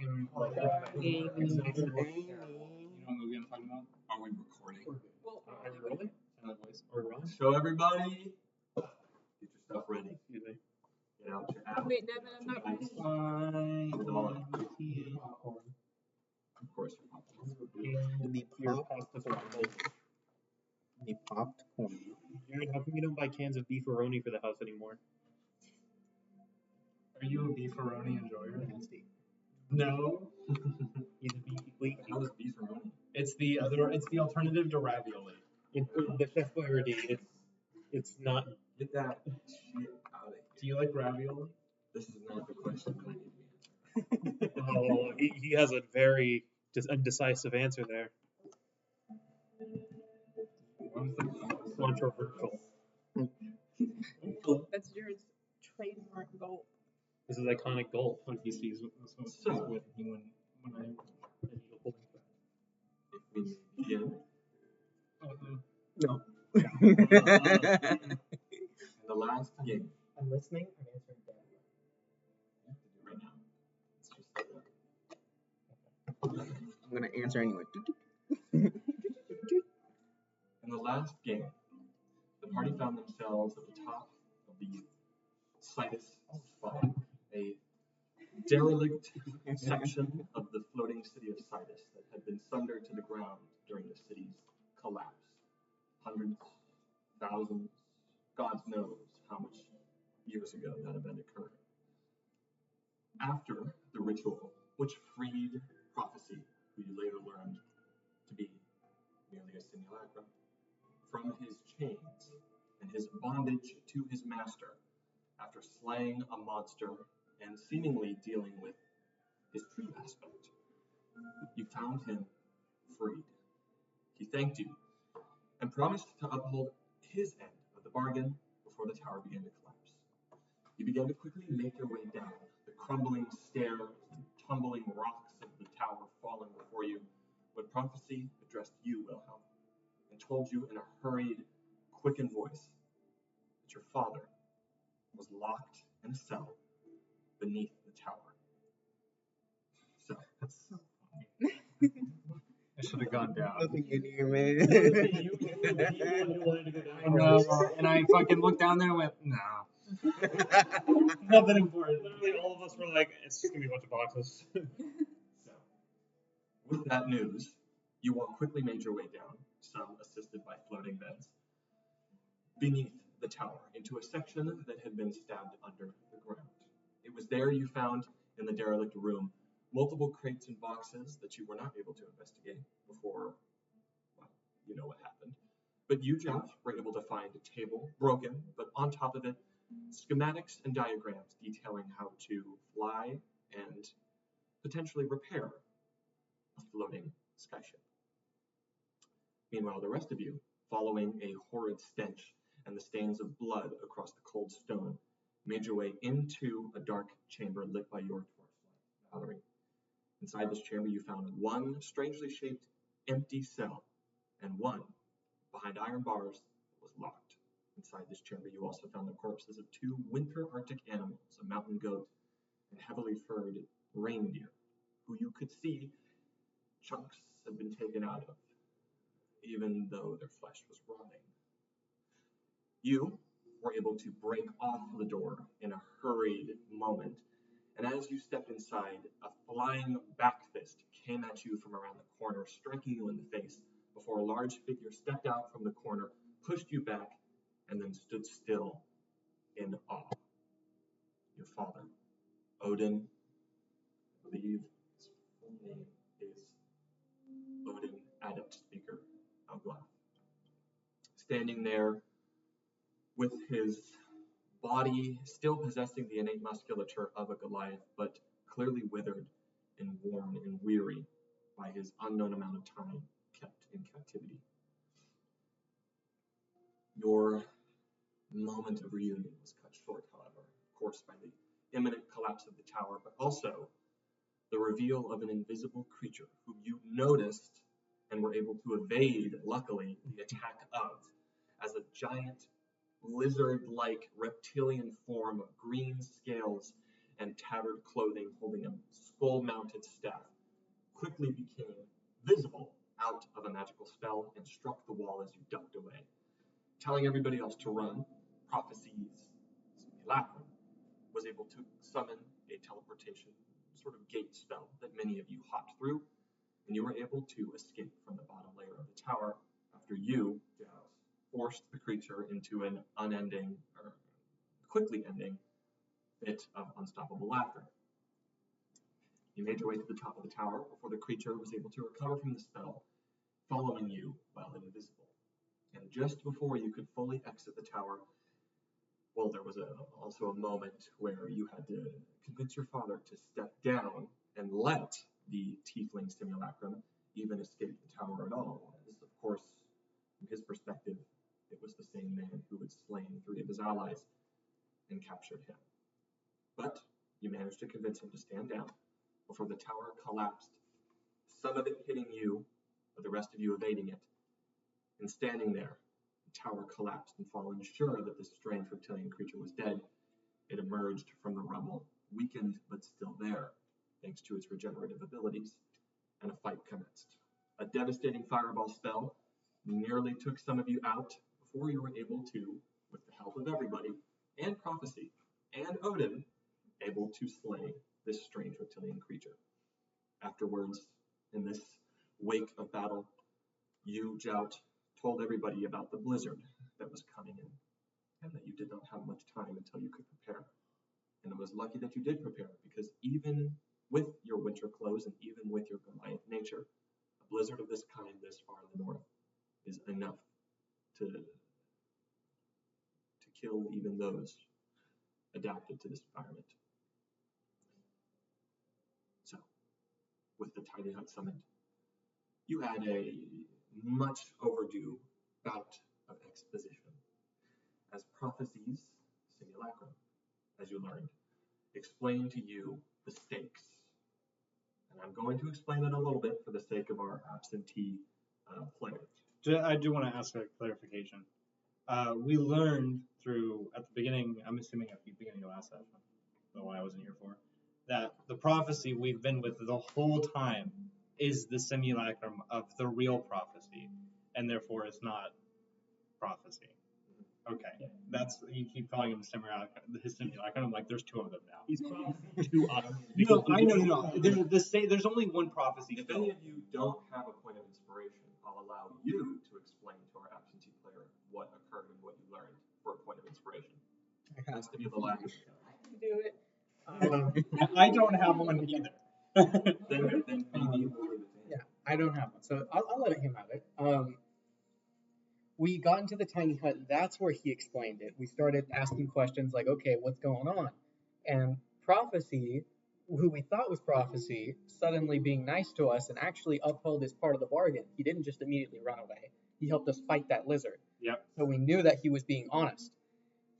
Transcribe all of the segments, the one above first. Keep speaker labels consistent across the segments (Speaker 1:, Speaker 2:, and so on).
Speaker 1: fucking like
Speaker 2: Amy.
Speaker 1: You know what movie I'm talking about?
Speaker 3: Are we recording?
Speaker 2: Well,
Speaker 1: Are we rolling? Silent voice. Are we rolling?
Speaker 3: So everybody, get your stuff ready.
Speaker 1: Excuse me.
Speaker 3: Get out your app.
Speaker 2: wait, Nevin, I'm not ready.
Speaker 3: Put it on. Of course, you're popcorn.
Speaker 4: The popped corn.
Speaker 1: Jared, how come you don't buy cans of beefaroni for the house anymore? Are you a beefaroni enjoyer? Nasty. No. He's a beef.
Speaker 3: How is beefaroni?
Speaker 1: It's the alternative to ravioli. The Chef Boyardee. It's not.
Speaker 3: Get that shit out of here.
Speaker 1: Do you like ravioli?
Speaker 3: This is not the question that I need to be answering.
Speaker 1: Oh, he has a very undecisive answer there. Controversial.
Speaker 2: That's Jared's trademark goal.
Speaker 1: This is iconic gold when he sees with me when I need a holding back.
Speaker 3: If we begin.
Speaker 4: No.
Speaker 3: In the last game.
Speaker 1: I'm listening. I'm answering back.
Speaker 3: You have to do it right now. It's just like that.
Speaker 4: I'm gonna answer anyway.
Speaker 3: In the last game, the party found themselves at the top of the Sidus Spire, a derelict section of the floating city of Sidus that had been sundered to the ground during the city's collapse. Hundreds, thousands, God knows how much years ago that event occurred. After the ritual, which freed Prophecy, who you later learned to be merely a simulacrum, from his chains and his bondage to his master, after slaying a monster and seemingly dealing with his true aspect, you found him freed. He thanked you and promised to uphold his end of the bargain before the tower began to collapse. You began to quickly make your way down, the crumbling stairs and tumbling rocks of the tower falling before you, when Prophecy addressed you, Wilhelm, and told you in a hurried, quickened voice that your father was locked in a cell beneath the tower. So, that's so funny.
Speaker 1: I should have gone down.
Speaker 4: Nothing in here, man.
Speaker 1: And I fucking looked down there and went, no. Nothing important. Literally, all of us were like, it's just gonna be a bunch of boxes.
Speaker 3: So, with that news, you all quickly made your way down, some assisted by floating beds, beneath the tower, into a section that had been stabbed under the ground. It was there you found, in the derelict room, multiple crates and boxes that you were not able to investigate before, well, you know what happened. But you, Jeff, were able to find a table, broken, but on top of it, schematics and diagrams detailing how to fly and potentially repair a floating skyship. Meanwhile, the rest of you, following a horrid stench and the stains of blood across the cold stone, made your way into a dark chamber lit by your torchlight, Valerie. Inside this chamber, you found one strangely shaped empty cell, and one, behind iron bars, was locked. Inside this chamber, you also found the corpses of two winter Arctic animals, a mountain goat and heavily furred reindeer, who you could see chunks had been taken out of, even though their flesh was rotting. You were able to break off the door in a hurried moment, and as you stepped inside, a flying back fist came at you from around the corner, striking you in the face, before a large figure stepped out from the corner, pushed you back, and then stood still in awe. Your father, Odin, I believe his full name is Odin Adept Speaker Alglath, standing there with his body still possessing the innate musculature of a Goliath, but clearly withered and worn and weary by his unknown amount of time kept in captivity. Your moment of reunion was cut short, however, of course, by the imminent collapse of the tower, but also the reveal of an invisible creature whom you noticed and were able to evade, luckily, the attack of, as a giant lizard-like reptilian form of green scales and tattered clothing holding a skull-mounted staff, quickly became visible out of a magical spell and struck the wall as you ducked away. Telling everybody else to run, Prophecy's simulacrum was able to summon a teleportation sort of gate spell that many of you hopped through, and you were able to escape from the bottom layer of the tower after you forced the creature into an unending, or quickly ending, fit of unstoppable laughter. You made your way to the top of the tower before the creature was able to recover from the spell, following you while invisible. And just before you could fully exit the tower, well, there was also a moment where you had to convince your father to step down and let the tiefling simulacrum even escape the tower at all. As, of course, from his perspective, it was the same man who had slain 3 of his allies and captured him. But you managed to convince him to stand down before the tower collapsed, some of it hitting you, but the rest of you evading it. And standing there, the tower collapsed, and fallen sure that this strange reptilian creature was dead, it emerged from the rubble, weakened but still there, thanks to its regenerative abilities, and a fight commenced. A devastating fireball spell nearly took some of you out before you were able to, with the help of everybody, and Prophecy, and Odin, able to slay this strange reptilian creature. Afterwards, in this wake of battle, you, Jout, told everybody about the blizzard that was coming in, and that you did not have much time until you could prepare. And it was lucky that you did prepare, because even with your winter clothes and even with your Goliath nature, a blizzard of this kind this far in the north is enough to kill even those adapted to this environment. So, with the tiny hut summoned, you had a much overdue bout of exposition, as Prophecy's simulacrum, as you learned, explained to you the stakes. And I'm going to explain it a little bit for the sake of our absentee players.
Speaker 1: I do want to ask a clarification. We learned through, at the beginning, I'm assuming at the beginning of last session, the one I wasn't here for, that the prophecy we've been with the whole time is the simulacrum of the real prophecy, and therefore it's not prophecy. Okay, that's, you keep calling him his simulacrum. I'm like, there's 2 of them now.
Speaker 5: He's prophecy to us.
Speaker 1: No, I know. There's only one prophecy.
Speaker 3: If any of you don't have a point of inspiration, I'll allow you to explain to our absentee player what occurred and what you learned for a point of inspiration. It has to be the last.
Speaker 2: I can do it.
Speaker 1: I don't have one either.
Speaker 3: Then maybe we'll leave it to him.
Speaker 4: Yeah, I don't have one, so I'll let him have it. We got into the tiny hut, and that's where he explained it. We started asking questions like, okay, what's going on? And Prophecy, who we thought was Prophecy, suddenly being nice to us and actually upheld his part of the bargain. He didn't just immediately run away. He helped us fight that lizard.
Speaker 1: Yep.
Speaker 4: So we knew that he was being honest.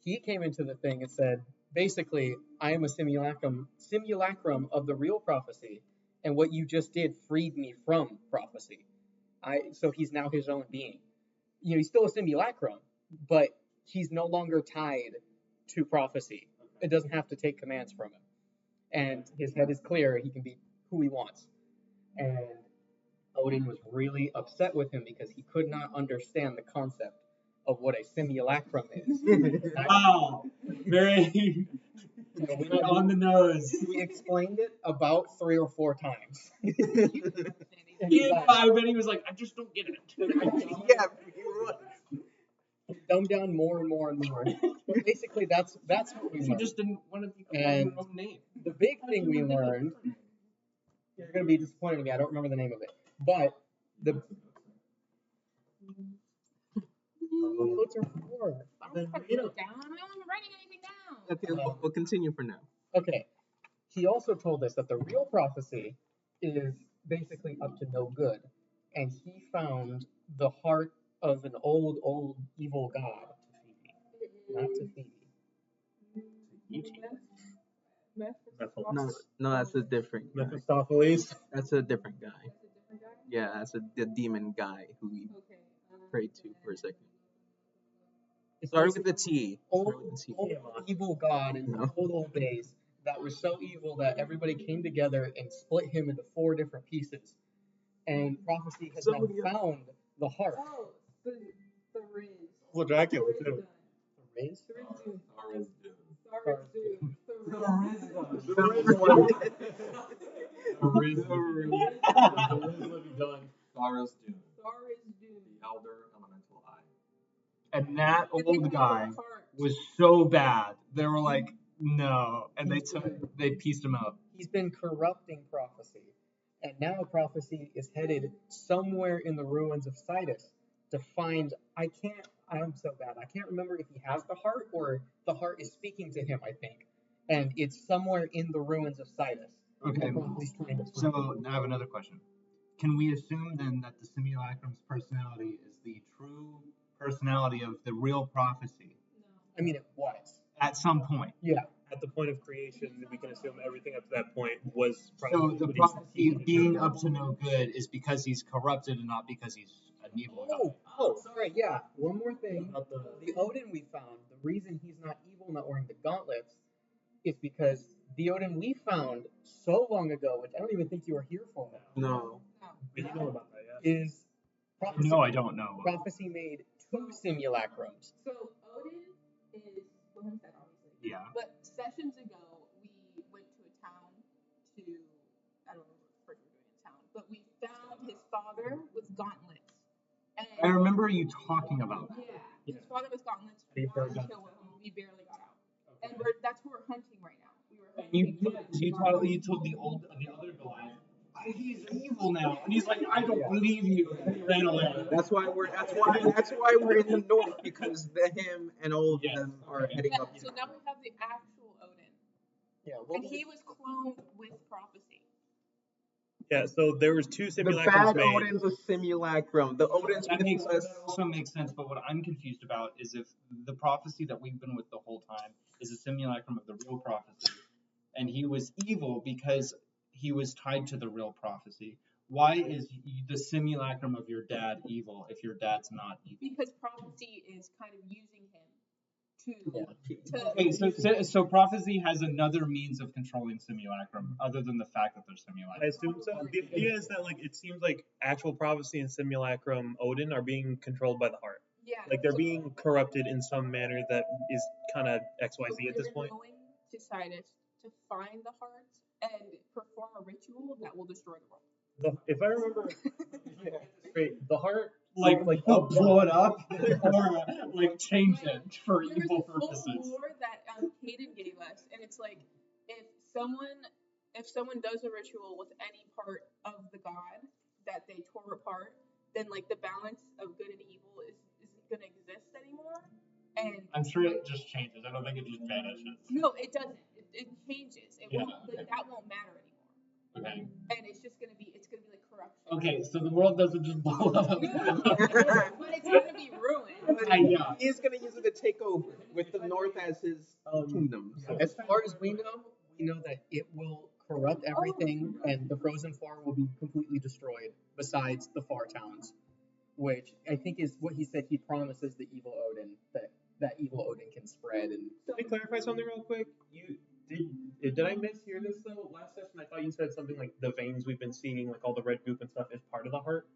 Speaker 4: He came into the thing and said, basically, I am a simulacrum of the real Prophecy, and what you just did freed me from Prophecy. So he's now his own being. You know, he's still a simulacrum, but he's no longer tied to Prophecy. It doesn't have to take commands from him. And his head is clear. He can be who he wants. And Odin was really upset with him because he could not understand the concept of what a simulacrum is.
Speaker 1: Wow. Very on the nose.
Speaker 4: We explained it about 3 or 4 times.
Speaker 1: He had 5, and he was like, I just don't get it.
Speaker 4: Yeah, dumbed down more and more and more. But basically, that's what we
Speaker 1: He
Speaker 4: learned.
Speaker 1: just didn't want to become
Speaker 4: And
Speaker 1: his own name.
Speaker 4: the big thing we learned, you're going to be disappointed in me, I don't remember the name of it, but the notes are for.
Speaker 2: I don't put it down. I'm not writing anything down.
Speaker 5: Okay, we'll continue for now.
Speaker 4: Okay. He also told us that the real Prophecy is basically up to no good, and he found the heart of an old evil god. Not to Phoebe.
Speaker 5: No, that's a different guy.
Speaker 1: Mephistopheles.
Speaker 5: That's a different guy. Yeah, that's the demon guy who we prayed to for a second.
Speaker 4: It's
Speaker 5: Start with the T. Start
Speaker 4: old
Speaker 5: with the T.
Speaker 4: evil god in
Speaker 5: No.
Speaker 4: old days that was so evil that everybody came together and split him into 4 different pieces. And prophecy has now found the heart.
Speaker 2: Oh, the Riz.
Speaker 1: Well, Dracula too.
Speaker 4: The Riz?
Speaker 3: Thara's doom.
Speaker 2: Sarah's doom.
Speaker 1: The Riz will be done.
Speaker 3: Thara's doom.
Speaker 2: Sarah's doom.
Speaker 3: The elder elemental eye.
Speaker 1: And that
Speaker 2: They
Speaker 1: old
Speaker 2: took
Speaker 1: guy
Speaker 2: the heart.
Speaker 1: was so bad. They were like, no, and they pieced him up.
Speaker 4: He's been corrupting prophecy. And now prophecy is headed somewhere in the ruins of Sidus to find, I'm so bad. I can't remember if he has the heart or the heart is speaking to him, I think. And it's somewhere in the ruins of Sidus.
Speaker 1: Okay,
Speaker 4: And prophecy's trying to find it.
Speaker 1: so I have another question. Can we assume then that the simulacrum's personality is the true personality of the real prophecy
Speaker 4: I mean, it was.
Speaker 1: at some point?
Speaker 4: Yeah.
Speaker 6: At the point of creation, we can assume everything up to that point was
Speaker 1: So
Speaker 6: probably.
Speaker 1: the prophecy being up to no good is because he's corrupted and not because he's an evil guy.
Speaker 4: Sorry, yeah. One more thing. The Odin we found, the reason he's not evil, not wearing the gauntlets, is because the Odin we found so long ago, which I don't even think you were here for now,
Speaker 5: No.
Speaker 6: We didn't know about that, yeah.
Speaker 4: is prophecy.
Speaker 1: No, I don't know.
Speaker 4: Prophecy made 2 simulacrums.
Speaker 2: So Odin is Wilhelmsted, obviously.
Speaker 1: Yeah.
Speaker 2: But sessions ago, we went to a town to, I don't remember what first we were doing in town, but we found his father with gauntlets. And
Speaker 1: I remember you talking about that.
Speaker 2: yeah, his father with gauntlets.
Speaker 4: He
Speaker 2: We wanted to
Speaker 4: barely
Speaker 2: kill him. We barely got out. And that's who we're hunting right now. We were
Speaker 1: You
Speaker 2: hunting.
Speaker 1: you told the other Goliath, he's evil now, and he's like, I don't believe you. And he ran away.
Speaker 5: That's why we're in the north, because him and all of them are heading
Speaker 2: Yeah,
Speaker 5: up.
Speaker 2: so now we have the actual Odin.
Speaker 4: Yeah,
Speaker 2: And he was cloned with prophecy.
Speaker 6: Yeah, so there was 2
Speaker 5: The
Speaker 6: simulacrums
Speaker 5: bad
Speaker 6: made.
Speaker 5: Odin's a simulacrum. The Odin's
Speaker 1: That
Speaker 5: with us.
Speaker 1: also makes sense, but what I'm confused about is if the prophecy that we've been with the whole time is a simulacrum of the real prophecy, and he was evil because he was tied to the real prophecy. Why is the simulacrum of your dad evil if your dad's not evil?
Speaker 2: Because prophecy is kind of using him to
Speaker 1: Okay, so prophecy has another means of controlling simulacrum other than the fact that they're
Speaker 6: I
Speaker 1: simulacrum.
Speaker 6: assume so. The idea is that it seems like actual prophecy and simulacrum Odin are being controlled by the heart.
Speaker 2: yeah.
Speaker 6: They're being corrupted in some manner that is kind of XYZ at this point.
Speaker 2: We're going to Sidus to find the hearts and perform a ritual that will destroy the world.
Speaker 6: If I remember straight, the heart
Speaker 1: Like blow it up or like change it for
Speaker 2: There
Speaker 1: evil
Speaker 2: was a
Speaker 1: purposes.
Speaker 2: full lore that Caden gave us, and it's like if someone does a ritual with any part of the god that they tore apart, then like the balance of good and evil isn't gonna exist anymore. And
Speaker 1: I'm sure it just changes. I don't think it just vanishes.
Speaker 2: no, it doesn't. It changes. It
Speaker 1: Yeah,
Speaker 2: won't. Like, that won't matter anymore.
Speaker 1: Okay.
Speaker 2: And it's gonna be like corruption.
Speaker 1: Okay, so the world doesn't just blow up.
Speaker 2: But it's gonna be ruined.
Speaker 1: Yeah.
Speaker 5: He is going to use it to take over with the north as his kingdom. So.
Speaker 4: As far as we know that it will corrupt everything and the frozen far will be completely destroyed besides the far towns, which I think is what he said he promises the evil Odin, that evil Odin can spread. And
Speaker 6: Let me clarify something real quick. Did I mishear this though? Last session I thought you said something like the veins we've been seeing, like all the red goop and stuff, is part of the heart.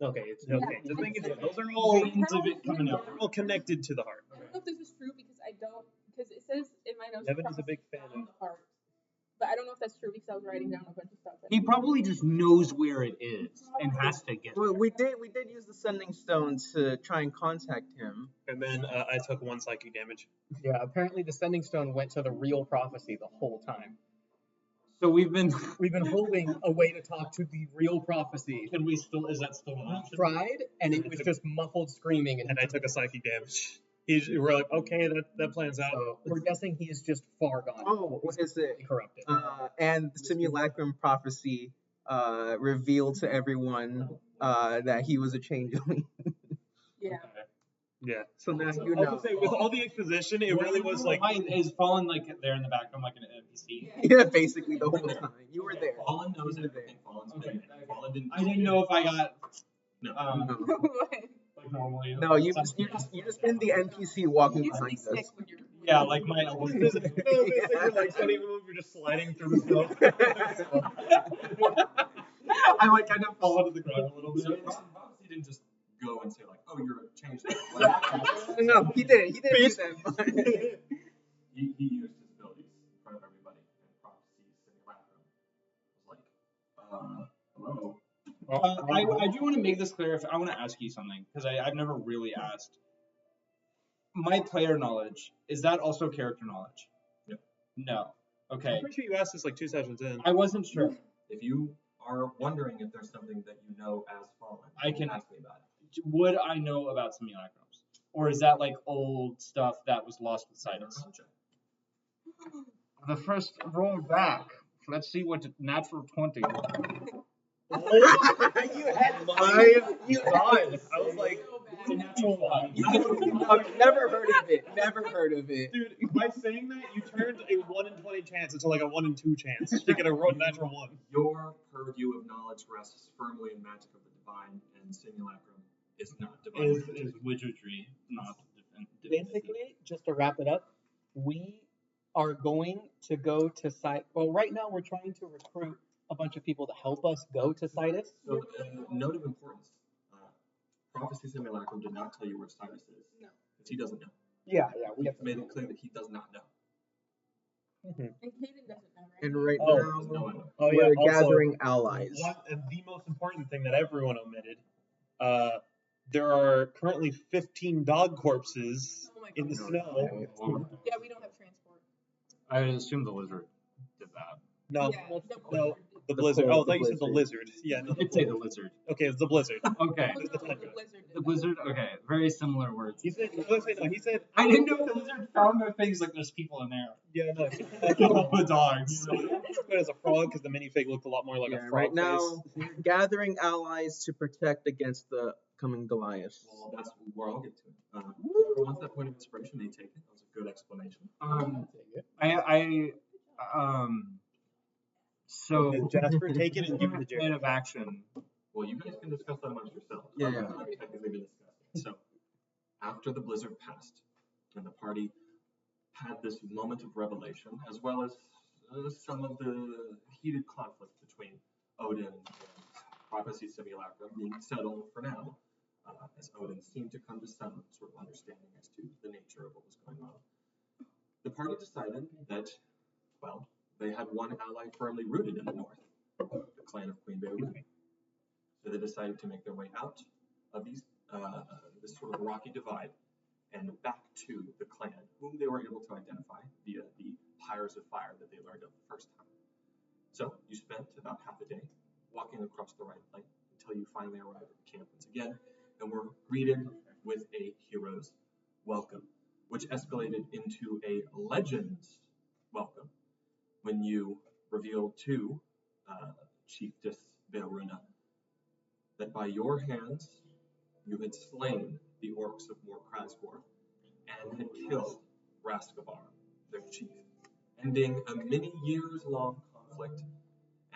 Speaker 6: Okay, it's okay. The thing is, those are all
Speaker 1: Veins of it coming out.
Speaker 6: they're all connected to the heart.
Speaker 2: I don't know if this is true because it says in my notes.
Speaker 6: Nevin is a big fan
Speaker 2: found
Speaker 6: of-
Speaker 2: the heart. But I don't know if that's true because I was writing down a bunch of stuff.
Speaker 1: He probably just knows where it is and has to get
Speaker 5: Well,
Speaker 1: there.
Speaker 5: we did use the sending stone to try and contact him.
Speaker 6: And then I took 1 psychic damage.
Speaker 4: yeah, apparently the sending stone went to the real prophecy the whole time.
Speaker 1: So we've been.
Speaker 4: We've been holding a way to talk to the real prophecy.
Speaker 1: Can we still? Is that still an
Speaker 4: We
Speaker 1: option?
Speaker 4: tried, and it was just muffled screaming,
Speaker 6: And I took a psychic damage. We're like, okay, that plans out.
Speaker 4: so we're guessing he is just far gone.
Speaker 5: Oh, what is it?
Speaker 4: Corrupted.
Speaker 5: And the simulacrum prophecy revealed to everyone that he was a changeling.
Speaker 2: Yeah.
Speaker 6: Yeah.
Speaker 5: So now you
Speaker 6: I was
Speaker 5: know.
Speaker 6: gonna say, with all the exposition, it really was like.
Speaker 1: Mine is fallen like there in the background like an NPC.
Speaker 5: Yeah, basically the whole time. You were there.
Speaker 3: Fallen knows
Speaker 5: You were there.
Speaker 3: everything. Fallen's
Speaker 1: Okay.
Speaker 3: been there. Fallen didn't.
Speaker 1: I didn't know if I got
Speaker 3: No.
Speaker 1: like normally.
Speaker 5: No, you just been the NPC walking
Speaker 2: Usually
Speaker 5: behind
Speaker 2: sick
Speaker 5: us.
Speaker 2: when you're
Speaker 1: Yeah, like my
Speaker 6: No, it's like your legs don't even move. You're just sliding through the snow.
Speaker 1: I like kind of fall to the ground a little
Speaker 3: So
Speaker 1: bit.
Speaker 3: Prophecy didn't just go and say like, "Oh, you're a change."
Speaker 5: No, he didn't. He didn't do that.
Speaker 3: He used his abilities in front of everybody, and Prophecy simulacrum was like, "Hello."
Speaker 1: I do want to make this clear. If I want to ask you something, because I've never really asked. My player knowledge, is that also character knowledge?
Speaker 3: No.
Speaker 1: No. Okay.
Speaker 6: I'm pretty sure you asked this like 2 sessions in.
Speaker 1: I wasn't sure.
Speaker 3: If you are wondering if there's something that you know as fallen,
Speaker 1: I can-
Speaker 3: ask me about it.
Speaker 1: Would I know about simulacrums? Or is that like old stuff that was lost with Sidus?
Speaker 3: Gotcha.
Speaker 1: The first roll back. Let's see what natural 20.
Speaker 6: You had God. I was like,
Speaker 1: It's a natural 1.
Speaker 5: I've never heard of it. Never heard of it.
Speaker 6: dude, by saying that, you turned a 1 in 20 chance into like a 1 in 2 chance to get a natural 1.
Speaker 3: Your purview of knowledge rests firmly in magic of the divine, and simulacrum is not divine.
Speaker 1: Is wizardry, not divinity.
Speaker 4: Basically, just to wrap it up, we are going to go to site. Well, right now we're trying to recruit a bunch of people to help us go to Sidus.
Speaker 3: So, note of importance: Prophecy simulacrum did not tell you where Cyrus is.
Speaker 2: No.
Speaker 3: Because he doesn't know.
Speaker 4: Yeah, we
Speaker 3: He
Speaker 4: have
Speaker 3: made it clear that he does not know.
Speaker 2: And Caden doesn't know, right?
Speaker 5: And right
Speaker 6: Oh.
Speaker 3: There's no
Speaker 5: now,
Speaker 3: idea.
Speaker 6: Oh yeah,
Speaker 5: we're
Speaker 6: also,
Speaker 5: gathering allies.
Speaker 6: and the most important thing that everyone omitted, there are currently 15 dog corpses
Speaker 2: Oh my
Speaker 6: in the
Speaker 2: God.
Speaker 6: snow.
Speaker 2: Yeah, we don't have transport.
Speaker 1: I assume the lizard did that.
Speaker 6: No,
Speaker 2: Yeah, the
Speaker 6: no,
Speaker 2: blizzard
Speaker 6: the
Speaker 5: The
Speaker 6: blizzard.
Speaker 5: polar
Speaker 6: Oh, I thought you said the
Speaker 5: blizzard.
Speaker 6: lizard. Yeah, no,
Speaker 1: I did say the lizard.
Speaker 6: okay, it's the blizzard.
Speaker 1: Okay.
Speaker 2: did.
Speaker 6: It's the
Speaker 2: The
Speaker 6: tundra.
Speaker 2: blizzard did
Speaker 1: The
Speaker 2: that.
Speaker 1: blizzard? Okay. Very similar words.
Speaker 6: He said, he said,
Speaker 1: I didn't know the lizard found the things like there's people in there.
Speaker 6: yeah, no.
Speaker 1: The dogs.
Speaker 6: But as a frog, because the minifig looked a lot more like
Speaker 5: Yeah,
Speaker 6: a frog
Speaker 5: right now,
Speaker 6: face.
Speaker 5: we're gathering allies to protect against the coming Goliath.
Speaker 3: Well, that's where I'll get to it. Whoever wants that point of inspiration, they take it. That was a good explanation.
Speaker 1: So
Speaker 6: Jasper, take it and give it to
Speaker 1: plan
Speaker 6: Jared.
Speaker 1: of action.
Speaker 3: Well, you guys can discuss that amongst yourselves.
Speaker 5: Yeah,
Speaker 3: I'm
Speaker 5: yeah.
Speaker 3: not technically been discussing it. So, after the blizzard passed, and the party had this moment of revelation, as well as some of the heated conflict between Odin and Prophecy Simulacrum being settled for now, as Odin seemed to come to some sort of understanding as to the nature of what was going on. The party decided that, well, they had one ally firmly rooted in the north, the clan of Queen Beirut. So they decided to make their way out of this sort of rocky divide and back to the clan, whom they were able to identify via the pyres of fire that they learned of the first time. So you spent about half a day walking across the Rhine Plain until you finally arrived at the camp once again and were greeted with a hero's welcome, which escalated into a legend's welcome when you revealed to Chiefess Beoruna that by your hands you had slain the orcs of Mor Krasgor and had killed Raskabar, their chief, ending a many years long conflict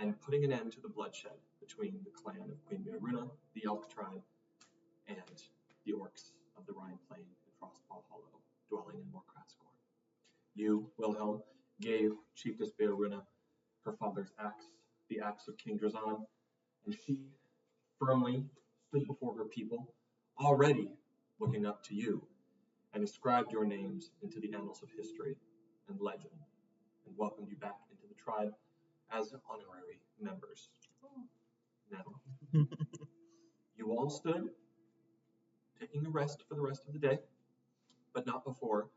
Speaker 3: and putting an end to the bloodshed between the clan of Queen Beoruna, the Elk tribe, and the orcs of the Rhine Plain and Frostfall Hollow, dwelling in Mor Krasgor. You, Wilhelm, gave Chiefess Beoruna her father's axe, the axe of King Drazan, and she firmly stood before her people, already looking up to you, and inscribed your names into the annals of history and legend, and welcomed you back into the tribe as honorary members. Now, you all stood, taking a rest for the rest of the day, but not before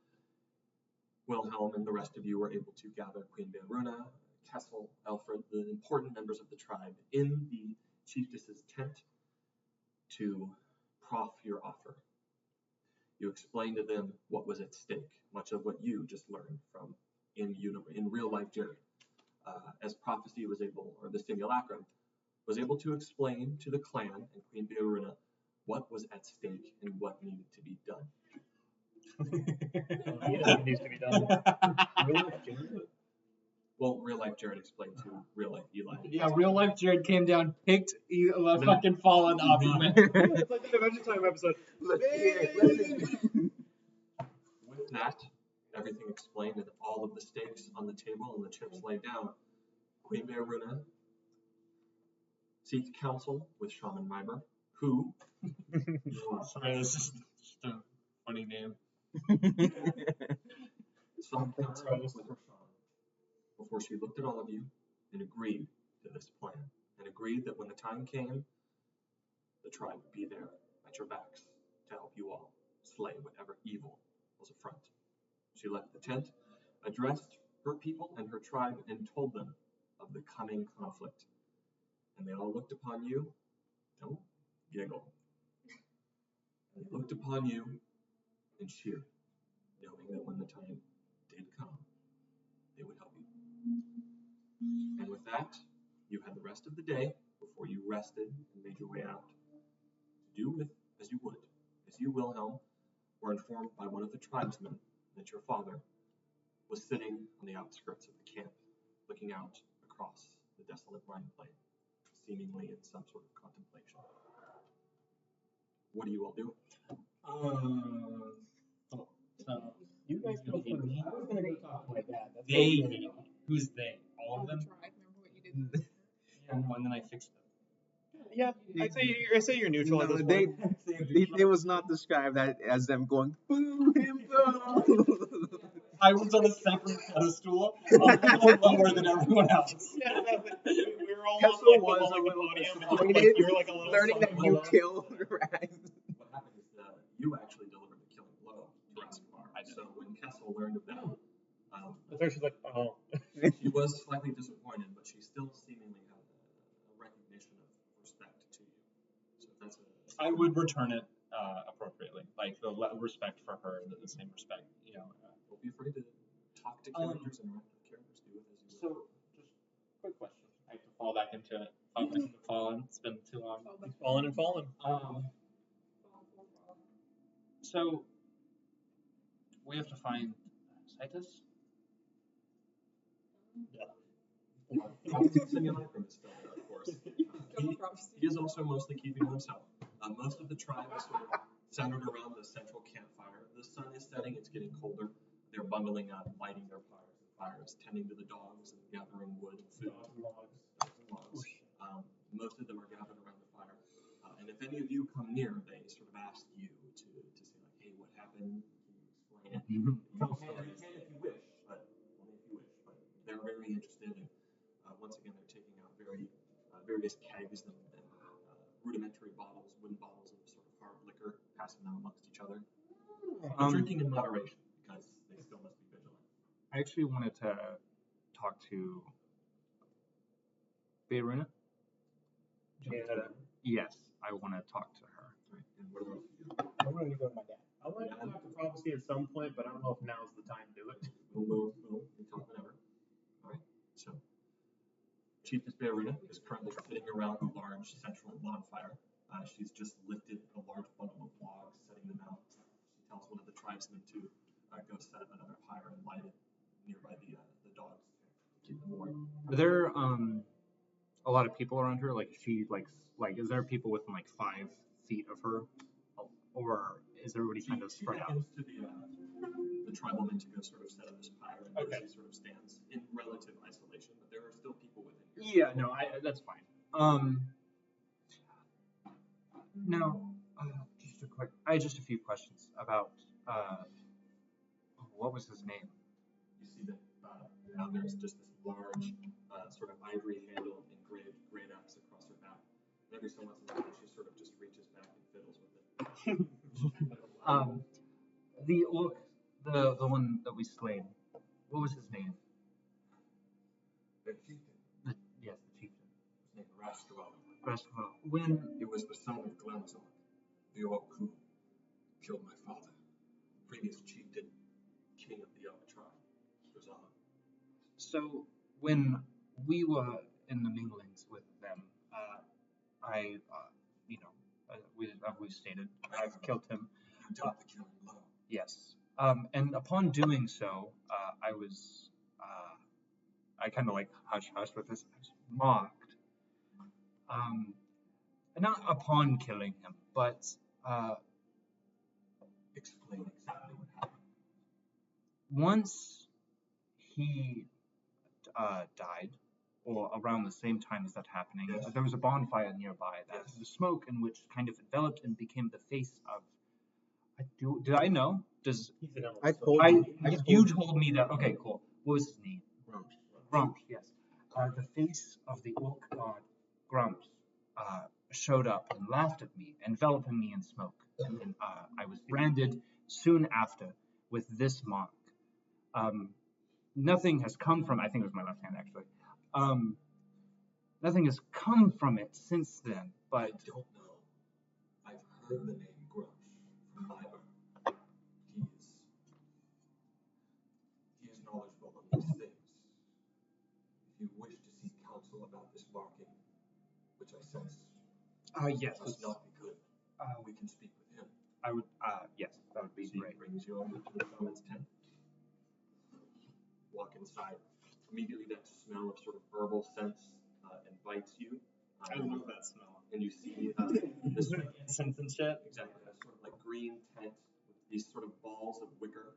Speaker 3: Wilhelm and the rest of you were able to gather Queen Beoruna, Kessel, Alfred, the important members of the tribe, in the chiefess's tent to proff your offer. You explained to them what was at stake, much of what you just learned from in real life Jared, as Prophecy was able, or the simulacrum, was able to explain to the clan and Queen Beoruna what was at stake and what needed to be done.
Speaker 6: It needs to be done.
Speaker 3: Well, real life Jared explained to real life Eli.
Speaker 1: Yeah, real life Jared came down, picked the fucking fallen up, and went.
Speaker 6: It's like the Adventure Time episode.
Speaker 5: Let's hear it. Listen.
Speaker 3: With that, everything explained and all of the stakes on the table and the chips laid down, Queen Bearuna seeks counsel with Shaman Miber, who
Speaker 1: Sorry, this is just a funny name.
Speaker 3: sought counsel with her shaman before she looked at all of you and agreed to this plan, and agreed that when the time came, the tribe would be there at your backs to help you all slay whatever evil was affront. She left the tent, addressed her people and her tribe, and told them of the coming conflict. And they all looked upon you, don't giggle. They looked upon you and cheered, knowing that when the time did come, they would help you. And with that, you had the rest of the day before you rested and made your way out to do with as you would. As you, Wilhelm, were informed by one of the tribesmen that your father was sitting on the outskirts of the camp, looking out across the desolate Rhine plain, seemingly in some sort of contemplation. What are you all doing?
Speaker 1: So
Speaker 4: You guys go first. I was gonna go talk to my dad. That's
Speaker 1: they,
Speaker 4: what we're doing.
Speaker 1: who's they? All of them?
Speaker 2: Tribe, remember what you did?
Speaker 1: And then I fixed them.
Speaker 6: Yeah, I'd say you're neutral at
Speaker 5: No,
Speaker 6: this
Speaker 5: they,
Speaker 6: point.
Speaker 5: they was not described as them going, boo him, boo.
Speaker 1: I was on a separate pedestal, a little lower than everyone else.
Speaker 6: Yeah, no, we were all
Speaker 5: Kessel
Speaker 6: on, like,
Speaker 5: was
Speaker 6: the
Speaker 5: a little
Speaker 6: podium, and
Speaker 5: disappointed,
Speaker 6: you're like a little
Speaker 5: learning that you
Speaker 6: below.
Speaker 5: killed Raz.
Speaker 3: What happened is that you actually delivered the killing blow to Escobar. So when Kessel learned of that,
Speaker 6: So she's like, oh.
Speaker 3: she was slightly disappointed, but she still seemingly had a recognition of respect to you. So that's
Speaker 1: I would return it appropriately, like the respect for her, the same respect, you know.
Speaker 3: Don't be afraid to talk to characters and interact with characters. Do it as you will.
Speaker 1: So, just quick question. I have to fall back into it. Fallen. It's been too long.
Speaker 6: Fallen and fallen.
Speaker 1: So we have to find Citus.
Speaker 3: Simulacrum is still there, of course. He is also mostly keeping to himself. Most of the tribe is sort of centered around the central campfire. The sun is setting, it's getting colder. They're bundling up, lighting their fires, tending to the dogs and gathering wood and food. Logs. Most of them are gathered around the fire. And if any of you come near, they sort of ask you to say, like, hey, what happened? Can you explain it? You can if you wish, but only if you wish. But they're very interested in, once again, they're taking out various kegs and rudimentary bottles, wooden bottles of sort of hard liquor, passing them amongst each other. Drinking in moderation, because they still must be vigilant.
Speaker 1: I actually wanted to talk to Beiruna. Yes, I want to talk to her.
Speaker 3: Right. And what are
Speaker 4: I'm ready to go to my dad.
Speaker 6: I want to talk to prophecy at some point, but I don't know if now's the time to do it.
Speaker 3: we'll talk whenever. All right. So, Chiefess Beiruna is currently sitting around a large central bonfire. She's just lifted a large bundle of logs, setting them out. She tells one of the tribesmen to go set up another fire and light it nearby the dogs to keep them warm.
Speaker 1: Are there a lot of people around her? Like she like is there people within like 5 feet of her, or is everybody kind of spread out?
Speaker 3: She to the tribalman to go sort of set up this fire, and she sort of stands in relative isolation, but there are still people within here.
Speaker 1: Yeah, no, that's fine. No, I had just a few questions about what was his name?
Speaker 3: You see that now there's just this large sort of ivory handle engraved great axe across her back. And every so once in a while she sort of just reaches back and fiddles with it.
Speaker 1: The one that we slayed. What was his name?
Speaker 3: The chieftain.
Speaker 1: Yes, the chieftain.
Speaker 3: His name Raskval.
Speaker 1: Raskval. When
Speaker 3: He was the son of Glamazon, the orc who killed my father, previous chieftain, king of the Elk tribe, Drazan.
Speaker 1: So when we were in the minglings with them, we stated, I've killed him.
Speaker 3: You dealt the killing blow.
Speaker 1: Yes. And upon doing so, I kind of like hush with this, mocked. Not upon killing him, but
Speaker 3: Explain exactly what happened.
Speaker 7: once he died, or around the same time as that happening, there was a bonfire nearby that the smoke in which kind of enveloped and became the face of. Did I know? Does
Speaker 6: He's an elf.
Speaker 5: I
Speaker 6: so-
Speaker 5: told
Speaker 7: I?
Speaker 5: you.
Speaker 7: You told me that. Okay, cool. What was his name?
Speaker 5: Grumps.
Speaker 7: Grumps. Yes. The face of the orc god Grumps showed up and laughed at me, enveloping me in smoke, and then I was branded soon after with this mark. Nothing has come from. I think it was my left hand actually. Nothing has come from it since then. But
Speaker 3: I don't know. I've heard the name Grumps from Myra. He is knowledgeable of these things. If you wish to seek counsel about this marking, which I sense
Speaker 7: yes,
Speaker 3: must not be good, we can speak with him.
Speaker 7: I would. Yes, that would be
Speaker 3: He
Speaker 7: great.
Speaker 3: brings you over to the shaman's tent. Walk inside. Immediately, that smell of sort of herbal scents invites you.
Speaker 1: I love that smell.
Speaker 3: And you see this
Speaker 1: Incense and shit.
Speaker 3: exactly a sort of like green tent with these sort of balls of wicker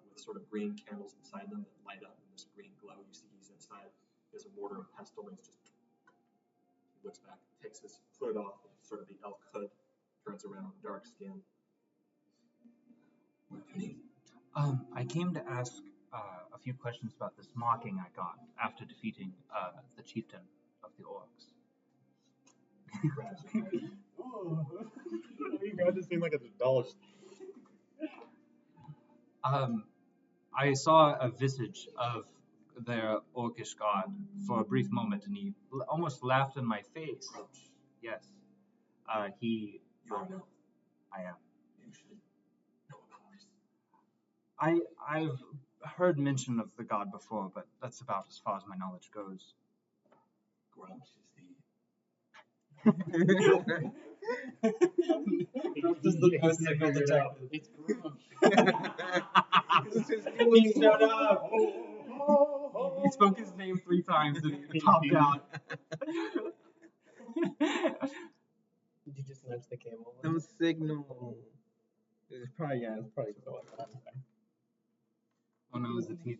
Speaker 3: with sort of green candles inside them that light up in this green glow. You see he's inside. He has a mortar and pestle, and he looks back, takes his hood off, sort of the elk hood, turns around, dark skin. What do you need?
Speaker 7: I came to ask a few questions about this mocking I got after defeating the chieftain of the orcs.
Speaker 6: You guys just seem like a doll.
Speaker 7: I saw a visage of their orcish god for a brief moment, and he almost laughed in my face.
Speaker 3: Grumps.
Speaker 7: Yes, he.
Speaker 3: You are now.
Speaker 7: I am.
Speaker 3: You should know about this.
Speaker 7: I've heard mention of the god before, but that's about as far as my knowledge goes.
Speaker 3: Grumps is the
Speaker 1: Just the best signal detected.
Speaker 6: It's Grumps.
Speaker 1: Shut up!
Speaker 7: He spoke his name 3 times and he popped out.
Speaker 6: Did you just nudge the camel?
Speaker 5: No signal. It's probably so like that.
Speaker 7: Oh no, is the TV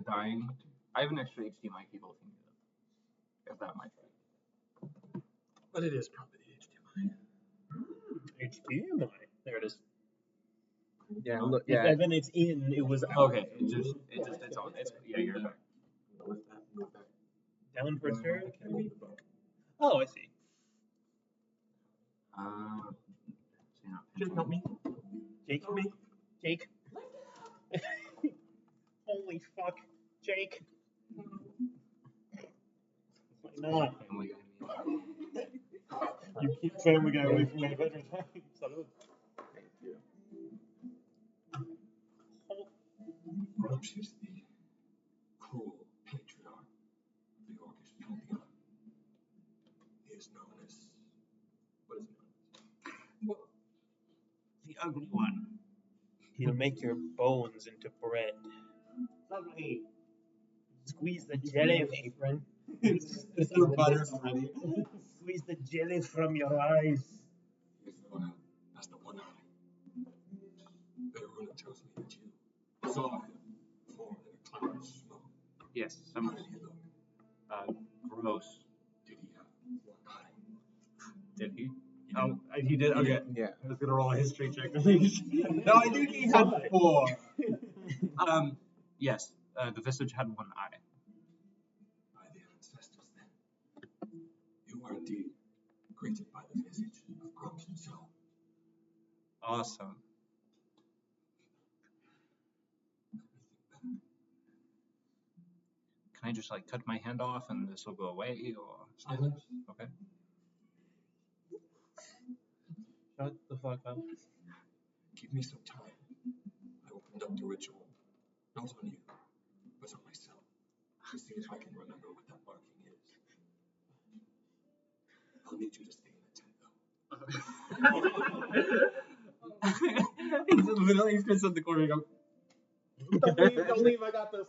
Speaker 7: dying? I have an extra HDMI cable if you need it. If that might be.
Speaker 3: but it is probably HDMI.
Speaker 6: HDMI. There it is.
Speaker 5: Yeah, look,
Speaker 6: Yeah.
Speaker 5: yeah.
Speaker 6: And then it's in. It was out.
Speaker 7: Okay, it's on. Yeah, you're back.
Speaker 3: Move back.
Speaker 6: Down towards her.
Speaker 3: Move the book.
Speaker 6: Oh, I see.
Speaker 7: So you're not
Speaker 3: Jake, help me.
Speaker 6: Jake, me. Jake. Holy fuck, Jake. Why not?
Speaker 7: Family Guy meal.
Speaker 6: You keep Family Guy away from my bedroom. Salud.
Speaker 5: Thank you.
Speaker 3: Grumps is the cruel patriarch of the Orcish pantheon. He is known as what is he known as?
Speaker 7: The ugly one.
Speaker 6: He'll make your bones into bread. Lovely. Squeeze the jelly, apron.
Speaker 1: It's your butter already.
Speaker 6: Squeeze the jelly from your eyes.
Speaker 3: He is known as the One Eye. Veruna tells me that you saw him formed in a cloud of smoke.
Speaker 7: Yes,
Speaker 3: How
Speaker 7: some
Speaker 3: did he look?
Speaker 7: gross.
Speaker 3: Did he have one eye?
Speaker 7: Did he?
Speaker 3: He
Speaker 7: Oh, he did. Okay.
Speaker 5: Yeah.
Speaker 1: I was gonna roll a history check. No, I think he had 4.
Speaker 7: Yes. The visage had one eye.
Speaker 3: By the ancestors, then. You are indeed greeted by the visage of Grumps himself.
Speaker 7: Awesome. Can I just like cut my hand off and this will go away, or
Speaker 3: Silence.
Speaker 7: okay?
Speaker 6: Shut the fuck up.
Speaker 3: Give me some time. I will conduct a ritual, not on you, but on myself, to see if I can remember what that marking is. I'll need you to stay in the tent, though.
Speaker 7: He's literally just in the corner. Go.
Speaker 6: Don't leave, I got this.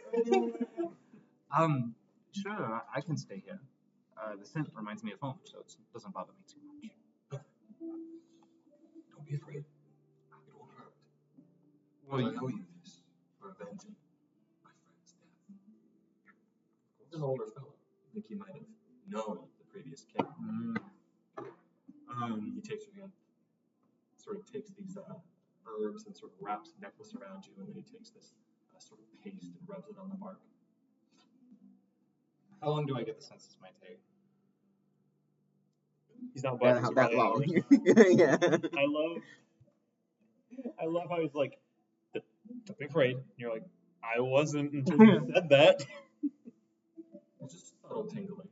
Speaker 7: Sure, I can stay here. The scent reminds me of home, so it doesn't bother me too much.
Speaker 3: Don't be afraid. It won't hurt.
Speaker 7: Well,
Speaker 3: I owe you this for avenging older fellow. I think he might have known the previous king. He takes your hand, sort of takes these herbs and sort of wraps a necklace around you, and then he takes this sort of paste and rubs it on the bark.
Speaker 1: How long do I get the sense this might take?
Speaker 6: He's not
Speaker 5: Yeah,
Speaker 6: bugging, so
Speaker 5: not that
Speaker 6: probably
Speaker 5: long.
Speaker 6: hours.
Speaker 5: Yeah.
Speaker 6: I love how he's like, don't be afraid. And you're like, I wasn't until you said that.
Speaker 3: It's just subtle tingling.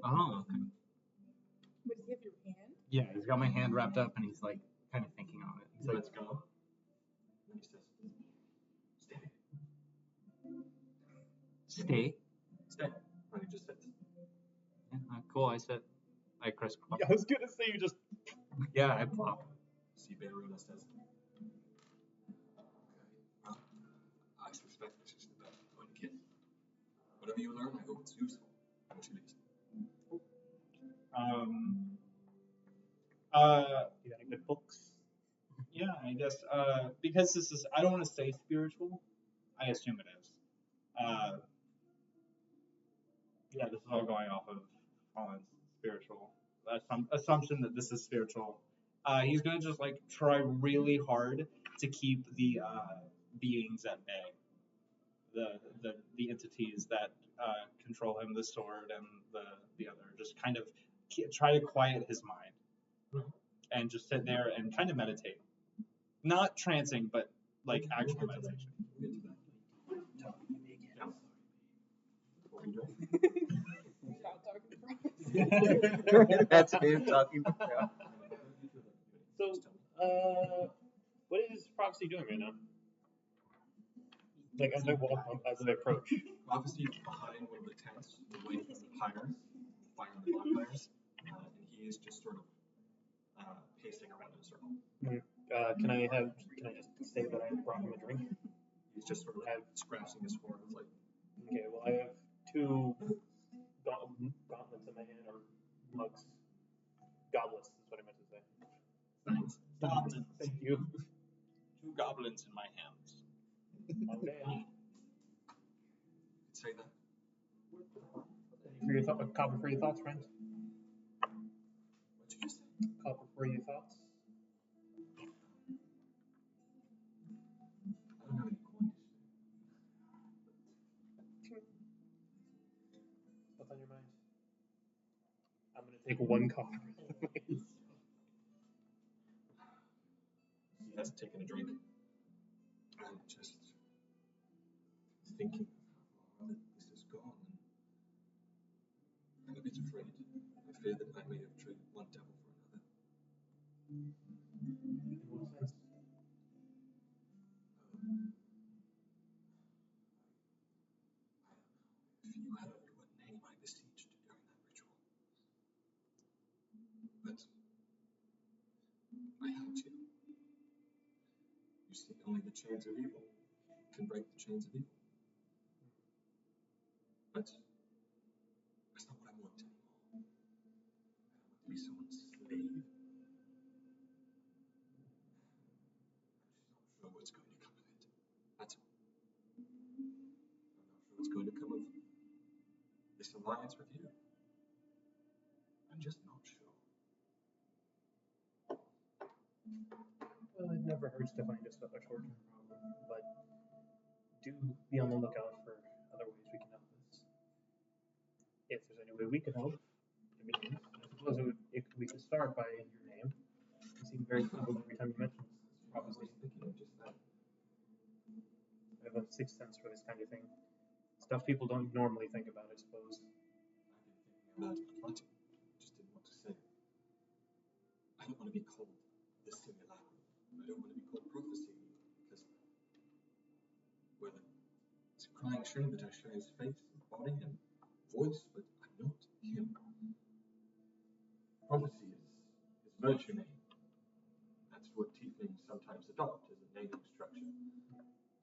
Speaker 7: Oh, okay.
Speaker 2: Would you have your hand?
Speaker 7: Yeah, he's got my hand wrapped up and he's like kind of thinking on it. He's like,
Speaker 3: Let's go. And he says,
Speaker 7: stay.
Speaker 3: stay. And he just sits.
Speaker 7: Yeah, cool. I said, I crisscross.
Speaker 6: I was gonna say you just.
Speaker 7: Yeah, I plop.
Speaker 3: See, Beirut says, well, I suspect this is the best you're going to get. Whatever you learn, I hope it's useful. What you least.
Speaker 6: You got any good books?
Speaker 1: Yeah, I guess because this is, I don't want to say spiritual. I assume it is. Yeah, this is all going off of Colin's spiritual assumption that this is spiritual. He's gonna just like try really hard to keep the beings at bay, the entities that control him, the sword and the other. Just kind of try to quiet his mind and just sit there and kind of meditate, not trancing, but like actual meditation.
Speaker 2: Without talking to prophets.
Speaker 5: That's him talking to Phil.
Speaker 6: So, what is Prophecy doing right now? Like, as they walk up, as they approach.
Speaker 3: Prophecy is behind one of the tents, away from the pyres, fire on the bonfires, and he is just sort of pacing around in a circle.
Speaker 6: Can I just say that I brought him a drink?
Speaker 3: He's just sort of scratching his forehead, like,
Speaker 6: Okay, well, I have two gauntlets in my hand, or mugs. Goblets is what I meant to say.
Speaker 3: thanks.
Speaker 1: Goblins.
Speaker 6: Thank you.
Speaker 1: 2 goblins in my hands.
Speaker 6: Okay.
Speaker 3: Say that.
Speaker 6: Copper for your thoughts, friends.
Speaker 3: What did you just say?
Speaker 6: Copper for your thoughts.
Speaker 3: I don't have any coins.
Speaker 6: What's on your mind? I'm gonna take 1 copper.
Speaker 3: He hasn't taken a drink. I'm just thinking of how far this has gone. I'm a bit afraid. I fear that I may have traded one devil for another.
Speaker 6: In what sense?
Speaker 3: If you heard what name I beseeched during that ritual. But I helped you. You see, only the chains of evil can break the chains of evil. But that's not what I want anymore. I don't want to be someone's slave. I'm just not sure what's going to come of it. That's all. I'm not sure what's going to come of this alliance with you. I'm just not sure.
Speaker 6: Well, it never hurts to find a short-term problem, but do be on the lookout for other ways we can help this. If there's any way we can help, I suppose we could start by your name. You seem very humble every time you mention this.
Speaker 3: I was thinking of just that.
Speaker 6: I have a sixth sense for this kind of thing. Stuff people don't normally think about, I suppose.
Speaker 3: I've been thinking about it a lot. Just didn't want to say it. I don't want to be called the simulacrum. I don't want to be called prophecy because, well, it's a crying shame that I share his face and body and voice, but I'm not him. Prophecy is virtue name. That's what tieflings sometimes adopt as a naming structure.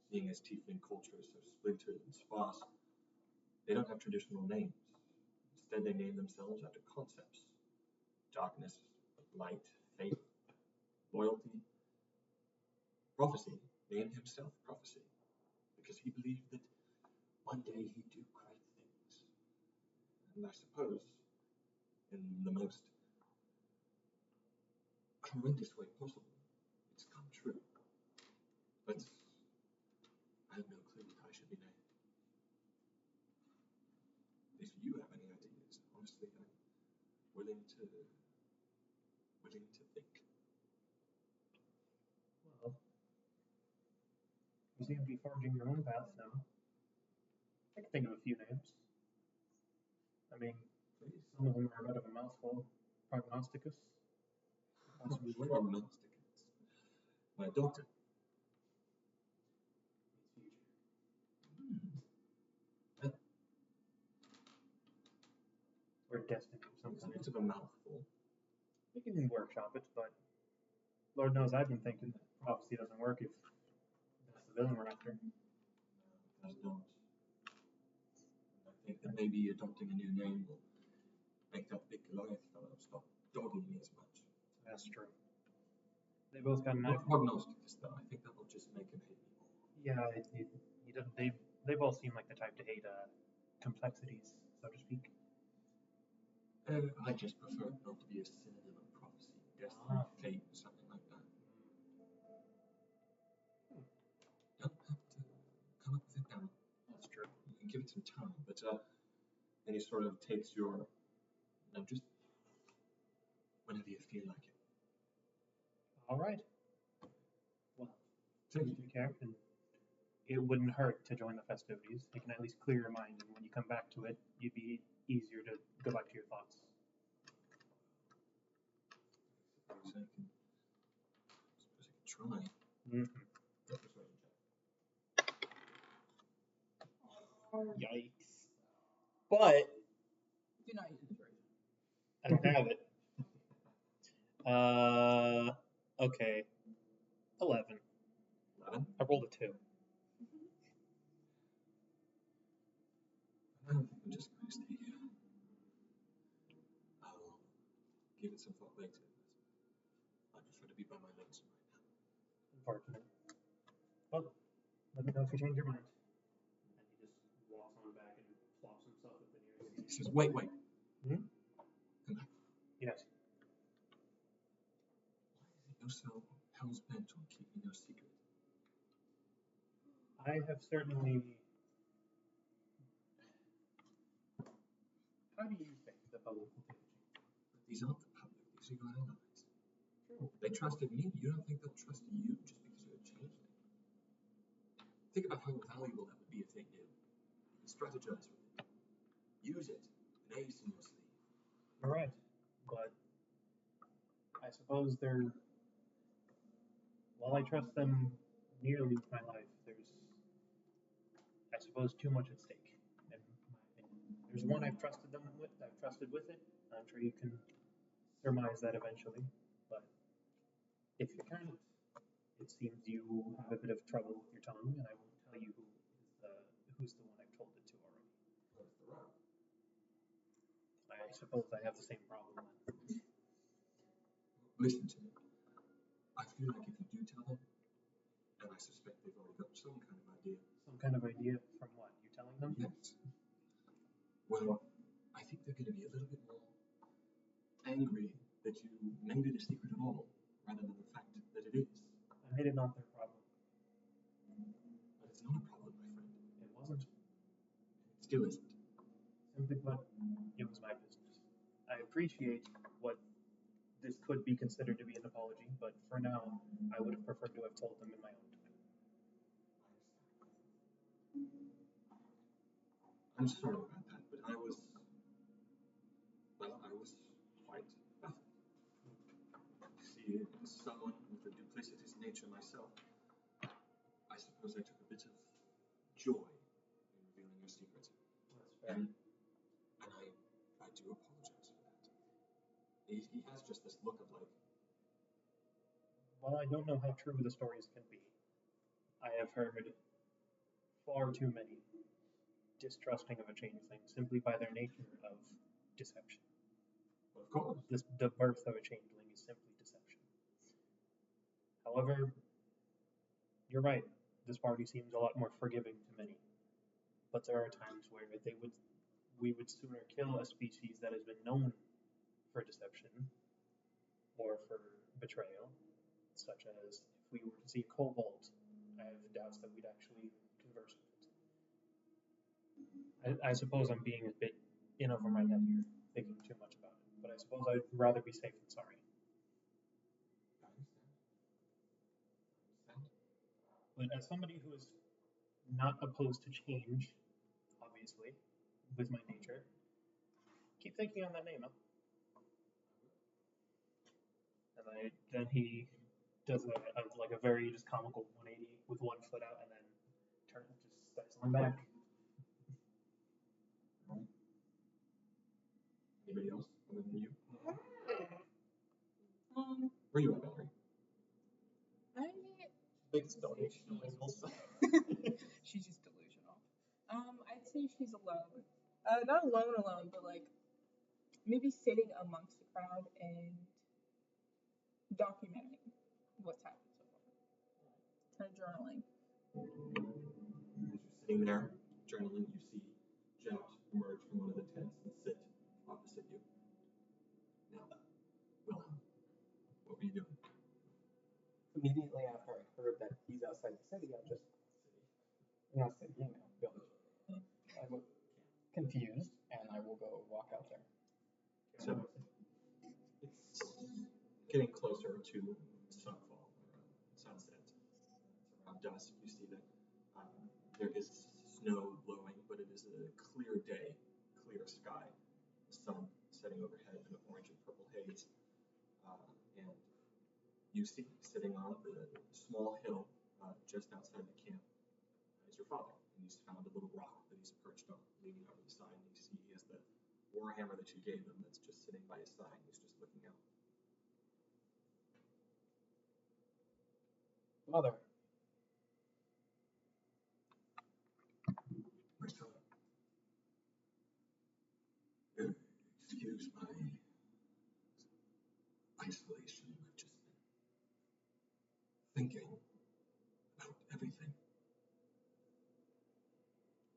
Speaker 3: Seeing as tiefling culture is so splintered and sparse, they don't have traditional names. Instead, they name themselves after concepts. Darkness, light, faith, loyalty. Prophecy named himself Prophecy because he believed that one day he'd do great things. And I suppose, in the most horrendous way possible, it's come true. But I have no clue what I should be named. If you have any ideas, honestly, I'm willing to think.
Speaker 6: Well, you seem to be forging your own path now. I can think of a few names. I mean,
Speaker 3: Please.
Speaker 6: some of them are a bit of a mouthful. Prognosticus. Possibly
Speaker 3: Prognosticus. My daughter.
Speaker 6: Or destiny of some
Speaker 3: It's a
Speaker 6: kind.
Speaker 3: bit of a mouthful.
Speaker 6: We can workshop it, but Lord knows I've been thinking that prophecy doesn't work if that's the villain we're after.
Speaker 3: I don't. I think that maybe adopting a new name will make that big Goliath fellow stop dogging me as much.
Speaker 6: That's true. They both got a
Speaker 3: Not
Speaker 6: knife.
Speaker 3: prognosticus, though. I think that will just make him hate me more.
Speaker 6: Yeah, they both seem like the type to hate complexities, so to speak.
Speaker 3: I just prefer it not to be a synonym of prophecy, destiny, fate, something like that. Don't have to come up with it now.
Speaker 6: That's true.
Speaker 3: You can give it some time, but then he sort of takes your, just whenever you feel like it.
Speaker 6: All right. Well,
Speaker 3: Thank you.
Speaker 6: take care, and it wouldn't hurt to join the festivities. It can at least clear your mind, and when you come back to it, you'd be easier to go back to your thoughts.
Speaker 3: Suppose I can try.
Speaker 6: Mm-hmm.
Speaker 3: Persuasion check.
Speaker 4: Yikes. But
Speaker 2: Do not use inspiration.
Speaker 4: I don't have it. Okay. 11.
Speaker 3: 11.
Speaker 4: I rolled a 2.
Speaker 3: I don't think I'm just going to stay here. I'll give it some thought later. I prefer to be by my lonesome right now.
Speaker 6: Unfortunate. Well, let me know if you change your mind. And he just walks on back and flops himself at the nearest
Speaker 3: He says, wait.
Speaker 6: Hmm?
Speaker 3: Come back.
Speaker 6: Yes.
Speaker 3: Why is it you're so hell's bent on keeping your secret?
Speaker 6: I have certainly. How do you think the public will take you?
Speaker 3: But these aren't the public, these are your allies.
Speaker 6: True.
Speaker 3: They trusted me, you don't think they'll trust you just because you're a changeling? Think about how valuable that would be if they knew. You can strategize with it. Use it. An ace in your sleeve.
Speaker 6: You're right, but I suppose they're. While I trust them nearly with my life, there's, I suppose, too much at stake, in my opinion. There's one I've trusted with it. I'm sure you can surmise that eventually, but if you can't, it seems you have a bit of trouble with your tongue, and I won't tell you who's the one I've told it to already.
Speaker 3: What's the route?
Speaker 6: I suppose I have the same problem then.
Speaker 3: Listen to me. I feel like if you do tell them, and I suspect they've already got some kind of idea.
Speaker 6: Some kind of idea from what? You telling them?
Speaker 3: Yes. Well, I think they're going to be a little bit more angry that you made it a secret at all, rather than the fact that it is.
Speaker 6: I made it not their problem.
Speaker 3: But it's not a problem, my friend.
Speaker 6: It wasn't.
Speaker 3: It still isn't.
Speaker 6: Simply put, it was my business. I appreciate what this could be considered to be an apology, but for now, I would have preferred to have told them in my own time.
Speaker 3: I'm sorry about that, but I was quite baffled. See, as someone with a duplicitous nature myself, I suppose I took a bit of joy in revealing your secret.
Speaker 6: That's fair.
Speaker 3: And I do apologize for that. He has just this look of like,
Speaker 6: While I don't know how true the stories can be, I have heard far too many distrusting of a changeling simply by their nature of deception.
Speaker 3: of course.
Speaker 6: The birth of a changeling is simply deception. However, you're right. This party seems a lot more forgiving to many. But there are times where they would we would sooner kill a species that has been known for deception or for betrayal, such as if we were to see a cobalt, I have doubts that we'd actually converse with it. I suppose I'm being a bit in over my head here, thinking too much about it, but I suppose I'd rather be safe than sorry.
Speaker 3: I understand.
Speaker 6: But as somebody who is not opposed to change, obviously, with my nature, keep thinking on that name, huh? And then he does like a very just comical 180 with one foot out and then just steps on back.
Speaker 3: Anybody else other than you?
Speaker 2: Um,
Speaker 3: Where are you at, Valerie?
Speaker 4: Biggest donation wingles.
Speaker 2: she's just delusional. I'd say she's alone. Not alone, but like maybe sitting amongst the crowd and documenting what's happened so far. Kind of journaling.
Speaker 3: As you're sitting there journaling, you see Jet emerge from one of the tents and sit opposite you. Now, Wilhelm, what were you doing?
Speaker 4: Immediately after I heard that he's outside the city, I just not city, village. I'm confused, and I will go walk out there.
Speaker 3: So it's getting closer to sunfall, sunset. It's around dusk. You see that there is snow blowing, but it is a clear day, clear sky. The sun setting overhead in an orange and purple haze. And you see sitting on the small hill just outside the camp is your father. And he's found a little rock that he's perched on, leaning over the side. And you see he has the warhammer that you gave him that's just sitting by his side. He's just looking out.
Speaker 4: Mother,
Speaker 3: My son, excuse my isolation. I've just been thinking about everything.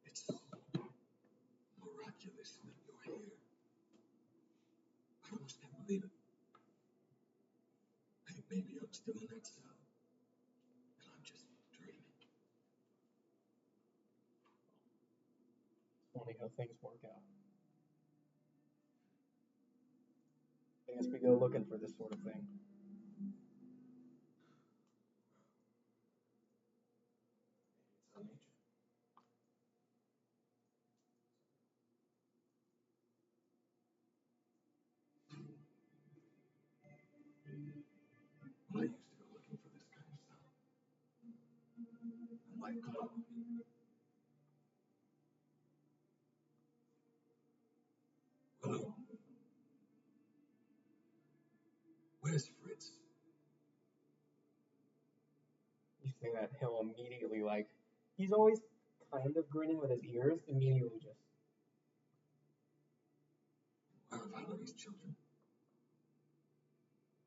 Speaker 3: It's so miraculous that you're here. I almost can't believe it. I think maybe I'm still in that cell, and I'm just dreaming.
Speaker 4: it's funny how things work out. I guess we go looking for this sort of thing.
Speaker 3: It's our nature. When I used to go looking for this kind of stuff, and life caught up with me. Hello. Where's Fritz?
Speaker 4: You say that, he'll immediately he's always kind of grinning with his ears, immediately just.
Speaker 3: Where are Valerie's children?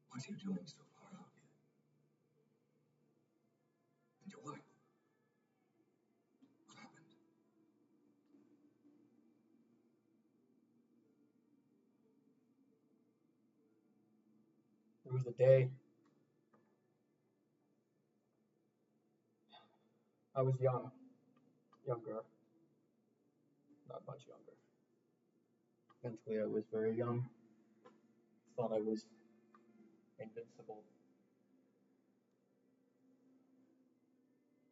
Speaker 3: What are you doing so far out here? And your wife? What happened?
Speaker 4: There was a day I was younger, not much younger. Mentally, I was very young. Thought I was invincible.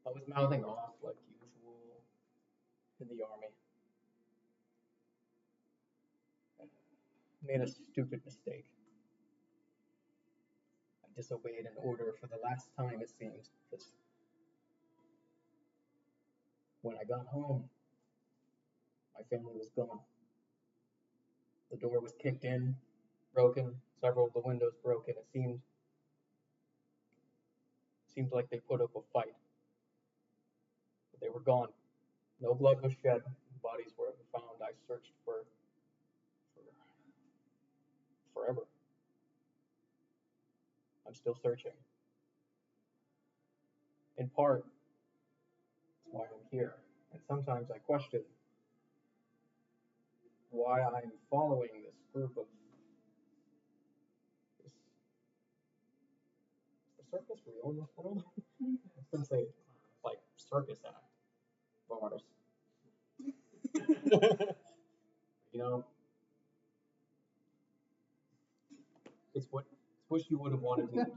Speaker 4: I was mouthing off like usual in the army. Made a stupid mistake. I disobeyed an order for the last time, it seems, because when I got home, my family was gone. The door was kicked in, broken, several of the windows broken. It seemed like they put up a fight. But they were gone. No blood was shed. Bodies were ever found. I searched for forever. I'm still searching. In part, that's why I'm here. And sometimes I question why I'm following this group of this. Is the circus real in this world? Since they like circus act bars. You know, it's what you would have wanted me to do.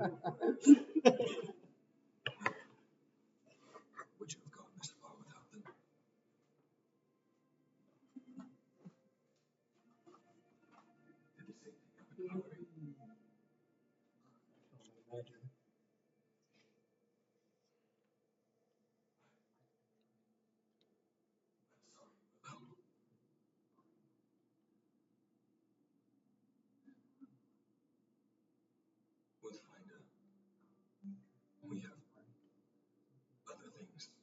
Speaker 3: Would you have gone this far without them? Did the same thing happen to Hillary?
Speaker 4: I can only imagine.
Speaker 3: I'm sorry, but we'll find out. We have other things that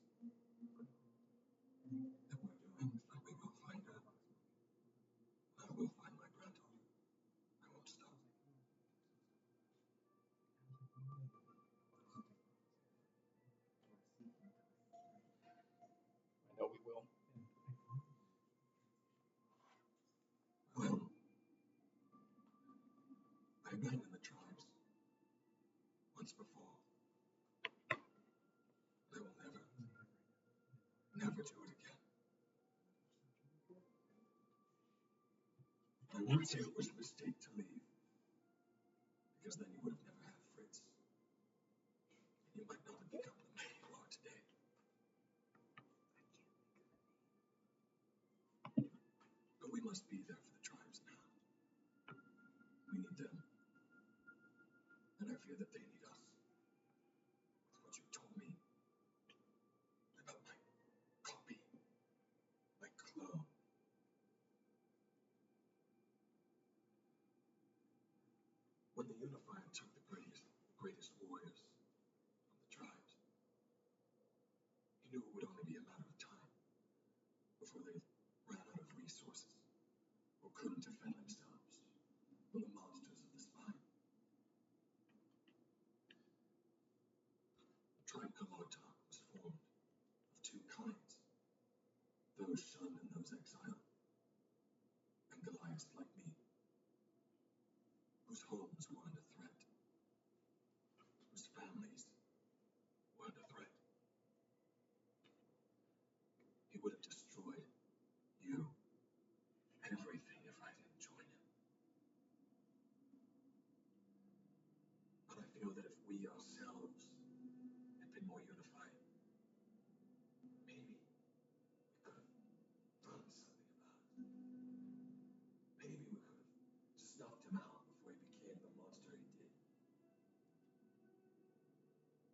Speaker 3: we're doing, but we will find out. I will find my granddaughter. I won't stop.
Speaker 4: I know we will.
Speaker 3: Well, I've been in the tribes once before. I will never do it again. I won't say it was a mistake to leave, because then you would have never had Fritz, and you might not have become the man you are today. But we must be there for the tribes now. We need them, and I fear that they need us. With what you told me about my copy, my clone. When the Unifier took the greatest warriors of the tribes, he knew it would only be a matter of time before they ran out of resources or couldn't defend themselves from the monsters of the spine. The tribe Kalota was formed of two kinds, those shunned and those exiled, and Goliaths like me, whose homes were under threat, whose families were under threat. He would have destroyed you, everything, if I didn't join him. But I feel that if we ourselves had been more unified, maybe we could have done something about it. Maybe we could have snuffed him out before he became the monster he did.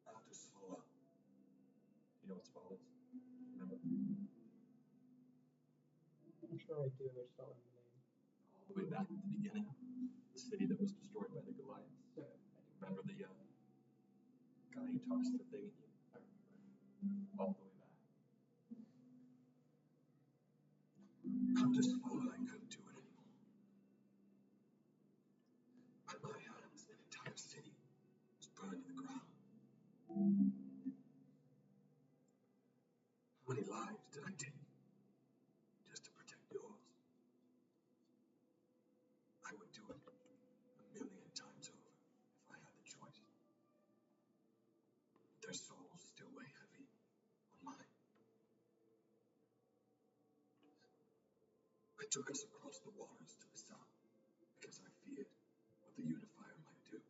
Speaker 3: After Svoa. You know what Svoa is? Remember?
Speaker 4: I'm sure I do. I just don't remember the name.
Speaker 3: All the way back at the beginning, the city that was destroyed by the Goliaths.
Speaker 4: Yeah,
Speaker 3: Remember the guy who tossed the thing at you?
Speaker 4: I remember.
Speaker 3: All the way back. After Svoa, I couldn't do it anymore. By my hands, an entire city was burned to the ground. How many lives did I take just to protect yours? I would do it 1,000,000 times over if I had the choice. Their souls still weigh heavy on mine. I took us across the waters to the south because I feared what the Unifier might do.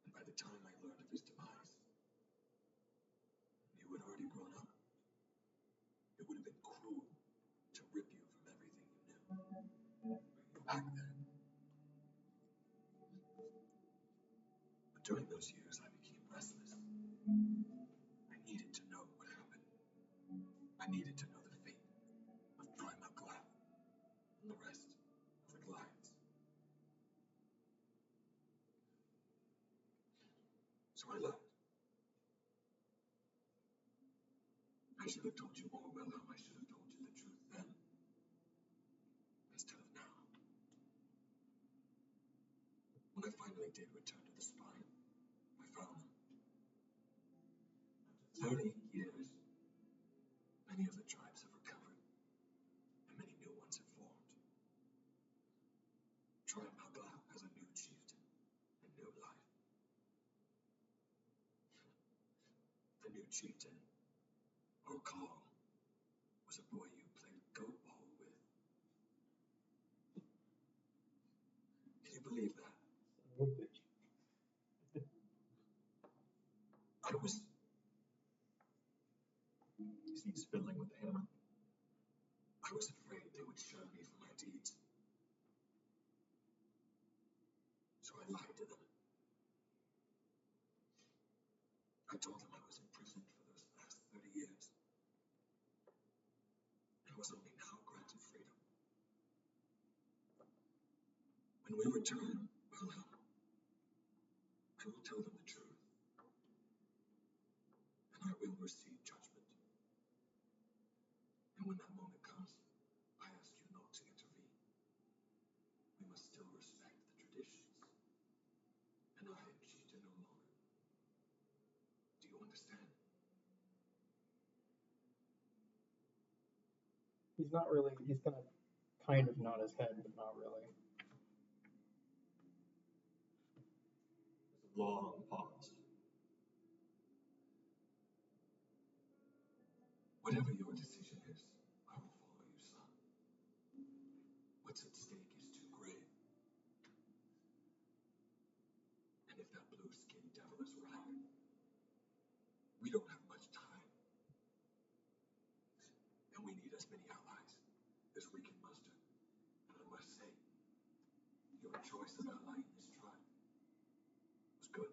Speaker 3: And by the time I learned of his demise, you had already grown up. It would have been cruel to rip you from everything you knew. Bring you back then. But during those years, I became restless. I needed to know what happened. I needed to know the fate of Primal Glad and the rest of the Goliaths. So I left. I should have told you all well how I should have told you the truth then, instead of now. When I finally did return to the spine, I found them. After 30 years, many of the tribes have recovered, and many new chieftain, or Carl, was a boy you played goat ball with. Can you believe that? I was. He's fiddling with the hammer. I was afraid they would shun me for my deeds. So I lied to them. I told them I was imprisoned for those last 30 years. And was only now granted freedom. When we return, well, I will tell them the truth. And I will receive judgment. And when that moment comes, I ask you not to intervene. We must still respect the traditions. And I am chieftain no longer. Do you understand?
Speaker 4: He's not really. He's gonna kind of nod his head, but not really.
Speaker 3: There's a long pause. Whatever your decision is, I will follow you, son. What's at stake is too grave. And if that blue-skinned devil is right, we don't have much time. And we need as many allies as we can muster. And I must say, your choice of ally in this tribe was good.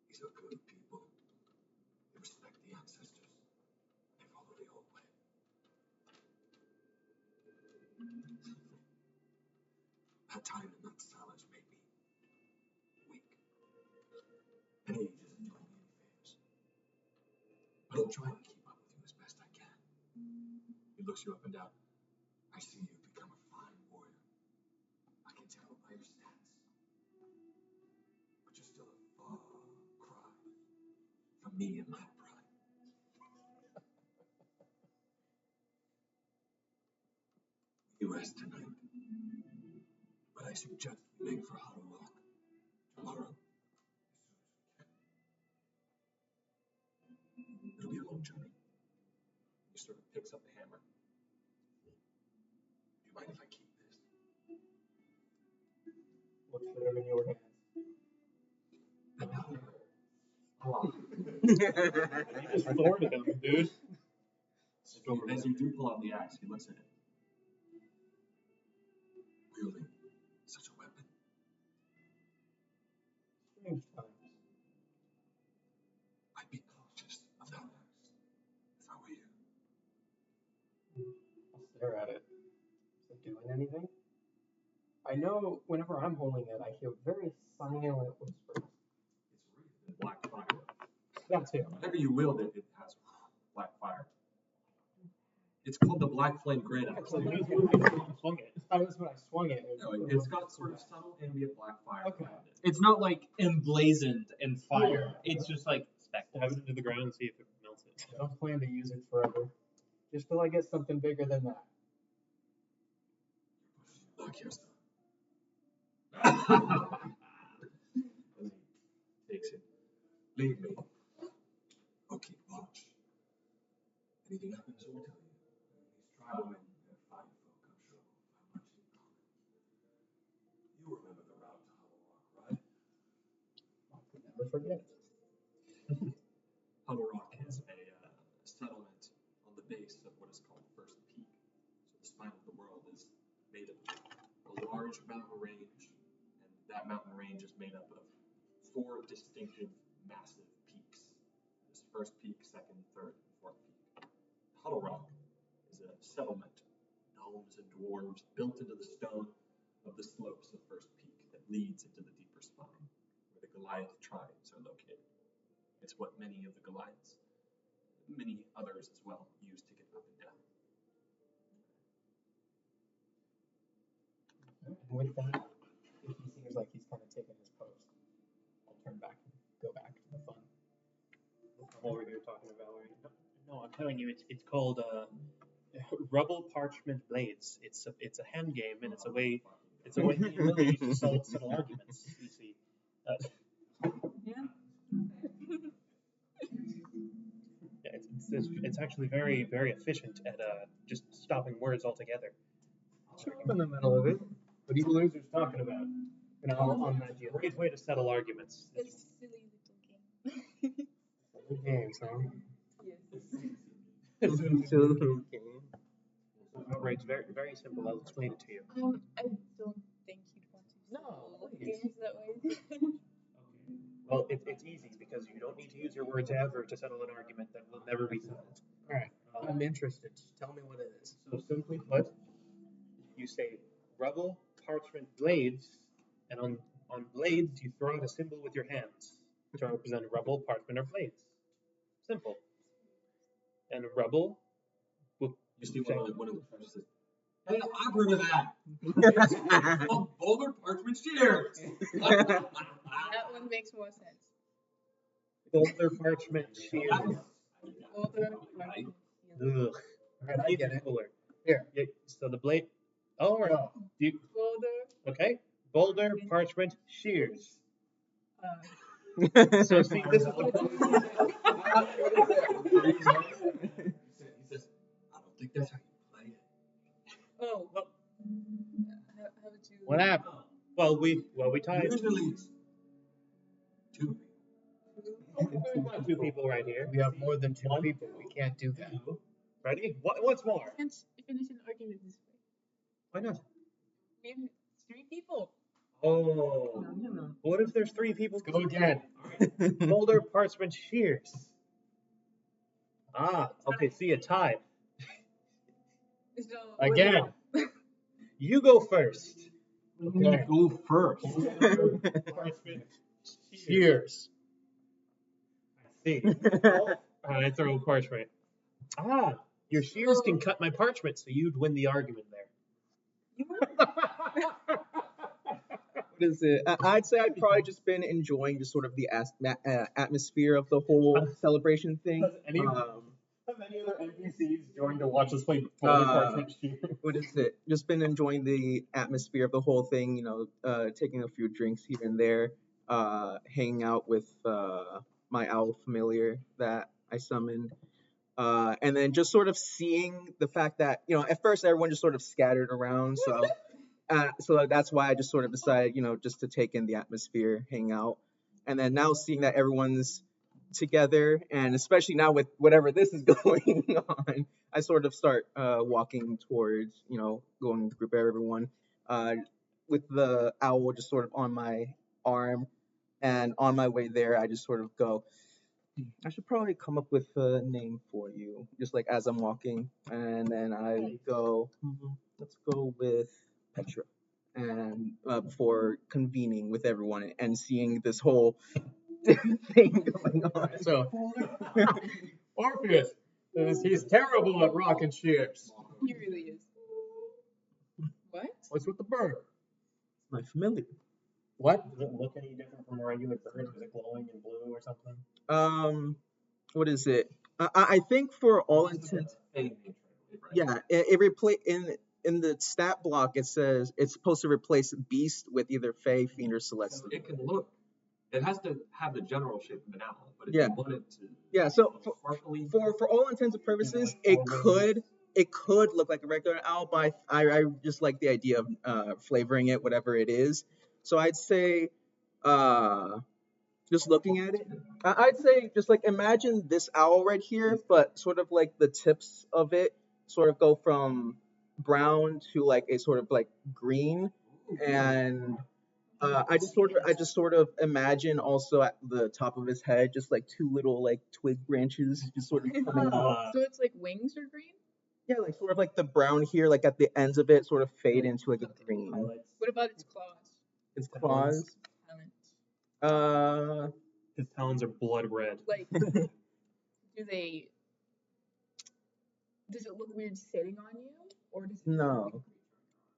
Speaker 3: These are good people. They respect the ancestors. They follow the old way. That time and that silence made me weak. And age isn't doing me any favors. But I'll try to keep up with you as best I can. He looks you up and down. I see you've become a fine warrior. I can tell by your stats. But you're still a far cry from me and my pride. You rest tonight. But I suggest we make for Hollow Rock tomorrow. It'll be a long journey. He sort of picks up the hammer. Do you mind if I keep this?
Speaker 4: Looks better in your hands.
Speaker 3: And now,
Speaker 6: You just thwarted him, dude.
Speaker 3: as you do pull out the axe, he looks at it. Wielding such a weapon.
Speaker 4: Strange times.
Speaker 3: I'd be cautious of that axe if I were you.
Speaker 4: I'll stare at it. Is it doing anything? I know whenever I'm holding it, I hear very silent whispers.
Speaker 3: It's wreathed in black fire.
Speaker 4: That too.
Speaker 3: Whenever you wield it, it has black fire. It's called the Black Flame Great Axe.
Speaker 6: Swung it.
Speaker 4: I was when I swung it.
Speaker 3: No, it's got sort of subtle ambient black fire
Speaker 4: Okay.
Speaker 3: around it.
Speaker 1: It's not like emblazoned in fire. It's just like speckled.
Speaker 6: Stab it into the ground and see if it melts it.
Speaker 4: I don't plan to use it forever. Just till I get something bigger than that.
Speaker 3: Look, here's the... And he takes it. Leave me. I'll keep watch. Anything happens, I will tell you. These tribal men and fine folk, I'm sure, will have much in common. You remember the route to Hollow Rock, right?
Speaker 4: I'll never forget.
Speaker 3: Hollow Rock is a settlement on the base of what is called First Peak. So the spine of the world is made of a large mountain range, and that mountain range is made up of 4 distinctive, massive peaks. There's First Peak, Second, Third, and Fourth Peak. Hollow Rock is a settlement, gnomes and dwarves built into the stone of the slopes of First Peak that leads into the deeper spine, where the Goliath tribes are located. It's what many of the Goliaths, many others as well, use to get up and down.
Speaker 4: And with that, if he seems like he's kind of taking his post, I'll turn back and go back to the fun.
Speaker 6: I'm over here talking to Valerie. No, I'm telling you, it's called Rubble Parchment Blades. It's a hand game, and it's a way Lily to settle arguments. You see.
Speaker 2: Yeah.
Speaker 6: It's actually very, very efficient at just stopping words altogether.
Speaker 4: Sure, I'm in the middle of it. What are you losers talking about? And on that deal.
Speaker 6: Great way to settle arguments.
Speaker 2: It's a silly little game.
Speaker 4: Good games, huh?
Speaker 2: Yes.
Speaker 6: Right, it's very, very simple. I'll explain it to you.
Speaker 2: I don't think you'd want to settle games that way.
Speaker 6: Well, it's easy because you don't need to use your words ever to settle an argument that will never be settled.
Speaker 4: All right. I'm interested. Tell me what it is.
Speaker 6: So simply put, you say rubble, parchment, blades, and on blades you throw out a symbol with your hands to represent rubble, parchment, or blades. Simple. And rubble will
Speaker 3: You see one of the friends says, "Hey, I've heard of that. Oh, boulder parchment shears."
Speaker 2: That one makes more sense.
Speaker 6: boulder, parchment, shears.
Speaker 2: Boulder, parchment,
Speaker 6: Ugh.
Speaker 4: Alright, I get it.
Speaker 6: Cooler.
Speaker 4: Here.
Speaker 6: Yeah, so the blade. Oh, right.
Speaker 2: boulder.
Speaker 6: Okay. Boulder, parchment, shears.
Speaker 2: Uh,
Speaker 6: So see, this is the
Speaker 3: He says, "I don't think that's how you play it."
Speaker 2: oh,
Speaker 6: Well,
Speaker 2: how would you?
Speaker 4: What happened?
Speaker 6: well, we tied
Speaker 3: Usually it's two
Speaker 6: we've got two people right here.
Speaker 4: We have more than two
Speaker 6: One.
Speaker 4: people. We can't do that.
Speaker 6: Ready? What's more?
Speaker 2: Can't finish an argument this way.
Speaker 6: Why not?
Speaker 2: We have 3 people.
Speaker 6: Oh. What if there's 3 people?
Speaker 4: Go again.
Speaker 6: Boulder, parchment, shears. Ah, okay. See a tie.
Speaker 2: So,
Speaker 4: Again.
Speaker 6: You go first.
Speaker 4: Okay.
Speaker 3: Go first.
Speaker 6: Parchment,
Speaker 4: Cheers.
Speaker 6: See. I throw parchment. Ah, your shears can cut my parchment, so you'd win the argument there.
Speaker 5: What is it? I'd say I've probably just been enjoying just sort of the atmosphere of the whole celebration thing.
Speaker 6: Have any other NPCs joined to watch us play parchment shears?
Speaker 5: What is it? Just been enjoying the atmosphere of the whole thing. Taking a few drinks here and there, hanging out with my owl familiar that I summoned. And then just sort of seeing the fact that, at first everyone just sort of scattered around. So that's why I just sort of decided, just to take in the atmosphere, hang out. And then now seeing that everyone's together, and especially now with whatever this is going on, I sort of start walking towards, going with the group of everyone, with the owl just sort of on my arm. And on my way there, I just sort of go, I should probably come up with a name for you, just like as I'm walking. And then I go, let's go with Petra. And before convening with everyone and seeing this whole thing going on.
Speaker 4: So, Orpheus, he's terrible at rocking shears.
Speaker 2: He really is. What?
Speaker 4: What's with the bird?
Speaker 5: My familiar.
Speaker 4: What?
Speaker 6: Does it look any different from a regular bird? Is it glowing in blue or something?
Speaker 5: What is it? I think for all intents, yeah, in the stat block it says it's supposed to replace beast with either fey, fiend, or celestial.
Speaker 3: It can look. It has to have the general shape of an owl, but if
Speaker 5: Yeah.
Speaker 3: you want it to,
Speaker 5: Yeah, so
Speaker 3: partially,
Speaker 5: for all intents and purposes, it could look like a regular owl, but I just like the idea of flavoring it, whatever it is. So I'd say, just looking at it, I'd say just like imagine this owl right here, but sort of like the tips of it sort of go from brown to like a sort of like green, and I just sort of imagine also at the top of his head just like 2 little like twig branches just sort of coming out.
Speaker 2: So it's like wings are green?
Speaker 5: Yeah, like sort of like the brown here, like at the ends of it, sort of fade into like a green.
Speaker 2: What about its claws?
Speaker 5: Its claws.
Speaker 2: Talons.
Speaker 6: His talons are blood red.
Speaker 2: Like, does it look weird sitting on you? Or does it
Speaker 5: No.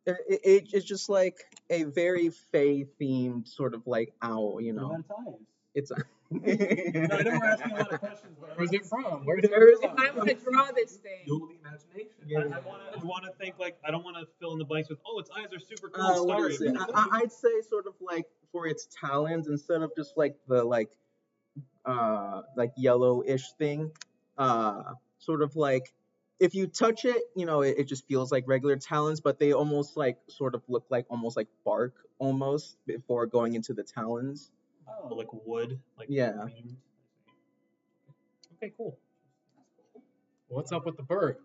Speaker 5: It's just like a very fey themed sort of like owl, It's
Speaker 6: No, I know we're asking a lot of questions, but
Speaker 4: Where's it from?
Speaker 2: If I want to draw this thing.
Speaker 3: fuel the imagination.
Speaker 6: I want to think like I don't want to fill in the blanks with its eyes are super cool.
Speaker 5: what
Speaker 6: Starry.
Speaker 5: is it? I'd say sort of like for its talons, instead of just like the like yellowish thing, sort of like if you touch it, it just feels like regular talons, but they almost like sort of look like almost like bark almost before going into the talons.
Speaker 6: Oh, like wood, like
Speaker 5: Yeah.
Speaker 6: beams. Okay, cool.
Speaker 4: What's up with the bird?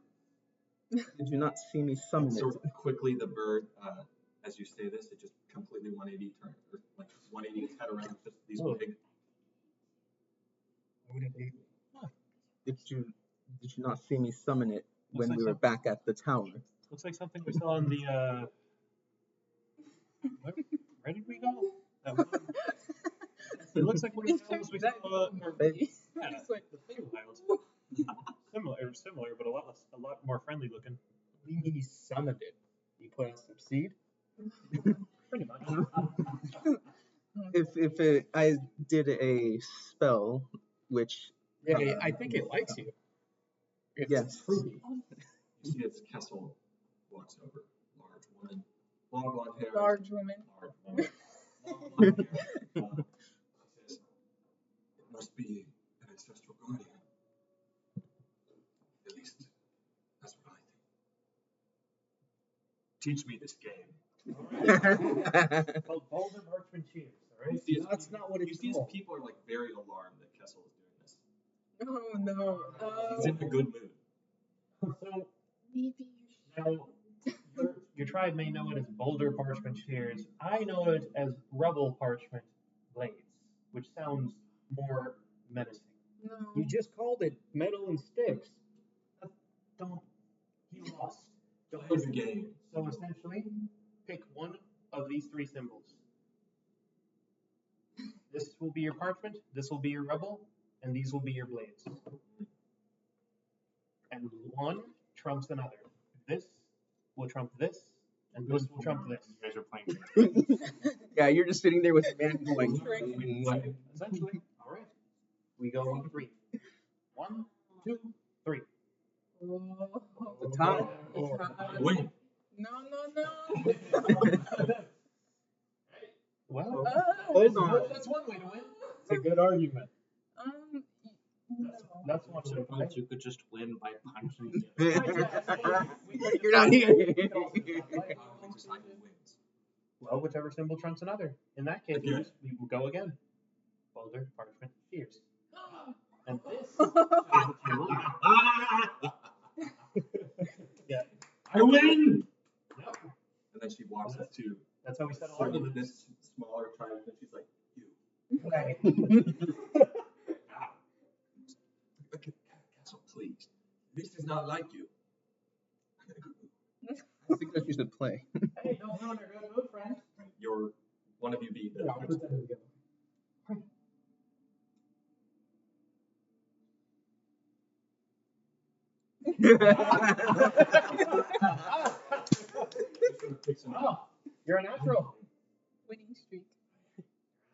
Speaker 5: Did you not see me summon
Speaker 3: So
Speaker 5: it?
Speaker 3: quickly, the bird, as you say this, it just completely 180 turn, or like 180 its head around just these big.
Speaker 5: Did you not see me summon it when
Speaker 6: like
Speaker 5: we were
Speaker 6: some-
Speaker 5: back at the tower?
Speaker 6: Looks like something we saw in the. Where did we go? That one- It looks like one of the animals we saw. Yeah,
Speaker 2: Just like,
Speaker 6: the Feywild. Similar, but a lot more friendly looking.
Speaker 4: What do you mean you summoned it? You put out some seed?
Speaker 6: Pretty much.
Speaker 5: I did a spell, which
Speaker 4: Yeah, I think it likes you. It's
Speaker 5: Yes.
Speaker 4: fruity.
Speaker 3: You see its Kessel walks over, large woman, long blonde hair.
Speaker 2: large woman.
Speaker 3: Large woman. Long blonde hair. She says, "It must be an ancestral guardian. At least that's what I think. Teach me this game."
Speaker 6: Called Boulder Marksman Cheers, alright?
Speaker 3: You see
Speaker 4: That's not what
Speaker 3: you
Speaker 4: it's
Speaker 3: see
Speaker 4: called.
Speaker 3: people are like very alarmed that Kessel is doing this.
Speaker 2: Oh no.
Speaker 3: He's in a good mood.
Speaker 6: So
Speaker 2: Maybe
Speaker 6: now your tribe may know it as Boulder Parchment Shears. I know it as Rubble Parchment Blades, which sounds more menacing.
Speaker 2: no.
Speaker 4: You just called it metal and sticks.
Speaker 6: Don't. He lost.
Speaker 3: Play the game.
Speaker 6: So essentially, pick one of these three symbols. This will be your parchment, this will be your rubble, and these will be your blades. And one trumps another. This will trump this, and this will trump this.
Speaker 1: You guys are playing.
Speaker 5: Yeah, you're just sitting there with a man going.
Speaker 6: Essentially, all right. We go on three. 1, 2, 3.
Speaker 2: Oh,
Speaker 5: The time.
Speaker 3: Win.
Speaker 2: no.
Speaker 6: Well,
Speaker 5: Hold on.
Speaker 6: that's one way to win.
Speaker 4: It's a good argument.
Speaker 2: No.
Speaker 6: That's one way to win.
Speaker 1: Suppose you could just win by punching.
Speaker 5: You're not here.
Speaker 3: We decide who wins.
Speaker 6: Well, whichever symbol trumps another. In that case,
Speaker 3: Okay.
Speaker 6: we will go again. Boulder, parchment, shears. And this is what you will Yeah.
Speaker 3: I win!
Speaker 6: Yep.
Speaker 3: And then she walks up to
Speaker 6: That's how we settle
Speaker 3: certain
Speaker 6: arguments.
Speaker 3: this smaller tribe, and she's like, "You."
Speaker 6: Okay.
Speaker 3: Castle, please. This is not like you. I'm gonna go.
Speaker 5: I think that you should play.
Speaker 6: Hey, don't ruin our good mood, friend.
Speaker 3: You're one of you be the
Speaker 4: Yeah, I'll put that together.
Speaker 6: Oh, you're a natural.
Speaker 2: Winning streak.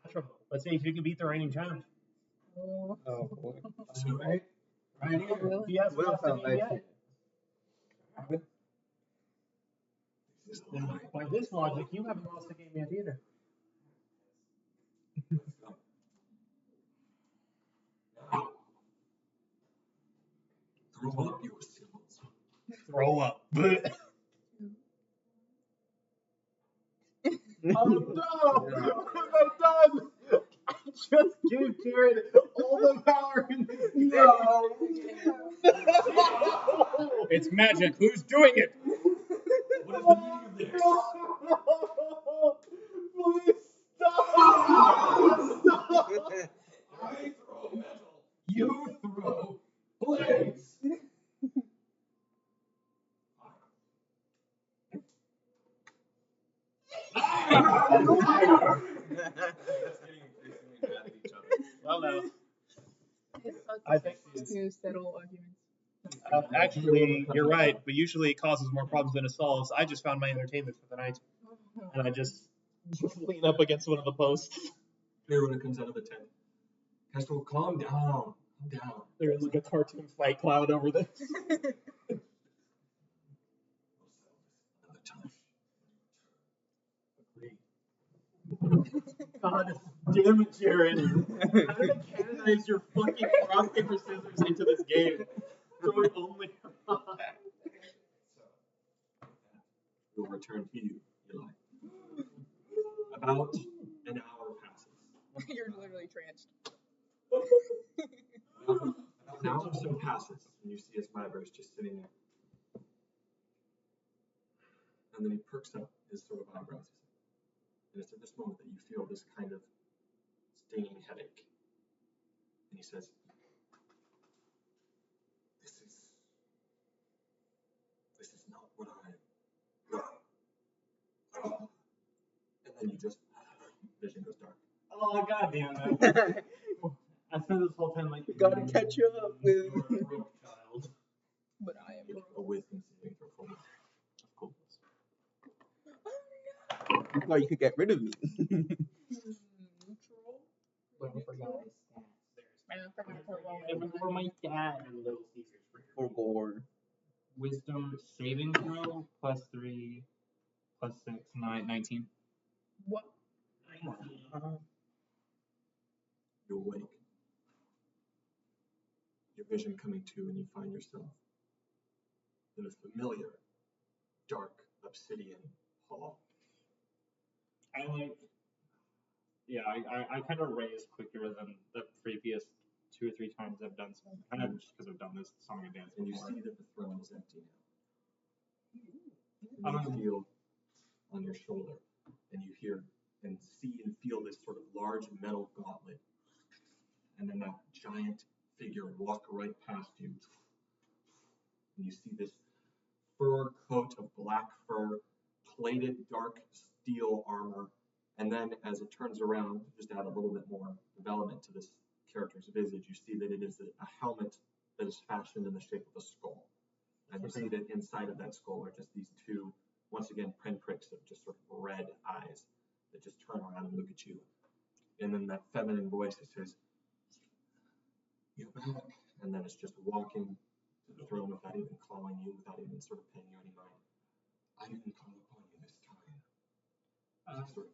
Speaker 6: Natural. Let's see if you can beat the reigning champ.
Speaker 2: Oh.
Speaker 5: Oh, boy.
Speaker 6: Right here.
Speaker 2: Really?
Speaker 6: He hasn't
Speaker 5: Well,
Speaker 6: lost any
Speaker 5: nice.
Speaker 6: yet.
Speaker 3: This is
Speaker 6: And
Speaker 3: mine.
Speaker 6: by this logic, you haven't lost a game yet either.
Speaker 3: Now, throw up your symbols.
Speaker 6: Throw up.
Speaker 4: Oh no! What have I done? I just gave Jared all the power in this game. No! It's magic. Who's doing it?
Speaker 3: What is the meaning of this?
Speaker 4: Please stop! Stop!
Speaker 3: I throw metal. You throw blades.
Speaker 6: Well, no.
Speaker 2: It's such
Speaker 6: I think
Speaker 2: to settle arguments.
Speaker 6: Actually, you're right, but usually it causes more problems than it solves. I just found my entertainment for the night, and I just lean up against one of the posts.
Speaker 3: Everyone comes out of the tent. Castle, calm down. Calm down.
Speaker 6: There's like a cartoon fight cloud over this.
Speaker 3: Another time. God damn it, Jared. How did I canonize your fucking rock, paper, scissors into this game? Throwing only We'll return to you, Eli. About an hour passes.
Speaker 2: You're literally tranced.
Speaker 3: About an hour or so passes, and you see Esmivers just sitting there. And then he perks up his sort of eyebrows. And it's at this moment that you feel this kind of stinging headache. And he says, This is not what and then you just, vision goes dark.
Speaker 1: Oh, goddamn it. I spent this whole time like,
Speaker 5: We gotta catch up with.
Speaker 1: you're a broke child.
Speaker 2: But I am
Speaker 3: A wisdom saving throw for me.
Speaker 1: Of course.
Speaker 5: I thought you could get rid of me.
Speaker 2: neutral.
Speaker 4: Well, I forgot his stats.
Speaker 2: I forgot to roll
Speaker 1: It was for my dad.
Speaker 6: And Little Caesars for
Speaker 5: Or gore.
Speaker 1: Wisdom saving throw plus 3 plus 6, 9, 19.
Speaker 2: What?
Speaker 3: You awake. Your vision coming to, and you find yourself in a familiar, dark obsidian hall.
Speaker 1: I kind of raise quicker than the previous 2 or 3 times I've done so. Kind of just because I've done this song and dance
Speaker 3: And you
Speaker 1: before.
Speaker 3: see that the throne is empty now. And you feel on your shoulder, and you hear and see and feel this sort of large metal gauntlet. And then that giant figure walk right past you. And you see this fur coat of black fur, plated dark steel armor. And then as it turns around, just to add a little bit more development to this character's visage, you see that it is a helmet that is fashioned in the shape of a skull. And you see that inside of that skull are just these two, once again, pinpricks of just sort of red eyes that just turn around and look at you. And then that feminine voice that says, "You're back." And then it's just walking to the throne without even calling you, without even sort of paying you any mind. I didn't call upon you this time. Sort of.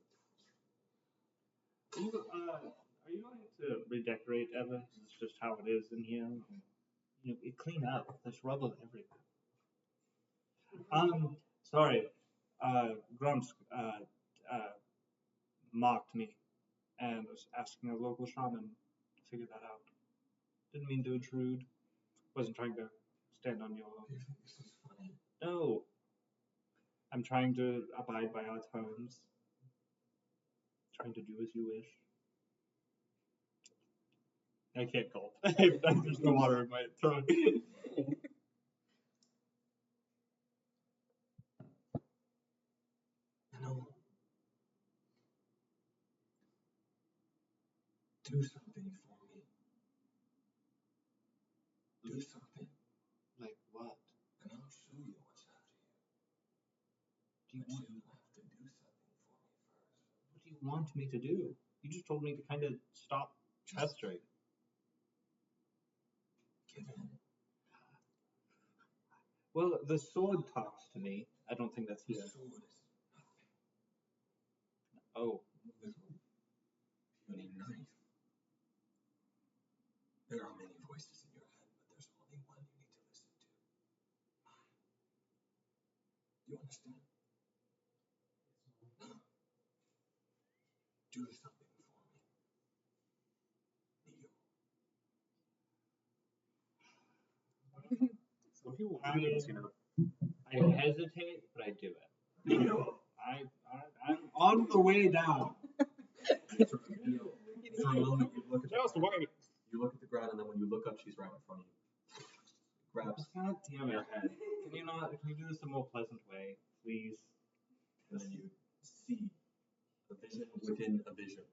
Speaker 1: Are you going to redecorate, Evan? It's just how it is in here. You clean up. There's rubble everywhere. Sorry. Grumps mocked me and was asking a local shaman to figure that out. Didn't mean to intrude. Wasn't trying to stand on your.
Speaker 3: This is funny.
Speaker 1: No. I'm trying to abide by our terms. Trying to do as you wish. I can't gulp. There's no water in my throat.
Speaker 3: No. Do something for me. Do something,
Speaker 1: Like what?
Speaker 3: and I'll show you what's after you.
Speaker 1: Do you
Speaker 3: But
Speaker 1: want?
Speaker 3: you have to do something for me first.
Speaker 1: What do you want me to do? You just told me to kind of stop pestering.
Speaker 3: Give in.
Speaker 1: Well, the sword talks to me. I don't think that's
Speaker 3: The
Speaker 1: here.
Speaker 3: sword is nothing.
Speaker 1: Oh,
Speaker 3: Little puny knife. There are many voices in your head, but there's only one you need to listen to. Mine. Do you understand? No. Do something for me. Kneel.
Speaker 6: Some people
Speaker 1: I-
Speaker 6: do this, you know.
Speaker 1: I hesitate, but I do it.
Speaker 3: Kneel.
Speaker 1: I'm on the way down.
Speaker 3: Sort of kneel. For a moment, you look at
Speaker 6: Just
Speaker 3: the
Speaker 6: wait.
Speaker 3: You look at the ground, and then when you look up, she's right in front of you. Grabs
Speaker 1: God damn
Speaker 3: your
Speaker 1: it.
Speaker 3: head,
Speaker 1: Can you not? Can you do this in a more pleasant way, please?
Speaker 3: and then you see a vision within a vision.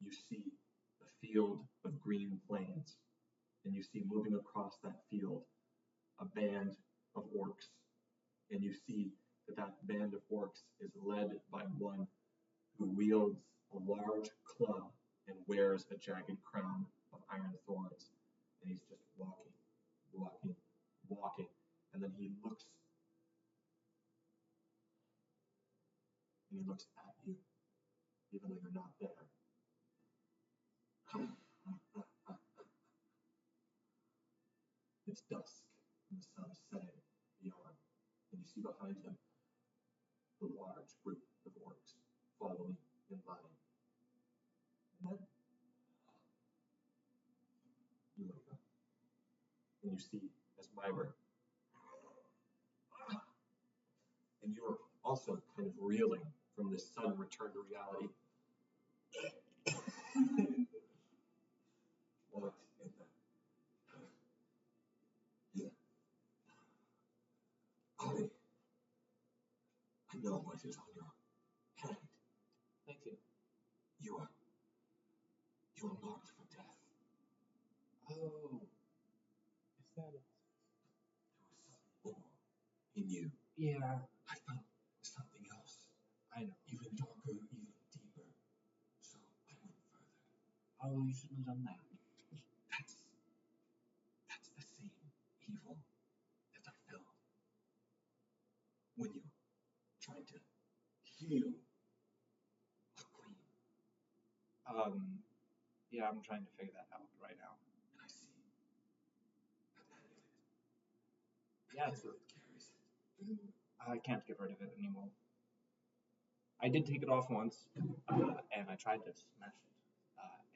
Speaker 3: You see a field of green plains, and you see moving across that field a band of orcs, and you see that that band of orcs is led by one who wields a large club and wears a jagged crown of iron thorns, and he's just walking, and then he looks at you. even though you're not there. It's dusk, and the sun is setting beyond, and you see behind him the large group of orcs following in line. And then you look up, and you see as Myber, and you're also kind of reeling from this sudden return to reality. What in the... Yeah. I know what is on your hand.
Speaker 1: Thank you.
Speaker 3: You are marked for death.
Speaker 1: Oh. Is that it?
Speaker 3: There was something more in you.
Speaker 1: Yeah.
Speaker 3: I felt something else.
Speaker 1: I know.
Speaker 3: Even darker, even deeper. So I went further.
Speaker 1: Oh, you shouldn't have done that.
Speaker 3: That's the same evil that I felt when you tried to heal a queen.
Speaker 1: Yeah, I'm trying to figure that out right now.
Speaker 3: And I see an amulet.
Speaker 1: Yeah,
Speaker 3: Amulet carries it.
Speaker 1: I can't get rid of it anymore. I did take it off once, and I tried to smash it,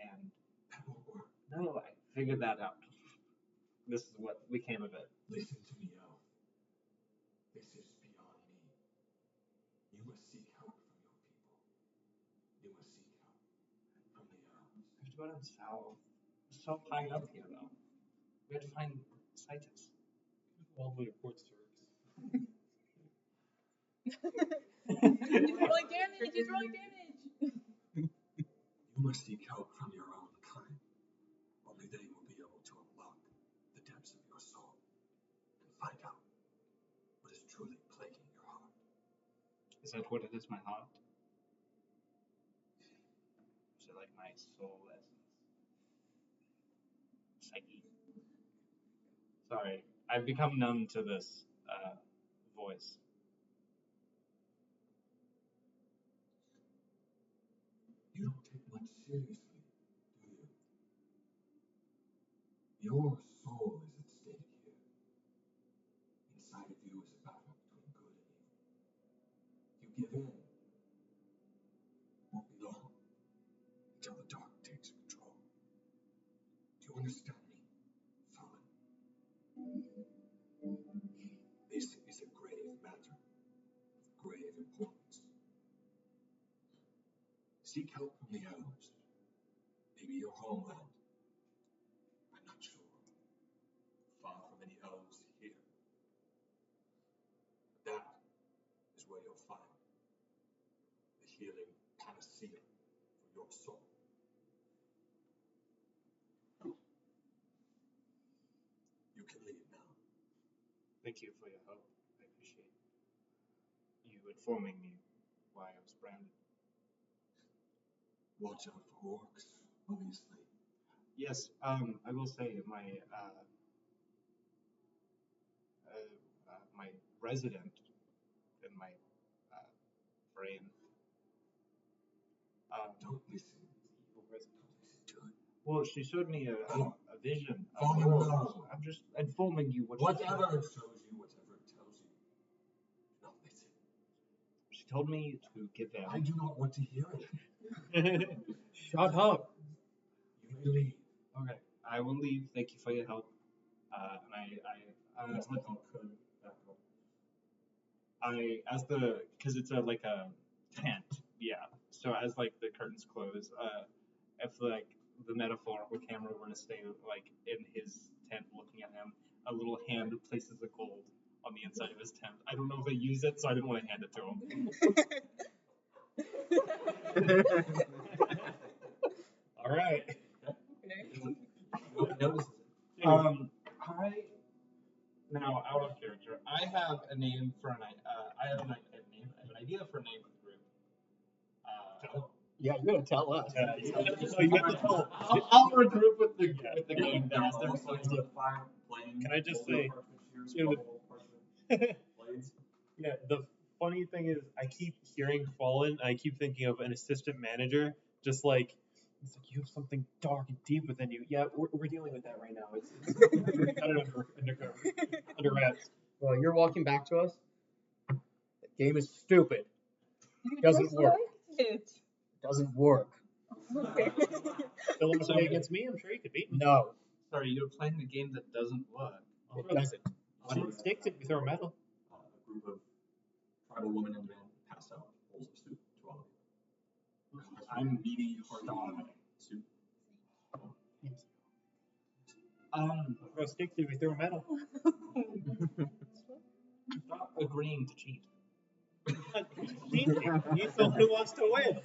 Speaker 1: and
Speaker 3: That won't work.
Speaker 1: no, I figured that out. This is what became of it.
Speaker 3: Listen to me, Elf. This is beyond me. You must seek help from your people. You must seek help from the elves.
Speaker 1: I have to go down south. It's so high up here, though. We have to find Citus.
Speaker 6: All the reports to
Speaker 2: He's rolling damage. He's rolling damage.
Speaker 3: You must seek help from your own kind. Only they will be able to unlock the depths of your soul and find out what is truly plaguing your heart.
Speaker 1: Is that what it is, my heart? Is it like my soul essence? Psyche? Sorry, I've become numb to this voice.
Speaker 3: You don't take much seriously, do you? Your soul is at stake here. Inside of you is a battle between good and evil. You give in. Won't be long until the dark takes control. Do you understand me, Fallen? This is a grave matter of grave importance. Seek help from the elves. Maybe your homeland. I'm not sure. Far from any elves here. That is where you'll find the healing panacea for your soul. You can leave now.
Speaker 1: Thank you for your help. I appreciate you informing me why I was branded.
Speaker 3: Watch out for orcs, obviously.
Speaker 1: Yes, I will say my my resident in my brain.
Speaker 3: Don't listen. Don't listen to it.
Speaker 1: Well, she showed me a vision of
Speaker 3: Follow
Speaker 1: orcs.
Speaker 3: now.
Speaker 1: I'm just informing you what
Speaker 3: Whatever it shows you, whatever it tells you, do not listen.
Speaker 1: she told me to give them.
Speaker 3: I do not want to hear it.
Speaker 4: Shut up.
Speaker 3: You may leave.
Speaker 1: Okay, I will leave. Thank you for your help. As the, because it's like a tent, yeah. So as like the curtains close, if like the metaphorical camera were to stay like in his tent looking at him, a little hand places a gold on the inside of his tent. I don't know if they use it, so I didn't want to hand it to him. All right.
Speaker 3: Nobody notices it.
Speaker 1: I now out of character. I have a name for I have an idea for a name for the group.
Speaker 4: Yeah, you're gonna tell us.
Speaker 6: So you have to tell.
Speaker 1: I'll regroup with the game
Speaker 3: There
Speaker 1: as
Speaker 3: are
Speaker 1: they're
Speaker 3: also
Speaker 1: explaining it.
Speaker 3: fire, flame,
Speaker 6: Can I just
Speaker 3: golden
Speaker 6: say,
Speaker 3: parchment shears,
Speaker 6: you know,
Speaker 3: purple parchment blades.
Speaker 6: Yeah, the funny thing is, I keep hearing Fallen. I keep thinking of an assistant manager, just like it's like you have something dark and deep within you. Yeah, we're dealing with that right now. It's got it under wraps.
Speaker 4: Well, you're walking back to us. The game is stupid. Doesn't work.
Speaker 2: It.
Speaker 4: Doesn't work.
Speaker 2: Okay.
Speaker 6: Fill him play against me. I'm sure he could beat me.
Speaker 4: No,
Speaker 1: Sorry, you're playing a game that doesn't work.
Speaker 4: it doesn't.
Speaker 6: Sticks if you throw metal.
Speaker 3: A group of tribal women and men pass out bowls of soup to all of you. I'm meaty, hard soup.
Speaker 6: Throw sticks if you throw metal.
Speaker 1: Stop agreeing to cheat.
Speaker 6: He's the one who wants to win.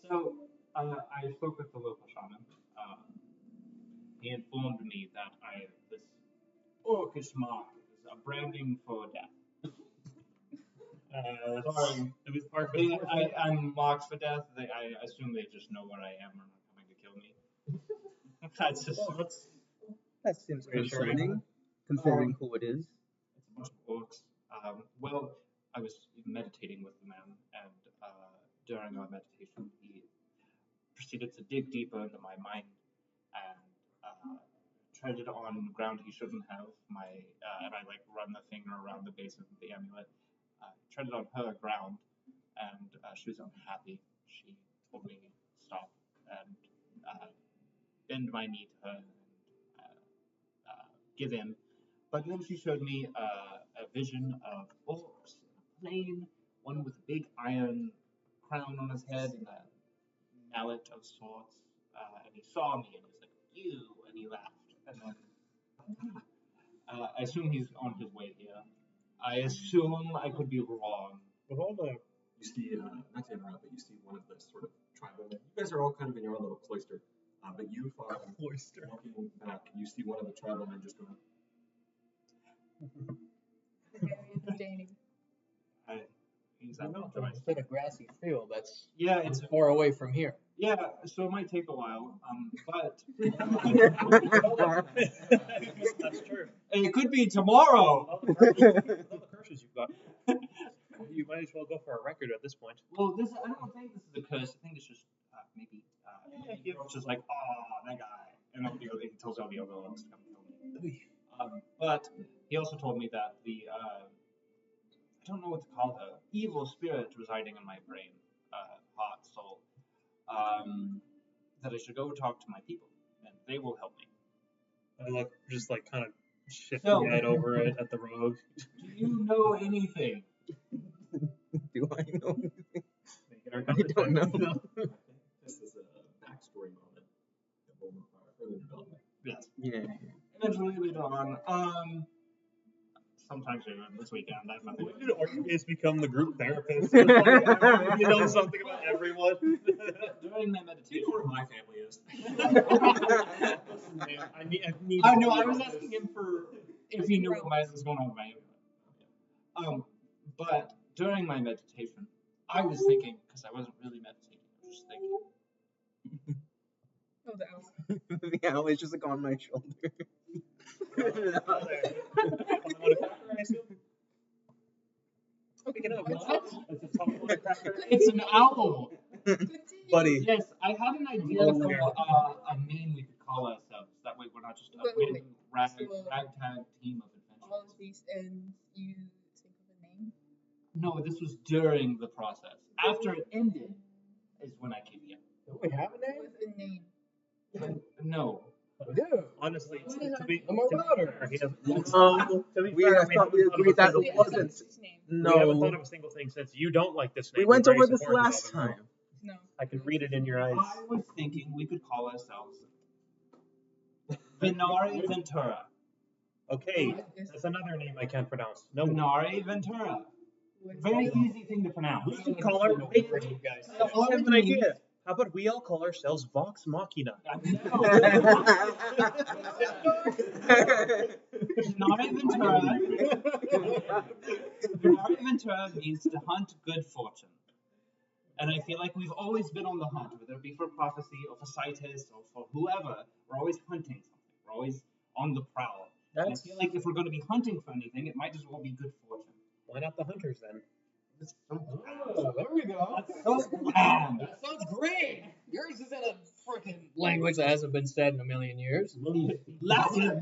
Speaker 1: So, I spoke with the local shaman. He informed me that this orcish mark is a branding for death. Sorry.
Speaker 6: It was part of
Speaker 1: I'm marked for death. I assume they just know where I am and are not coming to kill me. That's just
Speaker 5: That seems
Speaker 6: Pretty sure.
Speaker 5: concerning, considering who it is.
Speaker 1: it's a bunch of orcs. Well, I was meditating with the man, and during our meditation, he proceeded to dig deeper into my mind and treaded on ground he shouldn't have. And I like run the finger around the base of the amulet. Treaded on her ground, and she was unhappy. She told me stop and bend my knee to her and give in. But then she showed me a vision of orcs, a plain one with a big iron crown on his head and a mallet of sorts. And he saw me and he was like, "You," and he laughed. And then I assume he's on his way here. I assume I could be wrong.
Speaker 6: But hold on.
Speaker 3: You see, not to interrupt, but you see one of the sort of tribal men. You guys are all kind of in your own little cloister. But you,
Speaker 6: Cloister.
Speaker 3: walking back, you see one of the tribal men just going,
Speaker 2: Very entertaining.
Speaker 1: He's
Speaker 4: I
Speaker 1: at
Speaker 4: know,
Speaker 1: no
Speaker 4: but
Speaker 1: choice.
Speaker 4: it's in a grassy field. That's
Speaker 1: Yeah, it's
Speaker 4: far away from here.
Speaker 1: yeah. So it might take a while. But
Speaker 6: That's true.
Speaker 1: it could be tomorrow.
Speaker 6: All the curses you've got. You might as well go for a record at this point.
Speaker 1: Well, I don't think this is a curse. I think it's just maybe he was just like, "Oh, that guy," and he tells all the other ones to come kill me. But he also told me that the I don't know what to call her evil spirit residing in my brain, heart, soul, that I should go talk to my people and they will help me.
Speaker 6: I look just like kind of shifting
Speaker 1: So-
Speaker 6: my head over it at the rogue.
Speaker 1: Do you know anything?
Speaker 5: Do I know?
Speaker 6: Making our
Speaker 5: I don't know.
Speaker 3: this is a backstory moment that will require further development.
Speaker 1: Yes.
Speaker 5: Yeah.
Speaker 1: Eventually later on. Sometimes this weekend. I have nothing.
Speaker 6: When did Orpheus become the group therapist? You know something about everyone.
Speaker 1: During my
Speaker 3: Do you
Speaker 1: meditation.
Speaker 3: know where my family is?
Speaker 6: I need.
Speaker 1: I know. I was asking him for if he knew what was going on with my amulet. But during my meditation, I was thinking because I wasn't really meditating. I was just thinking.
Speaker 2: Oh, the owl.
Speaker 5: The owl is just like on my shoulder.
Speaker 6: Speaking of,
Speaker 1: What?
Speaker 6: it's a tough one to cracker.
Speaker 1: It's an owl.
Speaker 5: Buddy.
Speaker 1: Yes, I had an idea for a name we could call ourselves. That way, we're not just a
Speaker 2: Wait.
Speaker 1: random ragtag team of
Speaker 2: All
Speaker 1: adventurers.
Speaker 2: of these ends, you think of a name?
Speaker 1: No, this was during the process. After it ended, is when I came here.
Speaker 4: Do we have a name?
Speaker 2: With a name.
Speaker 1: No.
Speaker 4: Dude.
Speaker 6: Honestly,
Speaker 2: What is
Speaker 6: to
Speaker 2: that?
Speaker 6: be
Speaker 4: The Marauders.
Speaker 6: fair, he doesn't.
Speaker 5: We
Speaker 6: fair,
Speaker 5: thought we
Speaker 6: haven't
Speaker 5: agreed
Speaker 6: thought
Speaker 5: that
Speaker 6: of a
Speaker 5: it
Speaker 6: single
Speaker 5: wasn't.
Speaker 6: thing.
Speaker 2: His name.
Speaker 6: We haven't thought
Speaker 5: No.
Speaker 6: of a single thing since you don't like this name.
Speaker 5: We went
Speaker 6: We're very
Speaker 5: over this
Speaker 6: supportive
Speaker 5: last
Speaker 6: of it.
Speaker 5: time.
Speaker 2: No.
Speaker 6: I can read it in your eyes.
Speaker 1: I was thinking we could call ourselves Vinari Ventura.
Speaker 6: Okay,
Speaker 2: What is-
Speaker 6: that's another name I can't pronounce. No.
Speaker 1: Vinari Ventura.
Speaker 2: what is
Speaker 1: Very
Speaker 2: it?
Speaker 1: easy thing to pronounce.
Speaker 6: We should call our
Speaker 4: Wait for you guys.
Speaker 6: I have an idea. How about we all call ourselves Vox Machina?
Speaker 1: Vinari Ventura. Vinari Ventura means to hunt good fortune. And I feel like we've always been on the hunt, whether it be for prophecy or for Citus or for whoever. We're always hunting something. We're always on the prowl. And I
Speaker 4: That's
Speaker 1: feel like if we're going to be hunting for anything, it might as well be good fortune.
Speaker 6: Why not the hunters then?
Speaker 4: Oh, there we go.
Speaker 1: So bland.
Speaker 4: That sounds great. Yours is in a freaking language that hasn't been said in a million years.
Speaker 1: Latin.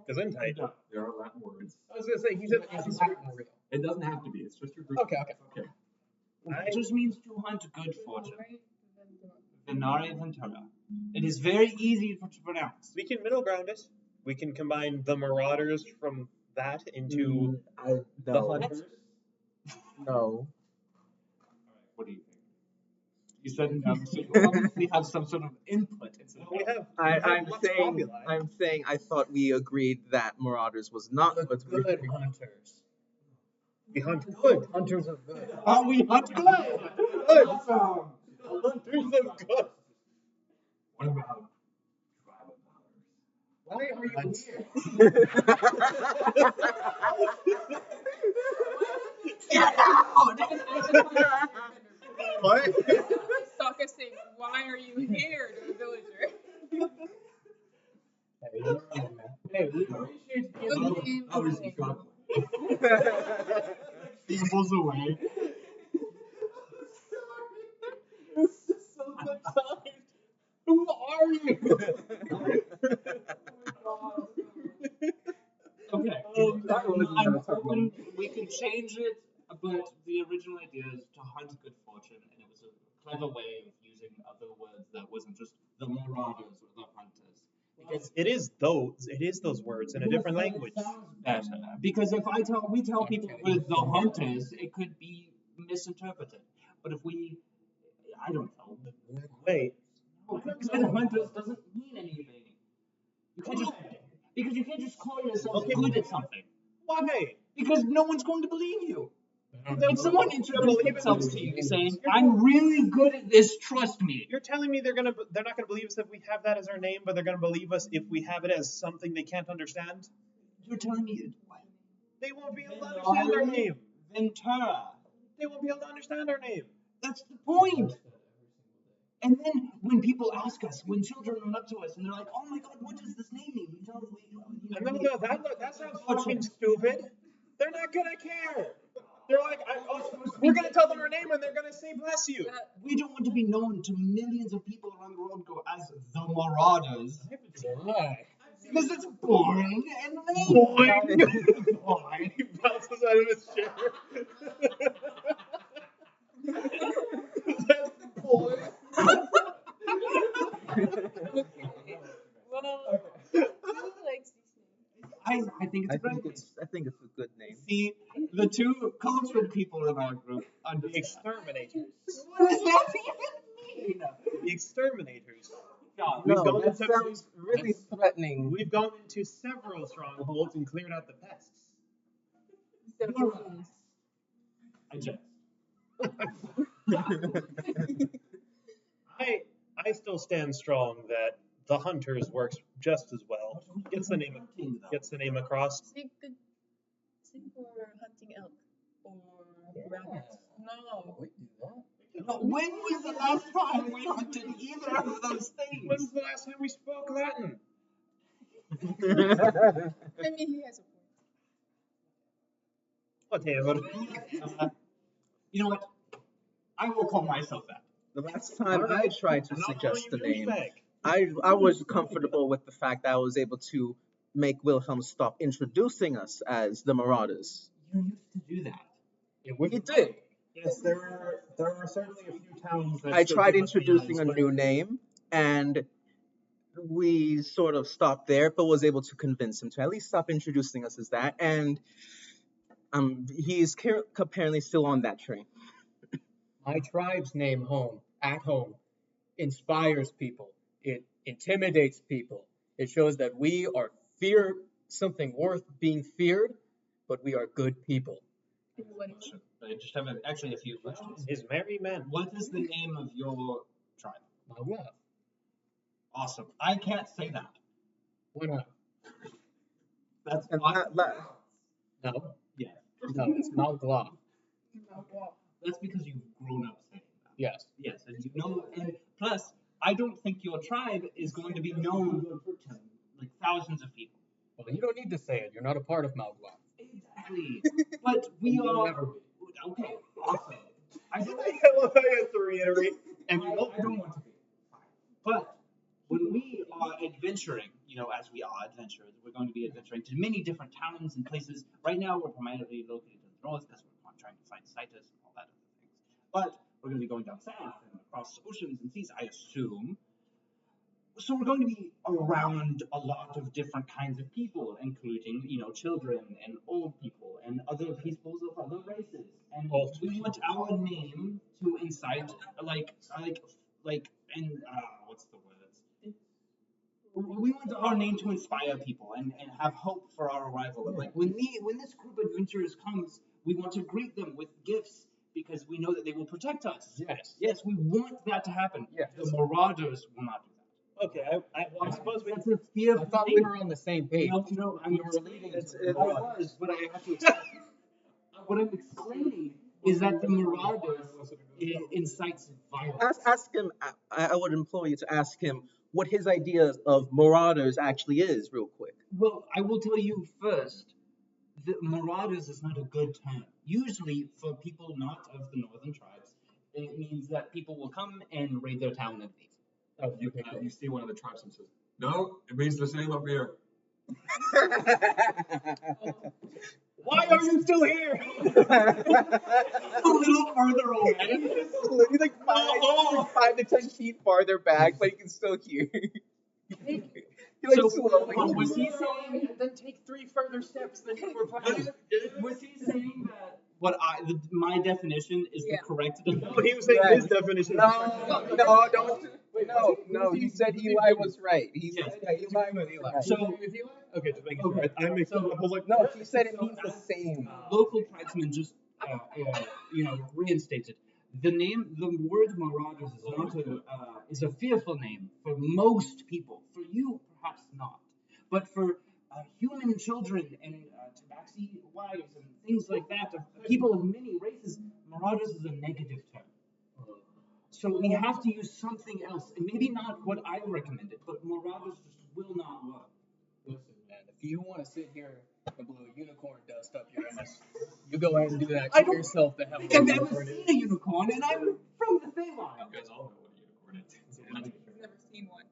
Speaker 6: Gesundheit.
Speaker 3: There are Latin words.
Speaker 4: I was gonna say he's in Latin real.
Speaker 3: It doesn't have to be. It's just your Greek.
Speaker 4: Okay.
Speaker 3: Okay.
Speaker 1: It just means to hunt good fortune. Venare Ventura. It is very easy to pronounce.
Speaker 6: We can middle ground it. We can combine the Marauders from that into the
Speaker 5: No.
Speaker 6: Hunters.
Speaker 5: No.
Speaker 1: What do you think? You said no, so you obviously have some sort of input.
Speaker 6: We have.
Speaker 5: I'm
Speaker 6: lots of
Speaker 5: saying
Speaker 6: populi.
Speaker 5: I'm saying I thought we agreed that Marauders was not
Speaker 4: The
Speaker 5: what we
Speaker 4: good hunters.
Speaker 6: We hunt good.
Speaker 4: Hunters of good.
Speaker 1: Oh, we hunt good.
Speaker 6: Good.
Speaker 1: Awesome.
Speaker 6: Hunters of good.
Speaker 3: What about tribe of powers?
Speaker 4: Why are you here?
Speaker 1: Get out!
Speaker 6: What?
Speaker 2: Sokka saying, "Why are you here?" to the villager.
Speaker 4: Hey, we appreciate
Speaker 2: Good game.
Speaker 3: Oh, there's God.
Speaker 1: He pulls away.
Speaker 4: Who are you?
Speaker 1: Okay.
Speaker 5: That was
Speaker 1: I'm
Speaker 5: another
Speaker 1: hoping we can change it, but the original idea is to hunt good fortune, and it was a clever way of using other words that wasn't just the marauders or the hunters. Because
Speaker 6: It is those words in a different language.
Speaker 1: better. Because if we tell people we're the hunters, it could be misinterpreted. But if I don't know.
Speaker 6: Wait.
Speaker 1: No, good hunters doesn't mean anything. Because you can't just call yourself good at something.
Speaker 6: Why?
Speaker 1: Because no one's going to believe you.
Speaker 4: If
Speaker 1: If someone introduces themselves to you saying, "I'm really good at this, trust me,"
Speaker 6: You're telling me they're not gonna believe us if we have that as our name, but they're gonna believe us if we have it as something they can't understand?
Speaker 1: you're telling me
Speaker 6: They won't be able to understand our name.
Speaker 1: Ventura.
Speaker 6: They won't be able to understand our name.
Speaker 1: That's the point. And then when people ask us, when children run up to us and they're like, "Oh my God, what does this name mean?" We tell them,
Speaker 6: No, that sounds fucking stupid. They're not gonna care. They're like, we're gonna tell them our name and they're gonna say bless you.
Speaker 1: We don't want to be known to millions of people around the world go as the Marauders.
Speaker 4: Why?
Speaker 1: Because it's boring and lame.
Speaker 6: Boing. He bounces out of his chair. That's boy.
Speaker 2: Well, who likes these names?
Speaker 1: I think it's
Speaker 5: I
Speaker 1: a great
Speaker 5: think
Speaker 1: name.
Speaker 5: I think it's a good name.
Speaker 1: See, the two cultured people in our group
Speaker 6: The
Speaker 1: understand.
Speaker 6: exterminators.
Speaker 1: What does that even mean?
Speaker 6: The exterminators.
Speaker 1: God,
Speaker 6: We've
Speaker 5: No,
Speaker 6: gone
Speaker 5: that
Speaker 6: into-
Speaker 5: sounds really threatening.
Speaker 6: We've gone into several strongholds and cleared out the pests.
Speaker 2: Instead of bees.
Speaker 1: I just.
Speaker 6: I still stand strong that the hunters works just as well. Gets the name across.
Speaker 2: Say for hunting elk or rabbits. No.
Speaker 4: We do that.
Speaker 1: When was the last time we hunted either of those things?
Speaker 6: When's the last time we spoke Latin?
Speaker 2: I mean, he has a point.
Speaker 6: Whatever.
Speaker 1: You know what? I will call myself that.
Speaker 5: The last time I tried to
Speaker 6: I'm not
Speaker 5: suggest the
Speaker 6: calling you
Speaker 5: name,
Speaker 6: douchebag.
Speaker 5: I was comfortable with the fact that I was able to make Wilhelm stop introducing us as the Marauders.
Speaker 1: You used to do that.
Speaker 5: He did.
Speaker 6: Yes, there are certainly a few towns that
Speaker 5: I
Speaker 6: still
Speaker 5: tried
Speaker 6: give us the
Speaker 5: introducing a
Speaker 6: eyes, but-
Speaker 5: new name, and we sort of stopped there, but was able to convince him to at least stop introducing us as that. And he's apparently still on that train.
Speaker 4: My tribe's name, home, at home, inspires people. It intimidates people. It shows that we are something worth being feared, but we are good people.
Speaker 2: What is it?
Speaker 1: I just have actually a few questions.
Speaker 6: His merry men.
Speaker 1: What is the name of your tribe?
Speaker 4: Malglav.
Speaker 1: Awesome. I can't say that.
Speaker 4: Why not?
Speaker 1: That's
Speaker 5: And
Speaker 1: awesome.
Speaker 4: No,
Speaker 1: Yeah.
Speaker 4: no, it's Malglav.
Speaker 1: That's because you've grown up saying that.
Speaker 4: Yes.
Speaker 1: Yes, and you know, and plus, I don't think your tribe is going to be known to like thousands of people.
Speaker 4: Well, you don't need to say it. You're not a part of Malglav.
Speaker 7: exactly. But we are okay. Awesome. I don't.
Speaker 6: I love how you have to reiterate. And
Speaker 7: I don't want to be. But when we are adventuring, as we are adventurers, we're going to be adventuring to many different towns and places. Right now, we're primarily located in the north because we're trying to find citus and all that other things. But we're going to be going down south and across oceans and seas, I assume. So we're going to be around a lot of different kinds of people, including, children and old people and other peoples of other races. And we want our name to incite, what's the word? We want our name to inspire people and have hope for our arrival. Like when this group of adventurers comes, we want to greet them with gifts because we know that they will protect us. Yes, we want that to happen.
Speaker 4: Yes.
Speaker 7: The marauders will not do that.
Speaker 6: Okay, I suppose we.
Speaker 7: That's a fear.
Speaker 4: I thought we were on the same page.
Speaker 7: No,
Speaker 4: We were leading to the
Speaker 7: I
Speaker 4: marauders.
Speaker 7: was, but I have to explain. What I'm explaining is that the marauders incites violence.
Speaker 5: Ask him. I would implore you to ask him what his idea of marauders actually is, real quick.
Speaker 7: Well, I will tell you first. The marauders is not a good term. Usually, for people not of the northern tribes, it means that people will come and raid their town and leave.
Speaker 3: You see one of the tribes and says, "No, it means the same up here."
Speaker 6: Why are you still here?
Speaker 7: A little further away.
Speaker 5: He's like 5 to 10 feet farther back, but he can still hear. He like
Speaker 7: So,
Speaker 5: slowly.
Speaker 7: was he saying?
Speaker 4: Then take 3 further steps than you were planning.
Speaker 7: Was he saying that my definition is the correct definition?
Speaker 6: No, he was saying his definition.
Speaker 5: No. He said Eli was right. He
Speaker 7: Yes.
Speaker 5: said Eli was right.
Speaker 7: So,
Speaker 6: Okay, just making sure. I mixed it up. I was like,
Speaker 5: No, he said it means the same.
Speaker 7: local tribesmen just, reinstated. The word marauders is a fearful name for most people. For you, perhaps not. But for human children and tabaxi wives and things like that, of people of many races, marauders is a negative term. So we have to use something else. And maybe not what I recommended, but marauders just will not work.
Speaker 4: Listen, man, if you want to sit here and blow unicorn dust up your ass, you go ahead and do that. Get yourself the hell
Speaker 7: I've never seen a unicorn, and I'm from the Feywild.
Speaker 3: You guys all know what a unicorn is.
Speaker 2: I've never seen one.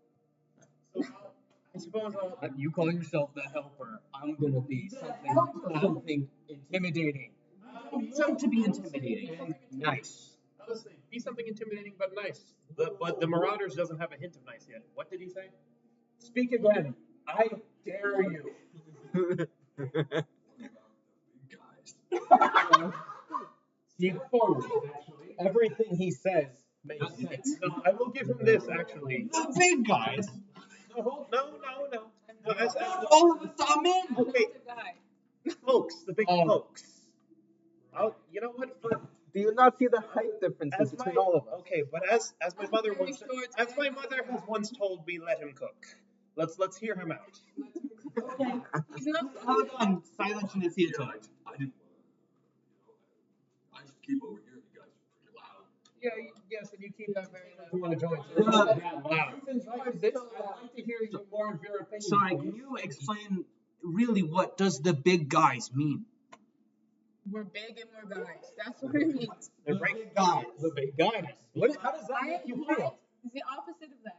Speaker 6: I suppose
Speaker 4: You call yourself the helper. I'm gonna be something intimidating.
Speaker 7: Some to be intimidating.
Speaker 4: And nice.
Speaker 6: be something intimidating but nice. But the Marauders doesn't have a hint of nice yet. What did he say?
Speaker 4: Speak again. I dare you. Speak forward. Everything he says makes sense.
Speaker 6: No, I will give him this actually.
Speaker 7: The big guys.
Speaker 6: No.
Speaker 7: All of us, I'm in.
Speaker 6: Okay,
Speaker 2: Guy.
Speaker 6: folks, the big
Speaker 4: Oh.
Speaker 6: folks. You know what?
Speaker 5: Do you not see the height differences between all of us?
Speaker 6: Okay, but as my mother
Speaker 2: Very
Speaker 6: once
Speaker 2: short,
Speaker 6: as my
Speaker 2: very
Speaker 6: mother has once told me, let him cook. Let's hear him out.
Speaker 2: He's not
Speaker 7: Hold on. Silence in the theater.
Speaker 3: I didn't. I just keep over here. You guys are pretty loud.
Speaker 4: Yeah, yes, and you keep that very loud. You want to join?
Speaker 7: Wow.
Speaker 4: Since I did this, I'd like to hear you more of your opinion.
Speaker 7: Sorry, can you explain really what does the big guys mean?
Speaker 2: We're big and we're guys. That's what it means.
Speaker 6: They're big
Speaker 7: guys.
Speaker 4: The big guys. How does that
Speaker 2: I
Speaker 4: make you
Speaker 2: what?
Speaker 4: feel?
Speaker 2: It's the opposite of that.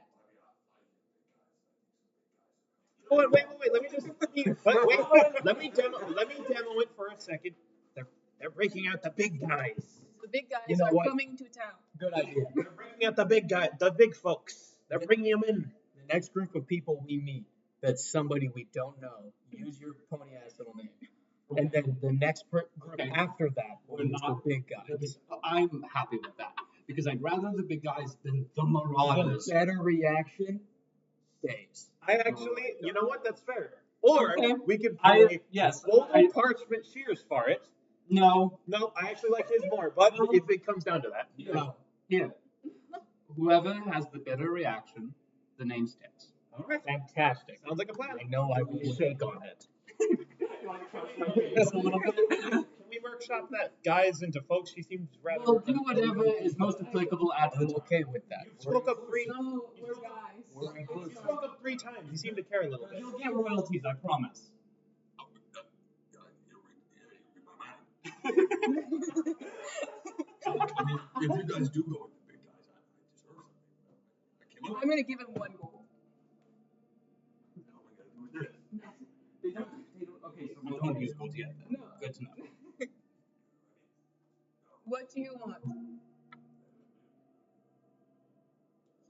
Speaker 6: Oh, wait. Let me just let me demo it for a second. They're breaking out the big guys.
Speaker 2: The big guys
Speaker 4: You know
Speaker 2: are
Speaker 4: what?
Speaker 2: coming to town.
Speaker 4: Good idea.
Speaker 6: They're bringing out the big folks. They're bringing them in.
Speaker 4: The next group of people we meet that's somebody we don't know, use your pony ass little name. And then the next group after that will
Speaker 7: We're
Speaker 4: use the
Speaker 7: not-
Speaker 4: big guys.
Speaker 7: I'm happy with that because I'd rather the big guys than the
Speaker 4: The
Speaker 7: marauders.
Speaker 4: better reaction stays.
Speaker 6: I actually, you know what? That's fair. Or
Speaker 7: Okay.
Speaker 6: we could play
Speaker 7: Yes.
Speaker 6: Global Parchment Shears for it.
Speaker 7: No.
Speaker 6: No, I actually like his more, but if it comes down to that.
Speaker 7: No. Here. Whoever has the better reaction, the name sticks.
Speaker 6: All right.
Speaker 4: Fantastic.
Speaker 6: Sounds like a plan.
Speaker 4: I know I will shake on it.
Speaker 6: Can we workshop that guys into folks? He seems rather.
Speaker 7: We'll do whatever is most applicable at the
Speaker 4: I'm
Speaker 7: time.
Speaker 4: okay with that.
Speaker 6: You spoke up three.
Speaker 2: So we're guys.
Speaker 4: We're
Speaker 6: You
Speaker 4: inclusive.
Speaker 6: spoke up 3 times. You seem to care a little bit.
Speaker 7: You'll get royalties, I promise.
Speaker 3: I mean, if you guys do go with the big guys, I deserve something. I came up.
Speaker 2: I'm gonna give him 1 gold.
Speaker 3: Now we gotta do this.
Speaker 7: Okay, so we don't use gold yet. Then.
Speaker 2: No.
Speaker 7: Good to know.
Speaker 2: What do you want?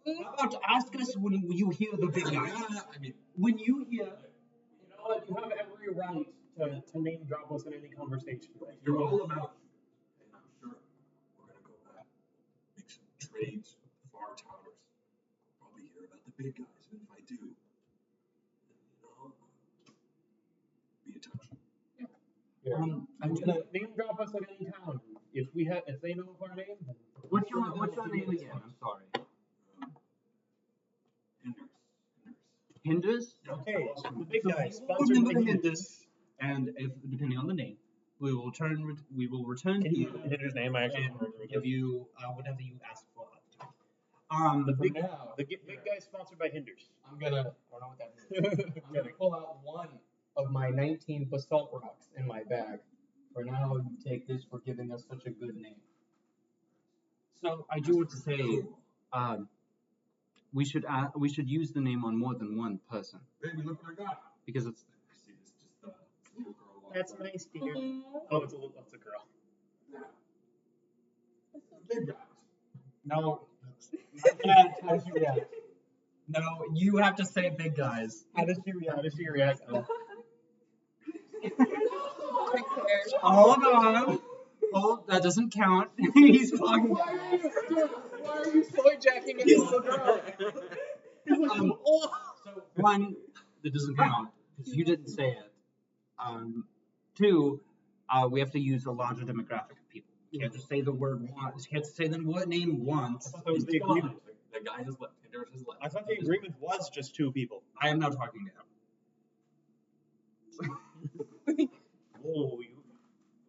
Speaker 7: How about ask us when you hear the big guy?
Speaker 3: I mean,
Speaker 7: When you hear,
Speaker 6: You know what? You have every right to name drop us in any conversation.
Speaker 3: you're all about, and I'm sure we're gonna go back, make some trades with our towers. Probably hear about the big guys, and if I do, then, be in touch.
Speaker 7: I'm gonna.
Speaker 6: Name drop us at any town. If they know of our name, then
Speaker 7: What's your name again? I'm sorry.
Speaker 3: Hinders.
Speaker 7: Hinders.
Speaker 6: okay. So the big guy
Speaker 7: So
Speaker 6: sponsored
Speaker 7: remember
Speaker 6: by
Speaker 7: Hinders, and if depending on the name, we will return
Speaker 6: Can you
Speaker 7: here
Speaker 6: Hinder's name? I actually
Speaker 7: and give you whatever you ask for.
Speaker 6: the
Speaker 7: For
Speaker 6: big
Speaker 7: now,
Speaker 6: the big guy sponsored by Hinders.
Speaker 4: I'm gonna, I don't know what that means. I'm gonna pull out one of my 19 basalt rocks in my bag. For now, you take this for giving us such a good name.
Speaker 7: So I do want to say, we should use the name on more than one person
Speaker 3: Baby, look what I got.
Speaker 7: because it's
Speaker 3: I see this just little girl walking
Speaker 6: That's
Speaker 3: by.
Speaker 6: nice, dear. Oh, it's a girl.
Speaker 3: Big guys.
Speaker 7: no.
Speaker 4: How does she react?
Speaker 7: No, you have to say big guys.
Speaker 6: How does she react? Oh.
Speaker 7: Hold on. Hold, that doesn't count. He's talking.
Speaker 4: Why are you toy jacking a little girl?
Speaker 7: So one, that doesn't count because you didn't say it. Two, we have to use a larger demographic of people. You can't just say the word once. You have to say the word name once.
Speaker 6: I thought that was the
Speaker 3: Come on.
Speaker 6: agreement.
Speaker 3: The guy has left. Hinders has left.
Speaker 6: I thought the agreement was just 2 people.
Speaker 7: I am now talking to him.
Speaker 6: Oh, you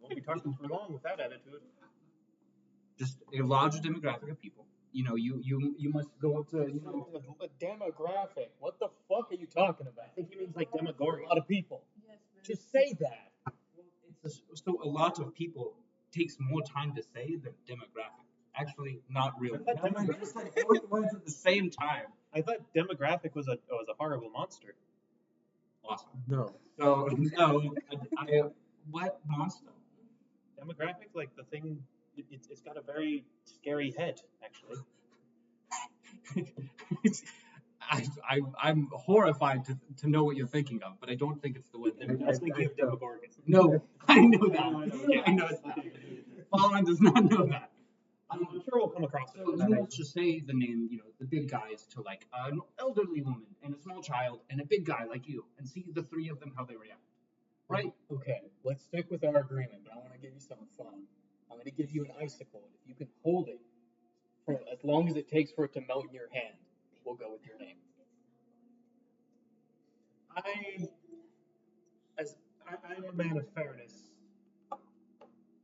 Speaker 6: won't be talking for long with that attitude.
Speaker 7: Just a larger demographic of people. You know, you must go up to
Speaker 4: A demographic. What the fuck are you talking about?
Speaker 6: I think he means like
Speaker 4: A
Speaker 6: Demogorgon.
Speaker 4: lot of people.
Speaker 2: Yes,
Speaker 4: Just say that.
Speaker 7: So a lot of people takes more time to say than demographic. Actually, not really.
Speaker 6: I thought
Speaker 7: Never mind, just like 4 words at the same time.
Speaker 6: I thought demographic was a horrible monster.
Speaker 7: Awesome.
Speaker 6: No.
Speaker 7: So no, I what monster?
Speaker 6: Demographic, like the thing, it's got a very scary head, actually.
Speaker 7: I'm horrified to know what you're thinking of, but I don't think it's the one.
Speaker 6: I was thinking of Demogorgon.
Speaker 7: No, I know that. I know that. Fallen does not know that.
Speaker 6: I'm sure we'll come across it.
Speaker 7: So you want to say the name, the big guys to like an elderly woman and a small child and a big guy like you, and see the 3 of them how they react. Right?
Speaker 4: Okay, let's stick with our agreement, but I want to give you something fun. I'm going to give you an icicle, and if you can hold it for as long as it takes for it to melt in your hand, we'll go with your name.
Speaker 6: I'm a man of fairness.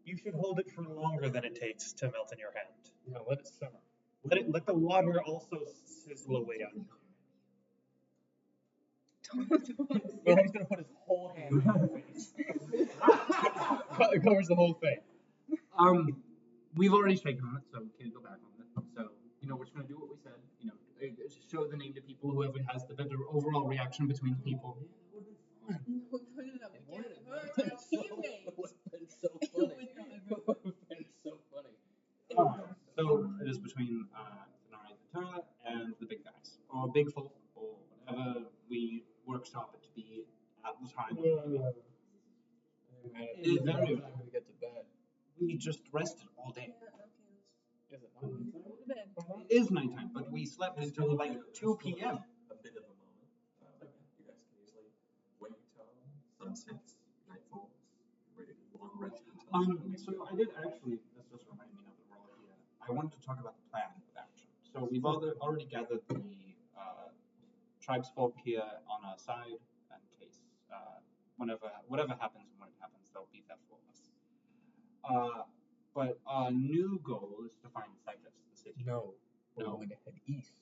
Speaker 6: You should hold it for longer than it takes to melt in your hand.
Speaker 4: Now let it simmer.
Speaker 6: Let the water also sizzle away on you.
Speaker 4: No, he's going to put his whole hand in your face. It covers the whole thing.
Speaker 7: We've already shaken on it, so we can't go back on it. So, we're just gonna do what we said. Show the name to people. Whoever has the better overall reaction between the people.
Speaker 2: No, we put it up again. We're teammates.
Speaker 4: It would have been so funny. It would have been so funny.
Speaker 7: So it is between Denari the Turner and the big guys, or big folk, or whatever we workshop it to be at the time.
Speaker 4: It is very time to get to bed.
Speaker 7: We just rested all day.
Speaker 2: Yeah,
Speaker 4: Is it not?
Speaker 2: okay, let's go to bed.
Speaker 7: It is nighttime, but we slept until like 2 p.m.
Speaker 3: A bit of a moment. You guys can easily wait till sunsets, nightfalls, ready to long rest until.
Speaker 7: So I did actually. This just reminded me now that we're all here. I wanted to talk about the plan of action. So we've already gathered the tribesfolk here on our side in case whatever happens and when it happens, they'll be there for us. But our new goal is to find Cyprus, the city.
Speaker 4: No. We're
Speaker 7: No.
Speaker 4: going to head east.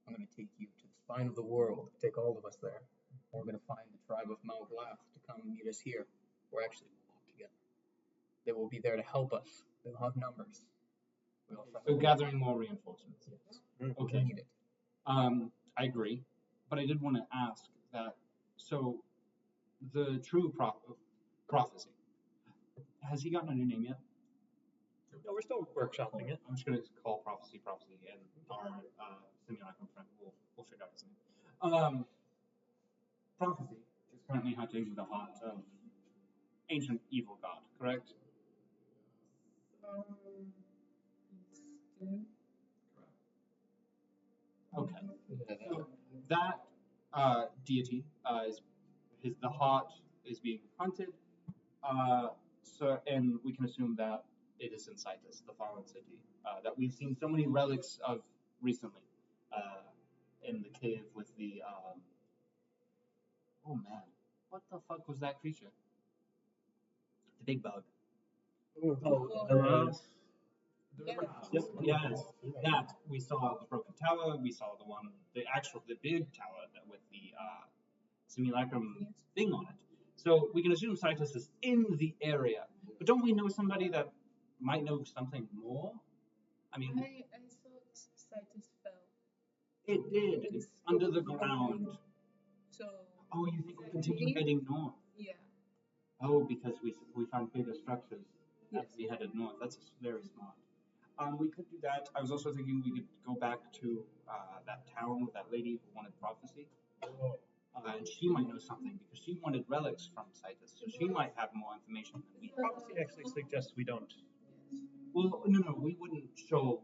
Speaker 4: I'm going to take you to the spine of the world. Take all of us there. We're going to find the tribe of Malglath to come meet us here. We're actually going to walk together. They will be there to help us. They'll have numbers. We also
Speaker 1: So gathering more reinforcements.
Speaker 4: we
Speaker 1: Okay.
Speaker 4: need it.
Speaker 1: I agree, but I did want to ask that. So the true prophecy, has he gotten a new name yet?
Speaker 6: No, we're still workshopping it.
Speaker 1: I'm just gonna call prophecy, and our simulacrum friend will figure out his name. Prophecy is currently hunting the heart of ancient evil god, correct? Okay. So that deity is the heart is being hunted. And we can assume that it is in Citus, the fallen city, that we've seen so many relics of recently, in the cave with the. Oh man, what the fuck was that creature? The big bug. Yes, that we saw the broken tower. We saw the big tower that with the simulacrum thing on it. So we can assume Citus is in the area, but don't we know somebody that might know something more? I mean,
Speaker 2: I thought Citus fell.
Speaker 1: it did. It's under the ground.
Speaker 2: So.
Speaker 1: Oh, you think we continue heading north?
Speaker 2: Yeah.
Speaker 1: Oh, because we found bigger structures as
Speaker 2: Yes.
Speaker 1: we headed north. That's very smart. We could do that. I was also thinking we could go back to that town with that lady who wanted prophecy. And she might know something because she wanted relics from Citus, so she might have more information than we.
Speaker 6: Prophecy actually suggests we don't.
Speaker 1: Well, no, we wouldn't show.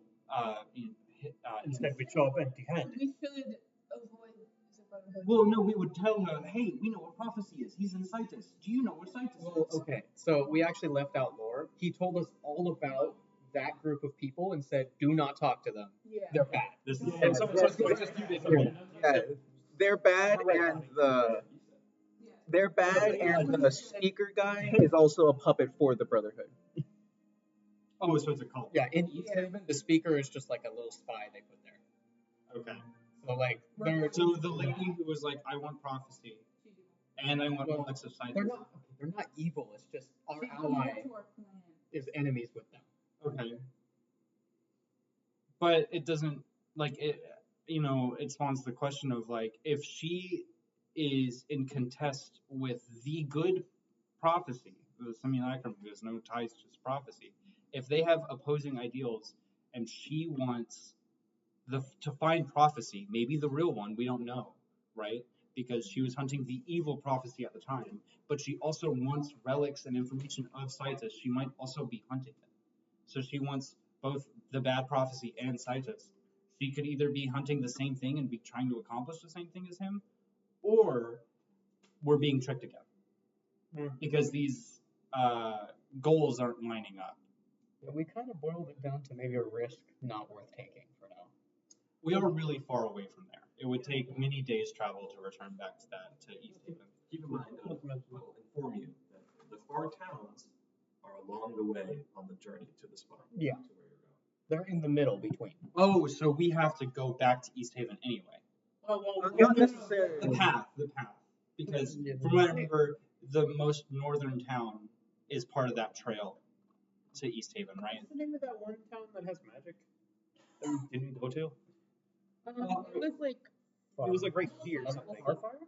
Speaker 6: Instead, we show up empty-handed.
Speaker 2: We should avoid the brotherhood.
Speaker 1: Well, no, we would tell her, hey, we know what prophecy is. He's in Citus. Do you know what Citus
Speaker 4: Well,
Speaker 1: is?
Speaker 4: okay, so we actually left out lore. He told us all about that group of people and said, do not talk to them.
Speaker 2: Yeah.
Speaker 4: They're bad.
Speaker 1: This is
Speaker 6: And so it's going to just do this.
Speaker 5: Yeah, they're bad, and the speaker guy is also a puppet for the Brotherhood.
Speaker 1: Oh, so it's a cult.
Speaker 4: Yeah, in East Haven, the speaker is just like a little spy they put there.
Speaker 1: Okay.
Speaker 4: So like,
Speaker 1: So the lady who was like, I want prophecy, and I want relics of Citus.
Speaker 4: they're not evil. It's just our ally is enemies with them.
Speaker 1: Okay. But it doesn't it spawns the question of like if she is in contest with the good prophecy, the simulacrum who has no ties to prophecy, if they have opposing ideals and she wants to find prophecy, maybe the real one, we don't know, right? Because she was hunting the evil prophecy at the time, but she also wants relics and information of Citus. She might also be hunting it. So she wants both the bad prophecy and Citus. She could either be hunting the same thing and be trying to accomplish the same thing as him, or we're being tricked again. Because these goals aren't lining up.
Speaker 4: Yeah, we kind of boiled it down to maybe a risk not worth taking for now.
Speaker 1: We are really far away from there. It would take many days' travel to return back to East Haven.
Speaker 3: Keep in mind, I'll inform you that the far towns are along the way on the journey to the spot.
Speaker 4: Yeah.
Speaker 3: To where you're going.
Speaker 4: They're in the middle between.
Speaker 1: Oh, so we have to go back to East Haven anyway.
Speaker 5: Not necessarily.
Speaker 1: The path. Because from what I remember, the most northern town is part of that trail to East Haven, right?
Speaker 6: What's the name of that one town that has magic that we didn't go to?
Speaker 2: It
Speaker 6: It was like right here or something.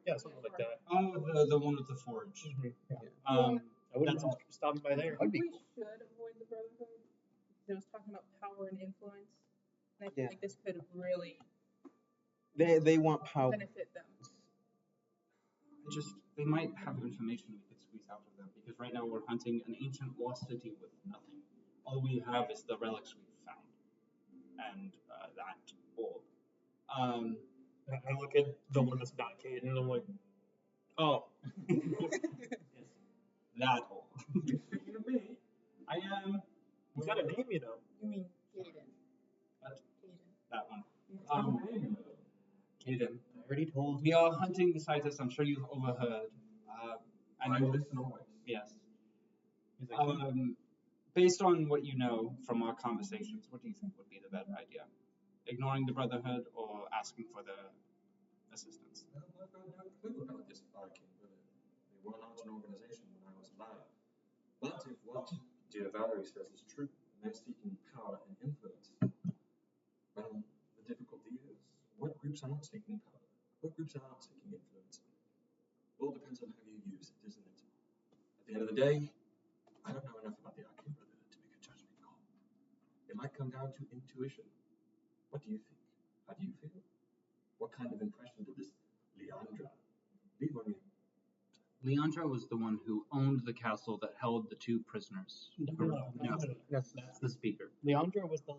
Speaker 6: Yeah, something like that.
Speaker 1: Oh, the one with the forge.
Speaker 6: I wouldn't
Speaker 1: That's
Speaker 6: mind stopping by there.
Speaker 4: That'd be
Speaker 2: we
Speaker 4: cool.
Speaker 2: should avoid the brotherhood. It was talking about power and influence, and I feel
Speaker 5: Yeah.
Speaker 2: like this could really
Speaker 5: They want power.
Speaker 2: benefit them.
Speaker 1: They might have information we could squeeze out of them because right now we're hunting an ancient lost city with nothing. All we have is the relics we've found and that orb.
Speaker 6: I look at the one that's not Caden and I'm like, oh.
Speaker 1: That orb. Speaking of me, I am.
Speaker 6: He's got a name, you know.
Speaker 2: You mean Caden?
Speaker 1: What?
Speaker 2: Caden.
Speaker 1: That one. Caden.
Speaker 6: I already told
Speaker 1: We are hunting the Citus. I'm sure you've overheard. I know.
Speaker 3: listen always.
Speaker 1: Yes.
Speaker 6: He's like,
Speaker 1: Based on what you know from our conversations, what do you think would be the better idea? Ignoring the Brotherhood or asking for the assistance?
Speaker 3: I've got no clue about this Arcane Brotherhood. They were not an organization when I was alive. But if what dear Valerie says is true. And they're seeking power and influence. Well, the difficulty is, what groups aren't seeking power? What groups aren't seeking influence? It all depends on how you use it, isn't it? At the end of the day, I don't know enough about the Arcane Brotherhood to make a judgment call. It might come down to intuition. What do you think? How do you feel? What kind of impression did this Leandra leave on you?
Speaker 7: Leandra was the one who owned the castle that held the 2 prisoners.
Speaker 4: No.
Speaker 7: That's the speaker.
Speaker 4: Leandra was the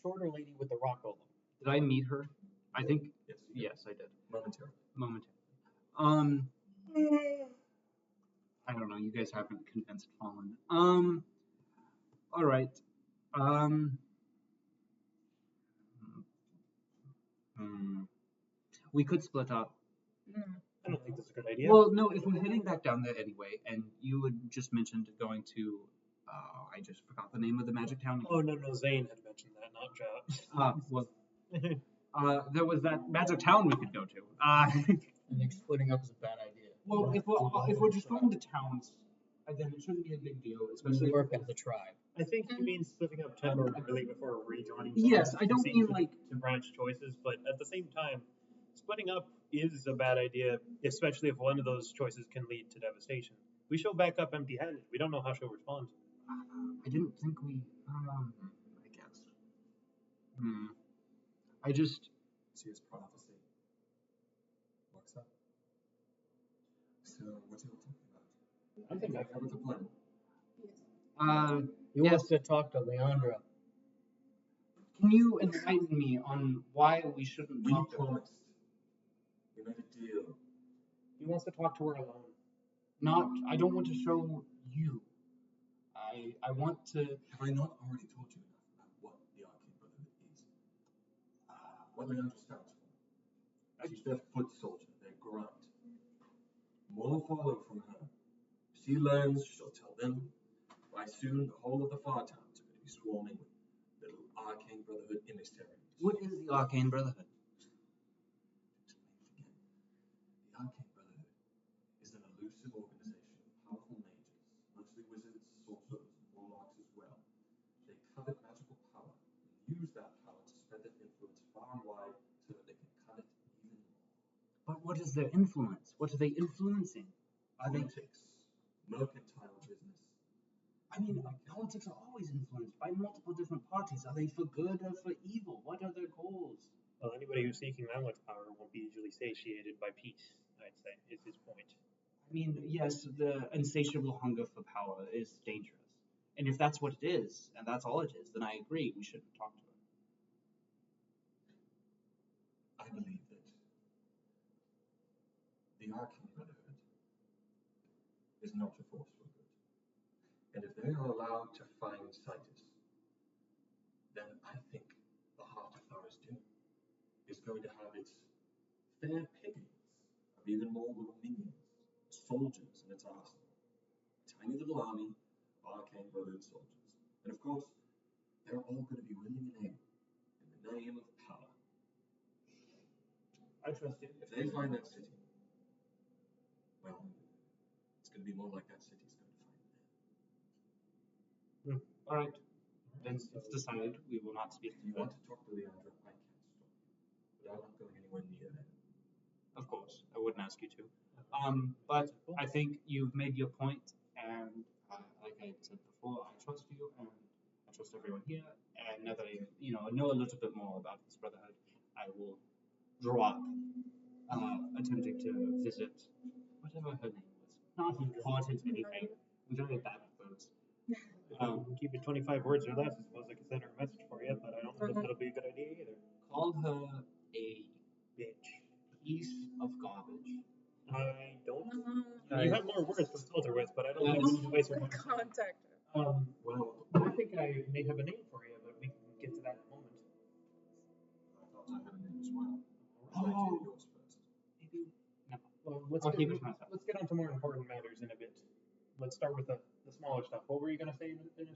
Speaker 4: shorter lady with the rock golem.
Speaker 7: Did I meet her? I think
Speaker 3: Yes,
Speaker 7: yes, I did.
Speaker 3: momentarily.
Speaker 7: Momentarily. I don't know. You guys haven't convinced Fallen. All right. We could split up.
Speaker 2: No.
Speaker 6: I don't think that's a good idea.
Speaker 7: Well, no. If we're heading back down there anyway, and you had just mentioned going to, I just forgot the name of the magic town.
Speaker 6: Oh, no, Zane had mentioned that, not Joe.
Speaker 7: Well, there was that magic town we could go to.
Speaker 4: I think splitting up is a bad idea.
Speaker 7: Well, if we're just going to towns, then it shouldn't be a big deal,
Speaker 4: We
Speaker 7: especially.
Speaker 4: work as a tribe.
Speaker 6: I think he means splitting up temporarily before rejoining.
Speaker 7: Yes, I don't
Speaker 6: Seems
Speaker 7: mean
Speaker 6: to-
Speaker 7: like.
Speaker 6: to branch choices, but at the same time, splitting up is a bad idea, especially if one of those choices can lead to devastation. We show back up empty-handed. We don't know how she'll respond.
Speaker 7: I didn't think we. I guess. I just.
Speaker 3: See his prophecy. Works up. So, what's he all talking about?
Speaker 6: I think
Speaker 3: I covered the plan.
Speaker 4: He wants to talk to Leandra.
Speaker 7: Can you enlighten me on why we shouldn't
Speaker 3: We
Speaker 7: talk to her?
Speaker 3: promised. We made a deal.
Speaker 6: he wants to talk to her alone.
Speaker 7: Not. I don't want to show you. I want to.
Speaker 3: Have I not already told you enough about what the Arcane Brotherhood is? What Leandra stands for? She's their foot soldier, their grunt. More follow from her. If she learns, she'll tell them. By soon, the whole of the far towns are going to be swarming with little Arcane Brotherhood emissaries.
Speaker 7: What is the Arcane Brotherhood?
Speaker 3: The Arcane Brotherhood is an elusive organization of powerful mages, mostly wizards, sorcerers, and warlocks as well. They covet magical power and use that power to spread their influence far and wide so that they can covet even more.
Speaker 7: But what is their influence? What are they influencing? Are they?
Speaker 3: Politics, mercantile business.
Speaker 7: I mean, politics are always influenced by multiple different parties. Are they for good or for evil? What are their goals?
Speaker 6: Well, anybody who's seeking that much power won't be easily satiated by peace, I'd say, is his point.
Speaker 7: I mean, yes, the insatiable hunger for power is dangerous. And if that's what it is, and that's all it is, then I agree we shouldn't talk to her.
Speaker 3: I believe that the Arcane Brotherhood is not a force for good. And if they are allowed to find Citus, then I think the Heart of Forest Doom is going to have its fair pickings of even more little minions, soldiers in its arsenal. A tiny little army of Arcane Brotherhood soldiers. And of course, they're all going to be willing and able in the name of power.
Speaker 7: I trust you.
Speaker 3: If they find that city, well, it's going to be more like that city's going to find them.
Speaker 7: All right. Then it's decided we will not speak
Speaker 3: If
Speaker 7: to
Speaker 3: you
Speaker 7: her.
Speaker 3: want to talk to Leandra, I can't stop you. But I'm not going anywhere near them.
Speaker 7: Of course, I wouldn't ask you to. But I think you've made your point, and like I said before, I trust you, and I trust everyone here. And now that I, know a little bit more about this brotherhood, I will drop attempting to visit whatever her name was. Not important anything. I'm very bad at those.
Speaker 6: Keep it 25 words or less. I suppose I could send her a message for you, but I don't know if that'll be a good idea either.
Speaker 7: Call her a
Speaker 6: Bitch.
Speaker 7: piece of garbage.
Speaker 6: I don't.
Speaker 2: No.
Speaker 6: You have more words to insult her with, but I don't
Speaker 7: Yeah.
Speaker 6: think we need to waste our time.
Speaker 2: Contact her.
Speaker 3: Well,
Speaker 6: I think I may have a name for you, but we can get to that in a moment.
Speaker 3: I thought I had a name as well.
Speaker 7: Oh.
Speaker 3: Should I do yours first?
Speaker 7: Maybe. No.
Speaker 6: Well, let's
Speaker 7: I'll
Speaker 6: get,
Speaker 7: keep it to myself.
Speaker 6: let's get on to more important matters in a bit. Let's start with the smaller stuff. What were you going to say in a second?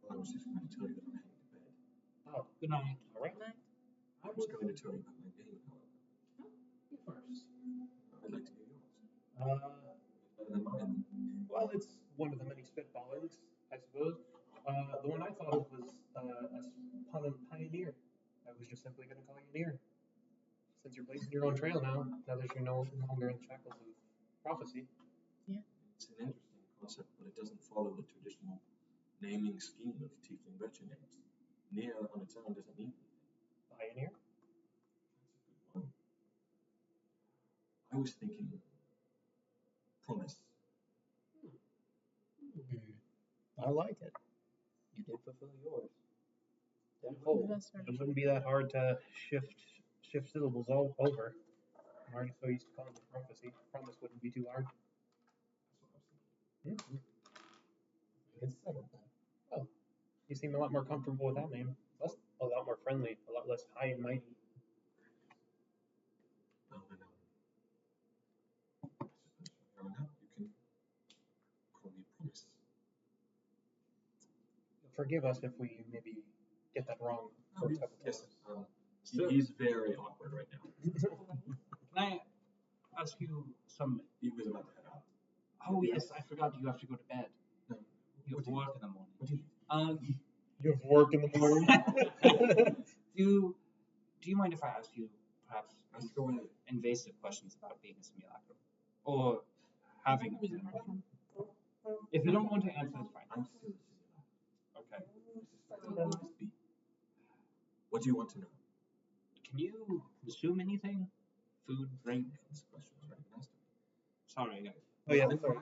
Speaker 3: Well, I was just going to tell you that I'm heading to bed.
Speaker 6: Oh,
Speaker 7: Good night.
Speaker 6: all right.
Speaker 3: I was going to tell you about my game, however.
Speaker 6: You first.
Speaker 3: I'd like to hear yours.
Speaker 6: Uh,
Speaker 3: It's better than mine.
Speaker 6: well, it's one of the many spitballings, I suppose. The one I thought of was a pioneer. I was just simply going to call you Near. Since you're blazing your own trail now that you're no longer in the shackles of prophecy.
Speaker 3: It's an interesting concept, but it doesn't follow the traditional naming scheme of tiefling virtue names. Near on its own doesn't mean anything.
Speaker 6: Pioneer?
Speaker 3: That's a good one. I was thinking promise.
Speaker 4: I like it. You did fulfill yours.
Speaker 2: That's right.
Speaker 6: It wouldn't be that hard to shift syllables all over. I'm already so used to calling it prophecy. Promise wouldn't be too hard.
Speaker 3: That's what I was thinking.
Speaker 4: It's settled then.
Speaker 6: Oh, you seem a lot more comfortable with that name. That's a lot more friendly, a lot less high and mighty.
Speaker 3: Well, then, I suppose from here on out you can call me Promise.
Speaker 6: Forgive us if we maybe get that wrong. For a couple
Speaker 3: Yes.
Speaker 6: times.
Speaker 3: He's very awkward right now.
Speaker 7: Can I ask you some?
Speaker 3: He was about to head out.
Speaker 7: Oh yes, I forgot you have to go to bed.
Speaker 3: No.
Speaker 7: You have
Speaker 3: What do you-
Speaker 7: work in the morning.
Speaker 3: What do you
Speaker 6: You have work in the morning.
Speaker 7: Do you mind if I ask you perhaps
Speaker 3: ask away?
Speaker 7: invasive questions about being a simulacrum, or having a simulacrum? If you don't want to answer, it's fine.
Speaker 3: I'm still a simulacrum.
Speaker 7: Okay.
Speaker 3: I suspect I will always be. What do you want to know?
Speaker 7: Can you consume anything? Food, drink?
Speaker 3: This question was recognized.
Speaker 7: Sorry.
Speaker 6: Oh yeah, sorry.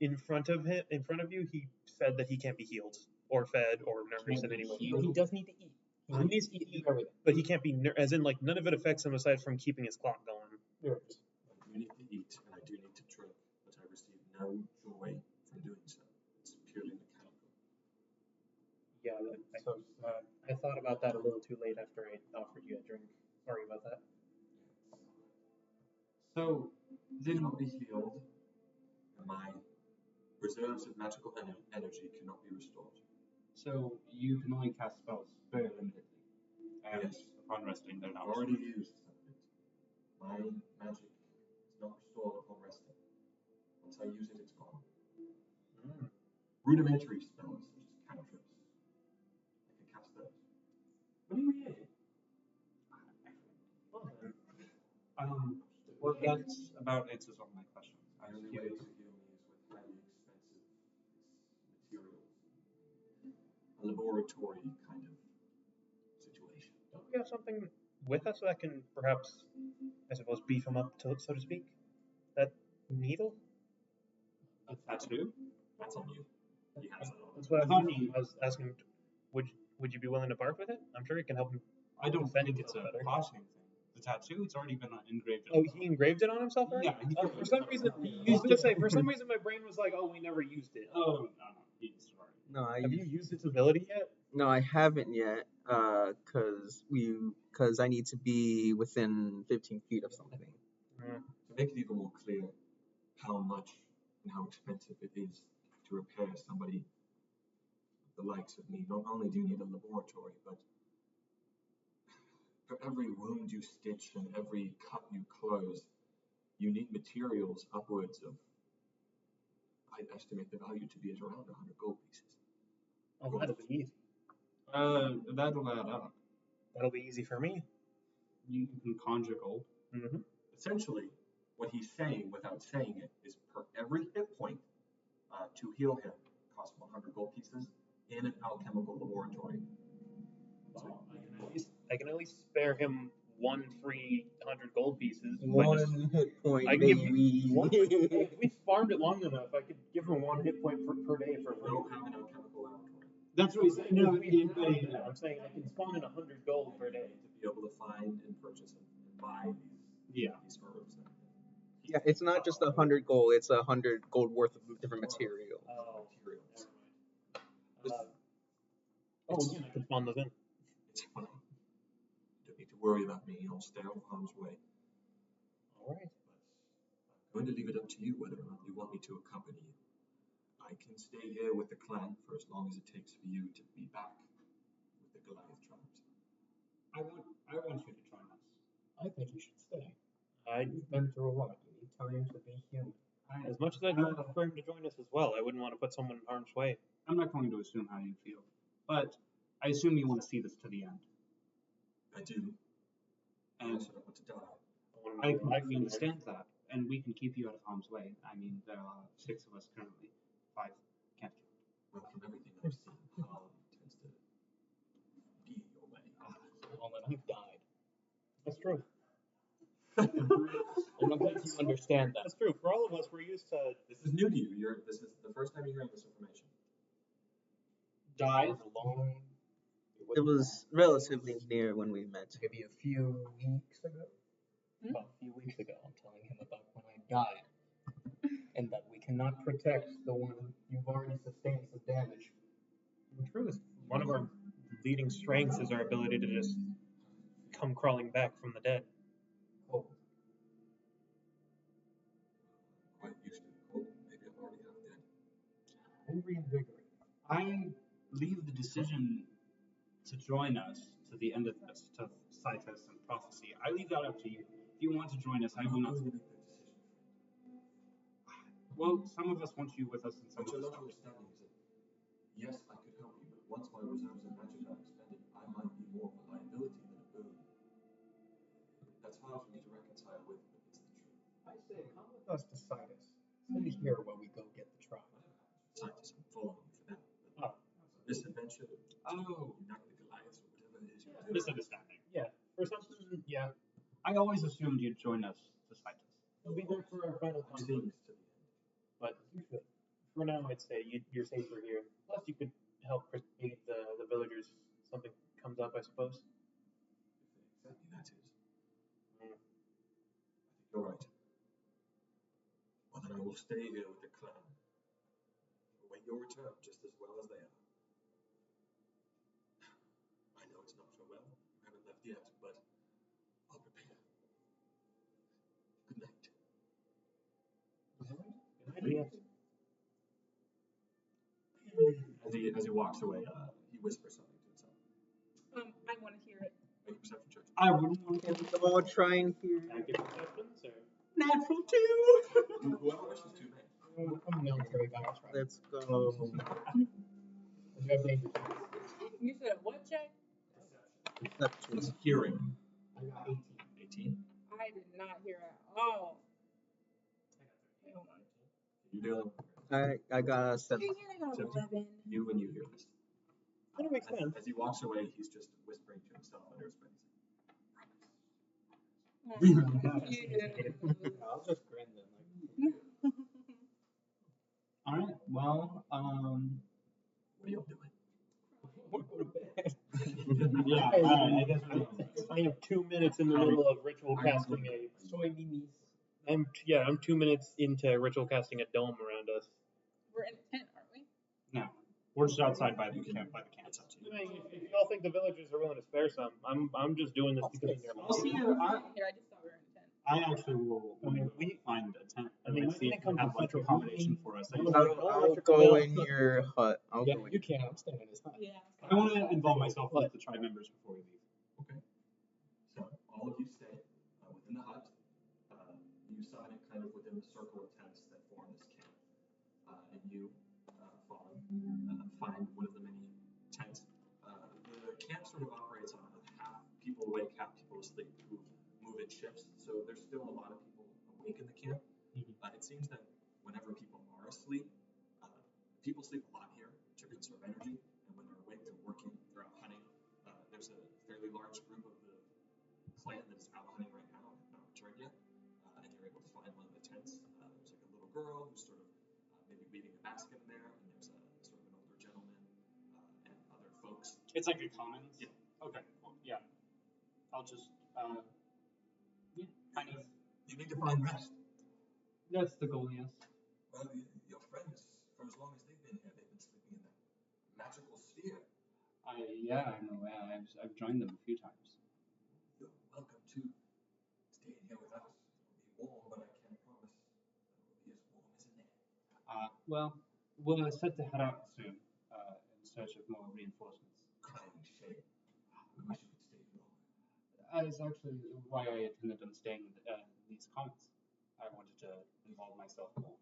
Speaker 6: In front of you, he said that he can't be healed or fed or nourished in any way.
Speaker 7: Healed?
Speaker 4: He does need to eat. He needs to eat everything.
Speaker 6: But he can't be, as in like none of it affects him aside from keeping his clock going.
Speaker 3: I do need to eat and I do need to drink, but I receive no joy from doing so. It's purely mechanical.
Speaker 6: Yeah, I thought about that a little too late after I offered you a drink. Sorry about that.
Speaker 7: So
Speaker 3: Then
Speaker 7: then,
Speaker 3: I'll be healed, and my reserves of magical energy cannot be restored.
Speaker 7: so you can only cast spells very limitedly, and
Speaker 3: Yes.
Speaker 7: upon resting, they're
Speaker 3: I've
Speaker 7: not.
Speaker 3: already used some of it. My magic is not restored upon resting. Once I use it, it's gone. Rudimentary spells, such as cantrips. I can cast those. What do you mean?
Speaker 7: Well, that's about answers all my questions.
Speaker 3: The only way to heal me is with highly expensive materials. A laboratory kind of situation.
Speaker 6: Don't we have something with us that can perhaps, I suppose, beef him up, so to speak? That needle?
Speaker 7: A tattoo?
Speaker 3: That's on you. He has it on.
Speaker 6: That's what I thought. I was asking, would you be willing to part with it? I'm sure it can help him.
Speaker 7: I don't
Speaker 6: Defend
Speaker 7: think it's a
Speaker 6: himself better.
Speaker 7: passing thing. The tattoo, it's already been engraved.
Speaker 6: Oh, he engraved it on himself already?
Speaker 7: Yeah, he
Speaker 6: Oh,
Speaker 7: did.
Speaker 6: for some reason, I was gonna say, for some reason, my brain was like, oh, we never used it.
Speaker 7: Oh, no, he's sorry.
Speaker 5: No,
Speaker 6: Have you used its ability yet?
Speaker 5: no, I haven't yet. Cause I need to be within 15 feet of something.
Speaker 3: To make it even more clear how much and how expensive it is to repair somebody the likes of me, not only do you need a laboratory, but for every wound you stitch and every cut you close, you need materials upwards of, I'd estimate the value to be at around 100 gold pieces.
Speaker 6: Oh, that'll be easy.
Speaker 7: That'll add up.
Speaker 6: That'll be easy for me.
Speaker 7: You can conjure gold.
Speaker 6: Mm-hmm.
Speaker 3: Essentially, what he's saying without saying it is per every hit point to heal him costs 100 gold pieces in an alchemical laboratory.
Speaker 6: Well, I can at least spare him one free 100 gold pieces.
Speaker 5: One hit point,
Speaker 6: I can give
Speaker 5: baby.
Speaker 6: Hey, if we farmed it long enough, I could give him one hit point per day for
Speaker 3: We
Speaker 6: free.
Speaker 3: don't have an alchemical laboratory.
Speaker 6: That's what he's saying. No, I'm saying I can spawn in 100 gold per day.
Speaker 3: To be able to find and purchase and buy
Speaker 7: Yeah.
Speaker 3: these herbs. And
Speaker 5: Yeah, it's not just 100 gold, it's 100 gold worth of different materials.
Speaker 6: Oh,
Speaker 3: materials.
Speaker 6: never mind. Again, I can spawn those in.
Speaker 3: It's fine. You don't need to worry about me. I'll stay out of harm's way.
Speaker 6: All right.
Speaker 3: But I'm going to leave it up to you whether or not you want me to accompany you. I can stay here with the clan for as long as it takes for you to be back with the Goliath tribes.
Speaker 7: I want you to join us.
Speaker 4: I think you should stay. You've been through a lot. You need time to be human.
Speaker 6: As much as I'd love for him to join us as well, I wouldn't want to put someone in harm's way.
Speaker 7: I'm not going to assume how you feel, but I assume you want to see this to the end.
Speaker 3: I do. I
Speaker 7: And
Speaker 3: also don't want to die.
Speaker 7: I completely understand that, and we can keep you out of harm's way. I mean, there are 6 of us currently. 5 can't count.
Speaker 3: Well, from everything I've seen, harm tends to be your way.
Speaker 4: Well, then I've died.
Speaker 6: That's true.
Speaker 4: And I'm glad you understand that.
Speaker 6: That's true. For all of us, we're used to.
Speaker 3: This is new to you. This is the first time you're hearing this information.
Speaker 4: Died alone.
Speaker 5: It was relatively near when we met.
Speaker 4: Maybe a few weeks ago. About a few weeks ago, I'm telling him about when I died, and that we cannot protect the one you've already sustained some damage.
Speaker 6: The truth. One of our leading strengths is our ability to just come crawling back from the dead.
Speaker 4: Cold.
Speaker 3: Quite used to the cold. Maybe I'm already half dead.
Speaker 4: And reinvigorated.
Speaker 7: I leave the decision to join us to the end of this, to Citus and Prophecy. I leave that up to you. If you want to join us, I will not.
Speaker 3: Going to make that decision.
Speaker 7: Well, some of us want you with us, and some
Speaker 3: What
Speaker 7: of
Speaker 3: you're
Speaker 7: us
Speaker 3: not
Speaker 7: don't.
Speaker 3: understanding is that, yes, I could help you, but once my reserves of magic are expended, I might be more of a liability than a boon. That's hard for me to reconcile with, but it's the truth.
Speaker 4: I say, come with us to Citus. Stay here while we go get the tribe.
Speaker 3: Scientists, I'm following you for that.
Speaker 6: Oh,
Speaker 3: This adventure,
Speaker 7: Oh,
Speaker 3: unite the Goliaths, or whatever it is you're doing.
Speaker 7: misunderstanding.
Speaker 6: yeah. For something, yeah.
Speaker 7: I always assumed you'd join us to Citus.
Speaker 6: We'll be there for our final
Speaker 3: I'm seeing
Speaker 6: conflict.
Speaker 3: this to the end.
Speaker 6: But you should. For now, I'd say you're safer here. Plus, you could help aid the villagers. Something comes up, I suppose.
Speaker 3: If they accept me, that is.
Speaker 6: Mm.
Speaker 3: I think you're right. Well, then I will stay here with the clan. Await your return just as well as they are. I know it's not farewell. You haven't left yet, but I'll prepare. Good night.
Speaker 6: Yes.
Speaker 3: As he walks away, he whispers something to himself.
Speaker 2: I want to hear it.
Speaker 3: Make a perception check.
Speaker 7: I wouldn't want to.
Speaker 5: Can we all try and hear?
Speaker 6: Active perceptions, or
Speaker 7: Natural 2!
Speaker 3: Whoever wishes to, may.
Speaker 4: I'm a military guy, that's right.
Speaker 5: Let's go.
Speaker 4: You have danger.
Speaker 2: You said a what check?
Speaker 5: Perception.
Speaker 3: It's hearing.
Speaker 4: I got 18.
Speaker 3: 18.
Speaker 2: I did not hear at all. Okay, hold on.
Speaker 3: You do.
Speaker 5: I got a 7.
Speaker 2: Dang it, I got 11.
Speaker 3: You when you hear this.
Speaker 6: that makes sense.
Speaker 3: As he walks away, he's just whispering to himself under his breath.
Speaker 4: I'll just grin then.
Speaker 7: Alright, well,
Speaker 3: What are you doing?
Speaker 4: We'll go to bed.
Speaker 7: yeah, alright, I guess we're
Speaker 6: I am 2 minutes in the middle of ritual casting a.
Speaker 4: Soy mimis.
Speaker 6: I'm 2 minutes into ritual casting a dome around us.
Speaker 2: We're in a tent, aren't we?
Speaker 7: No, we're just outside by the camp.
Speaker 3: It's up to you.
Speaker 6: I mean, if y'all think the villagers are willing to spare some, I'm just doing this because they're
Speaker 7: I'll see you.
Speaker 2: Here, I just thought we were in a tent.
Speaker 7: I actually will
Speaker 6: I mean, we-
Speaker 7: find a tent.
Speaker 6: I mean,
Speaker 7: and see
Speaker 6: when
Speaker 7: if
Speaker 6: it comes
Speaker 7: we have
Speaker 6: to
Speaker 7: like
Speaker 6: central
Speaker 7: accommodation
Speaker 6: heating,
Speaker 7: for us.
Speaker 5: I'll go in your hut. I'll
Speaker 4: Yeah,
Speaker 5: go in.
Speaker 4: you can. I'm staying in his hut.
Speaker 2: Yeah.
Speaker 7: I want to involve myself with the tribe members before we leave.
Speaker 3: Okay. So all of you stay within the hut. You summon it kind of within the circle of tents that form this camp. And you, Fallen, find one of the many tents. The camp sort of operates on half people awake, half people asleep who move in shifts. So there's still a lot of people awake in the camp. It seems that whenever people are asleep, people sleep a lot here to conserve energy. And when they're awake, they're working, they're out hunting. There's a fairly large group of the clan that is out hunting right now and have not returned yet. And you're able to find one of the tents. There's like a little girl who's sort of maybe weaving a basket in there, and there's a sort of an older gentleman and other folks.
Speaker 7: It's like a commons?
Speaker 3: Yeah.
Speaker 7: Okay, cool. Yeah. I'll just, yeah, kind of.
Speaker 3: You need to find rest.
Speaker 7: That's the goal, yes.
Speaker 3: Well, your friends, for as long as they've been here, they've been sleeping in that magical sphere.
Speaker 7: Yeah, I'm aware. I've joined them a few times.
Speaker 3: You're welcome to stay in here with us. It'll be warm, but I can't promise that it will be as warm as in there.
Speaker 7: Well, we're set to head out soon in search of more reinforcements.
Speaker 3: Crying shame. I wish you could stay longer.
Speaker 7: That is actually why I intended on staying in these comments.
Speaker 1: I wanted to involve myself more.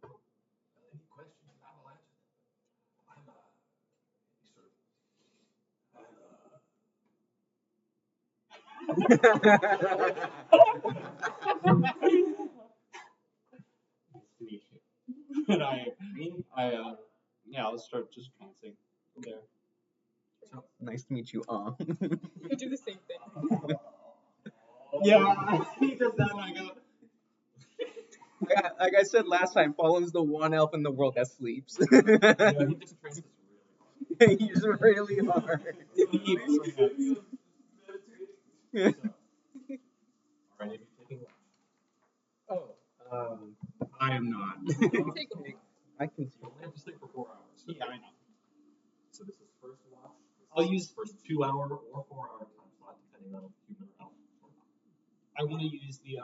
Speaker 3: Any questions? I will answer them. I'm sort
Speaker 1: Nice to meet you. And yeah, let's start just prancing there.
Speaker 5: Nice to meet you.
Speaker 2: You do the same thing.
Speaker 1: Yeah, he does that and I go.
Speaker 5: Like I said last time, Fallen's the one elf in the world that sleeps.
Speaker 3: he just trances really hard.
Speaker 5: He's really hard.
Speaker 3: Are any of you taking watch?
Speaker 4: Oh,
Speaker 1: I am not.
Speaker 2: Take a look.
Speaker 5: I can see.
Speaker 3: You only have to sleep for 4 hours.
Speaker 1: Yeah, I know.
Speaker 3: So this is first watch.
Speaker 1: I'll use
Speaker 3: first 2 hour or 4 hour time slot, depending on human or elf.
Speaker 1: I want to use the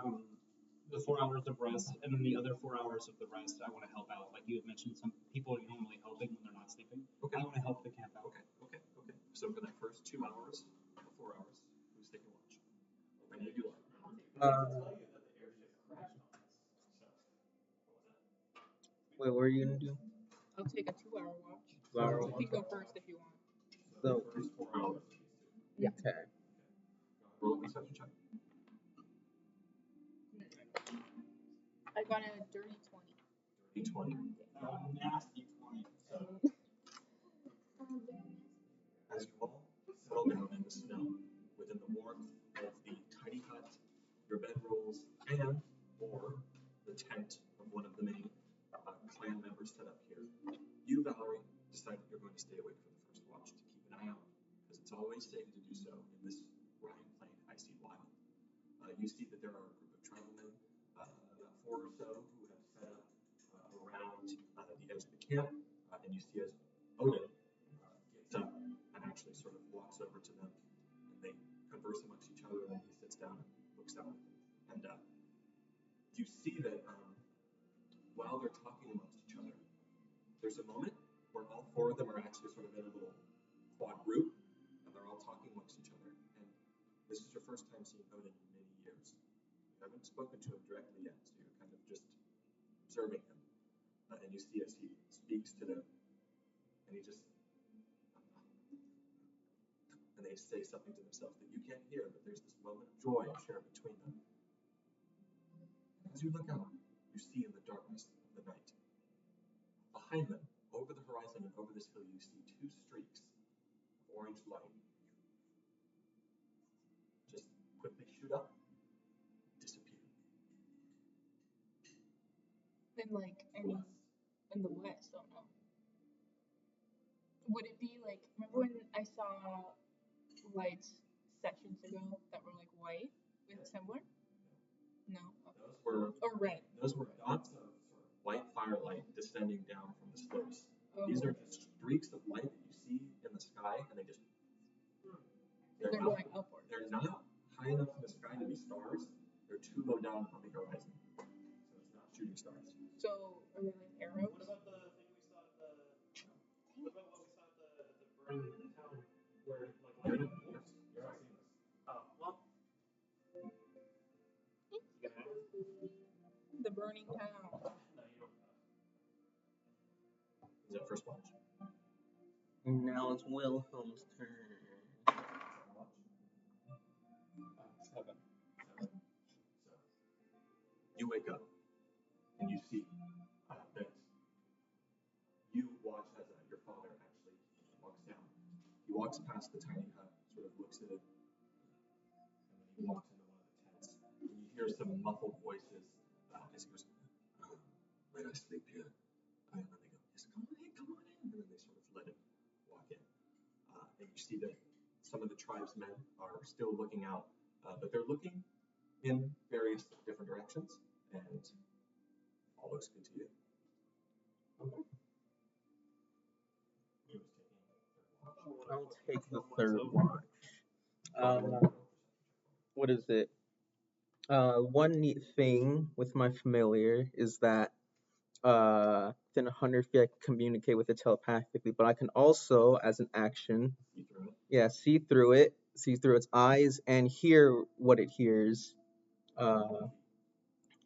Speaker 1: 4 hours of rest, and then the other 4 hours of the rest, I want to help out. Like you had mentioned, some people are normally helping when they're not sleeping.
Speaker 3: Okay.
Speaker 1: I want to help the camp out.
Speaker 3: Okay. So for that first 2 hours or 4 hours, who's taking watch? When you do it.
Speaker 5: Wait, what are you gonna do?
Speaker 2: I'll take a 2-hour watch.
Speaker 5: 2 hour
Speaker 2: You can go first if you want.
Speaker 5: So,
Speaker 3: the first 4 hours.
Speaker 5: yeah. Okay.
Speaker 3: Roll a perception check.
Speaker 2: I got a dirty 20.
Speaker 3: Dirty 20.
Speaker 1: Nasty 20.
Speaker 3: As you all settle down in the snow, within the warmth of the tiny hut, your bedrolls, and or the tent of one of the main clan members set up here, you, Valerie, decide that you're going to stay awake for the first watch to keep an eye out, because it's always safe to do so in this Ryan Plain icy wild. You see that there are a group of tribalmen, about 4 or so, who have set up around the edge of the camp, and you see as Odin gets up and actually sort of walks over to them, and they converse amongst each other, and he sits down and looks out at them. And you see that while they're talking amongst each other, there's a moment where all 4 of them are actually sort of in a little quad group, and they're all talking amongst each other. And this is your first time seeing Odin in many years. You haven't spoken to him directly yet, so you're kind of just observing him. And you see as he speaks to them, and he just, and they say something to themselves that you can't hear, but there's this moment of joy shared between them. And as you look out, you see in the darkness of the night, behind them, over the horizon and over this hill, you see 2 streaks of orange light just quickly shoot up, disappear.
Speaker 2: In like any in the west, oh no. Would it be like, remember when I saw lights sessions ago that were like white with similar? No.
Speaker 3: Those were
Speaker 2: Or red.
Speaker 3: Those were dots of sort of white firelight descending down from the slopes.
Speaker 2: Oh.
Speaker 3: These are just streaks of light that you see in the sky, and they just
Speaker 2: They're going upward.
Speaker 3: They're not high enough in the sky to be stars. They're too low down on the horizon, so it's not shooting stars.
Speaker 2: So are they like arrows?
Speaker 6: What about the thing we saw at the? What about what we saw at the burning town where like
Speaker 3: You're
Speaker 6: lightning
Speaker 3: not-
Speaker 6: bolts?
Speaker 3: you're not seeing this.
Speaker 6: Oh well. You gonna ask?
Speaker 2: The burning town.
Speaker 6: No, you don't.
Speaker 3: Is that first watch?
Speaker 5: Now it's Wilhelm's turn.
Speaker 1: 7.
Speaker 3: So you wake up and you see that you watch as your father actually walks down. He walks past the tiny hut, sort of looks at it, and then he walks into one of the tents. And you hear some muffled voices as he goes, "Let us sleep here." And then they go, "Yes, come on in, come on in." And then they sort of let him walk in. And you see that some of the tribesmen are still looking out, but they're looking in various different directions, and all looks good to you.
Speaker 5: I'll take the third watch. What is it? One neat thing with my familiar is that within 100 feet I can communicate with it telepathically, but I can also, as an action, see through its eyes, and hear what it hears.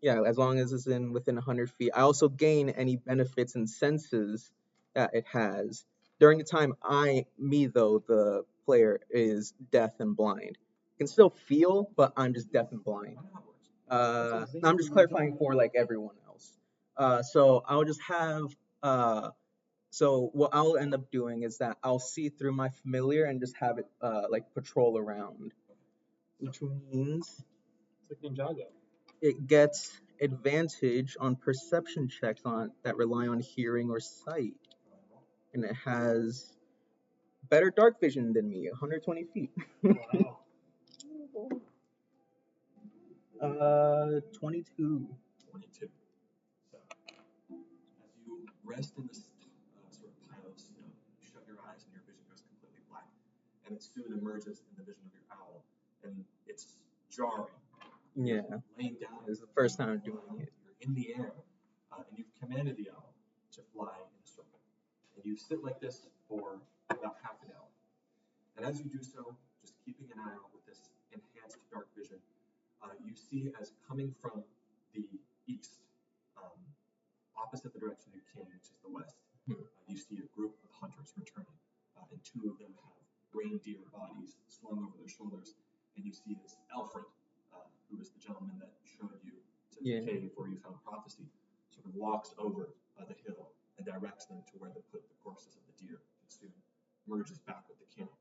Speaker 5: Yeah, as long as it's within 100 feet. I also gain any benefits and senses that it has. During the time the player, is deaf and blind. Can still feel, but I'm just deaf and blind. I'm just clarifying for like everyone else. So I'll just have so what I'll end up doing is that I'll see through my familiar and just have it like patrol around, which means
Speaker 6: It's like Ninjago.
Speaker 5: it gets advantage on perception checks that rely on hearing or sight, and it has better dark vision than me, 120 feet.
Speaker 6: Wow.
Speaker 5: 22.
Speaker 3: 22. So, as you rest in this sort of pile of snow, you shut your eyes and your vision goes completely black. And it soon emerges in the vision of your owl. And it's jarring.
Speaker 5: Yeah,
Speaker 3: You're laying down.
Speaker 5: it's the first time I'm doing it.
Speaker 3: You're in the air. And you've commanded the owl to fly in a circle. And you sit like this for about half an hour. And as you do so, just keeping an eye out with this enhanced dark vision, you see as coming from the east, opposite the direction you came, which is the west, you see a group of hunters returning. And two of them have reindeer bodies slung over their shoulders. And you see this Alfred, who is the gentleman that showed you to the cave where you found prophecy, sort of walks over the hill and directs them to where they put the corpses of the deer, and soon merges back with the camp.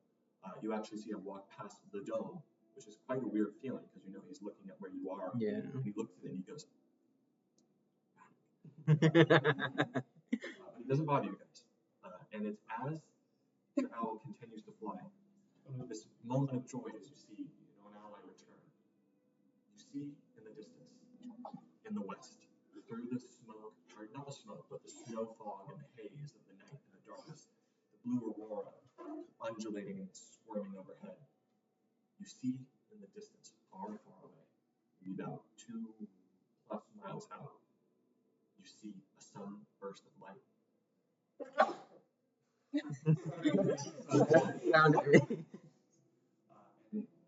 Speaker 3: You actually see him walk past the dome, which is quite a weird feeling because you know he's looking at where you are.
Speaker 5: Yeah.
Speaker 3: And he looks at it and he goes, but he doesn't bother you guys. And it's as the owl continues to fly, this moment of joy as you see, an ally return. You see in the distance, in the west, through the smoke, or not the smoke, but the snow fog and the haze of the night and the darkness, the blue aurora undulating and squirming overhead. You see in the distance, far, far away, maybe about 2+ miles out, you see a sunburst of light.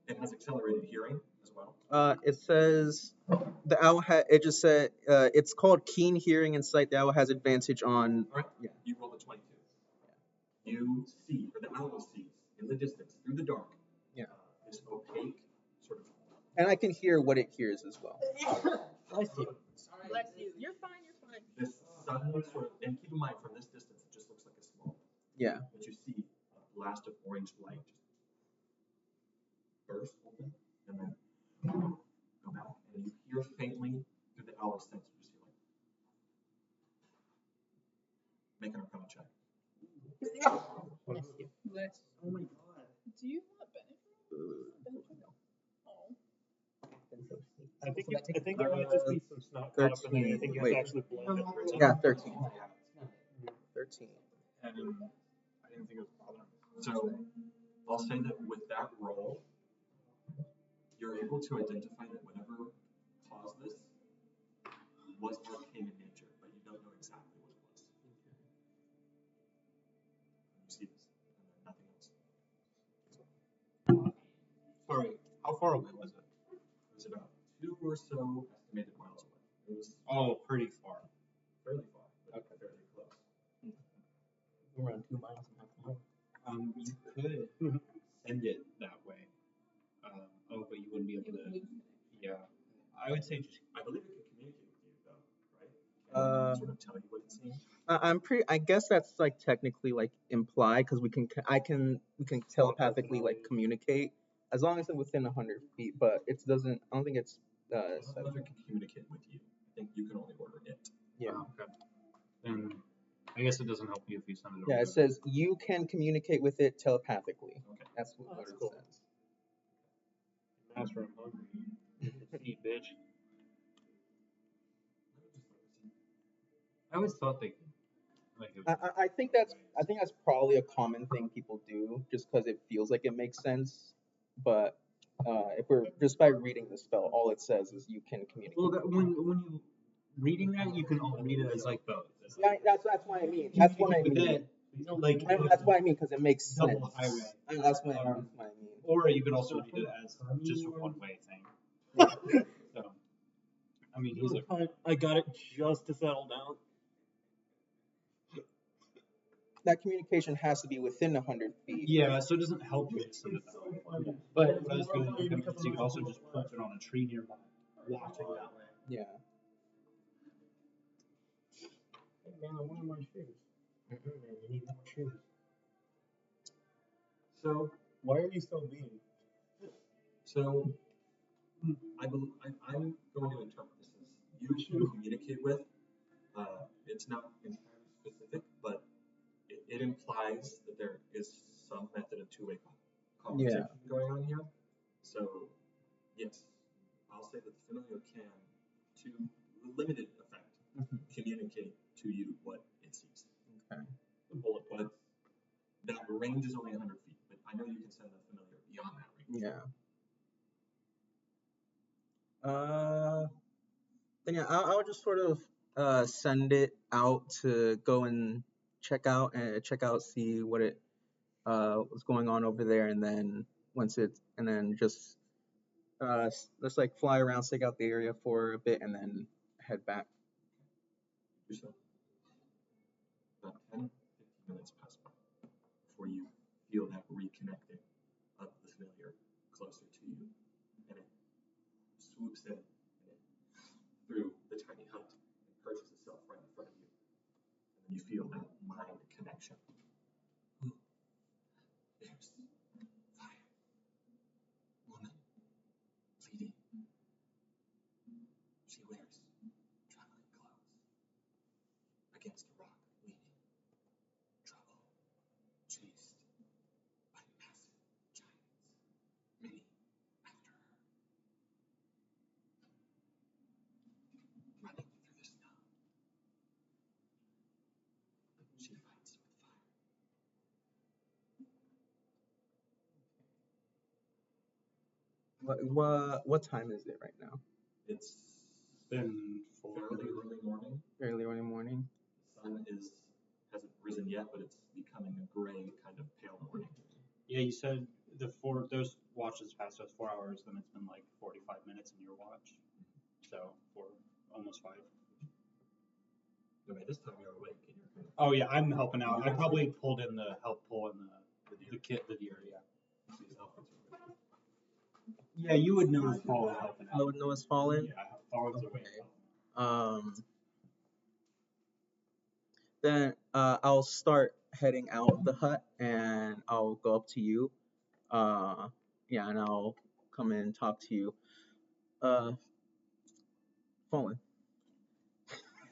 Speaker 3: It has accelerated hearing as well.
Speaker 5: It says the owl it just said it's called keen hearing and sight. The owl has advantage on.
Speaker 3: All right. Yeah. You roll the 22. You see, or the owl sees in the distance through the dark.
Speaker 5: Yeah.
Speaker 3: This opaque sort of.
Speaker 5: And I can hear what it hears as well.
Speaker 2: Bless you. Bless you. You're fine. You're fine.
Speaker 3: This sudden sort of, and keep in mind from this distance, it just looks like a small.
Speaker 5: Yeah.
Speaker 3: But you see a blast of orange light burst open and then go back, and you hear faintly through the owl's sense, you just hear like, make an arcana check.
Speaker 2: Bless you. Bless.
Speaker 6: Oh my god.
Speaker 2: Do you want benefit? Oh.
Speaker 6: I think there might just be some snot caught up in there. I think you have to actually blend it.
Speaker 5: Yeah, 13. 13.
Speaker 1: And I didn't think it was bothering me.
Speaker 3: So I'll say that with that roll, you're able to identify that whatever caused this was arcane in nature, but you don't know exactly what it was. You see this, and then nothing else.
Speaker 1: Sorry, how far away was it?
Speaker 3: It was about 2 or so estimated miles away. It was
Speaker 1: pretty far.
Speaker 3: fairly far, but fairly close.
Speaker 4: Around 2 miles and a half.
Speaker 1: You could send it that way. But you wouldn't be able to. Yeah. I would say just.
Speaker 3: I believe it can communicate with you, though, right? Can it sort of tell you what it's seeing?
Speaker 5: I guess that's like technically like implied because we can telepathically like communicate as long as it's within 100 feet. But it doesn't. I don't think it's.
Speaker 3: Whether it can communicate with you, I think you can only order it.
Speaker 5: Yeah.
Speaker 1: Okay. Then I guess it doesn't help you if you send it over.
Speaker 5: Yeah. It says you can communicate with it telepathically.
Speaker 3: Okay.
Speaker 5: That's what
Speaker 6: That's
Speaker 5: it
Speaker 6: cool.
Speaker 5: says.
Speaker 6: Master, I'm hungry. Eat, bitch.
Speaker 1: I always thought they could. Like,
Speaker 5: I think that's probably a common thing people do just because it feels like it makes sense. But if we're just by reading the spell, all it says is you can communicate.
Speaker 1: well, when you reading that, you can all read it as like both.
Speaker 5: Yeah, that's what I mean. That's what I mean.
Speaker 1: Like
Speaker 5: That's what I mean because it makes sense.
Speaker 1: double highway.
Speaker 5: That's what I mean.
Speaker 1: Or you could also read it as just a one-way thing. So, I mean, he's a
Speaker 6: I got it just to settle down.
Speaker 5: That communication has to be within 100 feet.
Speaker 1: yeah. So it doesn't help you to send it that way. But what I was feeling with him is you could also just put it on a tree nearby, watching that way.
Speaker 5: Yeah.
Speaker 6: Hey, man, I want more shoes. Man, you need more shoes.
Speaker 3: So,
Speaker 6: Why are you so mean?
Speaker 3: so I'm going to interpret this as you to communicate with. It's not entirely specific, but it implies that there is some method of two-way conversation going on here. So, yes, I'll say that the familiar can, to limited effect, communicate to you what it sees.
Speaker 5: Okay.
Speaker 3: The bullet points. That range is only 100 feet, but I know you can send the familiar beyond that range.
Speaker 5: Yeah. Then yeah, I'll just sort of send it out to go and check out, see what it what's going on over there, and then just let's like fly around, stake out the area for a bit, and then head back.
Speaker 3: Do so. About 10, 15 minutes pass by before you feel that reconnecting of the familiar closer to you, and it swoops in through the tiny hut and perches itself right in front of you. And then you feel that mind connection. There's fire, woman, bleeding. She wears traveling clothes. Against a rock, leaning. Trouble, chased by massive giants. Many after her. Running through the snow. She fights with fire.
Speaker 5: What time is it right now?
Speaker 3: It's
Speaker 1: Been
Speaker 3: fairly early morning.
Speaker 5: Early morning.
Speaker 3: The sun hasn't risen yet, but it's becoming a gray, kind of pale morning.
Speaker 1: Yeah, you said those watches past us 4 hours, then it's been like 45 minutes in your watch. So almost 5.
Speaker 3: So by this time you're awake and you're kind of.
Speaker 1: Oh yeah, I'm helping out. I probably pulled in the deer. Yeah.
Speaker 3: These outfits are really-
Speaker 1: Yeah, you would know it's Paul helping
Speaker 5: I
Speaker 1: out.
Speaker 5: would know it's fallen.
Speaker 1: Yeah, Paul's away.
Speaker 5: Then I'll start heading out of the hut, and I'll go up to you. And I'll come in and talk to you. Fallen.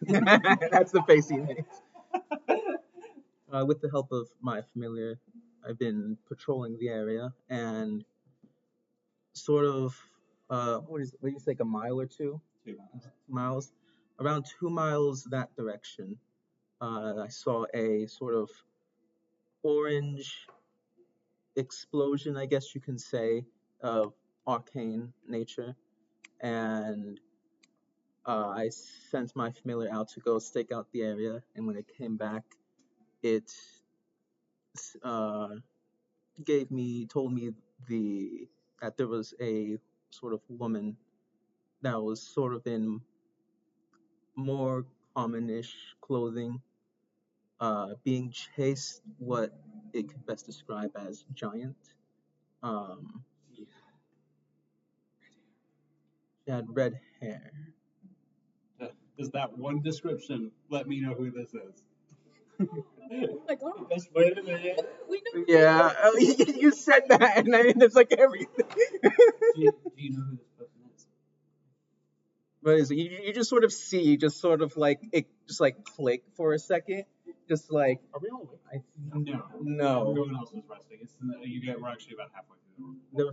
Speaker 5: That's the face he makes. With the help of my familiar, I've been patrolling the area and sort of what do you say, like a mile or 2?
Speaker 1: 2
Speaker 5: miles. Around 2 miles that direction, I saw a sort of orange explosion, I guess you can say, of arcane nature, and I sent my familiar out to go stake out the area, and when it came back, it uh, told me that there was a sort of woman that was sort of in more commonish clothing, being chased, what it could best describe as giant. She had red hair.
Speaker 1: Does that one description let me know who this is?
Speaker 2: Oh my god.
Speaker 6: Wait a minute.
Speaker 2: We know.
Speaker 5: Yeah, you said that, and it's like everything.
Speaker 1: Do you know who this person is?
Speaker 5: But is it, you just sort of see, just sort of like it, just like click for a second, just like
Speaker 6: Are we all awake?
Speaker 5: no.
Speaker 1: Everyone else is resting. We're actually about halfway through the room.
Speaker 5: There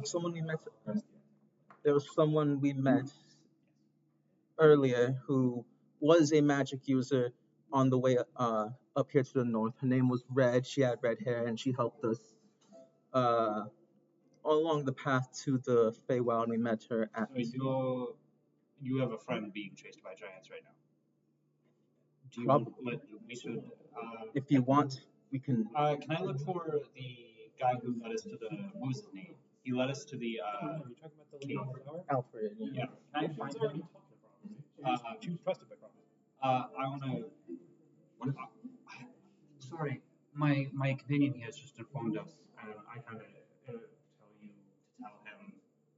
Speaker 5: was someone we met earlier who was a magic user on the way up here to the north. Her name was Red. She had red hair, and she helped us along the path to the Feywild. And we met her at.
Speaker 1: So you have a friend being chased by giants right now. Do you
Speaker 5: Probably.
Speaker 1: want? We should.
Speaker 5: If you want, we can.
Speaker 1: Can I look for the guy who led us to the? What was his name? He led us to the.
Speaker 6: Are you talking about the lady in the tower?
Speaker 5: Alfred.
Speaker 1: Yeah. Can I find him?
Speaker 7: Choose trusted by prophecy.
Speaker 1: I want to.
Speaker 3: What if
Speaker 7: Sorry, my companion here has just informed us, and I kind of tell you to tell him.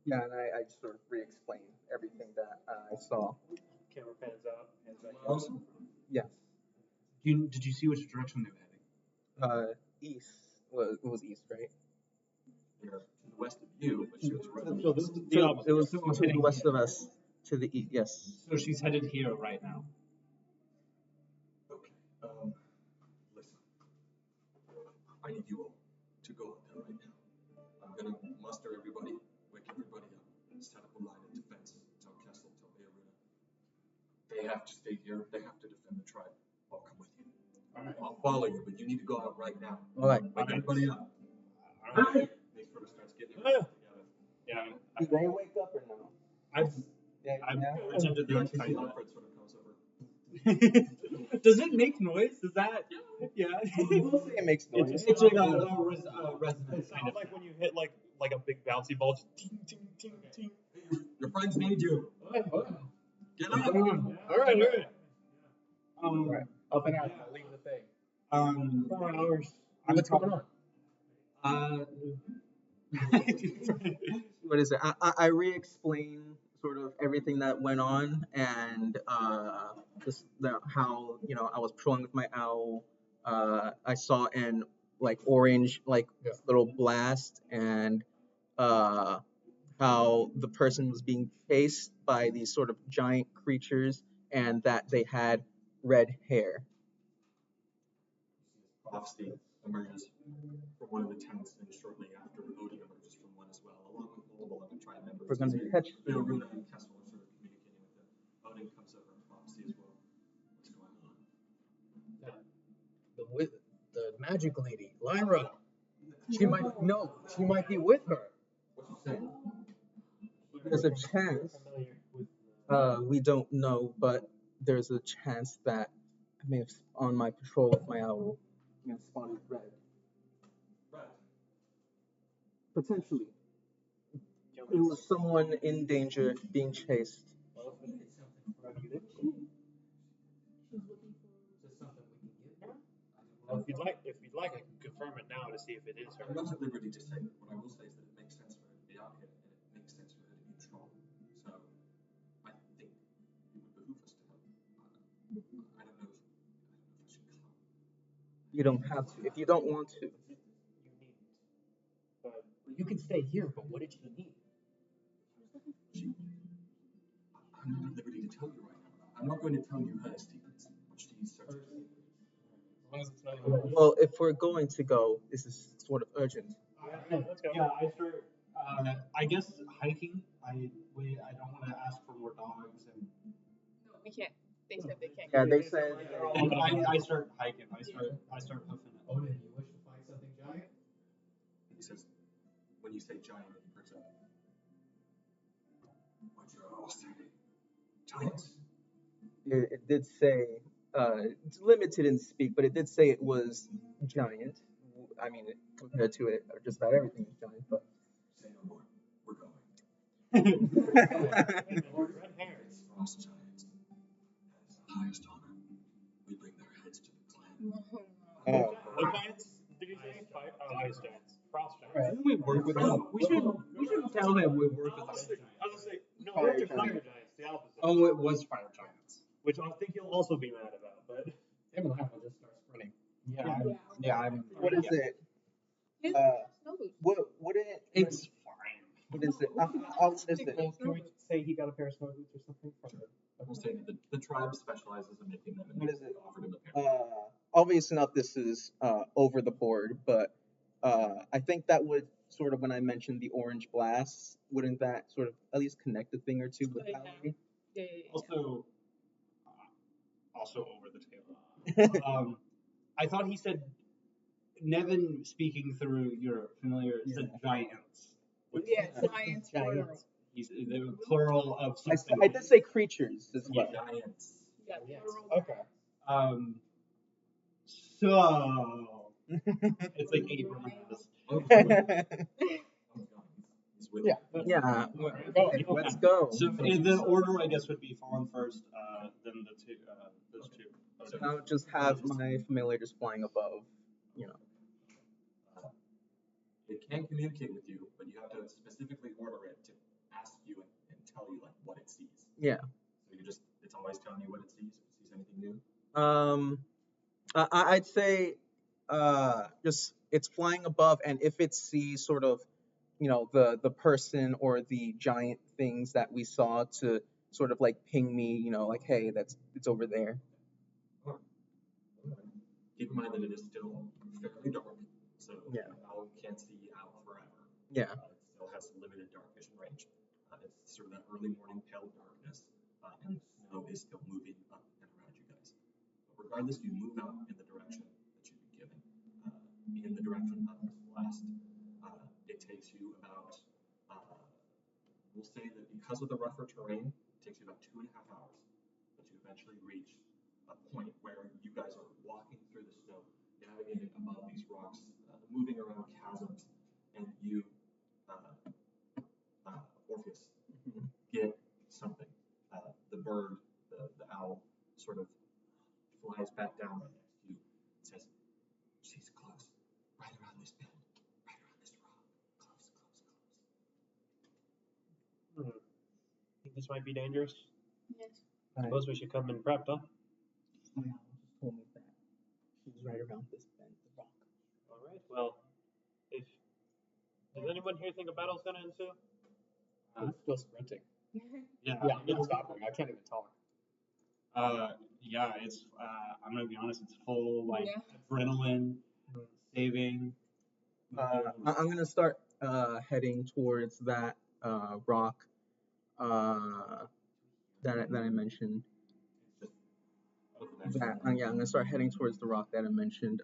Speaker 5: Yeah, and I just sort of re-explain everything that I saw.
Speaker 6: Camera pans out, hands back.
Speaker 3: else?
Speaker 5: Yes.
Speaker 7: Did you see which direction they were heading?
Speaker 5: East. Well, it was east, right?
Speaker 3: They're to the west of you, but she was right.
Speaker 1: So this is the
Speaker 5: So
Speaker 1: opposite.
Speaker 5: it was
Speaker 1: So
Speaker 5: to
Speaker 1: I'm
Speaker 5: the
Speaker 1: heading
Speaker 5: west
Speaker 1: here.
Speaker 5: of us, to the east. Yes.
Speaker 1: So she's headed here right now.
Speaker 3: Okay. Listen. I need you all to go out there right now. I'm gonna muster everybody, wake everybody up, set up a line of defense. Tell Kessel, tell Bearuna. They have to stay here. They have to defend the tribe. I'll come with you. I'll follow you, but you need to go out right now.
Speaker 5: All right.
Speaker 3: Wake everybody up.
Speaker 1: All right.
Speaker 3: They sort of starts getting everything together.
Speaker 1: Yeah.
Speaker 5: Did they wake up or no?
Speaker 1: I've
Speaker 5: Yeah.
Speaker 1: attempted
Speaker 3: You
Speaker 1: to
Speaker 3: actually see
Speaker 1: tidy
Speaker 3: Alfred sort of comes over.
Speaker 1: up. Does it make noise? Is that? Yeah.
Speaker 5: We'll say it makes noise.
Speaker 1: It's like a resonance kind
Speaker 6: Sounds
Speaker 1: of.
Speaker 6: like when you hit like a big bouncy ball, just ting ting ting ting.
Speaker 3: Your friends need you. Get up.
Speaker 1: All right.
Speaker 5: Right. Up and out. Leave the thing.
Speaker 6: 4 hours.
Speaker 5: What's going on? What is it? I re-explain sort of everything that went on and just how I was patrolling with my owl. I saw an like orange little blast and how the person was being chased by these sort of giant creatures and that they had red hair.
Speaker 3: Prophecy emerges from one of the tents, and shortly after, Odin emerges from one as well, along with multiple other tribe members.
Speaker 5: We're gonna catch the
Speaker 3: Bearuna and Kessel are sort of communicating with them. Odin comes over and prophecy as well. What's going on?
Speaker 4: The magic lady, Lyra. She might be with her.
Speaker 3: What's he saying?
Speaker 5: There's a chance. We don't know, but there's a chance that I may have, on my patrol with my owl, may have spotted red.
Speaker 3: Right.
Speaker 5: Potentially. It was someone in danger being chased.
Speaker 6: Well, if you'd like, I can confirm it now to see if it is her.
Speaker 3: I'm not at liberty to say it. What I will say is that it makes sense for her to be out here, and it makes sense for her to be strong. So, I think it would behoove us to help. I don't know if I should come.
Speaker 5: You don't have to. If you don't want to.
Speaker 6: You needn't. But
Speaker 4: You can stay here, but what did she need?
Speaker 3: I'm not at liberty to tell you right now. I'm not going to tell you her secrets, but she's searching.
Speaker 6: as long as it's not
Speaker 5: Well, if we're going to go, this is sort of urgent.
Speaker 6: let's go.
Speaker 1: Yeah, I start. I guess hiking. I don't want to ask for more dogs, and
Speaker 2: No, we can't. They said they can't.
Speaker 5: Yeah, they said.
Speaker 1: I start hiking. I start hoofing it.
Speaker 4: Odin, you wish to find something giant?
Speaker 3: He says, when you say giant, he perks up. What you all say? Giants.
Speaker 5: It did say, it's limited in speak, but it did say it was giant. I mean, compared to it, just about everything is giant, but.
Speaker 3: Say no more. We're going.
Speaker 6: Red hair.
Speaker 3: It's frost giants. That is the highest honor. We bring their heads to the clan.
Speaker 6: What giants did you say? Ice giants. Frost giants.
Speaker 1: We work with them. We should tell them we work with them.
Speaker 6: I was like, no,
Speaker 5: Fire
Speaker 6: those are fire
Speaker 5: giants.
Speaker 6: giants. The opposite.
Speaker 1: Oh, it was fire giants.
Speaker 6: Which I think you'll also be mad about, but.
Speaker 4: Him and Lyra just starts running.
Speaker 1: Yeah, I'm.
Speaker 5: What is
Speaker 1: yeah.
Speaker 5: it?
Speaker 2: His snow boots.
Speaker 5: What it?
Speaker 1: It's fine.
Speaker 5: What is it? What is it?
Speaker 6: Can we say he got a pair of snow boots or something from the.
Speaker 3: I will say that the tribe specializes in making them, and
Speaker 5: What is it?
Speaker 3: offered him a pair.
Speaker 5: Obviously not this is over the board, but I think that would sort of, when I mentioned the orange blast, wouldn't that sort of at least connect a thing or two with
Speaker 2: Yeah.
Speaker 5: Valerie?
Speaker 2: Yeah.
Speaker 1: Also over the table. I thought he said Nevin, speaking through your familiar, said giants.
Speaker 2: Yeah, giants. plural.
Speaker 1: He's the plural of
Speaker 5: I
Speaker 1: something.
Speaker 5: did say creatures as well.
Speaker 3: Giants.
Speaker 2: Yeah,
Speaker 4: Yes.
Speaker 2: plural.
Speaker 1: Um. So it's like 8 rounds.
Speaker 3: Oh, he's with
Speaker 4: Yeah.
Speaker 5: Yeah.
Speaker 4: Go.
Speaker 5: Let's go.
Speaker 1: So the order, I guess, would be Fallen first, then the two, those two.
Speaker 5: So I'll just have my familiar just flying above. You know.
Speaker 3: It can communicate with you, but you have to specifically order it to ask you and tell you like what it sees.
Speaker 5: Yeah.
Speaker 3: So it's always telling you what it sees. If it sees anything new.
Speaker 5: I'd say, just it's flying above, and if it sees sort of, the person or the giant things that we saw, to sort of like ping me, like, hey, it's over there.
Speaker 3: Alright. Keep in mind that it is still fairly dark, so
Speaker 5: Yeah.
Speaker 3: Owl can't see out forever.
Speaker 5: Yeah.
Speaker 3: It still has limited dark vision range. It's sort of that early morning pale darkness, and the snow is still moving up and around you guys. But regardless, you move out in the direction that you've been given. In the direction of this blast, it takes you about, we'll say that because of the rougher terrain, it takes you about 2.5 hours, but you eventually reach a point where you guys are walking through the snow, navigating above these rocks, moving around chasms, and you, Orpheus, get something. The bird, the owl, sort of flies back down right next to you. It says, "She's close, right around this bend, right around this rock, close, close, close."
Speaker 6: Think this might be dangerous?
Speaker 2: Yes.
Speaker 6: I suppose we should come in prepped, huh?
Speaker 5: My owl just told me that she's right around this bend, the rock.
Speaker 6: All right. Well, does anyone here think a battle's gonna ensue?
Speaker 4: I'm still sprinting.
Speaker 1: Yeah.
Speaker 4: Yeah, I'm not stopping. I can't even talk.
Speaker 1: Yeah, it's, I'm gonna be honest, it's full, like,
Speaker 2: Yeah.
Speaker 1: adrenaline, saving.
Speaker 5: I'm gonna start heading towards that rock that I mentioned. I'm gonna start heading towards the rock that I mentioned.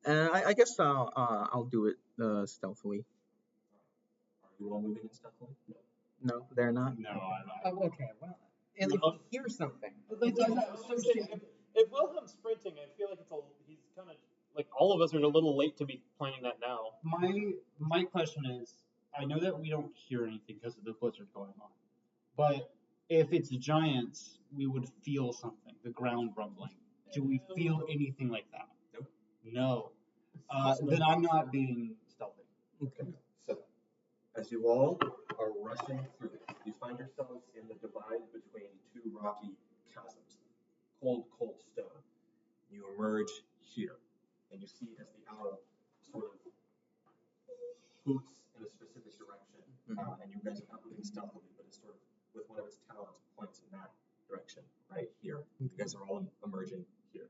Speaker 5: And I guess I'll do it stealthily.
Speaker 3: Are you all moving in stealthily?
Speaker 5: No, they're not.
Speaker 1: No, I'm not.
Speaker 4: Oh, okay. Well, and if you hear something,
Speaker 6: If Wilhelm's sprinting, I feel like he's kind of like all of us are a little late to be planning that now.
Speaker 1: My question is, I know that we don't hear anything because of the blizzard going on, but if it's giants, we would feel something, the ground rumbling. Do we feel anything like that?
Speaker 3: Nope.
Speaker 1: No. Then I'm not being stealthy.
Speaker 5: Okay.
Speaker 3: So, as you all are rushing through, you find yourselves in the divide between two rocky chasms, cold, cold stone. You emerge here, and you see as the owl sort of hoots in a specific direction, and you guys are not moving stealthily, but it's sort of with one of its talons points in that direction, right here. You guys are all emerging here.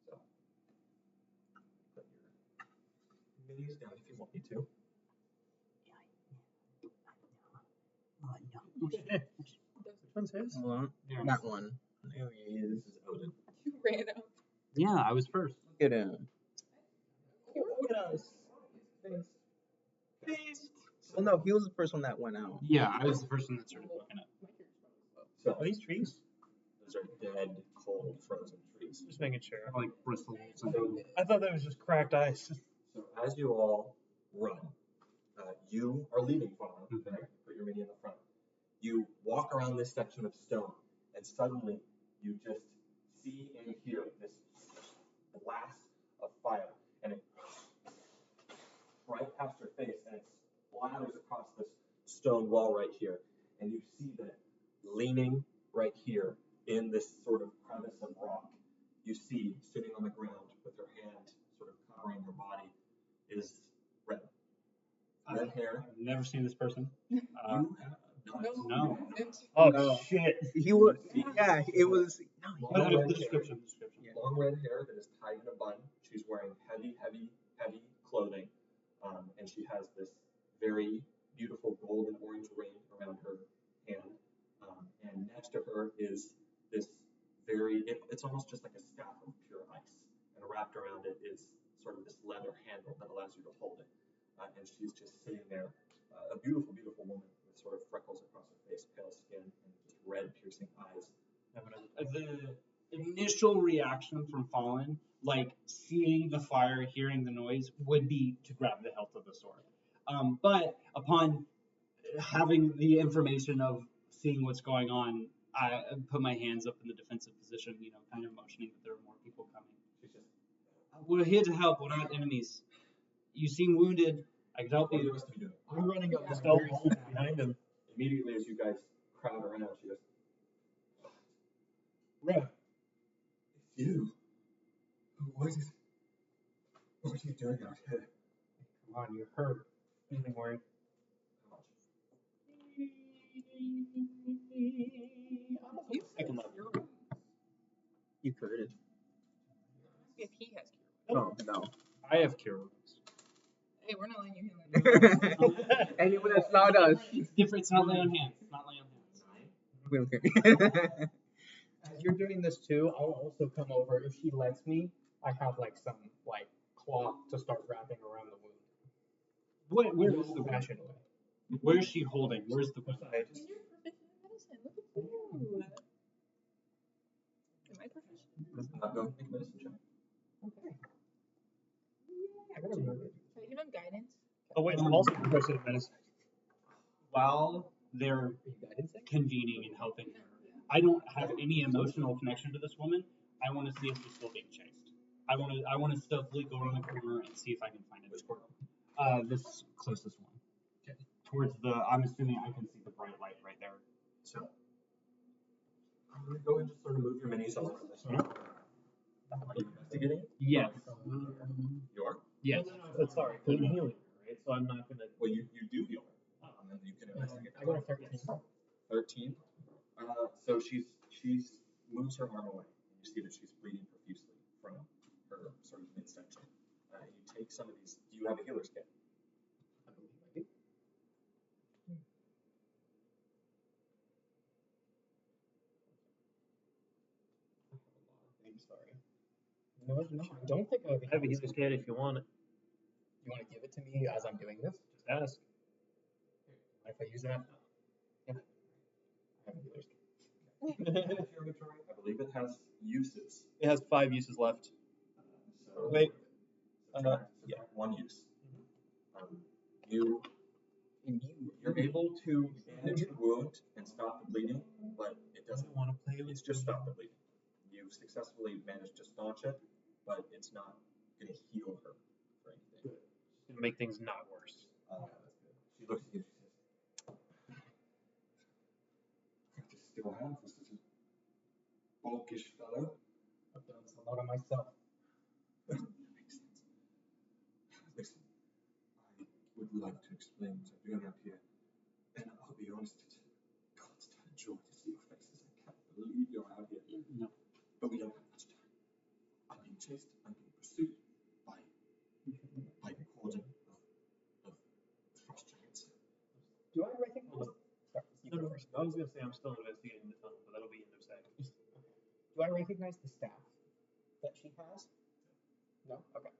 Speaker 3: So, put your minis down if you want me to.
Speaker 6: Which one's his?
Speaker 5: Hold on. That one. There he is.
Speaker 3: This is Odin.
Speaker 2: You ran up.
Speaker 1: Yeah, I was first.
Speaker 5: Look at him.
Speaker 3: Look at us.
Speaker 5: Well, no, he was the first one that went out.
Speaker 1: Yeah, I was the first one that started looking at.
Speaker 3: So,
Speaker 6: Are these trees?
Speaker 3: those are dead, cold, frozen trees.
Speaker 6: Just making sure.
Speaker 1: Like bristles.
Speaker 3: So,
Speaker 6: I thought that was just cracked ice.
Speaker 3: so as you all run, you are leading Fauna, right? Put your mini in the front. You walk around this section of stone, and suddenly you just see and hear this blast of fire, and it right past your face, and it splatters across this stone wall right here, and you see that leaning right here in this sort of crevice of rock, you see sitting on the ground with her hand sort of covering her body is Red. Red hair.
Speaker 1: I've never seen this person.
Speaker 3: You have not.
Speaker 1: No.
Speaker 6: Oh
Speaker 5: No.
Speaker 6: shit!
Speaker 5: He was. Yeah, it was.
Speaker 3: Long red
Speaker 1: The
Speaker 3: hair.
Speaker 1: description.
Speaker 3: Long red hair that is tied in a bun. She's wearing heavy, heavy, heavy clothing, and she has this very beautiful gold and orange ring around her hand. And next to her is this it's almost just like a staff of pure ice. And wrapped around it is sort of this leather handle that allows you to hold it. And she's just sitting there, a beautiful, beautiful woman with sort of freckles across her face, pale skin, and just red, piercing eyes.
Speaker 1: The initial reaction from Fallen, like seeing the fire, hearing the noise, would be to grab the hilt of the sword. But upon having the information of seeing what's going on, I put my hands up in the defensive position, kind of motioning that there are more people coming. She's just, we're here to help. We're not enemies. You seem wounded. I can help
Speaker 3: What are the
Speaker 1: you.
Speaker 3: rest of you doing?
Speaker 6: I'm running up the
Speaker 4: Yeah,
Speaker 6: stone
Speaker 4: very
Speaker 6: wall
Speaker 4: sad.
Speaker 6: behind him.
Speaker 3: Immediately as you guys crowd around, she goes,
Speaker 6: Right.
Speaker 3: "It's you. What are you doing out here?"
Speaker 6: Come on, you're hurt. Nothing worried.
Speaker 2: Second level.
Speaker 5: You cured it.
Speaker 2: If he has cure.
Speaker 5: Oh no.
Speaker 6: I have cure wounds.
Speaker 2: Hey, we're not letting you heal that.
Speaker 5: Anyone that's not us.
Speaker 1: It's different. It's not lay on hands. It's not lay on hands.
Speaker 5: We don't care.
Speaker 4: As you're doing this too, I'll also come over. If she lets me, I have like some like cloth to start wrapping around the wound.
Speaker 1: Where is the
Speaker 4: Fashion away.
Speaker 1: Where is she holding? Where's the
Speaker 6: Side.
Speaker 2: And you're proficient in medicine. Look at you. Am I proficient?
Speaker 3: Go make a medicine check.
Speaker 4: Okay. I gotta remember.
Speaker 2: Can I give him guidance?
Speaker 6: Oh wait, I'm also proficient in medicine.
Speaker 1: While they're
Speaker 4: Are you guidancing?
Speaker 1: convening and helping her, I don't have any emotional connection to this woman. I want to see if she's still being chased. I want to stealthily go around the corner and see if I can find it.
Speaker 3: Which corner?
Speaker 1: This closest one. Okay. Towards I'm assuming I can see the bright light right there.
Speaker 3: So, I'm going to go and just sort of move your minis all around this one. Are you investigating?
Speaker 1: Yes.
Speaker 3: You are?
Speaker 1: Yes.
Speaker 6: But sorry, because I'm healing her, right? So I'm not gonna.
Speaker 3: Well, you do heal her. And then you can investigate.
Speaker 4: I got a 13.
Speaker 3: 13. So she's moves her arm away. You see that she's bleeding profusely from her sort of midsection. You take some of these. Do you have a healer's kit?
Speaker 4: I believe I do. I'm sorry. No, I don't think I have
Speaker 6: I have a healer's kit if you want it.
Speaker 4: You want to give it to me as I'm doing this?
Speaker 6: Just ask.
Speaker 4: If I use that? Yeah. I have a healer's kit.
Speaker 3: Your inventory, I believe it has uses.
Speaker 6: It has 5 uses left.
Speaker 3: So
Speaker 6: Wait.
Speaker 3: subtract
Speaker 6: Yeah.
Speaker 3: 1 use. You're able to bandage the wound and stop the bleeding, but it doesn't
Speaker 6: want to play
Speaker 3: It's just stop the bleeding. You've successfully managed to staunch it, but it's not going to heal her or anything.
Speaker 6: It's gonna make things not worse.
Speaker 3: She looks at you. She says, "I still have for such a bulkish fellow."
Speaker 4: I've done this a lot of myself.
Speaker 3: That makes sense. Listen, I would like to explain what I'm doing up here, and I'll be honest, it's a constant joy to see your faces. I can't believe you're out here.
Speaker 1: No.
Speaker 3: But we don't have much time. I'm being chased, I'm being pursued by the cordon of frost giants.
Speaker 4: Do I recognize? Sorry, you go first.
Speaker 6: I was gonna say I'm still investigating the tunnel, but that'll be in a second.
Speaker 4: Do I recognize the staff that she has? No? Okay.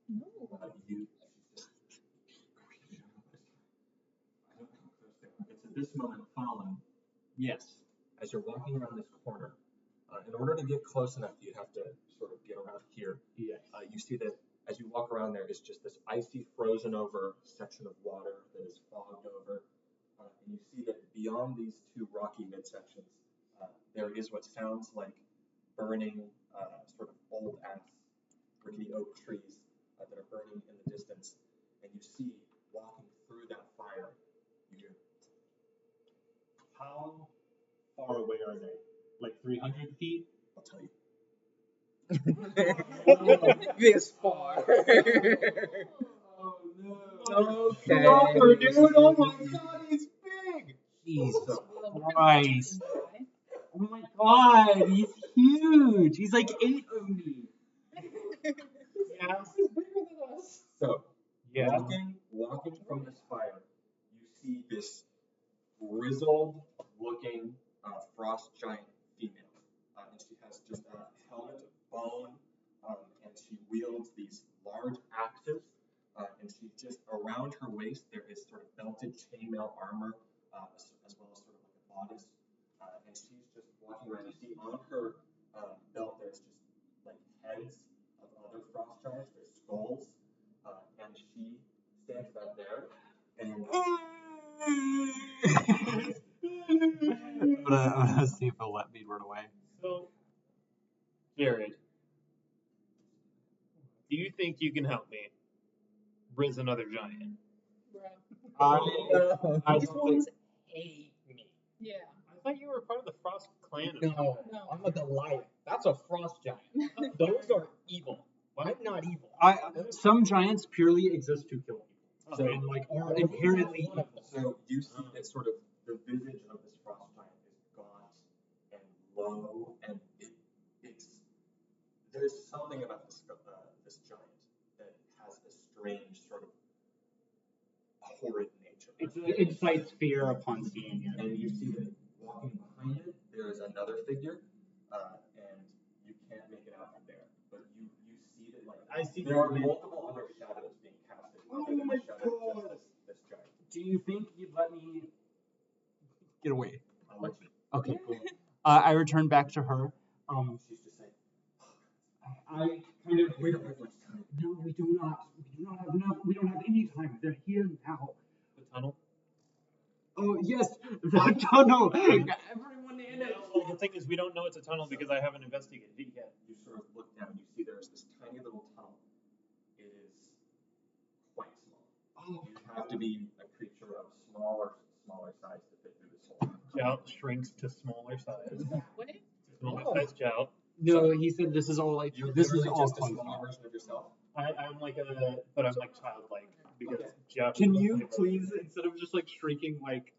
Speaker 2: No.
Speaker 3: You, she's just, we don't have much time. I don't know how close they are. It's at this moment following,
Speaker 1: Yes.
Speaker 3: as you're walking around this corner, in order to get close enough, you have to sort of get around here.
Speaker 1: Yes.
Speaker 3: You see that as you walk around there is just this icy, frozen over section of water that is fogged over. And you see that beyond these two rocky midsections, there is what sounds like burning, sort of old ass, rickety oak trees that are burning in the distance. And you see, walking through that fire, you hear,
Speaker 1: How far away are they? Like 300 feet?
Speaker 3: I'll tell you.
Speaker 5: This far.
Speaker 1: Oh no.
Speaker 5: Okay.
Speaker 1: Dude, oh my god, he's big! Jesus Christ. Oh my god, he's huge. He's like 8 of me.
Speaker 4: Yeah, he's bigger than us.
Speaker 3: So,
Speaker 6: Yeah.
Speaker 3: walking from this fire, you see this grizzled-looking frost giant female, and she has just a helmet of bone, and she wields these large axes, and she just around her waist there is sort of belted chainmail armor, as well as sort of like a bodice, and she's just walking around. You see on her belt there's just like heads of other frost giants, their skulls, she stands back there, and
Speaker 1: I'm gonna see if he'll let me run away.
Speaker 6: So, Jared, do you think you can help me riz another giant?
Speaker 2: Bro.
Speaker 4: These ones hate me.
Speaker 2: Yeah.
Speaker 6: I thought you were part of the Frost clan.
Speaker 4: No, I'm a Goliath. That's a frost giant. Those are evil. I'm not evil.
Speaker 1: Some giants purely exist to kill people. So
Speaker 6: Okay.
Speaker 1: like are inherently
Speaker 4: One of
Speaker 1: evil.
Speaker 4: them.
Speaker 3: so you see that sort of the visage of this frost giant is gaunt and low, and there's something about this giant that has a strange sort of horrid nature.
Speaker 1: It incites fear upon seeing it.
Speaker 3: And you see that walking behind it, there is another figure, and you can't make it out from there. But you see that
Speaker 1: I see
Speaker 3: there are multiple other shadows being casted. Other than
Speaker 1: my
Speaker 3: the shadow of
Speaker 1: God.
Speaker 3: just this giant.
Speaker 1: Do you think you'd let me get away?
Speaker 3: I'll let you.
Speaker 1: Okay, cool. I return back to her.
Speaker 3: She's just saying,
Speaker 1: I kind of
Speaker 3: we don't have much time.
Speaker 1: No, we do not. We do not have enough. We don't have any time. They're here now.
Speaker 6: The tunnel?
Speaker 1: Oh yes, the tunnel. Everyone in it.
Speaker 6: Well, the thing is, we don't know it's a tunnel because I haven't investigated it yet.
Speaker 3: You sort of look down, you see there's this tiny little tunnel. It is quite small.
Speaker 1: Oh,
Speaker 3: You have to be a creature of smaller size to fit through this hole.
Speaker 6: Jout shrinks to smaller size.
Speaker 2: What?
Speaker 6: Smaller size Jout.
Speaker 1: no, he said this is all like
Speaker 3: You're
Speaker 1: this is
Speaker 3: literally
Speaker 1: all
Speaker 3: just a
Speaker 1: fun.
Speaker 3: small version of yourself.
Speaker 6: I'm like childlike because Jout.
Speaker 1: Can you please, instead of just like shrinking, like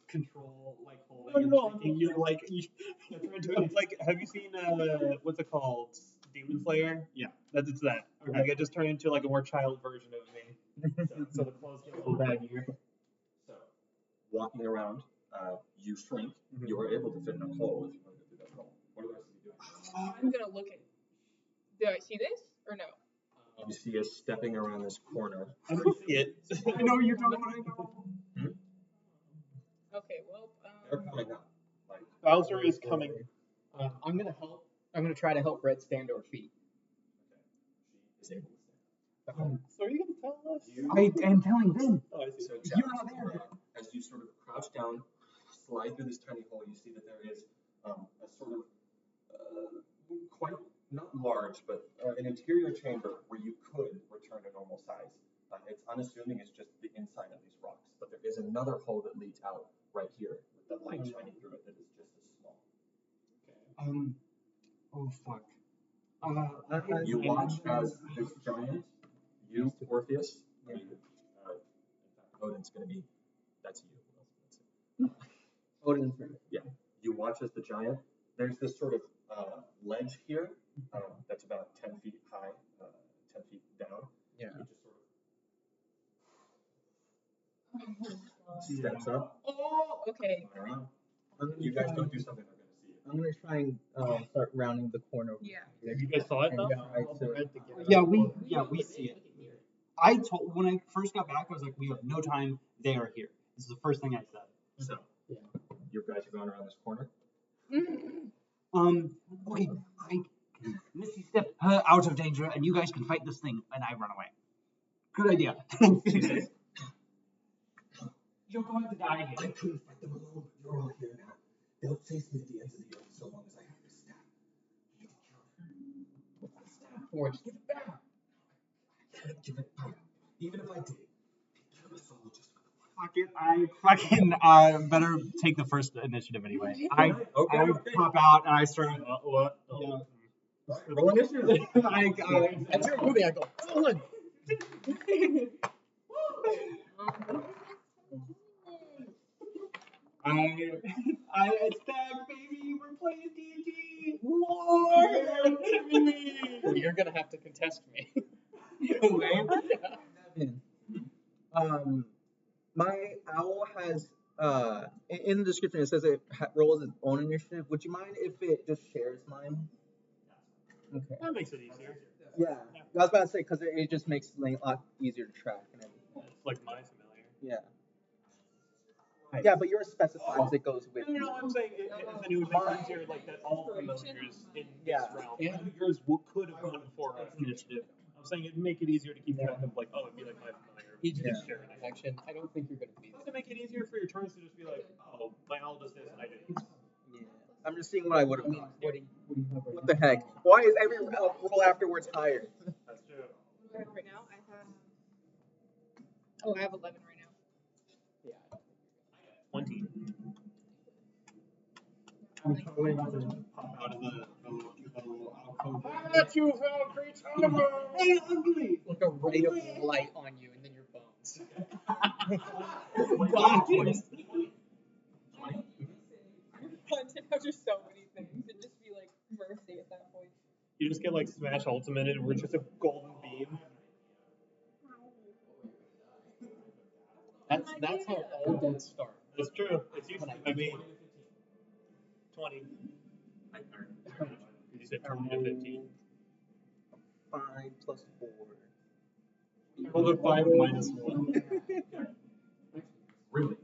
Speaker 1: control, like holding,
Speaker 6: No,
Speaker 1: and shrinking, you're like you're trying to
Speaker 6: It's like, have you seen what's it called? Demon Slayer?
Speaker 1: Yeah.
Speaker 6: It's that.
Speaker 1: Okay.
Speaker 6: Like I just turned into like a more child version of me. So the clothes get a little baggier.
Speaker 3: So, walking around, you shrink.
Speaker 6: Mhm.
Speaker 3: You are able to fit in a hole if you want to do that hole. What are the rest of you doing?
Speaker 2: I'm gonna look at. Do I see this or no?
Speaker 3: You see us stepping around this corner.
Speaker 6: I don't see it.
Speaker 1: I know you're talking about. I know.
Speaker 2: Okay. Well.
Speaker 3: They're coming up. Like,
Speaker 6: Bowser is coming.
Speaker 4: I'm gonna help. I'm gonna try to help Red stand to her feet.
Speaker 3: she is able to stand.
Speaker 6: So are you gonna tell us?
Speaker 1: I am telling them.
Speaker 6: Oh, I see.
Speaker 3: So
Speaker 1: You're not
Speaker 3: Jack,
Speaker 1: there.
Speaker 3: as you sort of crouch down, slide through this tiny hole, you see that there is a sort of quite not large, but an interior chamber where you could return to normal size. It's unassuming; it's just the inside of these rocks. But there is another hole that leads out right here with the light shining through it that is just as small.
Speaker 1: Oh fuck.
Speaker 3: You watch as this giant, you, Orpheus, in fact, Odin's going to be, that's you. That's it.
Speaker 4: Odin's ring.
Speaker 3: Yeah. You watch as the giant, there's this sort of ledge here that's about 10 feet high, 10 feet down.
Speaker 4: Yeah.
Speaker 3: It just sort of steps up.
Speaker 2: Oh. Okay.
Speaker 3: Turn around.
Speaker 5: I'm gonna
Speaker 3: You guys
Speaker 5: try
Speaker 3: don't
Speaker 5: and-
Speaker 3: do something, they're going to see it.
Speaker 5: I'm gonna try and start rounding the corner.
Speaker 2: Yeah.
Speaker 6: You guys saw it though?
Speaker 1: Yeah, we see it. I told when I first got back, I was like, we have no time. They are here. This is the first thing I said.
Speaker 3: So, you guys are going around this corner.
Speaker 1: Okay, I Misty step her out of danger, and you guys can fight this thing, and I run away. Good idea. You're going to die
Speaker 3: I
Speaker 1: here.
Speaker 3: couldn't fight them alone. You're all here now. They'll chase me to the ends of the earth so long as I have this staff. You can kill her. Staff.
Speaker 4: Or just give it back.
Speaker 3: I can't give it back. Even if I did, kill us all just for the fun.
Speaker 1: Fuck it, I fucking better take the first initiative anyway. I pop out and I start.
Speaker 6: What?
Speaker 1: Yeah.
Speaker 3: Roll initiative.
Speaker 4: As you're moving, I go, Colin!
Speaker 1: It's back, baby. We're playing D&D.
Speaker 4: Well, you're gonna have to contest me.
Speaker 5: Nevin, my owl has in the description it says it rolls its own initiative. Would you mind if it just shares mine? Okay.
Speaker 6: That makes it easier.
Speaker 5: Yeah, I was about to say because it just makes it a lot easier to track and everything.
Speaker 6: It's like my familiar.
Speaker 5: Yeah. Yeah, but yours specifies it goes with.
Speaker 6: No, I'm saying it would make it easier like that all familiars in this
Speaker 5: Yeah.
Speaker 6: realm.
Speaker 4: Yeah.
Speaker 6: Yours could have gone before us.
Speaker 1: Initiative.
Speaker 6: I'm saying it'd make it easier to keep track of like, oh, it'd be like my familiar.
Speaker 4: He just
Speaker 6: share it.
Speaker 4: action. I don't think you're gonna be
Speaker 6: Does it make it easier for your turns to just be like, oh, my owl does this and I do this?
Speaker 5: Yeah. I'm just seeing what I would
Speaker 4: I
Speaker 5: have
Speaker 4: mean,
Speaker 5: done.
Speaker 4: what do you have right
Speaker 5: What the heck? Why is every roll afterwards higher?
Speaker 6: That's true.
Speaker 2: What do I have right now? I have. Oh, I have 11 right now.
Speaker 4: Yeah.
Speaker 6: 20.
Speaker 1: I'm totally about to pop out of the little alcove.
Speaker 6: You found great
Speaker 1: Hey, ugly!
Speaker 4: Like a ray of light on you, and then your bones.
Speaker 2: Content have just so many things. It'd just be like mercy at that point.
Speaker 6: You just get like Smash Ultimated where it's just a golden beam.
Speaker 4: That's how all deaths start.
Speaker 6: That's true. It's usually, I mean, 20. You said 20 to 15.
Speaker 5: 5 plus 4.
Speaker 1: Roll a 5 minus 1.
Speaker 3: Really?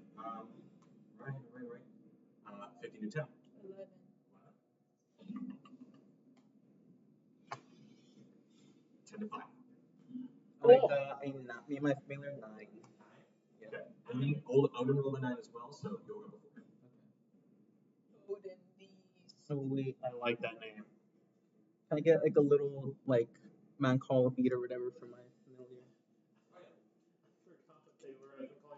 Speaker 3: Right. 15 to 10.
Speaker 2: 11.
Speaker 3: 10 to 5.
Speaker 5: Me and my familiar 9. Yeah.
Speaker 3: Okay. And then Odin rolled a 9 as well, so you'll go before.
Speaker 2: Odin, these.
Speaker 5: So wait,
Speaker 6: I like that name.
Speaker 5: can I get like a little like man call beat or whatever for my familiar?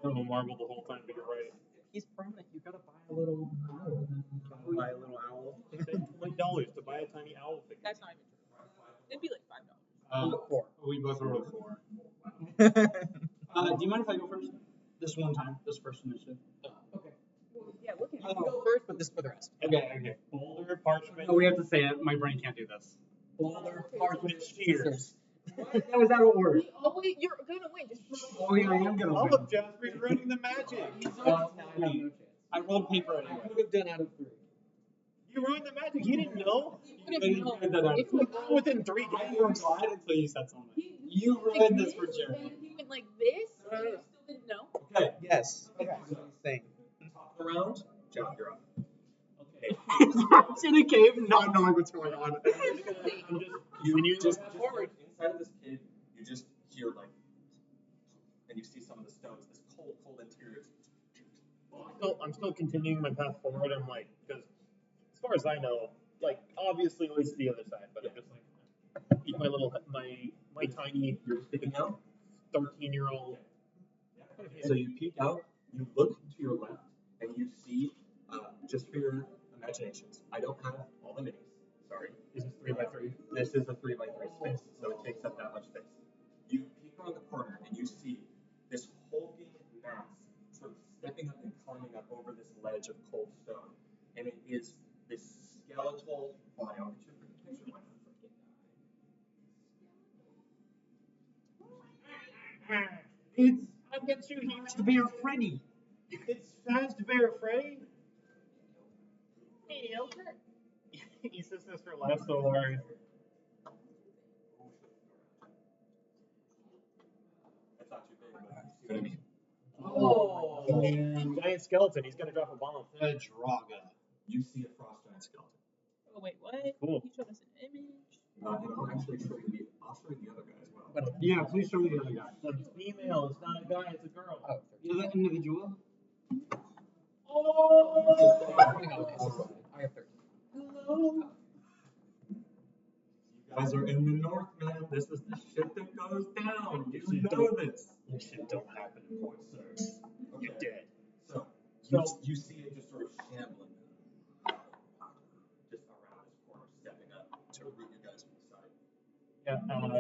Speaker 6: I'm a marble the whole time, but you're right.
Speaker 5: He's prominent. You gotta buy a little owl. Buy a little owl.
Speaker 6: It takes $20 to buy a tiny owl figure.
Speaker 2: That's not even true. It'd be like $5.
Speaker 1: 4. We both rolled a 4. Do you mind if I go first? This one time, this first initiative.
Speaker 2: Okay. Yeah, look at
Speaker 4: You can go first, but this is for the rest.
Speaker 1: Okay.
Speaker 6: Boulder, parchment.
Speaker 1: Oh, we have to say it. My brain can't do this.
Speaker 4: Boulder,
Speaker 6: Parchment, shears.
Speaker 1: That was out of order.
Speaker 2: Always, you're gonna win. Just
Speaker 1: Oh yeah, I am gonna
Speaker 6: All
Speaker 1: win.
Speaker 6: of Jasper's running the magic.
Speaker 1: I rolled paper
Speaker 4: I
Speaker 1: anyway.
Speaker 4: would have done out of 3.
Speaker 6: You ruined the magic. He didn't know.
Speaker 2: you would have known.
Speaker 1: that out.
Speaker 2: If you rolled,
Speaker 6: Within 3
Speaker 1: I
Speaker 6: games.
Speaker 1: was glad until you said something. You
Speaker 2: like
Speaker 1: ruined this for
Speaker 2: and
Speaker 1: Jeremy.
Speaker 2: he went like this, and you still didn't know.
Speaker 3: Okay.
Speaker 5: Yes. Okay. That's what he's saying.
Speaker 3: Top of the round. John, you're up.
Speaker 6: Okay.
Speaker 1: He's in a cave, not knowing what's going on.
Speaker 3: You just forward inside of this cave. You just hear like, and you see some of the stones. This cold interior.
Speaker 6: I'm still continuing my path forward. I'm like, because as far as I know, like obviously always the other side, but I'm just like, keep my tiny,
Speaker 3: You're peeking out.
Speaker 6: 13-year-old.
Speaker 3: So you peek out. You look to your left, and you see, just for your imaginations. I don't have all the minis. Sorry.
Speaker 6: Is this 3x3?
Speaker 3: This is a 3x3 space, so it takes up that much space. You peek around the corner and you see this hulking mass sort of stepping up and climbing up over this ledge of cold stone. And it is this skeletal body. I'll get you a picture of
Speaker 1: It's, I bet you he used to be a Freddy.
Speaker 6: It's Fast Bear Freddy. Mediocre. His sister laughs so hard.
Speaker 3: That's not too big, but you see what I mean?
Speaker 6: Oh, giant skeleton. He's gonna drop a bomb.
Speaker 1: A Draga.
Speaker 3: You see a frost giant skeleton.
Speaker 2: Oh wait, what?
Speaker 6: Cool.
Speaker 2: You showed us an image.
Speaker 3: And I'll actually show you I'll show you the other guy as well.
Speaker 1: Yeah, please show me the other guy.
Speaker 6: It's female. It's not a guy. It's a girl.
Speaker 4: Oh,
Speaker 1: The other individual?
Speaker 6: Oh.
Speaker 4: I have 13.
Speaker 6: Hello.
Speaker 3: You guys are in the north, man. This is the shit that goes down. You know this.
Speaker 6: This shit don't happen in Port Sir. You're dead.
Speaker 3: So you see it just sort of shambling just around this corner, stepping up to root you guys from the side.
Speaker 6: Yeah.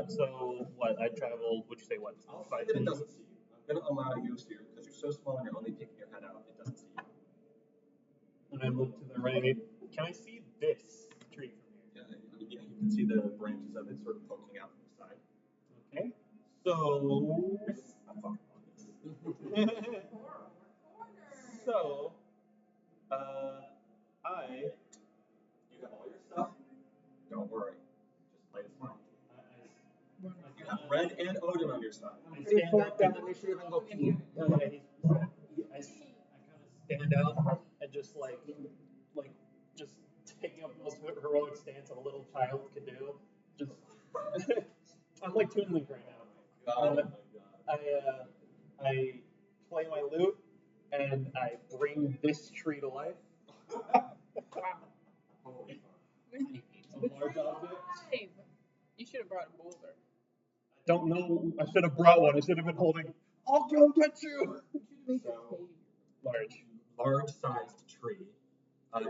Speaker 6: So what? I traveled. Would you say what?
Speaker 3: I'll say that it doesn't see you. I'm gonna allow you to, because you're so small and you're only peeking your head out. It doesn't see you.
Speaker 6: When I look to the right, can I see this tree from here?
Speaker 3: Yeah, you can see the branches of it sort of poking out from the side.
Speaker 6: Okay. So.
Speaker 3: I fucking love this.
Speaker 6: So.
Speaker 3: You have all your stuff. Don't worry. Just play it smart. You have Red and Odin on your side.
Speaker 6: I stand up and
Speaker 5: initiative and go pee.
Speaker 6: I kind of stand out and just just taking up the most heroic stance a little child could do. Just I'm like Toon Link right now.
Speaker 3: Oh my God.
Speaker 6: I play my lute and I bring this tree to life.
Speaker 3: Holy
Speaker 6: A large object.
Speaker 2: You should have brought a boulder.
Speaker 6: I don't know. I should have brought one. I should have been holding. I'll come get you.
Speaker 3: So
Speaker 6: Large.
Speaker 3: large-sized tree.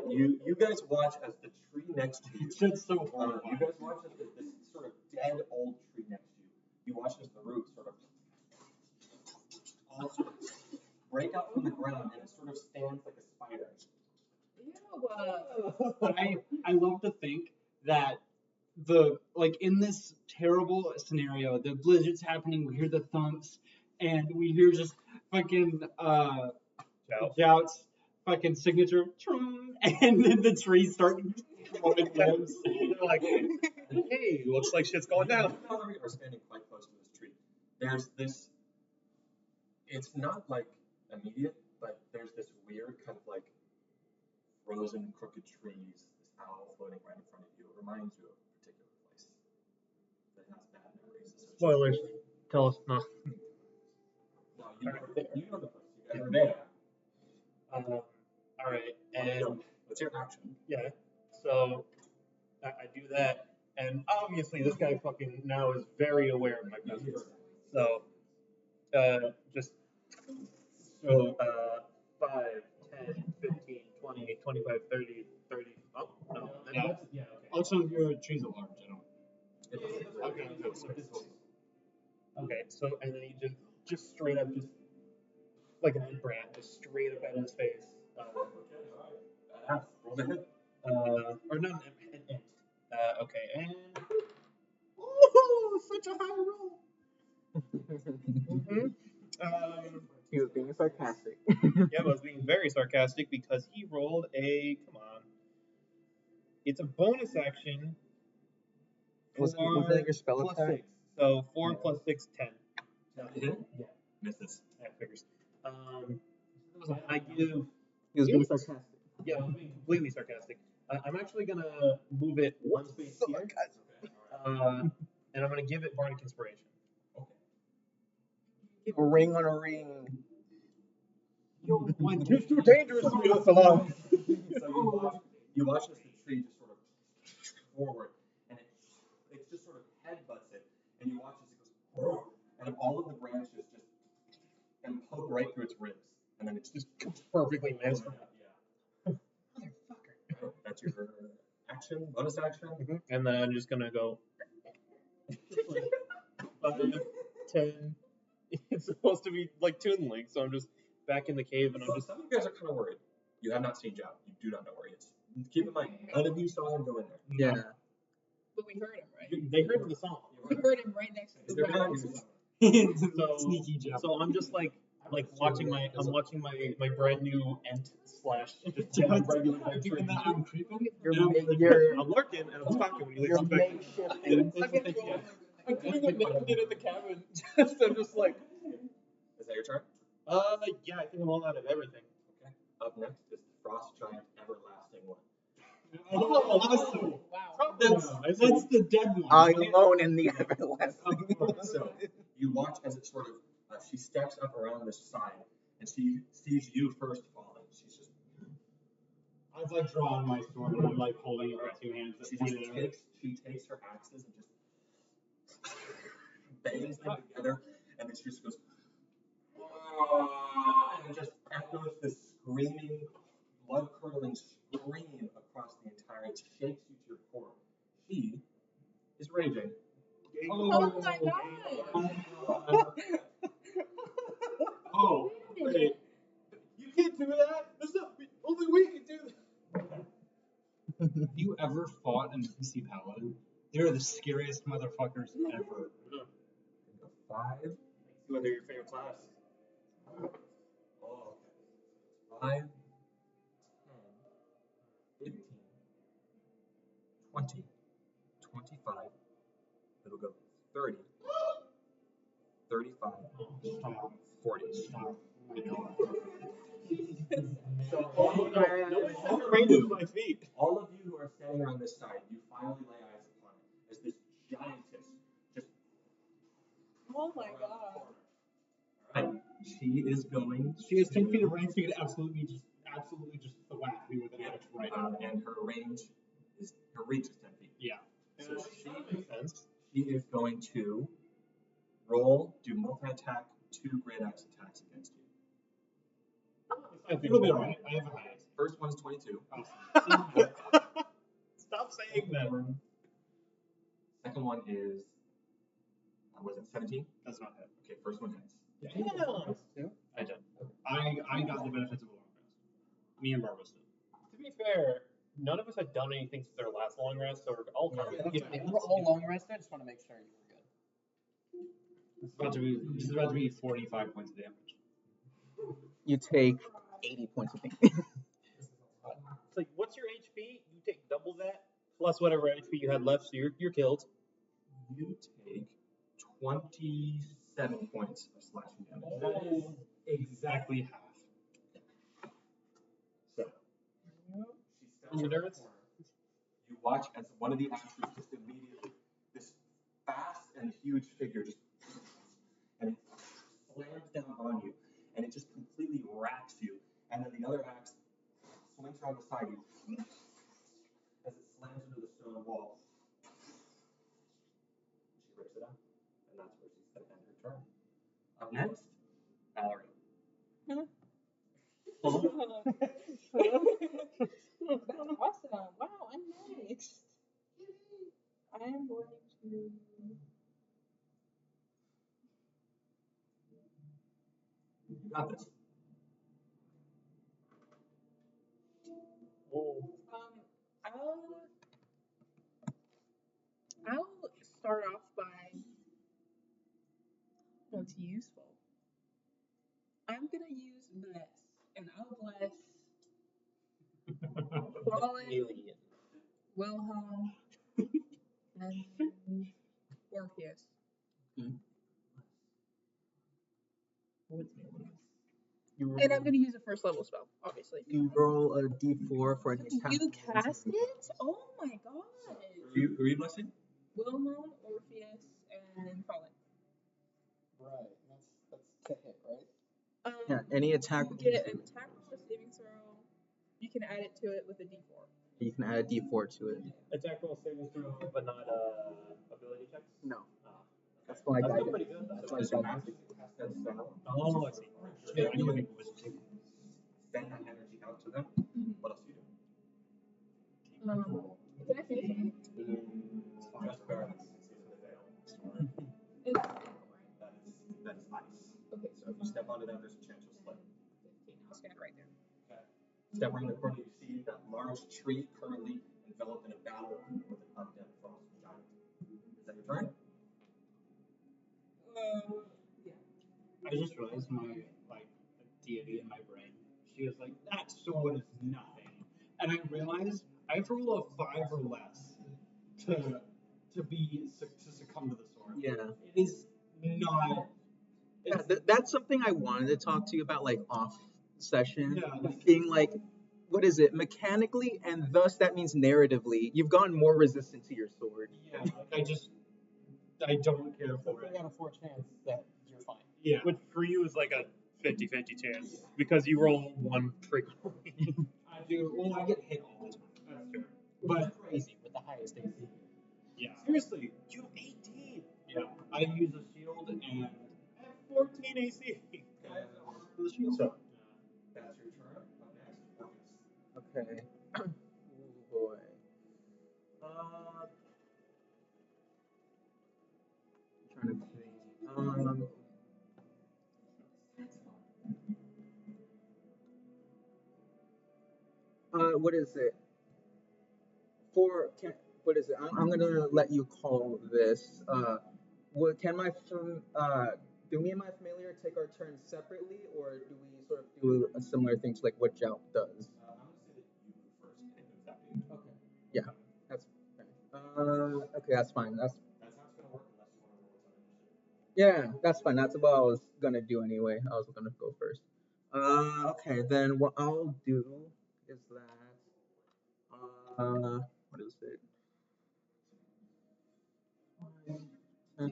Speaker 3: You guys watch as the tree next to you.
Speaker 1: It's just so
Speaker 3: You
Speaker 1: horrifying.
Speaker 3: guys watch as this sort of dead old tree next to you. You watch as the roots sort of all sort of break out from the ground, and it sort of stands like a spider.
Speaker 1: I love to think that the like in this terrible scenario, the blizzard's happening, we hear the thumps, and we hear just fucking Jout's fucking signature, "Trung," and then the trees start growing limbs.
Speaker 6: They're like, hey, looks like shit's going down.
Speaker 3: Valerie are standing quite close to this tree. There's this. It's not like immediate, but there's this weird kind of like frozen, crooked trees. This owl floating right in front of you. It reminds you of a particular place that has bad memories associated.
Speaker 6: Spoilers. Tell us. No.
Speaker 3: No, you know the place. You guys are there.
Speaker 6: All right, and
Speaker 3: What's your action?
Speaker 6: yeah, so I do that, and obviously this guy fucking now is very aware of my presence. So, just so 5, 10, 15, 20, 25, 30, 30. Oh no,
Speaker 1: Yeah.
Speaker 6: that's, yeah, okay.
Speaker 1: Also, your trees are large. I don't.
Speaker 6: Okay, so and then he just straight up, just like an end brand, just straight up at his face.
Speaker 3: Roll the hit.
Speaker 6: Or not an end. Okay, and oh, such a high roll.
Speaker 5: He was being sarcastic.
Speaker 6: Yeah, I was being very sarcastic because he rolled a. Come on. It's a bonus action.
Speaker 5: Was that your spell
Speaker 6: plus
Speaker 5: attack?
Speaker 6: 6. So 4 plus 6, 10.
Speaker 3: Hit?
Speaker 6: Yeah,
Speaker 3: Misses.
Speaker 6: that figures. I give.
Speaker 5: He was being sarcastic.
Speaker 6: Yeah, I was being completely sarcastic. I'm actually gonna move it one space here, and I'm gonna give it Bardic Inspiration.
Speaker 5: A ring on a ring.
Speaker 6: It's too dangerous to be left alone.
Speaker 3: So you watch as the tree just sort of forward, and it just sort of headbutts it, and you watch as it goes, and all of the branches and poke right through its ribs, and then it's just
Speaker 6: Perfectly missed.
Speaker 3: yeah. That's your action, bonus action.
Speaker 6: And then I'm just gonna go 5, 10. It's supposed to be like Toon Link, so I'm just back in the cave and I'm
Speaker 3: So
Speaker 6: just.
Speaker 3: some of you guys are kind of worried. You have not seen Jout. You do not know where he is. Keep in mind, none of you saw him go in there.
Speaker 5: Yeah.
Speaker 2: But we heard him, right?
Speaker 6: They heard the song.
Speaker 2: We heard him right next to
Speaker 3: Is
Speaker 2: the
Speaker 3: there
Speaker 2: rock.
Speaker 6: So,
Speaker 1: Sneaky Jout.
Speaker 6: so I'm just like watching my brand new Ent slash just
Speaker 1: Jout's
Speaker 6: regular
Speaker 1: Given that I'm creeping,
Speaker 5: You're
Speaker 6: I'm lurking and I'm talking when you
Speaker 5: you're
Speaker 6: leave back.
Speaker 5: makeshifting.
Speaker 6: I'm doing what Nevin did in the cabin. I'm just like,
Speaker 3: Is that your turn?
Speaker 6: yeah, I think I'm all out of everything.
Speaker 3: Okay. Up next is the Frost Giant Everlasting One.
Speaker 1: Oh, awesome.
Speaker 2: Wow.
Speaker 1: That's the dead one.
Speaker 5: I alone in the everlasting.
Speaker 3: So you watch as it sort of she steps up around this side and she sees you first falling. She's just
Speaker 1: I've like drawn my sword and I'm like holding it with two hands.
Speaker 3: she takes her axes and just bangs them together, and then she just goes and just echoes this screaming, blood curdling scream across the entire. It shakes you to your core. She is raging.
Speaker 2: Oh my god.
Speaker 1: Oh, wait.
Speaker 6: You can't do that. That's not, only we can do that.
Speaker 1: Have you ever fought an NPC paladin? They're the scariest motherfuckers ever.
Speaker 3: 5.
Speaker 6: Whether your favorite class.
Speaker 3: Oh, 5, 10, 15, 20, 25. It'll go 30, 35,
Speaker 1: Stop.
Speaker 3: 40.
Speaker 1: Stop. Oh my god.
Speaker 3: So all
Speaker 6: Nobody said her range is 5 feet.
Speaker 3: all of you who are standing around this side, you finally lay eyes upon it as this giantess just She is going.
Speaker 1: She has 10 feet of range. She could absolutely just thwack me with an axe right now.
Speaker 3: And her reach is 10 feet.
Speaker 1: Yeah.
Speaker 3: So
Speaker 6: Makes sense.
Speaker 3: she is going to roll, do multi-attack, 2 great axe attacks against you.
Speaker 1: It'll be alright. I have a high axe.
Speaker 3: First one is 22.
Speaker 6: Stop saying that.
Speaker 3: Second one is, was it 17?
Speaker 1: That's not it.
Speaker 3: Okay, first one hits.
Speaker 6: Yeah.
Speaker 1: I did. I got the benefits of a long rest. Me and Barbara did.
Speaker 6: To be fair, none of us had done anything since our last long rest, so we're all kind of
Speaker 4: We're all long rested. I just want to make sure you were good.
Speaker 1: This is about to be 45 points of damage.
Speaker 5: You take 80 points of damage.
Speaker 6: It's like, what's your HP? You take double that plus whatever HP you had left, so you're killed.
Speaker 3: You take 27 points of slashing damage.
Speaker 1: That is exactly half. So,
Speaker 3: She steps over. You watch as one of the axes just immediately, this fast and huge figure just, and it slams down on you, and it just completely racks you. And then the other axe swings around beside you as it slams into the stone wall. She rips it out, and that's where she's going to end her turn. Up next, Valerie.
Speaker 2: That's awesome. Wow, I'm next. I am going to.
Speaker 3: You got this.
Speaker 2: I'll start off by what's useful. I'm gonna use bless, and I'll bless Fallen, Wilhelm, and Orpheus. And I'm gonna use a first level spell, obviously.
Speaker 5: You roll a d4 for an attack.
Speaker 2: You cast it? Oh my god!
Speaker 3: Who are you blessing?
Speaker 2: Wilhelm, Orpheus, and Fallen.
Speaker 4: Right. That's to hit, right?
Speaker 5: Yeah, any attack.
Speaker 2: You get an attack roll, a saving throw. You can add it to it with a d4.
Speaker 5: You can add a d4 to it.
Speaker 6: Attack roll, saving throw, but not ability checks?
Speaker 5: No.
Speaker 6: That's
Speaker 5: why I
Speaker 6: still
Speaker 5: got
Speaker 6: pretty good.
Speaker 5: That's why I got it.
Speaker 1: Oh, I see. Yeah, I need to make a wisdom saving.
Speaker 3: Send that energy out to them. What else do you do?
Speaker 2: Can I say something?
Speaker 3: Just barely.
Speaker 2: It's right?
Speaker 3: That is ice.
Speaker 2: Okay,
Speaker 3: So if you step onto that, there's a chance you'll slip.
Speaker 2: 15. I'll stand right there.
Speaker 3: Step around the corner, you see that large tree currently enveloped in a battle with an undead frost giant. Is that your turn?
Speaker 2: Yeah.
Speaker 1: I just realized my deity in my brain. She was like, that sword is nothing. And I realized I have to roll a 5 or less to succumb to the sword.
Speaker 5: Yeah.
Speaker 1: It is not.
Speaker 5: Yeah, that's something I wanted to talk to you about, like off session.
Speaker 1: Yeah,
Speaker 5: Being like, what is it? Mechanically, and thus that means narratively, you've gotten more resistant to your sword.
Speaker 1: Yeah, I don't care for it.
Speaker 4: You got a 4 chance that you're fine.
Speaker 1: Yeah.
Speaker 6: Which for you is like a 50-50 chance because you roll one trigger.
Speaker 1: I do. Well, I get hit all the time. That's fair. But
Speaker 4: Crazy with the highest AC.
Speaker 1: yeah.
Speaker 6: Seriously, you have 18.
Speaker 1: Yeah. I use a shield and
Speaker 6: I have 14 AC.
Speaker 3: The shield. So, that's your turn. Up next, Orpheus.
Speaker 5: Okay. Oh boy. I'm trying to think. What is it? What is it? I'm gonna let you call this. Can do me and my familiar take our turns separately, or do we sort of do a similar thing to like what Jout does?
Speaker 3: I'm going to say that you move first and it moves after you.
Speaker 5: Okay. Yeah, that's okay. Okay, that's fine.
Speaker 3: That's how it's going to work unless you want to roll its own initiative.
Speaker 5: Yeah, that's fine. That's what I was gonna do anyway. I was gonna go first. Okay, then what I'll do is that. What is it? 5, 10,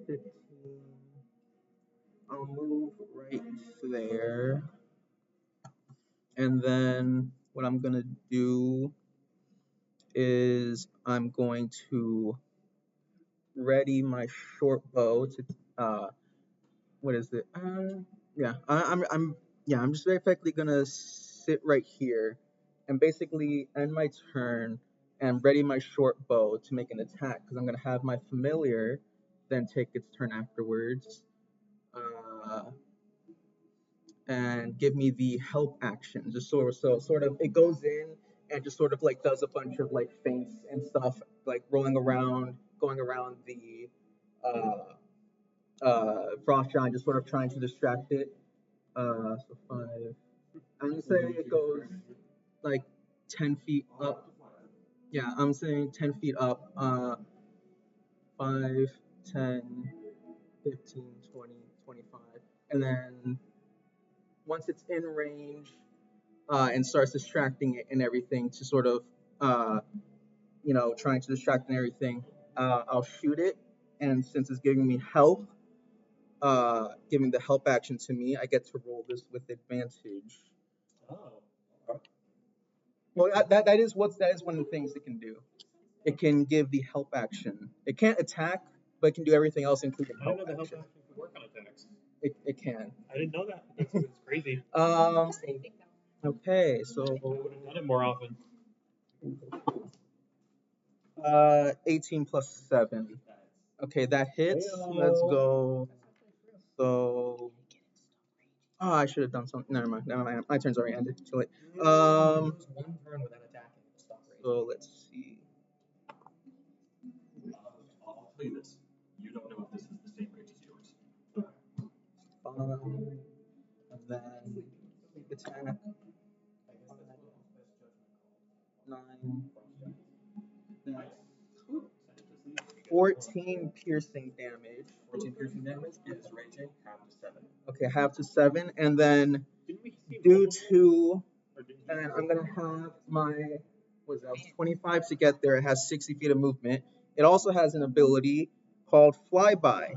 Speaker 5: 15. I'll move right there. And then what I'm gonna do is I'm going to ready my short bow to what is it? Yeah, I'm just very effectively gonna sit right here and basically end my turn and ready my short bow to make an attack because I'm gonna have my familiar then take its turn afterwards and give me the help action. Just sort of it goes in and just sort of like does a bunch of like feints and stuff like rolling around, going around the frost giant, just sort of trying to distract it. So 5. I'm gonna say it goes like 10 feet up. Yeah, I'm saying 10 feet up. 5, 10, 15, 20, 25. And then once it's in range and starts distracting it and everything to sort of, trying to distract and everything, I'll shoot it. And since it's giving me help, giving the help action to me, I get to roll this with advantage.
Speaker 6: Oh.
Speaker 5: Well, that is one of the things it can do. It can give the help action. It can't attack, but it can do everything else, including
Speaker 6: I
Speaker 5: help
Speaker 6: didn't know the help
Speaker 5: action.
Speaker 6: action could work on attacks.
Speaker 5: It can.
Speaker 6: I didn't know that. That's crazy.
Speaker 5: Okay, so
Speaker 6: I would have done it more often.
Speaker 5: 18 plus 7. Okay, that hits. Let's go. So, I should have done something. Never mind. My turn's already ended. Too late.
Speaker 4: One turn without attacking with a stop rage.
Speaker 5: So let's see.
Speaker 3: I'll tell you this. You don't know if this is the same rate as yours.
Speaker 5: 5, and then attack. 9. That's 14 piercing damage.
Speaker 3: 14 piercing damage is raging half to 7.
Speaker 5: Okay, half to 7, and then
Speaker 6: Didn't we see
Speaker 5: due
Speaker 6: one?
Speaker 5: to,
Speaker 6: Or didn't
Speaker 5: and
Speaker 6: you?
Speaker 5: then I'm gonna have my, what's that? 25 to get there. It has 60 feet of movement. It also has an ability called Flyby.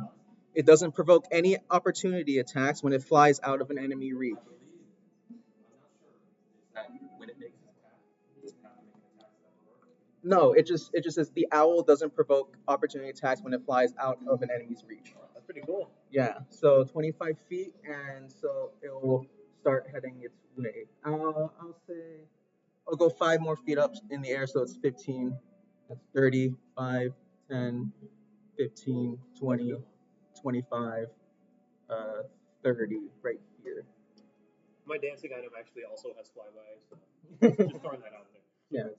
Speaker 5: It doesn't provoke any opportunity attacks when it flies out of an enemy reach.
Speaker 3: I'm not sure. Is that when it makes its attack? Does it have to make an attack so that will work?
Speaker 5: No, it just says the owl doesn't provoke opportunity attacks when it flies out of an enemy's reach.
Speaker 6: That's pretty cool.
Speaker 5: Yeah, so 25 feet, and so it will start heading its way. I'll say I'll go 5 more feet up in the air, so it's 15. That's 30, 5, 10, 15, 20, 25, 30 right here.
Speaker 6: My dancing item actually also has flyby, so just throwing that out there.
Speaker 5: Yeah,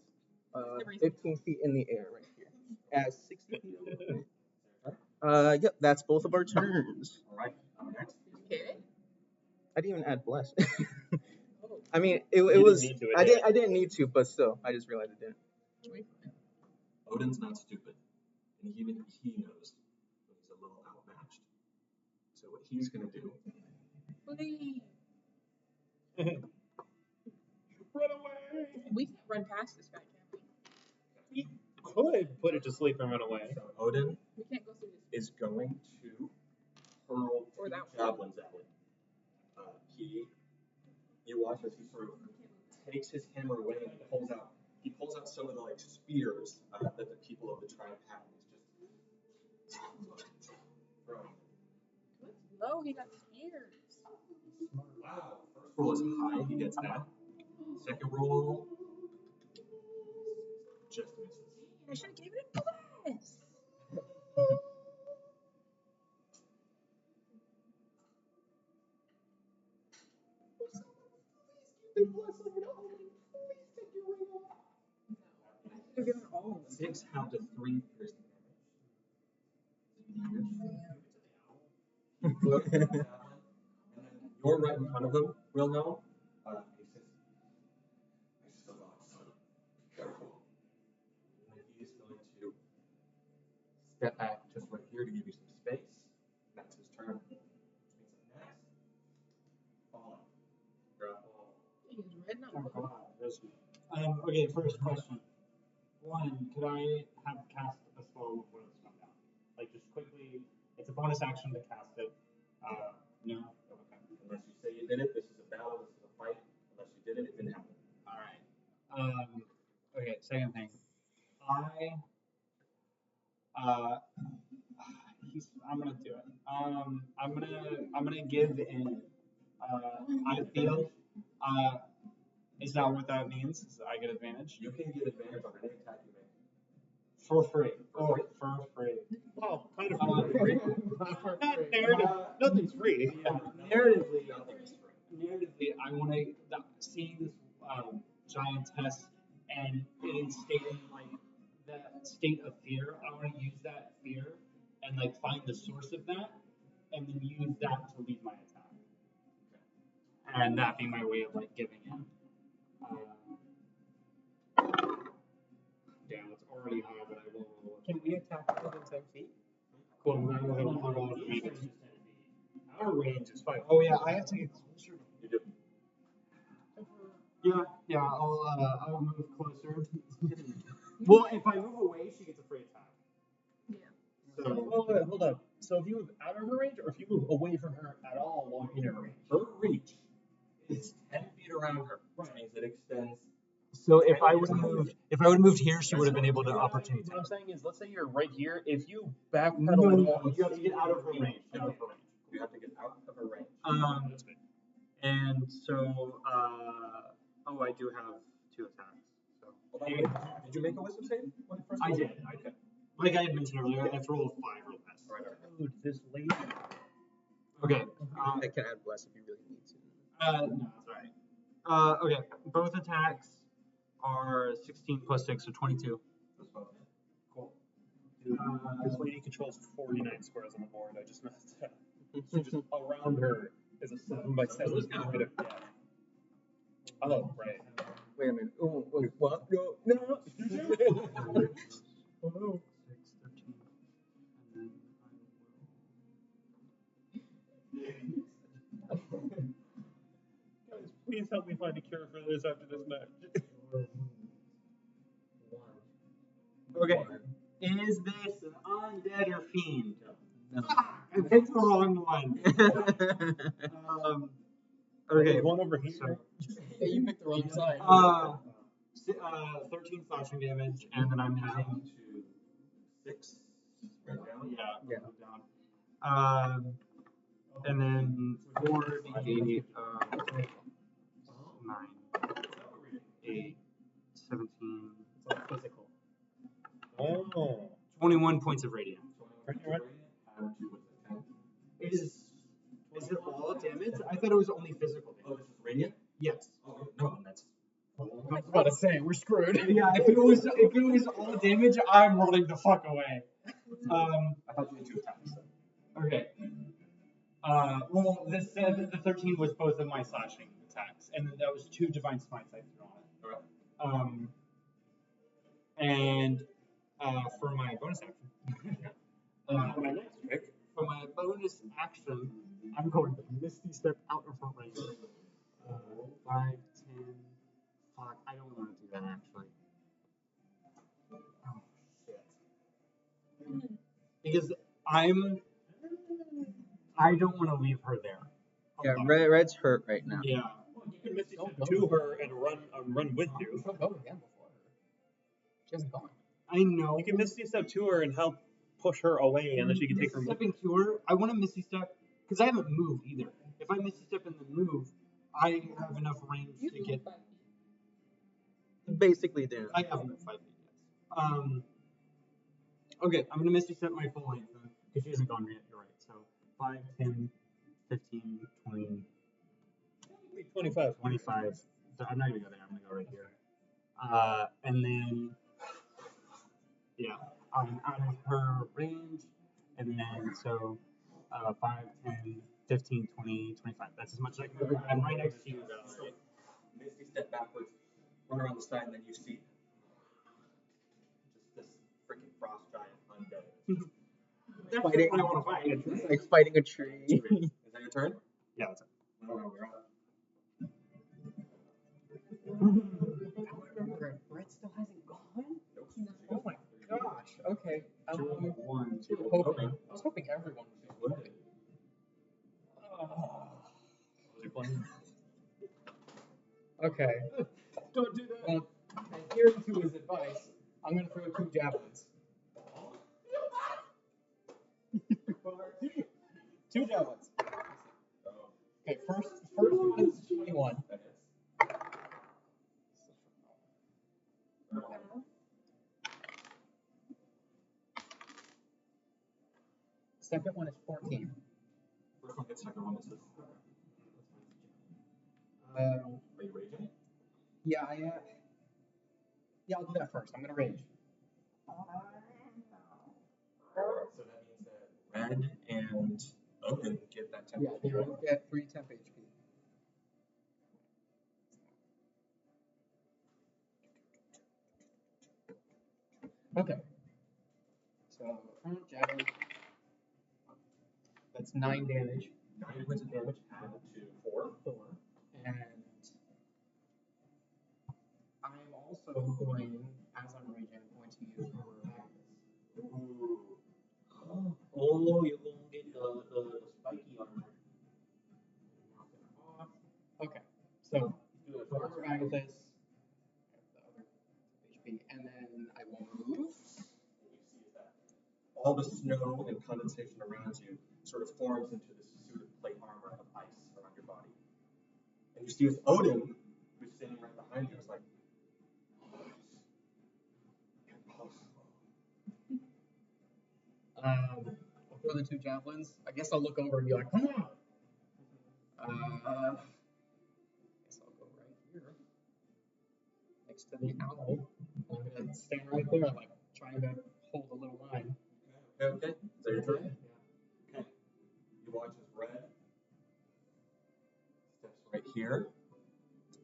Speaker 5: it's 15 feet in the air right here. As 60 feet of movement. Yep, that's both of our turns.
Speaker 3: All right. Next.
Speaker 2: Okay.
Speaker 5: I didn't even add bless. I mean, it
Speaker 6: didn't
Speaker 5: was.
Speaker 6: need to,
Speaker 5: I didn't need to, but still, I just realized I didn't.
Speaker 3: Odin's not stupid, and even he knows that he's a little outmatched. So what he's gonna do?
Speaker 2: Please.
Speaker 6: Run away!
Speaker 2: We can't run past this guy, can we?
Speaker 6: We could put it to sleep and run away.
Speaker 3: So Odin
Speaker 2: We can't go through this.
Speaker 3: is going to hurl
Speaker 2: Or that one.
Speaker 3: javelins at him. You watch as he sort of takes his hammer away and he pulls out some of the like spears that the people of the tribe have. He's just throwing them.
Speaker 2: No, he got spears.
Speaker 3: Wow. First roll is high, he gets that. Second roll just misses.
Speaker 2: I should have given it bless. They're giving all of them.
Speaker 3: 6 half to 3 piercing damage. Throws the javelin, and then you're right in front of him, Will know. He says, I still got son. Be careful. And then he's going to step back just right here to give you some space. That's his turn. Which means that next, Fallen. You're up.
Speaker 2: He's red now.
Speaker 1: Oh, God, this one. Okay, first question. One, could I have cast a spell before this went down? Like, just quickly, it's a bonus action to cast it. No.
Speaker 3: Unless you say you did it, this is a battle, this is a fight. Unless you did it, it didn't happen.
Speaker 1: All right. Okay. Second thing. I'm gonna do it. I'm gonna give in. I feel. Is that what that means? Is I get advantage?
Speaker 3: You can get advantage on any attack you make.
Speaker 1: For free. For free.
Speaker 6: Well, kind of
Speaker 1: Uh,
Speaker 6: free. Not narrative. Nothing's free.
Speaker 1: Yeah. Narratively, I want to seeing this giantess and it instating like that state of fear. I want to use that fear and like find the source of that, and then use that to lead my attack. And that be my way of like giving in. Damn, it's already high, but I will roll it.
Speaker 6: Can we attack within 10 feet?
Speaker 1: Cool. Now we're gonna roll it.
Speaker 6: Our range is 5.
Speaker 1: Oh yeah, I have to get closer.
Speaker 3: You do.
Speaker 1: Yeah. I'll move closer. Well, if I move away, she gets a free attack.
Speaker 2: Yeah.
Speaker 1: So
Speaker 6: Oh, hold up. So if you move out of her range, or if you move away from her at all while in her range?
Speaker 3: Her reach is 10 feet around her, which means it extends.
Speaker 1: So if I would have moved here, she would have been able to opportunity
Speaker 6: What I'm
Speaker 1: attack.
Speaker 6: saying is, let's say you're right here. If you backpedal
Speaker 1: No,
Speaker 6: at all,
Speaker 1: you have to get out of her range.
Speaker 3: You have to get out of her range.
Speaker 6: That's good.
Speaker 1: And so I do have 2 attacks. So
Speaker 3: Well, by the way, did you make a wisdom save? When it first
Speaker 1: I
Speaker 3: rolled?
Speaker 1: did. Like I had mentioned earlier, I have to roll a 5 real fast.
Speaker 3: Right.
Speaker 6: Dude, this lady.
Speaker 1: Okay.
Speaker 5: I can add bless if you really need to.
Speaker 1: No, that's alright. Okay. Both attacks are 16 plus 6, so 22.
Speaker 3: That's fine.
Speaker 1: Cool.
Speaker 6: Dude, this lady controls 49 squares on the board. I just noticed that. So just around her is a 7x7 grid of death. Oh, right.
Speaker 5: Wait a minute. Oh, wait, what? No.
Speaker 1: Oh, 6, 13. And then
Speaker 6: Guys, please help me find a cure for this after this match.
Speaker 1: Okay. Is this an undead or fiend? No. I picked the wrong one. Okay.
Speaker 6: One over here.
Speaker 1: So,
Speaker 4: Yeah, you picked the wrong side.
Speaker 1: 13 slashing damage, and then I'm using
Speaker 3: Down to 6. Right down.
Speaker 1: yeah. Down. And then 4 d8 9, 8, 17,
Speaker 6: It's all physical. Oh.
Speaker 1: 21 points of radiant.
Speaker 6: Right, right.
Speaker 3: Add to what's it, 10?
Speaker 1: Is it all damage? I thought it was only physical
Speaker 3: Oh,
Speaker 1: damage.
Speaker 3: this is radiant?
Speaker 1: Yes.
Speaker 3: Oh, no, that's.
Speaker 4: I was about to say, we're screwed.
Speaker 1: Yeah, if it was all damage, I'm running the fuck away.
Speaker 3: I thought you had 2 attacks.
Speaker 1: Okay. Well, the 13 was both of my slashing attacks, and then that was 2 divine smites I threw on it. And for my bonus action, for my bonus action, I'm going to Misty Step out of her range. 5, 10. Fuck, I don't want to do that actually. Oh shit. Because I don't want to leave her there.
Speaker 5: Yeah, Red's hurt right now.
Speaker 1: Yeah.
Speaker 6: You can Misty Step to her and run with you.
Speaker 4: She'll go again before her. She hasn't gone.
Speaker 1: I know.
Speaker 6: You can Misty Step to her and help push her away, and then she can take her.
Speaker 1: Stepping to her. I want to Misty Step because I haven't moved either. If I Misty Step and then move, I have enough range to get.
Speaker 5: Basically, there.
Speaker 1: I have enough 5 feet. Yes. Okay, I'm gonna Misty Step my full length because she hasn't gone yet. You're right. So 5, 10, 15, 20,
Speaker 6: 25.
Speaker 1: 25. So I'm not gonna go there. I'm gonna go right here. And then, yeah, I'm out of her range. And then, so 5, 10, 15, 20, 25. That's as much as I can move. I'm right next to you guys.
Speaker 3: Misty step backwards, run around the side, and then you see just this freaking frost giant undead.
Speaker 1: That's
Speaker 5: Fighting-
Speaker 1: what I want to fight.
Speaker 5: It's like fighting a tree.
Speaker 3: Is that your turn?
Speaker 1: Yeah, that's it.
Speaker 3: No, we're up.
Speaker 4: Brett still hasn't gone?
Speaker 3: Nope.
Speaker 4: Oh my gosh. Okay.
Speaker 1: One,
Speaker 4: I was hoping everyone would be. Okay.
Speaker 6: Don't do that.
Speaker 4: Well, adhering to his advice, I'm gonna throw 2 javelins. 2 javelins. Okay, first one is 21. Second one is 14.
Speaker 3: First one hits, second one misses.
Speaker 4: Uh,
Speaker 3: Are you raging?
Speaker 4: yeah, I'll do that first. I'm gonna rage.
Speaker 3: So that means that Red and Open get that 10.
Speaker 4: Yeah, they both get 3 temp HP. Okay. So, javelin. That's 9 damage.
Speaker 3: 9 points of damage added to 4.
Speaker 4: And I'm also going, as I'm raging, I'm going to use Armor of Magnus.
Speaker 3: Ooh.
Speaker 6: Oh, you're going to get the spiky armor.
Speaker 4: Knock it off. Okay. So, Armor of Magnus, the other HP, and then I will move.
Speaker 3: All the snow and condensation around you sort of forms into this suit of plate armor of ice around your body. And you see with Odin, who's standing right behind you, is like,
Speaker 4: I'll throw the 2 javelins. I guess I'll look over and be like, come on! I guess I'll go right here. Next to the owl. I'm gonna stand right there, like, trying to hold a little line.
Speaker 3: Okay. Is that your turn?
Speaker 4: Yeah.
Speaker 3: Okay. You watch as Red steps right here,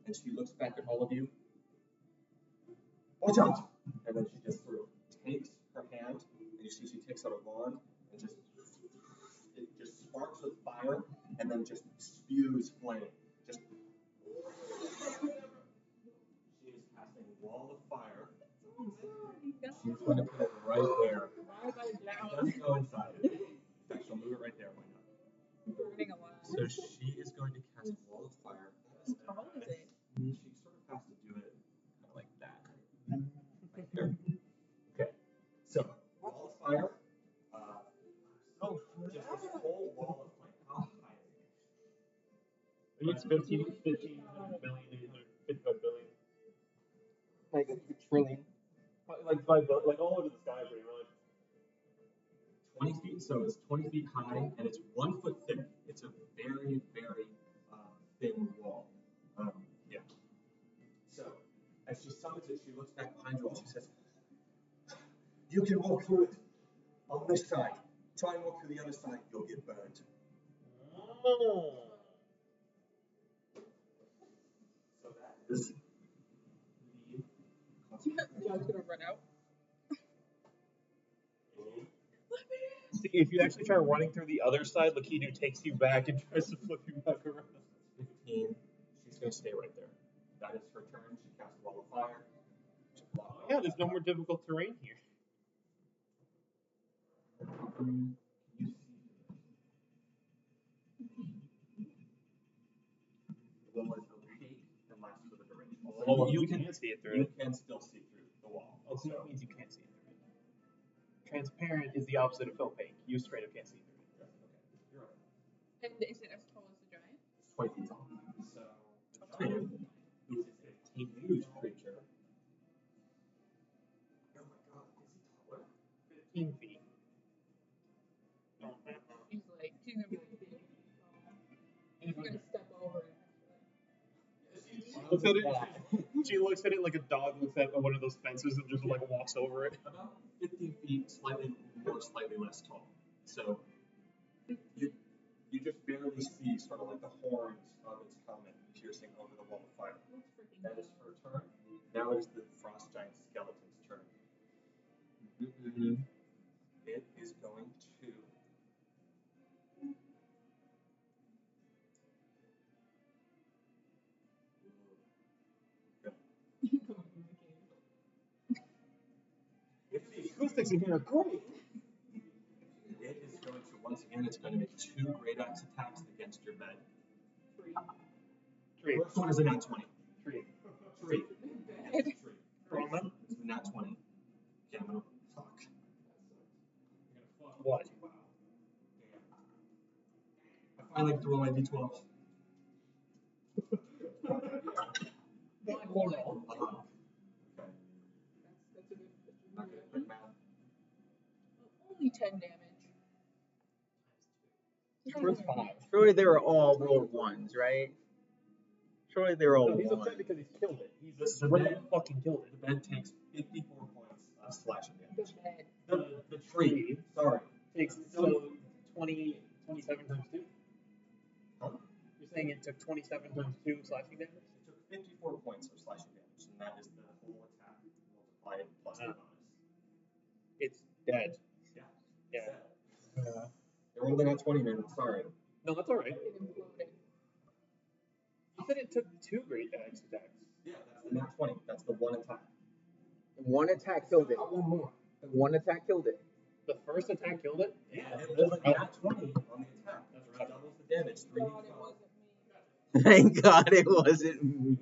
Speaker 3: and she looks back at all of you. Watch out! And then she just sort of takes her hand, and you see she takes out a wand, and it just sparks with fire, and then just spews flame. Just she is casting a wall of fire. She's going to put it right there. It doesn't go inside. In fact, she'll move it right there. Why not?
Speaker 2: Burning a lot.
Speaker 3: So she is going to cast a wall of fire.
Speaker 2: How tall is it?
Speaker 3: She sort of has to do it kind of like that. Right here. Okay. So, wall of fire. Just this whole wall of flame. How high is it?
Speaker 6: It's 15 billion, 55 billion.
Speaker 4: Like a trillion.
Speaker 6: Like 5 billion, like all over the sky pretty much.
Speaker 3: 20 feet, so it's 20 feet high, and it's 1 foot thick. It's a very, very thin wall. Yeah. So, as she summons it, she looks back behind you and she says, "You can walk through it on this side. Try and walk through the other side, you'll get burned."
Speaker 6: Oh.
Speaker 3: So that is the
Speaker 2: John's gonna run out.
Speaker 6: See, if you actually try running through the other side, Lakitu takes you back and tries to flip you back around.
Speaker 3: 15. She's going to stay right there. That is her turn. She casts a wall of fire.
Speaker 6: Yeah, there's no more difficult terrain here.
Speaker 3: You see the wall is opaque and lasts for the duration.
Speaker 6: Oh,
Speaker 3: So
Speaker 6: you can see it through
Speaker 3: you
Speaker 6: it.
Speaker 3: can still see through the wall.
Speaker 6: Oh, so that means you can't see through it. Transparent is the opposite of opaque. You straight up can't see through it.
Speaker 3: Okay, you're right.
Speaker 2: And is it as tall as the giant?
Speaker 3: It's 20 feet tall. So the giant, who is a huge creature. Oh my god, is he taller?
Speaker 6: 15 feet.
Speaker 2: She's gonna be like big. She's gonna step over and
Speaker 6: Looks at it. She looks at it like a dog looks at one of those fences and just like walks over it.
Speaker 3: About 15 feet, slightly more, slightly less tall. So you just barely see sort of like the horns of its helmet piercing over the wall of fire. That is her turn. Now it is the frost giant skeleton's turn. It is going to.
Speaker 6: The acoustics in here are great.
Speaker 3: It is going to once again. It's going to make 2 great axe attacks against your bed.
Speaker 6: Three.
Speaker 3: First one is a nat 20.
Speaker 6: Three.
Speaker 3: Three. Three.
Speaker 6: Wrong one?
Speaker 3: It's a nat 20. Okay, I'm gonna fuck.
Speaker 6: What?
Speaker 3: I finally threw all my d12s.
Speaker 6: One roll.
Speaker 2: That's a good.
Speaker 3: Okay, quick math.
Speaker 2: Only 10 damage.
Speaker 6: Where's 5?
Speaker 5: Surely they were all rolled ones, right? Surely they were all
Speaker 6: No, he's
Speaker 5: ones.
Speaker 6: upset because he's killed it. He's
Speaker 3: The
Speaker 6: just really
Speaker 3: bed-
Speaker 6: fucking killed
Speaker 3: The bed takes 54 points of slashing
Speaker 2: The
Speaker 3: damage.
Speaker 2: bed.
Speaker 3: The tree. Sorry.
Speaker 6: Takes so 27 times 2.
Speaker 3: Huh?
Speaker 6: You're saying it took 27 times 2 slashing damage?
Speaker 3: It took 54 points of slashing damage, and that is the whole attack multiplied plus the bonus.
Speaker 6: It's dead.
Speaker 3: Yeah.
Speaker 6: Yeah.
Speaker 3: They rolled in at 20, man. Sorry.
Speaker 6: No, that's alright.
Speaker 2: It imploded.
Speaker 6: You said it took 2 great axe attacks.
Speaker 3: Yeah, that's the nat 20. That's the one attack.
Speaker 5: One attack killed it.
Speaker 3: One more.
Speaker 5: One attack killed it.
Speaker 6: The first attack killed it?
Speaker 3: Yeah, it rolled a nat 20 on the attack.
Speaker 6: That's
Speaker 3: Which
Speaker 6: right.
Speaker 3: doubles the damage. 3d12.
Speaker 2: God, it wasn't me.
Speaker 5: Thank God it wasn't me.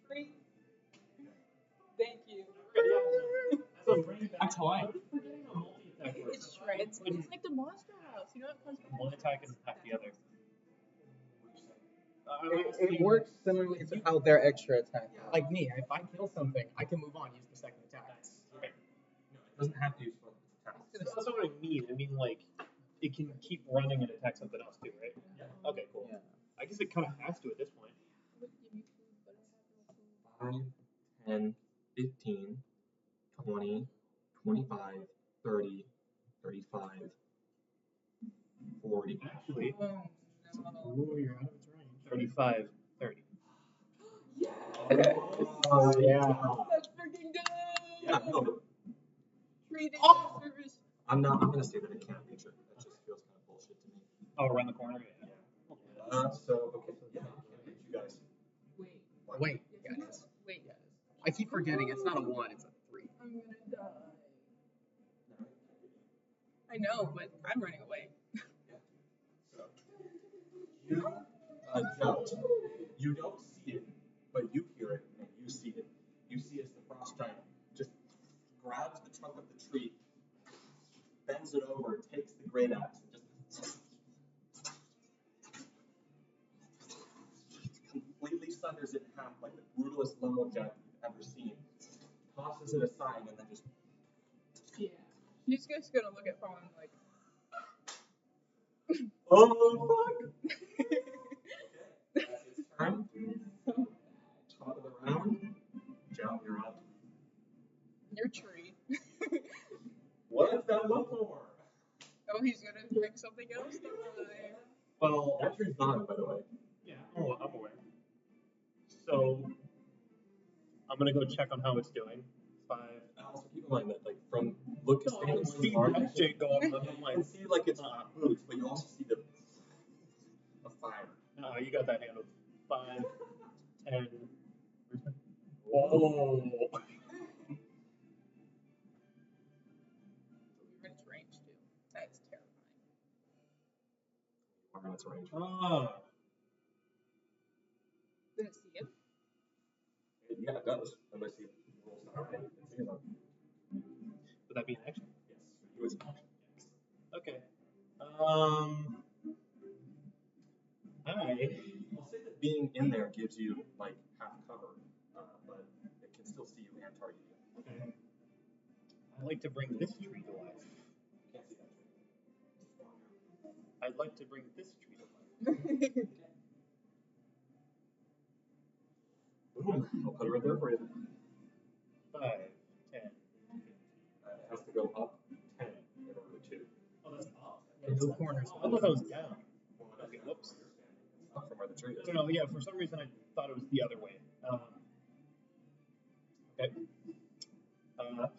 Speaker 2: Tree. Thank you.
Speaker 1: That's why.
Speaker 2: It shreds. It's like the monster house. You know what comes from
Speaker 6: One attack and attack the other.
Speaker 5: It works similarly to how their extra attack.
Speaker 4: Like me, if I kill something, I can move on, use the second attack.
Speaker 3: No, it doesn't have to use full attack.
Speaker 6: That's also what I mean. I mean, like, it can keep running and attack something else too, right?
Speaker 3: Yeah.
Speaker 6: Okay, cool.
Speaker 5: Yeah.
Speaker 6: I guess it kind of has to at this point.
Speaker 2: would give you food, but I have no food.
Speaker 3: 5, 10, 15, 20, 25, 30, 35, 40.
Speaker 6: Actually,
Speaker 2: Oh, no.
Speaker 6: ooh, you're out of its range. 35, 30.
Speaker 2: Yes!
Speaker 5: Oh yeah.
Speaker 2: Let's freaking go!
Speaker 3: Yeah, no,
Speaker 2: Tree day
Speaker 6: Oh!
Speaker 2: service.
Speaker 3: I'm gonna say that it can't reach it. That just feels kind of bullshit to me.
Speaker 6: Oh, around the corner? Yeah.
Speaker 3: Okay, yeah, it can't reach you guys.
Speaker 2: Wait.
Speaker 3: What?
Speaker 4: Wait,
Speaker 2: Yes,
Speaker 4: guys.
Speaker 2: Wait.
Speaker 4: I keep forgetting it's not a 1, it's a 3.
Speaker 2: I'm gonna die. I know, but I'm running away.
Speaker 3: So, you don't see it, but you hear it and you see it. You see as the frost giant just grabs the trunk of the tree, bends it over, takes the great axe, and just completely sunders it in half like the brutalest lumberjack you've ever seen. Tosses it aside and then just
Speaker 2: Yeah. She's just gonna look at Paul and like,
Speaker 3: oh fuck! Okay, that's its turn. Top of the round. Joe, you're up.
Speaker 2: your tree.
Speaker 3: What is that look for?
Speaker 2: Oh, he's gonna drink something else to die.
Speaker 6: Well,
Speaker 3: That tree's gone, by the way.
Speaker 6: yeah, I'm aware. So, I'm gonna go check on how it's doing. 5.
Speaker 3: Also keep in mind that, like, from look
Speaker 6: I can see
Speaker 3: far,
Speaker 6: that shit going on.
Speaker 3: you
Speaker 6: I'm like,
Speaker 3: can see like it's boots, but you also see the fire.
Speaker 6: no, you got that handled. 5, 10. Oh.
Speaker 2: We're in its range too. That's terrifying.
Speaker 3: Wow, that's range.
Speaker 6: Ah.
Speaker 2: Did it see him?
Speaker 3: Yeah, it does. Unless you roll something.
Speaker 6: Would that be an action?
Speaker 3: Yes, it was an action.
Speaker 6: Okay.
Speaker 3: I'll say that being in there gives you like half cover, but it can still see you and target you.
Speaker 6: Okay. I'd like to bring this tree to life.
Speaker 3: Can't see that tree.
Speaker 6: I'd like to bring this tree to life.
Speaker 3: Boom. I'll put it right there for you.
Speaker 6: 5, 10.
Speaker 3: It has to go up 10 in order to.
Speaker 6: Oh, that's up.
Speaker 4: Yeah, no corners.
Speaker 6: I thought that was down. Okay, whoops.
Speaker 3: Up from where the tree is.
Speaker 6: No, yeah, for some reason I thought it was the other way. Okay.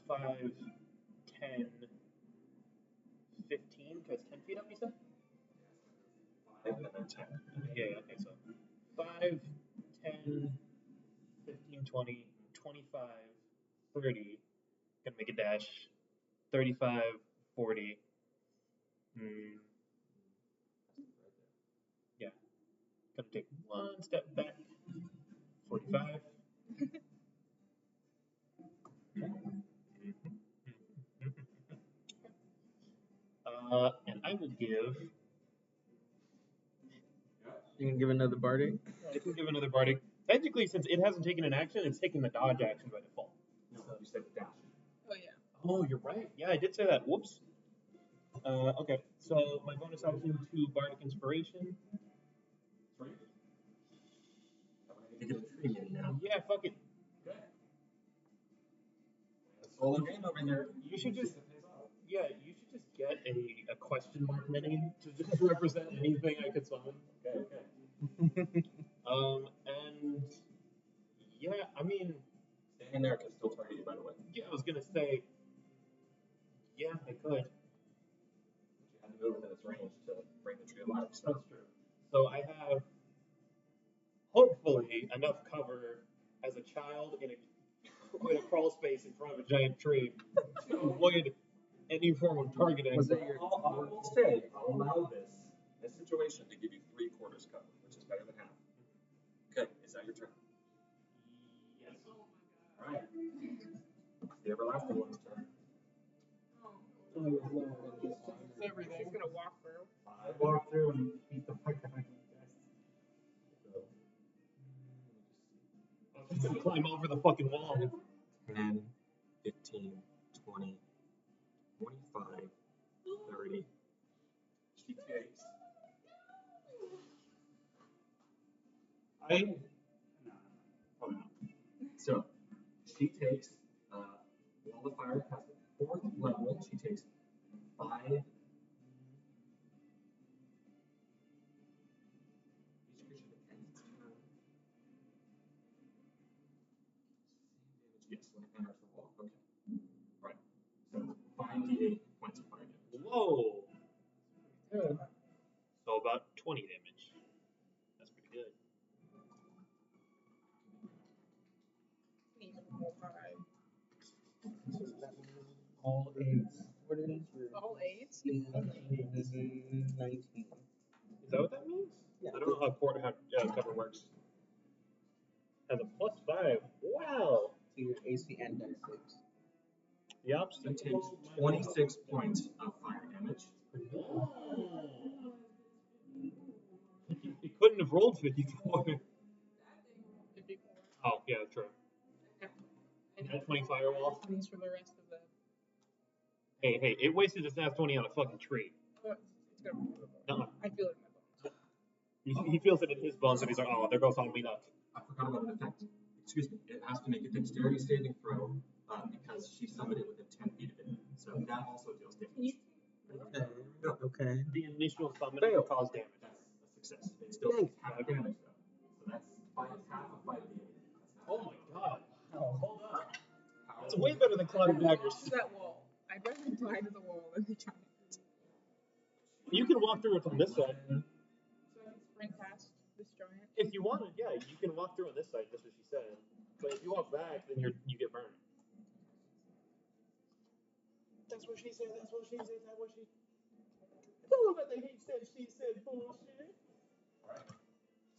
Speaker 6: 5, 10, 15, because 10 feet up, you said?
Speaker 3: 5 and then 10.
Speaker 6: Okay, yeah, okay, so 5, 10, 15, 20, 25, 30. Gonna make a dash. 35, 40. Gonna take one step back. 45. And I will give.
Speaker 5: You can give another Bardic.
Speaker 6: I can give another Bardic. Technically, since it hasn't taken an action, it's taking the dodge action by default.
Speaker 3: No, you said dash.
Speaker 2: Oh yeah.
Speaker 6: Oh, you're right. Yeah, I did say that. Whoops. Okay, so my bonus action to Bardic Inspiration.
Speaker 3: Sorry. You get a tree in now.
Speaker 6: Yeah, fuck it.
Speaker 3: Okay. Solo game over here.
Speaker 6: You should just. Yeah, you should just get a question mark mini to just represent anything I could summon.
Speaker 3: Okay.
Speaker 6: And yeah, I mean,
Speaker 3: Staying there can still target you, by the way.
Speaker 6: yeah, I was gonna say, yeah, I could.
Speaker 3: You had to move within its range to bring the tree alive. So.
Speaker 6: That's true. So I have hopefully enough cover as a child in a crawl space in front of a giant tree to avoid any form of targeting.
Speaker 5: Was that your?
Speaker 3: I will say, I'll allow this situation to give you 3/4 cover, which is better than half. Okay, is that your turn?
Speaker 6: Yes.
Speaker 3: All right. The everlasting one's turn.
Speaker 2: Everything's gonna walk through.
Speaker 1: I walk through and beat the fuck out of you guys.
Speaker 6: I'm just gonna climb over the fucking wall.
Speaker 3: 10, 15, 20, 25, 30. She takes. So she takes. While the fire has the 4th level, she takes 5. Each creature that ends its turn. Yes, when it enters the wall. Okay. Right. So 5d8 points of fire damage.
Speaker 6: Whoa. Good. So about 20 damage. That's pretty good.
Speaker 5: All 8s. What is your?
Speaker 2: All 8s?
Speaker 5: 19.
Speaker 6: Is that what that means?
Speaker 5: Yeah.
Speaker 6: I don't know how cover works. Has a +5. Wow.
Speaker 5: To your AC and Dex saves.
Speaker 6: The opposite.
Speaker 3: It takes 26 points of fire damage.
Speaker 6: He couldn't have rolled 54.
Speaker 2: 54.
Speaker 6: Oh, yeah, true. At 20 firewall.
Speaker 2: 20s for the rest of the.
Speaker 6: Hey, it wasted its last 20 on a fucking tree.
Speaker 2: It's gonna move.
Speaker 6: Uh-uh.
Speaker 2: I feel it in my bones.
Speaker 6: He feels it in his bones and he's like, oh, there goes all me nuts.
Speaker 3: I forgot about an effect. Excuse me. It has to make a dexterity saving throw because she summoned it within 10 feet of it. So that also deals damage.
Speaker 5: Okay.
Speaker 6: The initial summoning will cause damage.
Speaker 3: That's a success. It still takes half damage though. So that's half of 5d8.
Speaker 6: Oh my god. Hold up. That's way better than Cloud of Daggers.
Speaker 2: To that wall. I'd rather die to the wall than the giant.
Speaker 6: You can walk through it from this side.
Speaker 2: So I can sprint past this giant.
Speaker 6: If you wanted, yeah, you can walk through on this side, just as she said. But if you walk back, then you get burned. That's what she said, that's what she said, that's what she... Oh, but he said, she said bullshit.
Speaker 3: Alright.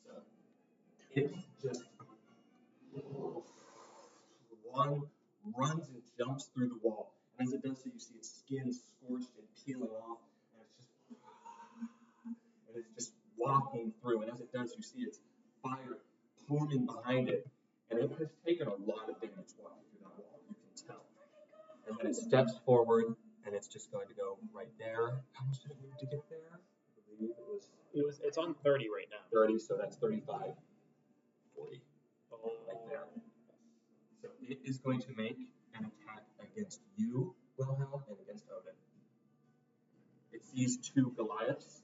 Speaker 3: So, it just... One runs and jumps through the wall. And as it does so, you see its skin scorched and peeling off. And it's just walking through. And as it does, you see its fire pluming behind it. And it has taken a lot of damage walking through that wall, you can tell. And then it steps forward, and it's just going to go right there. How much did it move to get there? I believe it was
Speaker 6: It's on 30 right now.
Speaker 3: 30, so that's 35, 40, right there. So it is going to make an attack against you, Wilhelm, and against Odin. It sees 2 Goliaths.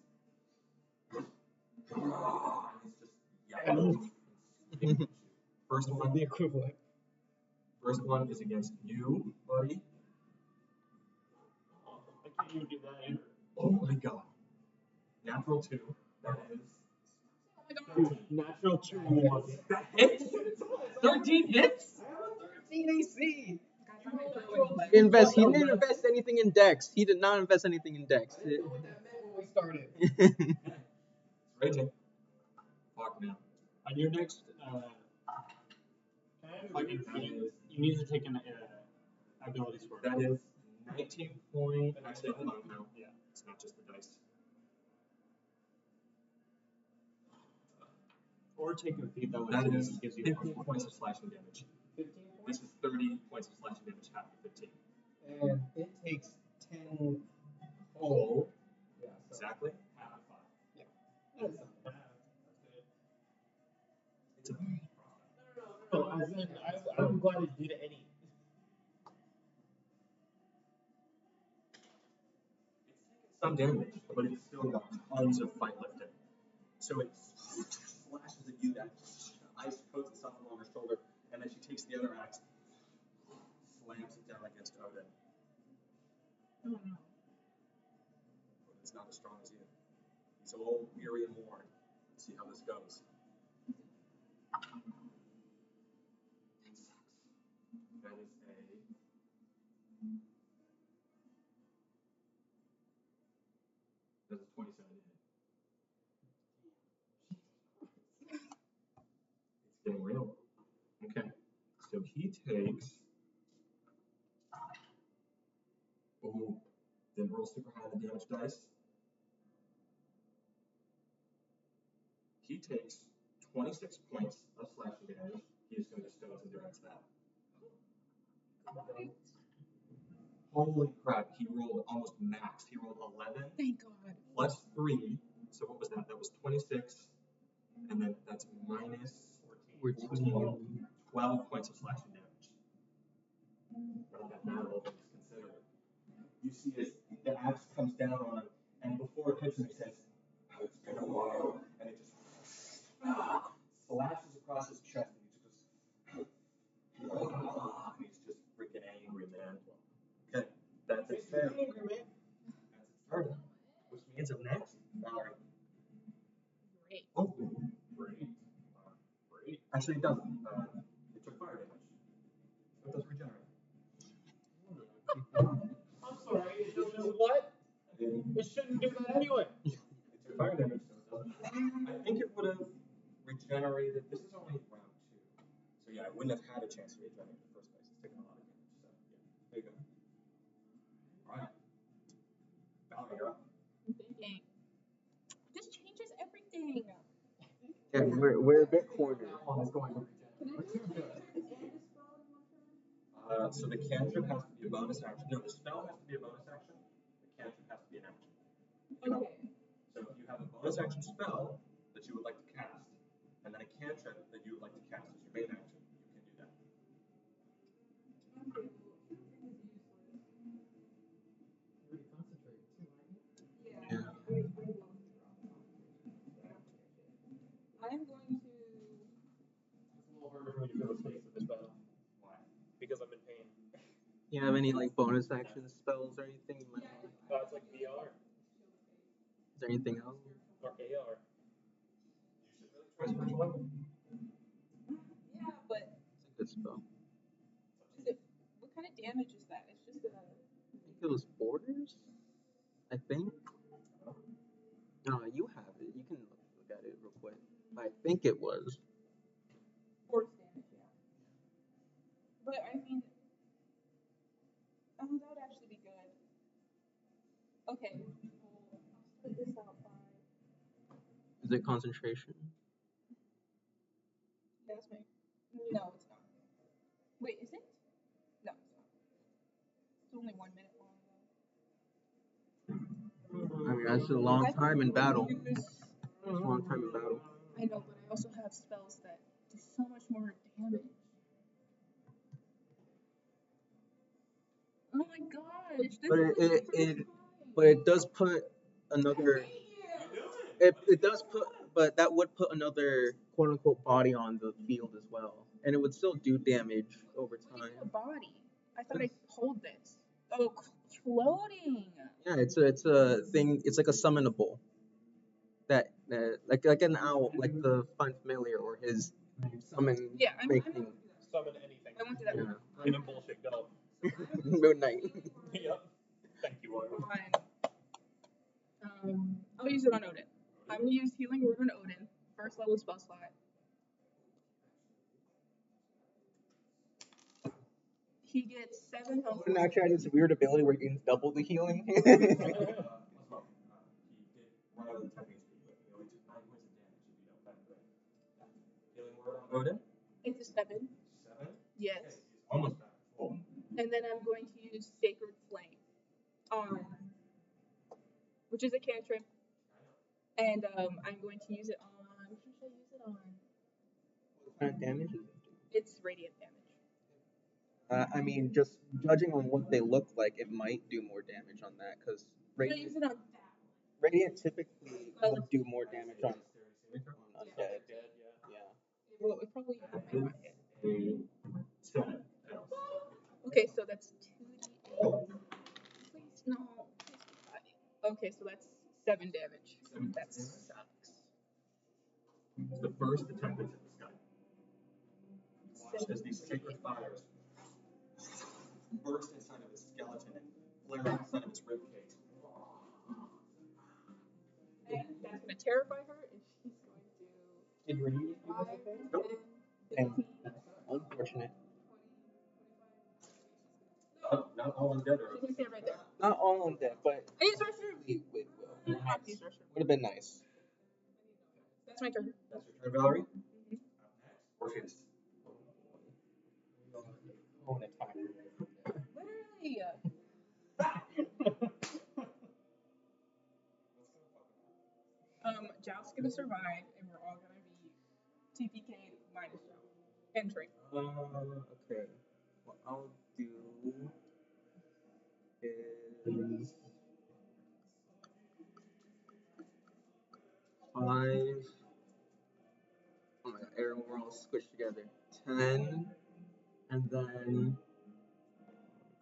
Speaker 3: And it's just yelling. First one,
Speaker 6: The equivalent.
Speaker 3: First one is against you, buddy.
Speaker 6: I can't even do that either.
Speaker 3: Oh my god. Natural 2. That is.
Speaker 6: Natural 2.
Speaker 3: That hits! 13 hits!
Speaker 5: 13 AC.
Speaker 2: He
Speaker 5: He didn't invest anything in Dex. He did not invest anything in Dex.
Speaker 6: We started.
Speaker 3: It's raging. Fuck.
Speaker 1: On your next fucking feat, you need to take an ability score.
Speaker 3: That is 19 point. Actually, hold on now.
Speaker 1: Yeah.
Speaker 3: It's not just the dice.
Speaker 1: Or take a feat that
Speaker 3: That is
Speaker 1: gives you
Speaker 3: 15
Speaker 1: +1.
Speaker 3: points of slashing damage.
Speaker 4: 15
Speaker 3: This is 30 points of slashing damage, half of 15.
Speaker 4: And it takes 10
Speaker 3: Oh,
Speaker 4: Yeah, so
Speaker 3: exactly.
Speaker 1: Half of 5.
Speaker 4: that's
Speaker 3: It's a
Speaker 6: No, as in, I'm glad it did any.
Speaker 3: some damage, but it's still got tons of fight left in it. So it slashes at you, that ice coats itself along her shoulder, and then she takes the other axe, slams it down against Odin.
Speaker 2: Oh no.
Speaker 3: But it's not as strong as you. He's all weary and worn. Let's see how this goes. That is a. That's a 27 to hit. It's getting real. Okay. So he takes. Oh, didn't roll super high on the damage dice. He takes 26 points of slashing damage. He's going to stones and directs that. Holy crap, he rolled almost max. He rolled 11
Speaker 2: Thank God.
Speaker 3: plus 3. So what was that? That was 26. And then that's minus 14. 12 points of slashing damage. Not that bad, all things considered. You see as the axe comes down on him, and before it hits him, he says, "Oh, it's been a while." And it just slashes across his chest, and he just he's just freaking angry, man. Okay, that's it. That's its turn. Which means up next, Valerie.
Speaker 2: Great.
Speaker 3: Oh, great. Great. Actually, it doesn't. It took fire damage. So it does regenerate.
Speaker 6: I'm sorry, it doesn't what? It shouldn't do that anyway.
Speaker 3: It took fire damage, so it doesn't. I think it would have regenerated. This is only round 2. So yeah, I wouldn't have had a chance to regenerate in the first place. It's taken a lot of damage. So yeah, there you go. Alright. Valerie, you're up.
Speaker 2: I'm thinking. This changes everything.
Speaker 5: Yeah, we're a bit cornered.
Speaker 6: One is going to
Speaker 2: Can I do a cantrip and a spell in one turn?
Speaker 3: So the cantrip has to be a bonus action. No, the spell has to be a bonus action. The cantrip has to be an action.
Speaker 2: Okay.
Speaker 3: So if you have a bonus action spell that you would like to cast, and then a cantrip that you would like to cast as your main action, you can do that.
Speaker 2: Okay, well, cantrip is useless.
Speaker 4: You're already concentrating too, aren't you?
Speaker 2: Yeah.
Speaker 5: Yeah.
Speaker 2: I love to drop concentration, so I don't care shit. I'm going to.
Speaker 6: It's a little harder for me to feel the stakes of this battle.
Speaker 1: Why?
Speaker 6: Because I'm in pain.
Speaker 5: You have any like bonus action spells or anything you might want?
Speaker 6: It's like VR
Speaker 5: Is there anything else?
Speaker 6: or AR.
Speaker 3: You should really try spiritual weapon.
Speaker 2: Yeah, but
Speaker 5: It's a good spell.
Speaker 2: is it? What kind of damage is that? It's just a.
Speaker 5: I think it was borders. I think. No, you have it. You can look at it real quick. I think it was.
Speaker 2: Force damage, yeah. But I mean, that would actually be good. Okay, well, I'll split this out by.
Speaker 5: Is it concentration?
Speaker 2: Yeah, that's my. No, it's not. Wait, is it? No, it's not. It's only 1 minute long though.
Speaker 5: I mean, that's a long time in battle.
Speaker 2: Use-
Speaker 5: It's a long time in battle.
Speaker 2: I know, but I also have spells that do so much more damage. Oh my gosh! This
Speaker 5: But
Speaker 2: is
Speaker 5: it-
Speaker 2: like
Speaker 5: it-
Speaker 2: the
Speaker 5: it-
Speaker 2: first
Speaker 5: But it does put another. It does put, but that would put another quote unquote body on the field as well, and it would still do damage over
Speaker 2: What do you
Speaker 5: time.
Speaker 2: mean a body? I thought I hold this. Oh, floating.
Speaker 5: Yeah, it's a thing. It's like a summonable. That like an owl, like the Find Familiar or his summon
Speaker 2: Yeah, I'm
Speaker 5: make
Speaker 2: not
Speaker 5: thing.
Speaker 2: gonna do that.
Speaker 6: Summon anything.
Speaker 2: I won't do that.
Speaker 5: Yeah.
Speaker 6: Random bullshit, go.
Speaker 5: Moon Knight.
Speaker 6: Yep. Thank you, Roy.
Speaker 2: Fine. I'll use it on Odin. I'm gonna use Healing Word on Odin. First level spell slot. He gets 7 health
Speaker 5: And
Speaker 2: points.
Speaker 5: actually, I had this weird ability where he gains double the healing.
Speaker 3: He did 1 out of the 10 HP, but he only took 9 points of damage if you don't have that. Healing word on Odin?
Speaker 2: It's a 7.
Speaker 3: 7?
Speaker 2: Yes.
Speaker 3: Okay, he's almost back to full.
Speaker 2: And then I'm going to use Sacred Flame on, which is a cantrip. And I'm going to use it on. What should I use it on?
Speaker 5: What kind of damage is it?
Speaker 2: It's radiant damage.
Speaker 5: I mean, just judging on what they look like, it might do more damage on that because
Speaker 2: I'm gonna use it on that.
Speaker 5: Radiant typically would do more damage on undead. Yeah.
Speaker 2: It probably might not hit.
Speaker 3: A 7.
Speaker 2: Okay, so that's 2d8. Please no. Please be fighting. Okay, so that's 7 damage.
Speaker 3: 7
Speaker 2: That
Speaker 3: damage?
Speaker 2: sucks.
Speaker 3: It's the first attempt into the sky. Watch as these sacred fires burst inside of his skeleton and flare out inside of his ribcage.
Speaker 2: And that's gonna terrify her, and she's going to.
Speaker 5: Did Radiant do anything?
Speaker 3: Nope.
Speaker 2: 10, 15,
Speaker 5: Unfortunate.
Speaker 2: 20, 25.
Speaker 3: Not all undead are.
Speaker 2: She's gonna stand right there.
Speaker 5: Not all undead, but
Speaker 2: I need sorcerer.
Speaker 5: we will.
Speaker 2: I have to use sorcerer.
Speaker 5: Would have been nice.
Speaker 2: That's my turn.
Speaker 3: That's your turn, Valerie.
Speaker 2: Mm-hmm.
Speaker 3: Orpheus.
Speaker 5: Own attack.
Speaker 2: Literally. Joust's gonna survive, and we're all gonna be TPK'd minus Joust. Entry.
Speaker 5: Okay. What I'll do is 5. Oh my god, everyone we're all squished together. 10, and then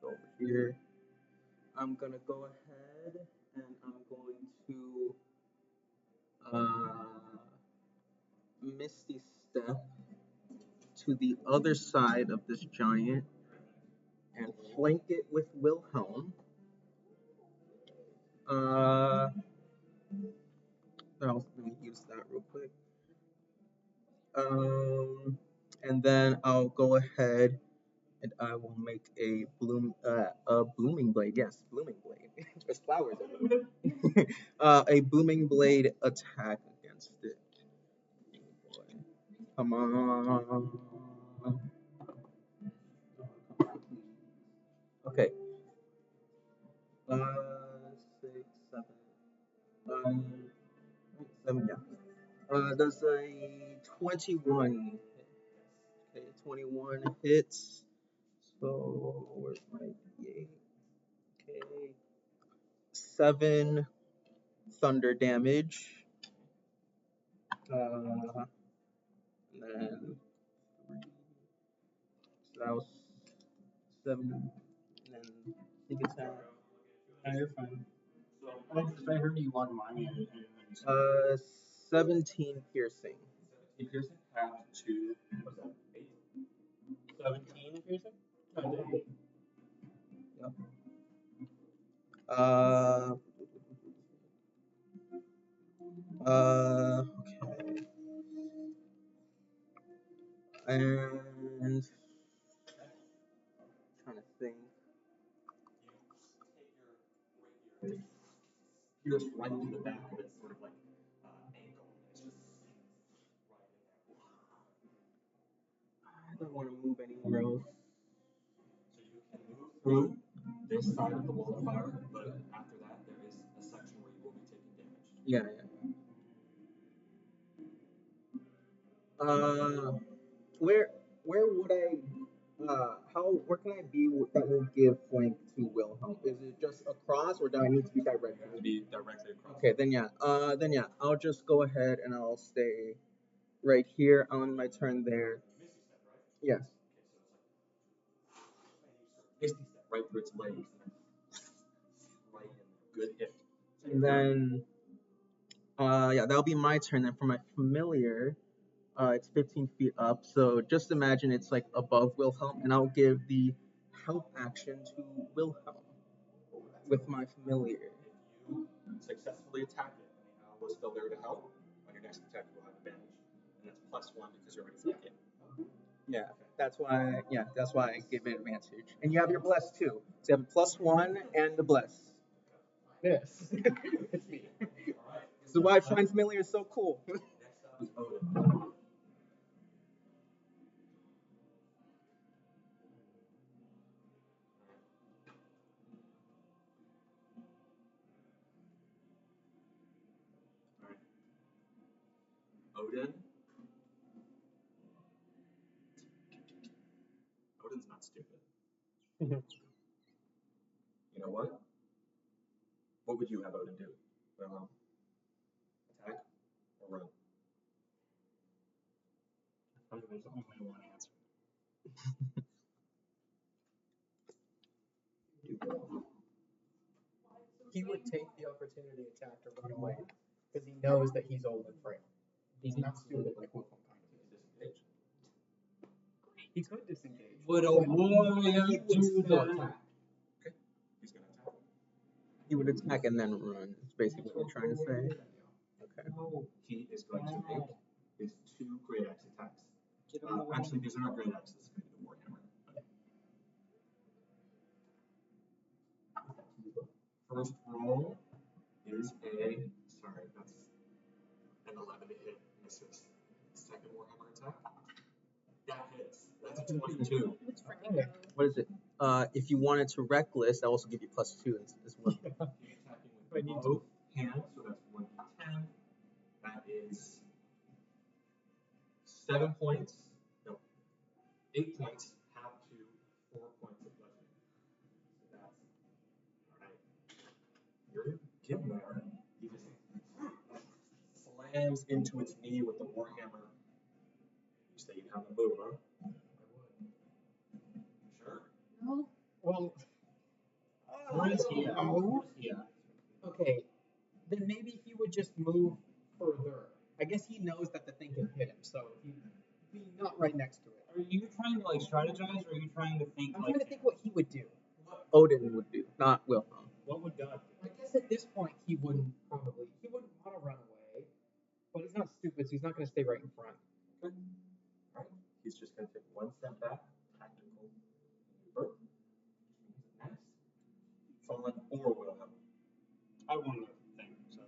Speaker 5: go over here. I'm gonna go ahead and I'm going to Misty Step to the other side of this giant and flank it with Wilhelm. Let me use that real quick. And then I'll go ahead and I will make a booming blade. Yes, blooming blade. There's flowers everywhere. A booming blade attack against it. Come on. Okay. 5, 6, 7. 7, yeah. Does a 21 hit? Okay, 21 hits. So, where's my D8? Okay. 7 thunder damage. And then 3. So that was 7. And then sneak attack.
Speaker 7: Yeah, you're fine. I heard you want mine.
Speaker 5: 17 piercing.
Speaker 3: 17 piercing. Half to. What's that? 8.
Speaker 7: 17 piercing?
Speaker 5: Yep. Okay. And trying to think.
Speaker 3: Pierce right into the back of its sort of like ankle. It's just right in there.
Speaker 5: I don't want to move anywhere else.
Speaker 3: So you can move through this side of the wall of fire, but after that there is a section where you will be taking damage.
Speaker 5: Yeah. Where would I where can I be that will give flank to Wilhelm? Is it just across or do I need to be directly?
Speaker 3: You have to be directly across.
Speaker 5: Okay, then yeah, I'll just go ahead and I'll stay right here on my turn there.
Speaker 3: Misty step, right?
Speaker 5: Yes.
Speaker 3: Okay, so it's like misty step right through its legs and then right in there. Good hit.
Speaker 5: And then yeah, that'll be my turn. Then for my familiar, it's 15 feet up. So just imagine it's like above Wilhelm, and I'll give the help action to Wilhelm with my familiar.
Speaker 3: If you successfully attack it and the owl is still there to help, on your next attack you will have advantage. And that's +1 because you're already flanking.
Speaker 5: Yeah.
Speaker 3: Okay.
Speaker 5: That's why, yeah, that's why I give it advantage. And you have your bless too. So you have a +1 and the bless.
Speaker 4: Yes. It's me.
Speaker 5: This is why Find Familiar is so cool.
Speaker 3: Next up is Odin. Odin. Odin's not stupid. You know what? What would you have Odin do? Attack or run?
Speaker 1: I think there's only one answer.
Speaker 4: He would take the opportunity attack to run away because he knows that he's old and frail. He's not stupid like Wolfram kind of is.
Speaker 3: Disengage.
Speaker 4: He could disengage.
Speaker 1: Would a
Speaker 4: but
Speaker 1: warrior
Speaker 4: he would
Speaker 1: do
Speaker 4: still
Speaker 1: that?
Speaker 4: attack.
Speaker 3: He's gonna attack.
Speaker 5: He would attack and then run. That's basically what you're trying to say. Okay.
Speaker 3: He is going to make his 2 great axe attacks. Actually, these are not great axes. It's going to be the warhammer. First roll is a. Sorry, that's an 11 to hit. Misses. Second warhammer attack. That hits. That's a 22.
Speaker 2: It's freaking good.
Speaker 5: What is it? If you wanted to reckless, that also give you +2 as well.
Speaker 3: He's attacking with both hands, so that's 1d10. That is 7 points. No, 8 points. Half to 4 points of bludgeoning. So that's alright. You're getting there. He just slams into its knee with the warhammer. You say you have a move, huh? Sure.
Speaker 2: No.
Speaker 4: Well,
Speaker 1: Where is he at? Where's he at?
Speaker 4: okay, then maybe he would just move further. I guess he knows that the thing can hit him, so he'd be not right next to it.
Speaker 1: Are you trying to like strategize, or are you trying to think
Speaker 4: I'm
Speaker 1: like
Speaker 4: trying to think what he would do.
Speaker 5: Odin would do, not Wilhelm.
Speaker 1: what would God do?
Speaker 4: I guess at this point he wouldn't want to run away, but he's not stupid, so he's not going to stay right in front.
Speaker 3: Alright. He's just going to take 1 step back. Tactical maneuver. Next. Fallen or Wilhelm.
Speaker 1: I won the thing, so.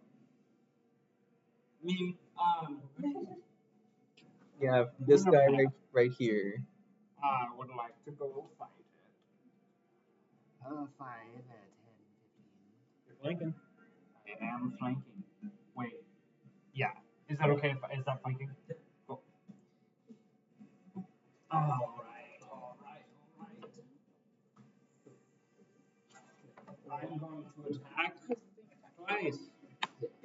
Speaker 1: I mean,
Speaker 5: Yeah, this guy right here.
Speaker 1: I would like to go fight it.
Speaker 7: 5, 10, 15.
Speaker 1: You're flanking. I am flanking. Wait. Yeah. Is that okay? Is that flanking? Cool. All right. I'm going to attack twice.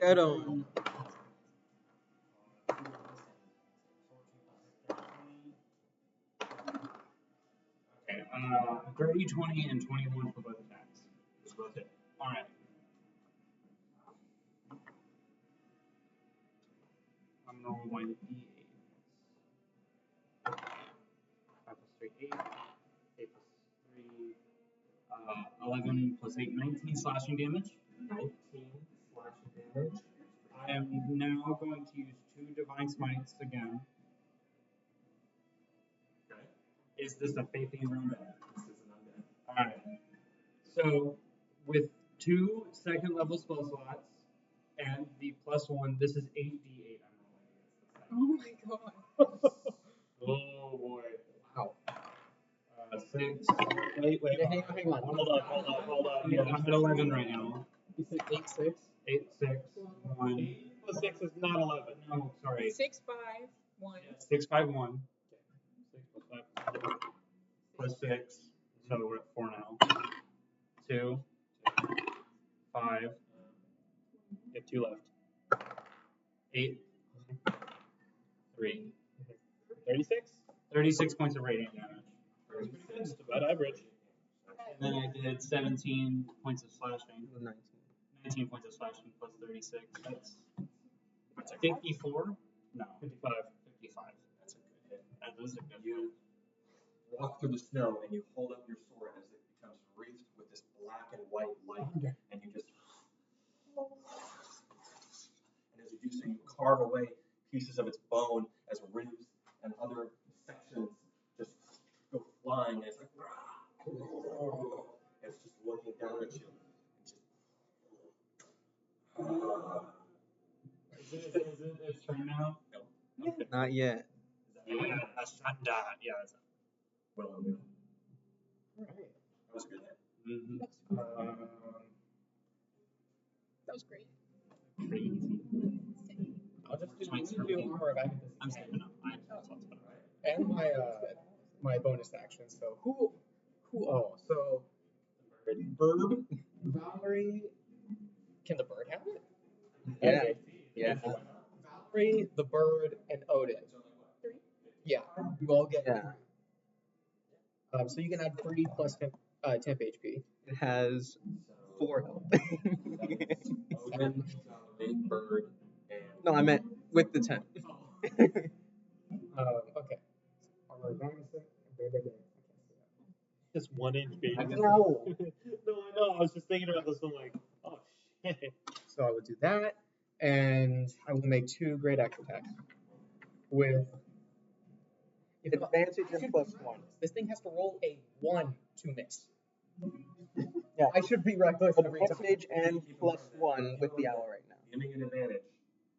Speaker 5: Get him.
Speaker 1: Okay, 30, 20, and 21 for both attacks.
Speaker 3: Just both hit.
Speaker 1: Alright. I'm gonna roll my D8. 5 plus 3, 8. 8 plus 3, 11 plus 8, 19 slashing damage.
Speaker 3: 19 slashing damage.
Speaker 1: I am now going to use 2 divine smites again.
Speaker 3: Okay.
Speaker 1: Is this a faithing or undead?
Speaker 3: This is an undead.
Speaker 1: Alright. So, with 2 second level spell slots and the +1, this is 8d8 I'm rolling against
Speaker 2: Oh my god.
Speaker 1: this. Oh boy.
Speaker 4: Wow.
Speaker 1: 6.
Speaker 6: Wait.
Speaker 4: Yeah, hang on.
Speaker 6: Hold on.
Speaker 1: Yeah, I'm at 11 right now.
Speaker 4: You said 8, 6?
Speaker 1: 8, 6, 1.
Speaker 6: 8 plus 6 is not 11.
Speaker 1: No, sorry.
Speaker 2: 6, 5, 1.
Speaker 1: 6, 5, 1.
Speaker 6: 6 plus 5
Speaker 1: Plus 6. So we're at 4 now. 2, 5,
Speaker 6: You have 2 left.
Speaker 1: 8, 3.
Speaker 6: 36?
Speaker 1: 36 points of radiant damage.
Speaker 6: That's about average.
Speaker 1: And then I did 17 points of slashing.
Speaker 5: 19.
Speaker 1: 19 points of slashing plus 36. That's 54? No.
Speaker 6: 55.
Speaker 1: 55. That's a good hit. That is a good hit.
Speaker 3: You walk through the snow and you hold up your sword as it becomes wreathed with this black and white light, and you just. And as you do so, you carve away pieces of its bone as ribs and other sections just flying, and it's like, it's just looking down at you.
Speaker 1: Is it its turn now?
Speaker 3: No.
Speaker 1: Okay.
Speaker 5: Not yet.
Speaker 1: Yeah, Ashanda. Yeah, that's it.
Speaker 3: Well,
Speaker 4: Alright.
Speaker 3: that was good.
Speaker 2: That was great.
Speaker 1: Crazy.
Speaker 4: I'll just do
Speaker 1: My
Speaker 4: armor of Agathis
Speaker 1: I'm
Speaker 4: again.
Speaker 1: saving up. That's what's better.
Speaker 4: And my bonus action. So who oh, so
Speaker 3: Bird.
Speaker 4: Valerie, can the bird have it?
Speaker 5: Yeah. Yeah.
Speaker 4: Valerie, the bird, and Odin. Yeah, you all get
Speaker 5: Yeah.
Speaker 4: so you can add 3 plus temp HP.
Speaker 5: It has 4 health.
Speaker 3: Odin, Valerie, Bird, and
Speaker 5: No, I meant with the 10.
Speaker 4: Okay. Armor of Agathis.
Speaker 6: Just 1 inch, baby.
Speaker 4: No.
Speaker 6: No, I know. I was just thinking about this. I'm like, oh shit.
Speaker 4: So I will do that, and I will make 2 great axe attacks with
Speaker 5: Advantage and +1.
Speaker 4: This thing has to roll a 1 to miss.
Speaker 5: Yeah.
Speaker 4: I should be reckless every time.
Speaker 5: Advantage and +1 with the owl right now.
Speaker 3: giving an advantage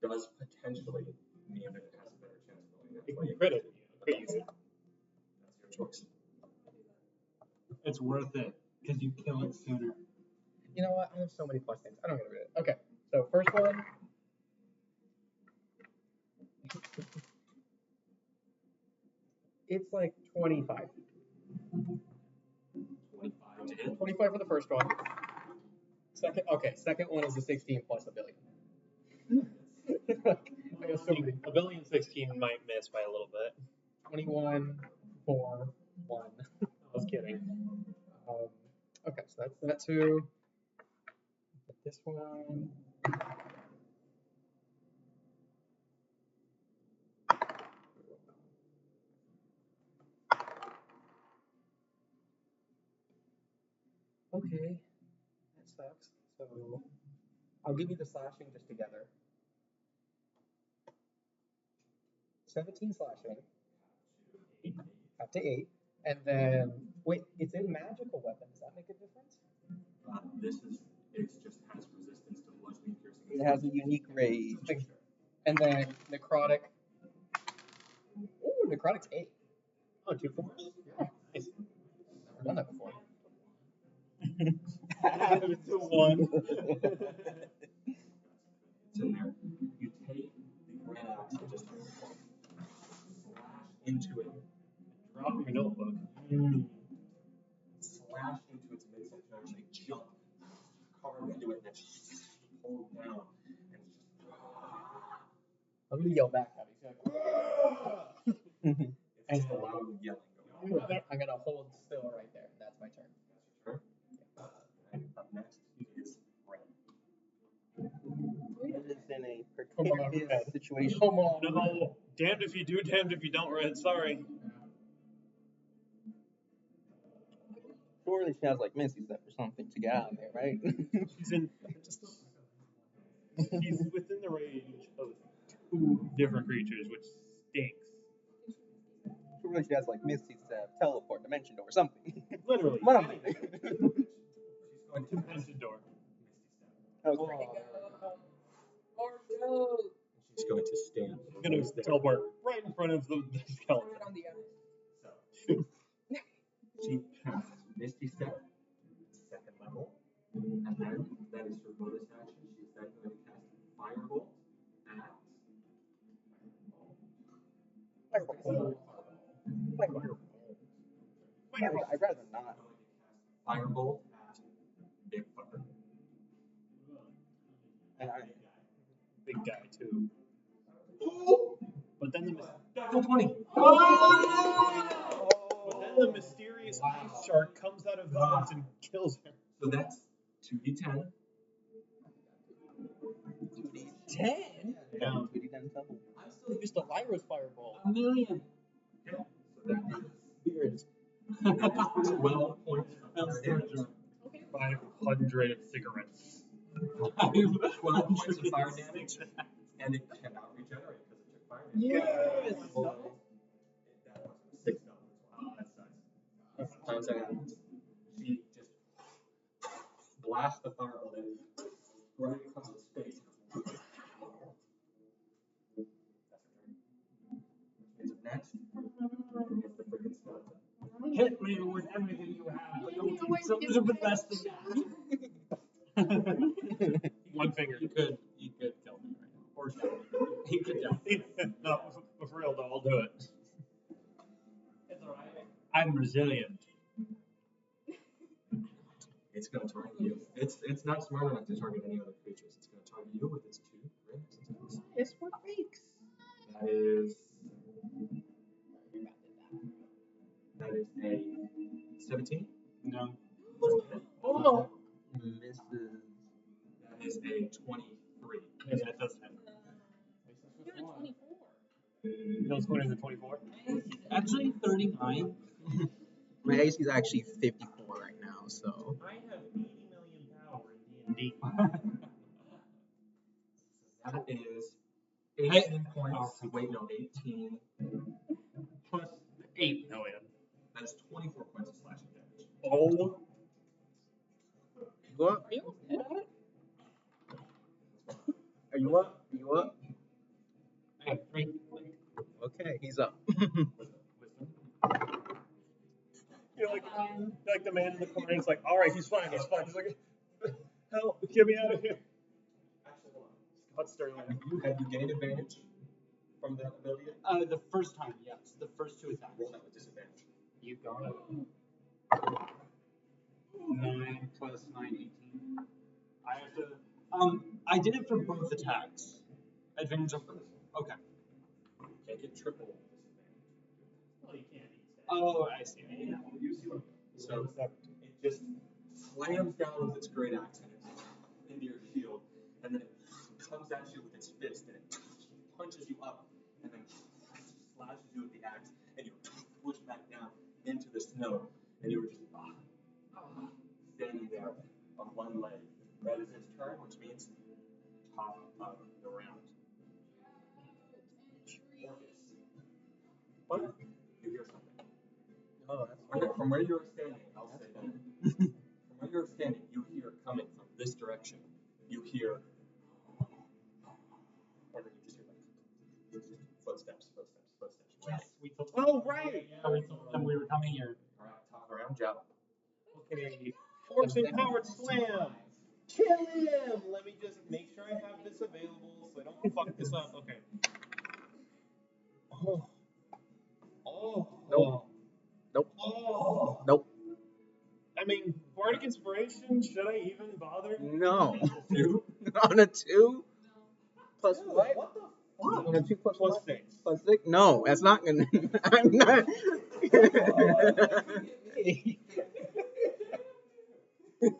Speaker 3: does potentially mean that it has a better chance of
Speaker 6: It
Speaker 3: going
Speaker 6: can
Speaker 3: that way.
Speaker 6: crit it. Crazy.
Speaker 3: That's your choice.
Speaker 1: It's worth it because you kill it sooner.
Speaker 4: You know what? I have so many plus things. I don't get rid of it. Okay. So first one. It's like 25.
Speaker 3: 25 to hit.
Speaker 4: 25 for the first one. Second one is a 16 plus a billion. I got so many.
Speaker 6: A billion 16 might miss by a little bit.
Speaker 4: 21, 4, 1.
Speaker 6: I was kidding.
Speaker 4: Okay, so that's that too. Put this one. Okay, that sucks. So I'll give you the slashing just together. 17 slashing. Up to 8. And then, wait, it's a magical weapon. Does that make a difference?
Speaker 3: It just has resistance to bludgeoning, piercing.
Speaker 5: It has a unique rage.
Speaker 4: And then necrotic. Ooh, necrotic's 8.
Speaker 6: Oh, 2 4s?
Speaker 4: Yeah. Nice. Never done that before.
Speaker 6: It's a 1.
Speaker 3: It's in there. You take the grand axe and just slash into it.
Speaker 6: Drop your notebook.
Speaker 3: Slash into its midsection, actually jump, carve into it, and then just pull down. And it's just.
Speaker 4: I'm gonna yell back at you.
Speaker 3: It's just a loud yelling going on.
Speaker 4: I'm gonna hold still right there. That's my turn.
Speaker 3: That's your turn. And up next is Red.
Speaker 5: It is in a
Speaker 4: Come on,
Speaker 5: precarious
Speaker 4: Red.
Speaker 5: situation.
Speaker 4: Come on.
Speaker 6: No. Damned if you do, damned if you don't, Red. Sorry.
Speaker 5: Surely she has like Misty Step or something to get out of there, right?
Speaker 6: She's within the range of 2 different creatures, which stinks.
Speaker 5: Surely she has like Misty Step, teleport, dimension door, something.
Speaker 6: Literally.
Speaker 5: One of them.
Speaker 3: She's going to
Speaker 6: Dimension door.
Speaker 5: That was
Speaker 2: Where'd
Speaker 5: great.
Speaker 2: it go? Or no.
Speaker 3: She's going to stand.
Speaker 6: She's gonna teleport right in front of the skeleton.
Speaker 2: Put it on the
Speaker 3: So she casts Misty Step, 2nd level, and then that is her bonus action. She's then going to cast Firebolt at.
Speaker 5: I'd rather not.
Speaker 3: Firebolt at Big Fucker.
Speaker 5: And
Speaker 6: Big guy too. But then the
Speaker 3: Natural 20.
Speaker 6: but then the mysterious ice shark comes out of the woods and kills her.
Speaker 3: So that's 2d10.
Speaker 5: 2d10?
Speaker 6: Yeah.
Speaker 5: 2d10 double.
Speaker 4: I'm still used to Lyra's fireball.
Speaker 3: A million. Okay. So that is 12 points of fire damage.
Speaker 6: 500 cigarettes.
Speaker 3: 12 points of fire damage, and it cannot regenerate because it took fire damage.
Speaker 6: Yes!
Speaker 3: That was 6 doubles.
Speaker 6: Oh, that sucks.
Speaker 3: times that happens, she just blasts the fireball in right across his face. That's her turn. Next, it's the freaking skeleton.
Speaker 1: Hit me with everything you have, but don't do something but less than that.
Speaker 6: One finger.
Speaker 1: You could kill me right now. Or stab me. You could definitely.
Speaker 6: No, for real though, I'll do it.
Speaker 1: It's alright. I'm resilient.
Speaker 3: It's going to target you. It's not smart enough to target any other creatures. It's going to target you with its 2 ranged attacks.
Speaker 4: It's for fakes.
Speaker 3: That is a 17.
Speaker 1: No.
Speaker 6: Oh,
Speaker 5: Misses.
Speaker 3: That is a 23.
Speaker 1: Yeah, that does hit.
Speaker 2: You're a 24.
Speaker 6: no scoring the 24.
Speaker 1: Actually, 39.
Speaker 5: My AC is actually 54 right now, so.
Speaker 6: I have 80 million power in D&D.
Speaker 3: That is 18 points. Wait, no, 18.
Speaker 1: Plus 8 million.
Speaker 3: That is 24 points of slashing damage.
Speaker 6: Oh,
Speaker 5: You up?
Speaker 2: Are you dead on it?
Speaker 5: Are you up? Are you up?
Speaker 1: I have 3.
Speaker 5: Okay, he's up.
Speaker 6: you're like the man in the corner. It's like, all right, he's fine. He's like, help, get me out of here.
Speaker 3: Actually, hold on.
Speaker 6: Scott Sterling.
Speaker 3: Have you gained advantage from the ability?
Speaker 1: The first time, yes. The first 2 attacks.
Speaker 3: Roll that with disadvantage.
Speaker 1: You got it. 9 plus 9, 18. I have to. I did it for both attacks. Advantage of both. Okay.
Speaker 3: Can't get triple disadvantage.
Speaker 6: Well, you can't.
Speaker 1: Oh, I see. Yeah.
Speaker 3: You see what I'm doing? So it just slams down with its great axe into your shield, and then it comes at you with its fist, and it punches you up, and then slashes you with the axe, and you push back down into the snow, and you were just standing there on one leg. That is its turn, which means top of the round. Orcus. What? You hear something.
Speaker 5: Oh, that's
Speaker 3: Okay, from where you're standing, I'll say that. From where you're standing, you hear coming from this direction. You hear, or then you just hear like footsteps. Right.
Speaker 1: We told
Speaker 6: Oh, right.
Speaker 1: Yeah, we told them we were coming here.
Speaker 3: All right, top of the round, jump.
Speaker 6: Okay, force empowered slam. Kill him. Let me just make sure I have this available so I don't fuck this up. Okay. Oh. Oh.
Speaker 5: Nope. Nope.
Speaker 6: Oh.
Speaker 5: Nope.
Speaker 6: I mean, Bardic Inspiration, should I even bother?
Speaker 5: No.
Speaker 3: 2.
Speaker 5: On a 2? Plus
Speaker 6: Dude,
Speaker 5: what?
Speaker 6: What the fuck?
Speaker 5: On a 2 plus
Speaker 6: Plus
Speaker 5: what?
Speaker 6: 6.
Speaker 5: Plus 6? No, that's not gonna. I'm not.
Speaker 6: Damn,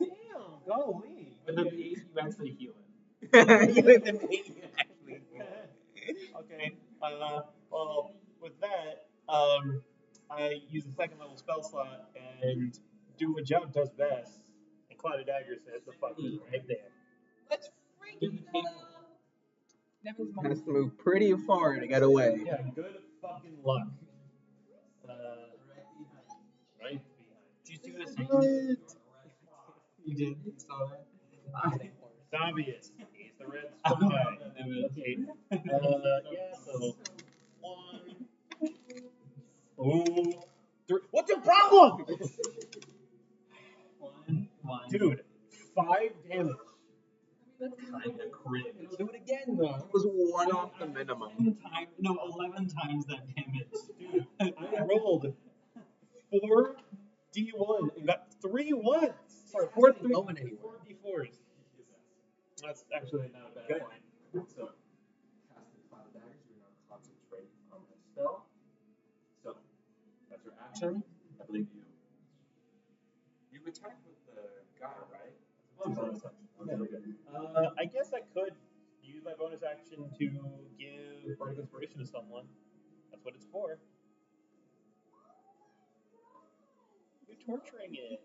Speaker 6: golly.
Speaker 1: With the base, you actually heal it.
Speaker 6: Okay. Well, with that, I use the second level spell slot and do what Jump does best, and Cloud of Daggers hit the fucker right there.
Speaker 2: Let's freaking go. Nevin's mom.
Speaker 5: Has to move pretty far to get away.
Speaker 6: Yeah, good fucking luck. Right behind.
Speaker 1: Did you see what I said? You did. You saw that?
Speaker 6: It's obvious. He's the red skull guy. Okay. Yeah, so 1, 2, 3. What's your problem?
Speaker 1: 1.
Speaker 6: Dude, 5 damage.
Speaker 3: Kinda cringe.
Speaker 6: Do it again, though.
Speaker 5: It was 1 off the minimum.
Speaker 1: 11 times that damage.
Speaker 6: Dude, I rolled 4 D1 and got 3 1s. Sorry, 4
Speaker 5: That's not going anywhere.
Speaker 6: 4 D4s. That's actually not a bad
Speaker 3: Okay.
Speaker 6: point.
Speaker 3: So, casting Cloud of Daggers, you're now concentrate on that spell. So, that's your action. I believe you attack with the guy, right? Bonus action.
Speaker 6: Yeah.
Speaker 3: Very good.
Speaker 6: I guess I could use my bonus action to give Bardic Inspiration to someone. That's what it's for. You're torturing it.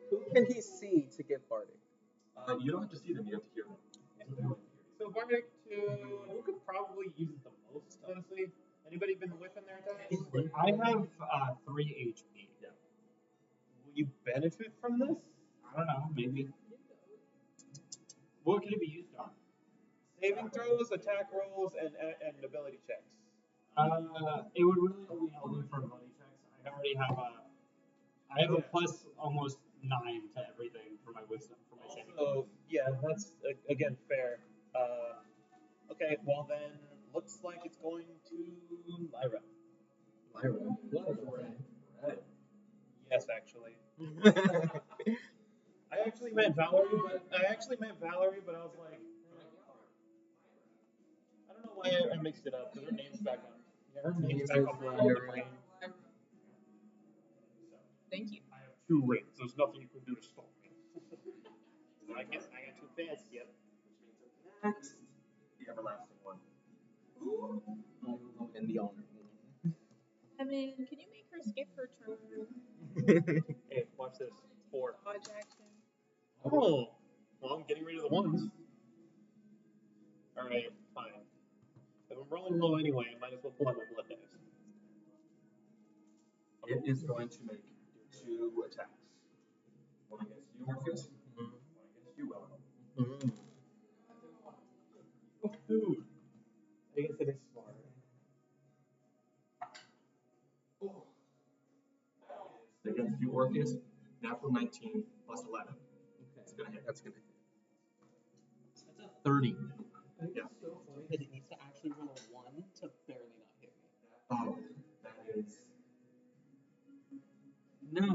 Speaker 5: Who can he see to get Bardic?
Speaker 3: You don't have to see them, you have to hear them.
Speaker 6: So Bardic, who could probably use it the most, honestly? Anybody been whiffing their attacks?
Speaker 1: I have 3 HP.
Speaker 6: Will you benefit from this?
Speaker 1: I don't know, maybe. What could it be used on?
Speaker 6: Saving throws, attack rolls, and ability checks.
Speaker 1: It would really only help me for ability checks. I already have a plus almost 9 to everything for my wisdom, for my saving.
Speaker 6: So yeah, that's again fair. Okay, well then looks like it's going to Lyra.
Speaker 3: Right.
Speaker 6: Yes, actually. I actually meant Valerie, but I was like, I don't know why I mixed it up because her name's back on. Yeah, her name's back on the brain.
Speaker 2: Thank you.
Speaker 6: I have 2 rings. There's nothing you can do to stop me. I got too fast. Yep.
Speaker 3: Next, the everlasting one.
Speaker 5: In the honor.
Speaker 2: Nevin, can you make her skip her turn?
Speaker 6: Hey, watch this. 4.
Speaker 2: Dodge action.
Speaker 6: Oh, well, I'm getting rid of the ones. All right, fine. If I'm rolling low anyway, I might as well pull out my blood dice.
Speaker 3: It is going to make 2 attacks. One against you, Orpheus. One against you, Ellen.
Speaker 6: Oh, dude. I guess it is smart.
Speaker 3: Against you, Orpheus. Natural 19 plus 11. It's gonna hit.
Speaker 5: That's gonna hit.
Speaker 1: That's a 30.
Speaker 3: Yeah.
Speaker 4: So funny that it needs to actually roll a 1 to barely not hit me.
Speaker 3: Oh, that is.
Speaker 1: No.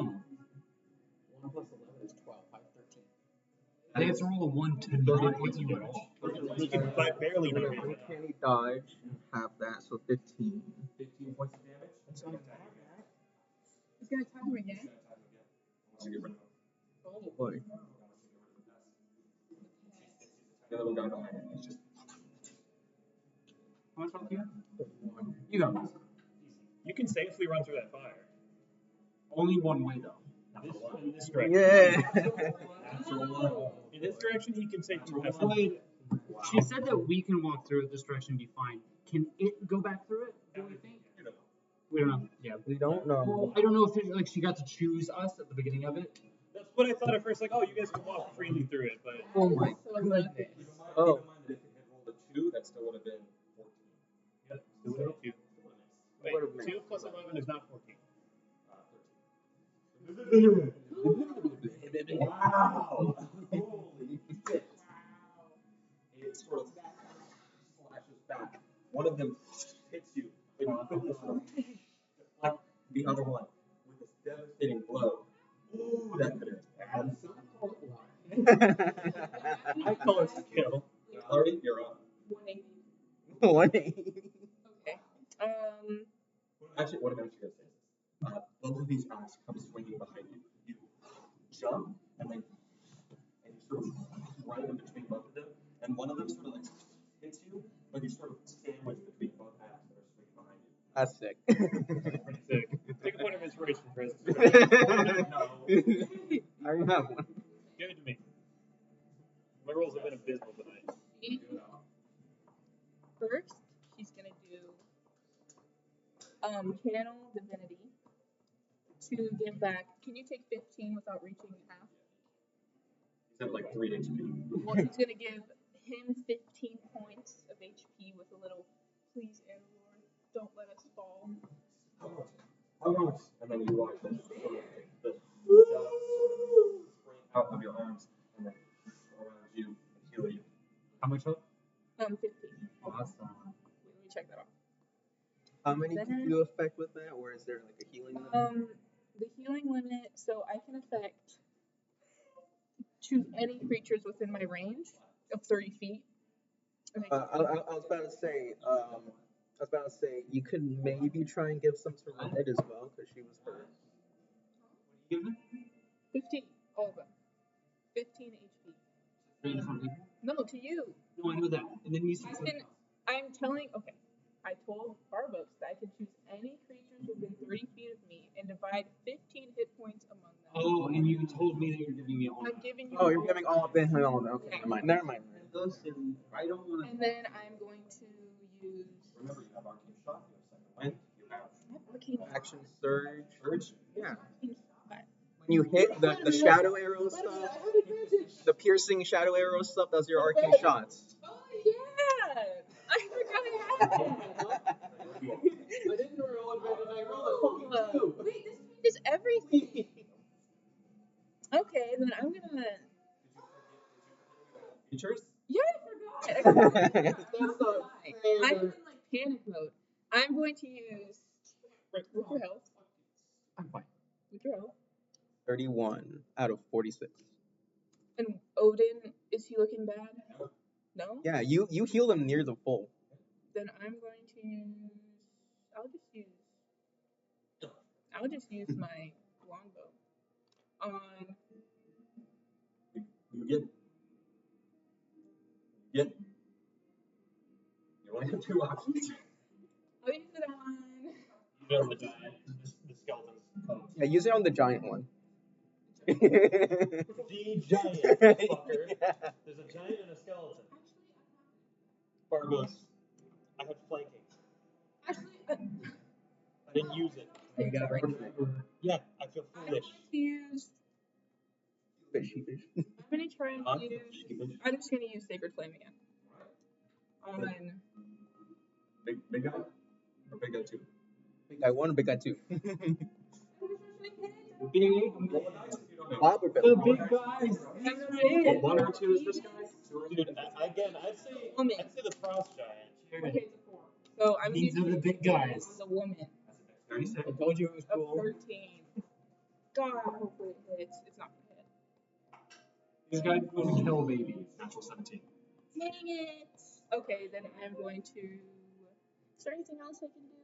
Speaker 4: 1 plus 11 is 12. I have 13.
Speaker 1: They have to roll a 1 to
Speaker 3: 30
Speaker 1: not
Speaker 3: points
Speaker 1: hit
Speaker 3: of
Speaker 1: you at
Speaker 3: damage.
Speaker 1: all.
Speaker 6: You can barely not hit me.
Speaker 5: Uncanny dodge and have that, so 15.
Speaker 3: 15 points of damage.
Speaker 2: He's gonna attack him again.
Speaker 3: Once you get rid of him.
Speaker 2: Oh,
Speaker 5: Boy.
Speaker 3: The little guy behind him. He's just.
Speaker 1: How much health do you have? You got this.
Speaker 6: You can safely run through that fire.
Speaker 1: Only one way, though.
Speaker 6: In this direction.
Speaker 5: Yeah.
Speaker 6: In this direction, he can safely pass.
Speaker 1: Wait, she said that we can walk through it this direction and be fine. Can it go back through it? Do we think? We don't know. Yeah.
Speaker 5: We don't know.
Speaker 1: Well, I don't know if it, like she got to choose us at the beginning of it.
Speaker 6: That's what I thought at first. Like, oh, you guys can walk freely through it, but
Speaker 5: Oh my
Speaker 2: so
Speaker 5: goodness.
Speaker 2: lucky.
Speaker 5: Oh.
Speaker 3: Keep in mind that if it had rolled a 2, that still would have been 14.
Speaker 6: yeah, it would have two. Wait,
Speaker 5: Would've made
Speaker 6: 2 plus 11 is not 14.
Speaker 3: 13. Wow! Holy shit! It sort of slashes back. One of them hits you, but you quickly sort of deflect the other one with this devastating blow. Ooh, that could have bad.
Speaker 6: I call it skill.
Speaker 3: Alright, you're up.
Speaker 2: 180.
Speaker 5: 180.
Speaker 2: Okay.
Speaker 3: Actually, what I'm actually going to say is this. Both of these eyes come swinging behind you. You jump, and you sort of right in between both of them, and one of them sort of like hits you, but you sort of sandwich between both eyes that are swinging behind you.
Speaker 5: That's sick.
Speaker 6: Pretty sick. Take a point of inspiration, Chris.
Speaker 5: I already have one.
Speaker 6: Give it to me. My rolls have been abysmal tonight.
Speaker 2: First, she's gonna do channel divinity to give back. Can you take 15 without reaching half?
Speaker 3: He's at like 3 HP.
Speaker 2: Well, she's gonna give him 15 points of HP with a little, please, Lord, don't let us fall.
Speaker 3: And then you watch this sort of the dust sort of spring out of your arms and then around you and heal you.
Speaker 1: How much health?
Speaker 2: 15.
Speaker 1: Awesome.
Speaker 2: Let me check that off.
Speaker 5: How many can you affect with that, or is there like a healing limit?
Speaker 2: The healing limit, so I can affect choose any creatures within my range of 30 feet. And I
Speaker 5: I was about to say you could maybe try and give some to Red as well because she was hurt.
Speaker 1: What are you giving?
Speaker 2: 15, all of them. 15 HP.
Speaker 1: 3 different people?
Speaker 2: No, to you.
Speaker 1: No, I know that. And then you said something.
Speaker 2: I'm telling, okay, I told Barbos that I could choose any creatures within 30 feet of me and divide 15 hit points among them.
Speaker 1: Oh, and you told me that you're giving me all
Speaker 2: I'm
Speaker 1: that.
Speaker 2: giving you
Speaker 5: Oh, you're giving all of them. Okay,
Speaker 2: Yeah.
Speaker 5: never mind.
Speaker 1: Listen, I don't want
Speaker 2: And then I'm going to use
Speaker 3: Remember, you have arcane shot, you have second
Speaker 2: arcane
Speaker 5: Action surge.
Speaker 3: Urge.
Speaker 5: Yeah.
Speaker 2: arcane shot.
Speaker 5: When you hit the shadow arrow stuff, the piercing shadow arrow stuff, those are your arcane shots.
Speaker 2: Oh yeah, I forgot I had that.
Speaker 6: I didn't roll advantage. I rolled a fucking 2.
Speaker 2: Wait, this changes everything. Okay, then I'm gonna.
Speaker 3: Features.
Speaker 2: Yeah, I forgot.
Speaker 6: That's
Speaker 2: I'm
Speaker 6: not
Speaker 2: in like panic mode. I'm going to use. What's your health?
Speaker 7: I'm fine.
Speaker 2: What's your health?
Speaker 5: 31 out of 46.
Speaker 2: And Odin, is he looking bad? No?
Speaker 5: Yeah, you heal them near the full.
Speaker 2: Then I'm going to use. I'll just use my longbow on.
Speaker 3: You get. You only have 2 options.
Speaker 2: I'll use it on.
Speaker 1: You know the giant, the skeleton's pose.
Speaker 5: Yeah, use it on the giant one.
Speaker 6: the giant fucker.
Speaker 5: Yeah.
Speaker 6: There's a giant and a skeleton.
Speaker 1: Barbos. I had flanking.
Speaker 2: Actually,
Speaker 1: I didn't use it.
Speaker 4: You got it right there.
Speaker 1: Yeah, I feel
Speaker 2: I'm
Speaker 1: foolish.
Speaker 2: going to use.
Speaker 5: Bit sheepish.
Speaker 2: I'm going to try and
Speaker 3: Huh?
Speaker 2: use. I'm just going to use Sacred Flame again. On.
Speaker 3: Big guy. Or big guy 2.
Speaker 5: Big guy 1 or big guy 2?
Speaker 1: Big.
Speaker 5: Bob or Bill?
Speaker 1: The big guys.
Speaker 2: That's
Speaker 3: What,
Speaker 2: right.
Speaker 3: 1 or 2 is this guy?
Speaker 1: Dude, again, I'd say the frost giant.
Speaker 2: Okay, it's a 4. So I'm
Speaker 1: These are
Speaker 2: using
Speaker 1: the big guys.
Speaker 2: the woman.
Speaker 3: 36.
Speaker 4: I told you it was
Speaker 2: Of
Speaker 4: cool.
Speaker 2: 13. God, hopefully it hits. It's not going to hit.
Speaker 1: These guys going to kill babies.
Speaker 3: Natural 17.
Speaker 2: Dang it! Okay, then I'm going to. Is there anything else I can do?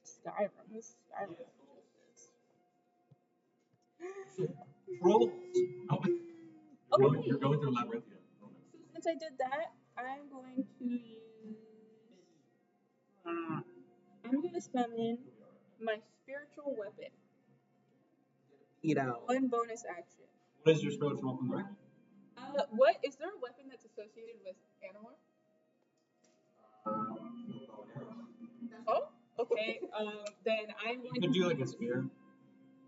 Speaker 2: Skyrim. What's Skyrim?
Speaker 3: Trolls.
Speaker 2: Okay.
Speaker 3: You're going through Labyrinthia.
Speaker 2: So since I did that, I'm going to use. I'm going to summon my spiritual weapon.
Speaker 5: Eat out.
Speaker 2: 1 bonus action.
Speaker 1: What is your spiritual weapon, right?
Speaker 2: What is there a weapon that's associated with Animor? Oh, okay. Then I'm going
Speaker 1: You could
Speaker 2: to
Speaker 1: do like a spear.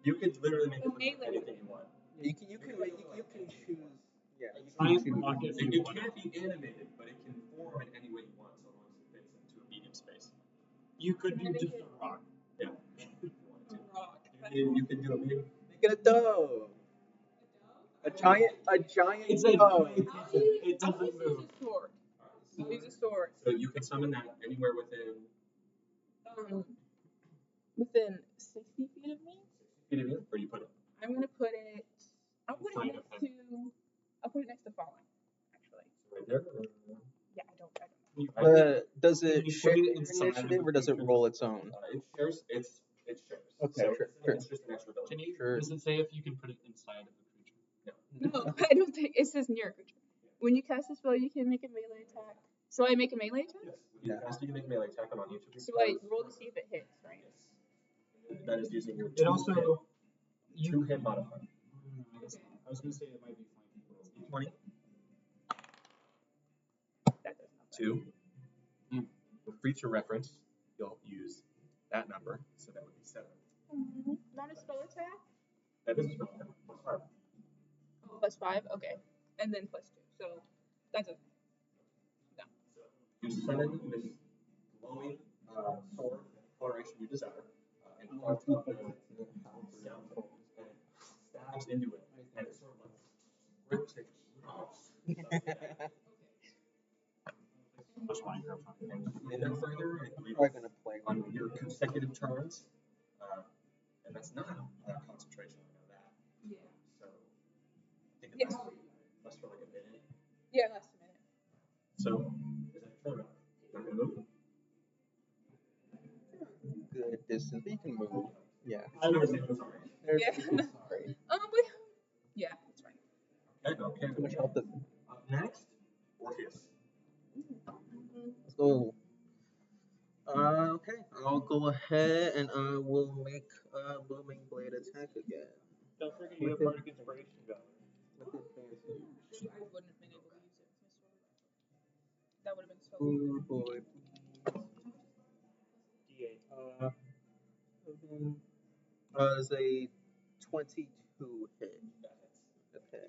Speaker 3: You could literally make it look like
Speaker 2: melee
Speaker 3: anything you want.
Speaker 5: You can choose. Yeah, you
Speaker 1: Giant
Speaker 5: can choose.
Speaker 1: rocket if
Speaker 3: It,
Speaker 1: you
Speaker 3: it
Speaker 1: want.
Speaker 3: can't be animated, but it can form in any way you want, so long as it fits into a medium space.
Speaker 1: You could do just a rock.
Speaker 3: Yeah. If you wanted to.
Speaker 2: rock.
Speaker 3: You can do a big.
Speaker 5: Make it a dove. A giant
Speaker 1: It's a
Speaker 5: dove.
Speaker 1: giant
Speaker 2: I'll
Speaker 1: pigeon.
Speaker 2: use,
Speaker 1: It
Speaker 2: I'll
Speaker 1: doesn't
Speaker 2: just use
Speaker 1: move.
Speaker 2: a sword. I'll use a sword.
Speaker 3: So you can summon that anywhere within
Speaker 2: Within 60 feet of me.
Speaker 3: feet of you, or you put it.
Speaker 2: I'm gonna put it. I'll put it
Speaker 3: Inside
Speaker 2: next
Speaker 3: of
Speaker 2: to. I'll put it next to falling. Actually.
Speaker 3: Right there.
Speaker 2: Yeah, I don't know.
Speaker 5: Does
Speaker 1: Can
Speaker 5: it
Speaker 1: you
Speaker 5: share
Speaker 1: put it inside of
Speaker 5: initiative
Speaker 1: the
Speaker 5: or does it
Speaker 1: creature?
Speaker 5: roll its own?
Speaker 3: It shares. It shares.
Speaker 5: Okay,
Speaker 3: So
Speaker 5: sure.
Speaker 3: it's just an extra ability.
Speaker 1: Can you?
Speaker 5: Sure.
Speaker 1: Does it say if you can put it inside of the creature?
Speaker 2: No, I don't think it says near a creature. When you cast a spell, you can make a melee attack. So I make a melee attack.
Speaker 3: Yes. When you cast, you can make melee attack on each of your
Speaker 2: So I
Speaker 3: spells.
Speaker 2: roll to see if it hits, right?
Speaker 3: Yes. That is using your
Speaker 1: It also.
Speaker 3: two hit modifier.
Speaker 1: I was gonna say it might be flanking.
Speaker 3: 20.
Speaker 2: That does not.
Speaker 3: 2. For creature reference, you'll use that number, so that would be 7.
Speaker 2: Not a spell attack.
Speaker 3: That is a spell attack. Plus 5.
Speaker 2: Oh, +5. Okay, and then +2. So that doesn't. No.
Speaker 3: You summon this glowing sword, coloration you desire, in front of the sound and it stabs into it, and it sort of like rips it off.
Speaker 1: Much longer.
Speaker 3: And then further, I believe
Speaker 5: Probably gonna play
Speaker 3: on your consecutive turns, and that's not concentration, I know that.
Speaker 2: Yeah.
Speaker 3: So I think it
Speaker 2: Yeah.
Speaker 3: lasts for like a minute.
Speaker 2: Yeah, last minute.
Speaker 3: So is that turn? Not gonna move.
Speaker 5: good distance, but you can move. Yeah.
Speaker 3: I never say sorry.
Speaker 5: There's
Speaker 2: Yeah.
Speaker 5: sorry.
Speaker 2: But yeah, it's fine.
Speaker 3: Okay.
Speaker 5: Too much health.
Speaker 3: Up next, Orpheus.
Speaker 5: Let's go. Okay, I'll go ahead and I will make a booming blade attack again.
Speaker 6: Don't forget you have Bardic Inspiration going.
Speaker 5: With advantage.
Speaker 2: I wouldn't have been able to use it with my sword. That would have been so.
Speaker 5: Oh boy.
Speaker 6: D8.
Speaker 5: Is a 22 hit. Okay.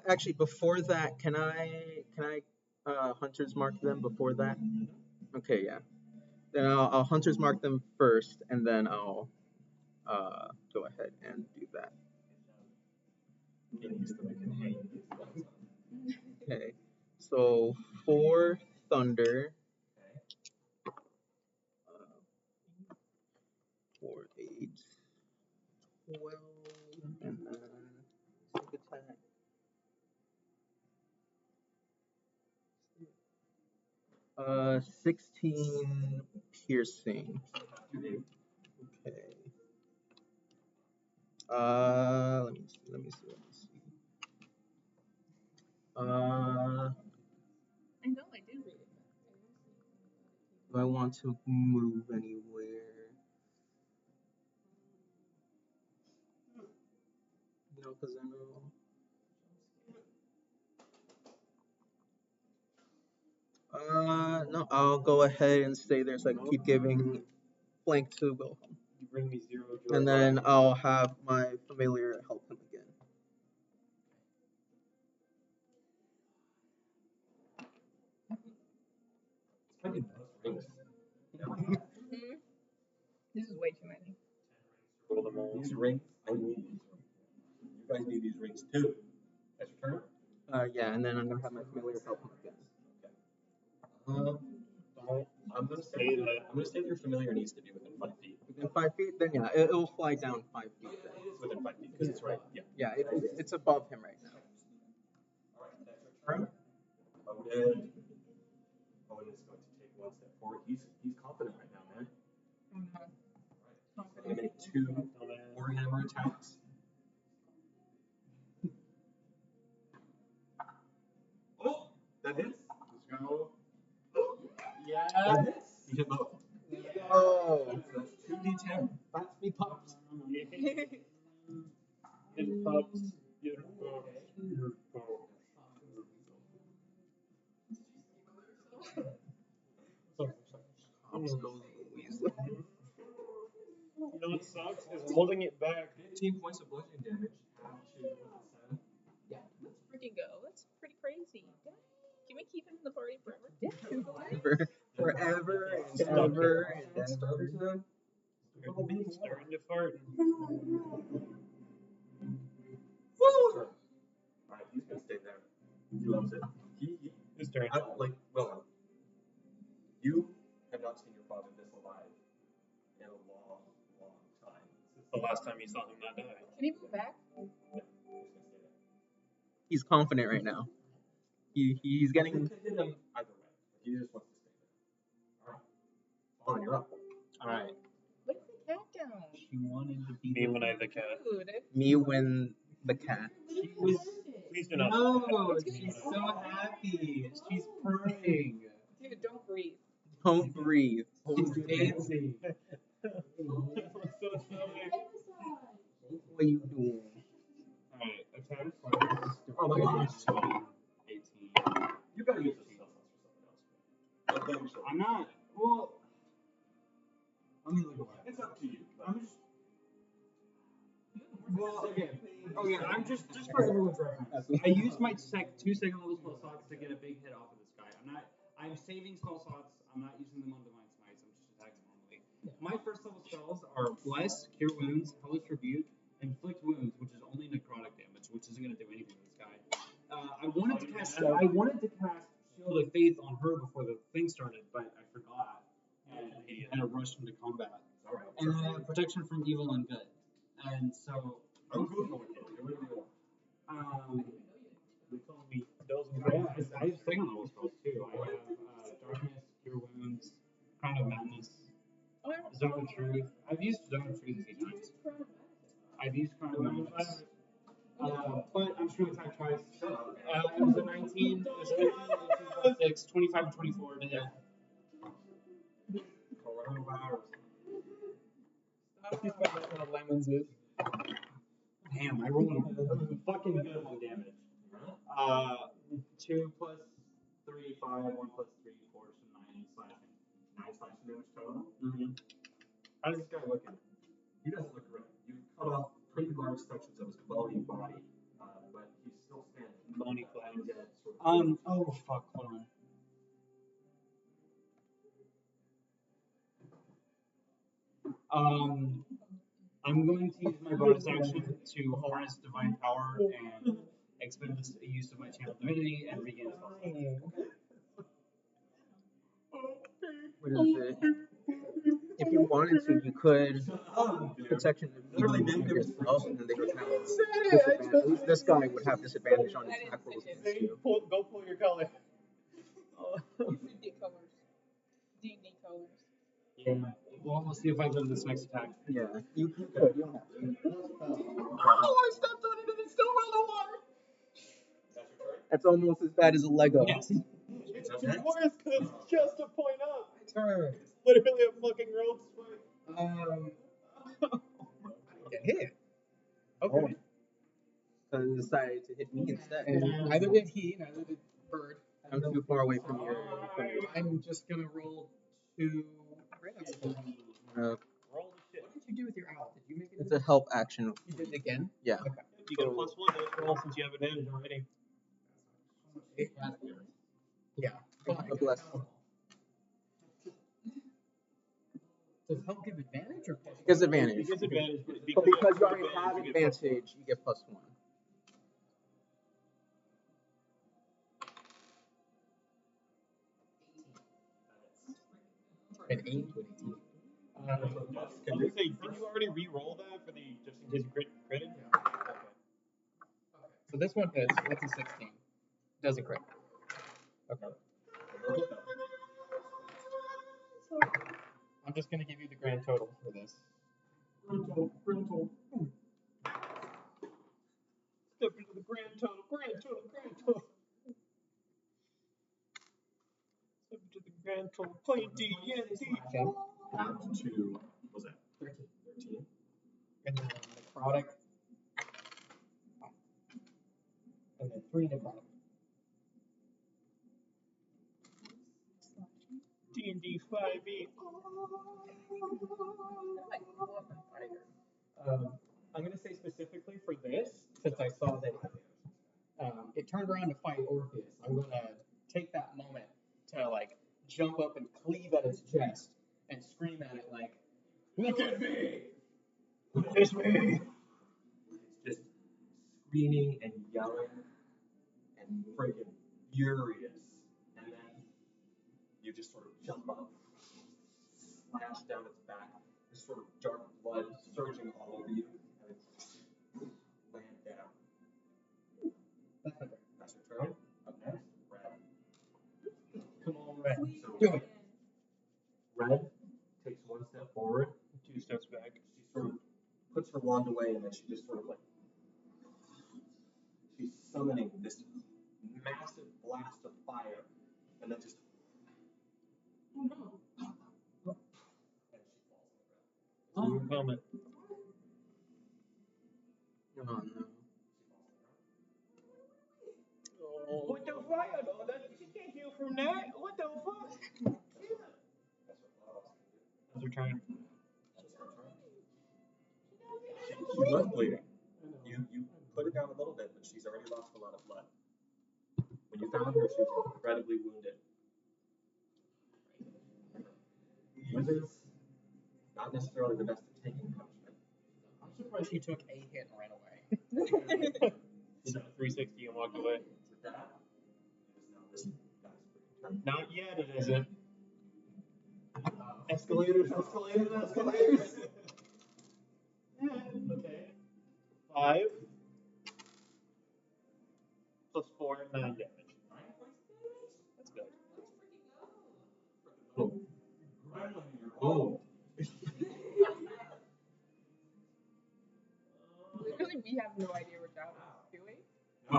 Speaker 5: Actually, before that, can I hunter's mark them before that? Okay, yeah. Then I'll hunter's mark them first, and then I'll go ahead and do that. Okay. So 4 thunder. 4, 8, 12, and then sneak attack. 16 piercing. Okay. Let me see.
Speaker 2: I know I did read it.
Speaker 5: Do I want to move anywhere? No, because I know. No, I'll go ahead and stay there so I can keep giving flank to Wilhelm.
Speaker 6: You bring me 0 joy.
Speaker 5: And then I'll have my familiar help him again.
Speaker 2: This is way too many.
Speaker 6: Roll them all.
Speaker 3: These rings, I need these rings. You guys need these rings too. That's your turn?
Speaker 5: Yeah, and then I'm gonna have my familiar help him again.
Speaker 3: I'm gonna say that your familiar needs to be within 5 feet.
Speaker 5: Within 5 feet, then yeah, it'll fly down 5 feet. Then.
Speaker 3: It is within 5 feet because it's right. Yeah.
Speaker 5: Yeah, it's above him right now.
Speaker 3: All right, that's your turn. Owen is going to take 1 step forward. He's confident right now, man. I'm gonna make 2 warhammer attacks. Oh, that hits. Let's go.
Speaker 6: Yeah.
Speaker 3: That hits. You hit both.
Speaker 5: Oh,
Speaker 3: That's 2d10.
Speaker 5: that's me pops.
Speaker 6: It pops. Beautiful. You know what sucks is holding it back.
Speaker 3: 15 points of bludgeoning damage.
Speaker 2: Let's freaking go. That's pretty crazy. Can we keep him in the party forever?
Speaker 5: Forever and ever and ever.
Speaker 6: Starting to fart.
Speaker 3: Alright, he's gonna stay there. He loves it.
Speaker 6: His turn.
Speaker 3: Wilhelm, you have not seen your father this alive in a long, long time.
Speaker 6: It's the last time you saw him not die.
Speaker 2: Can he move back?
Speaker 3: No, he's gonna stay there.
Speaker 5: He's confident right now. He's getting.
Speaker 3: You can hit him either way. He just wants to stay there. Alright. Vaughn, you're up.
Speaker 1: Alright.
Speaker 2: Look at the cat down.
Speaker 1: She wanted to be.
Speaker 6: Me when I the cat.
Speaker 2: Dude.
Speaker 5: Me when the cat.
Speaker 1: She was.
Speaker 6: Please do not.
Speaker 1: No, she's so happy. She's purring.
Speaker 2: Dude, don't breathe.
Speaker 5: Don't breathe.
Speaker 1: She's dancing.
Speaker 5: What are you doing?
Speaker 1: Alright, attack first.
Speaker 3: Oh my gosh.
Speaker 1: 18.
Speaker 3: You gotta use the spell slots for something else.
Speaker 1: I'm not. Well. Let me look at what.
Speaker 3: It's up to you.
Speaker 1: I'm just. Well, okay. Okay, I'm just for everyone's reference. I used my 2 second level spell slots to get a big hit off of this guy. I'm saving spell slots. I'm not using them on Divine Smites. I'm just attacking normally. My first level spells are Bless, Cure Wounds, Hellish Rebuke, Inflict Wounds, which is only necrotic damage, which isn't going to do anything to this guy. I wanted to cast Shield of Faith on her before the thing started, but I forgot, and I rushed into combat. And then I have Protection from Evil and Good, and so
Speaker 3: I'm goofing with you. Do whatever you want.
Speaker 6: They call me Dozens.
Speaker 1: I have second level spells too. I have Darkness, Cure Wounds, Crown of Madness, Zone of Truth. I've used Zone of Truth a few times. I've used Crown of Madness. But I'm just going to attack twice. It was a 19, it was 15, 18, 6, 25, and 24 to hit.
Speaker 3: Coronavirus.
Speaker 1: He's got what lemons is. Damn, I rolled a fucking good on damage. 2 plus 3, 5, 1 plus 3, 4, so 9. So
Speaker 3: slashing. 9 slashing damage total.
Speaker 1: Mm-hmm.
Speaker 3: How does this guy look? He doesn't look great. You cut off pretty large sections of his bony body, but he's still standing.
Speaker 6: Bony flesh.
Speaker 3: Dead, sort of.
Speaker 1: Oh fuck. Hold on. I'm going to use my bonus action to harness divine power and expend the use of my channel divinity and regain its health.
Speaker 5: What is it? If you wanted to, you could protection yourself, and they would have disadvantage. At least this guy would have disadvantage on attack rolls against you.
Speaker 6: Go pull your color.
Speaker 2: You should get colors. D&D colors.
Speaker 1: Yeah. Well, we'll see if I live this next attack.
Speaker 5: Yeah, you could. You don't have to.
Speaker 6: Oh, I stepped on it and it still rolled a 1.
Speaker 5: That's almost as bad as a Lego.
Speaker 1: Yes.
Speaker 6: It's worse because it's just a point up.
Speaker 4: Turn.
Speaker 6: It's literally a fucking road spike.
Speaker 4: Get hit. Okay.
Speaker 5: So he decided to hit me instead.
Speaker 4: And neither did he, neither did Bird.
Speaker 5: I'm too far away from your.
Speaker 4: I'm just gonna roll 2 random.
Speaker 5: Uh,
Speaker 6: Roll the shit.
Speaker 4: What did you do with your owl? Did you make it?
Speaker 5: it's a help action.
Speaker 4: You did it again?
Speaker 5: Yeah.
Speaker 4: Okay.
Speaker 6: You get a +1 to this roll since you have advantage already.
Speaker 4: Yeah.
Speaker 5: A bless.
Speaker 4: Does help give advantage or plus?
Speaker 5: Gives advantage.
Speaker 6: It gives advantage, but
Speaker 5: But because you already
Speaker 6: have
Speaker 5: have
Speaker 6: you get
Speaker 5: advantage, you get +1.
Speaker 4: An 8 to an 18.
Speaker 6: Can you say, did you already re-roll that for the just in case you critted? Okay.
Speaker 4: So this one hits. That's a 16. Doesn't crit. Okay. I'm just gonna give you the grand total for this.
Speaker 6: Grand total. Step into the grand total. Step into the grand total. Play D&D.
Speaker 4: Okay.
Speaker 3: Half to, what was that?
Speaker 4: 13.
Speaker 3: 13.
Speaker 4: And then necrotic. And then 3 necrotic.
Speaker 6: D&D 5e.
Speaker 4: I'm going to say specifically for this, since I saw that it turned around to fight Orpheus, I'm going to take that moment to like jump up and cleave at its chest and scream at it like, "Look at me! It's me!"
Speaker 3: It's just screaming and yelling and freaking furious. And then you just sort of jump up, slash down its back, this sort of dark blood surging all over you, and it's land down.
Speaker 4: That's okay.
Speaker 3: That's your turn. Up next, Red.
Speaker 4: Come on, Red.
Speaker 3: So
Speaker 4: Do it.
Speaker 3: Red takes 1 step forward.
Speaker 6: 2 steps back.
Speaker 3: She sort of puts her wand away, and then she just sort of like, she's summoning this massive blast of fire, and then just, and she falls on the ground.
Speaker 6: Blue helmet.
Speaker 5: Oh no.
Speaker 6: What the fuck? She can't heal from that. What the fuck? That's her turn.
Speaker 3: She was bleeding. You put her down a little bit, but she's already lost a lot of blood. When you found her, she was incredibly wounded. Uses not necessarily the best at taking punishment.
Speaker 4: I'm surprised she took a hit and ran away.
Speaker 6: She did a 360 and walked away.
Speaker 3: With that, it is now this guy's freaking turn.
Speaker 6: Not yet, it isn't. Escalators. Okay. 5 plus 4, 9 damage. That's good.
Speaker 3: Oh.
Speaker 2: Literally, we have no idea what that was, do we?
Speaker 3: No.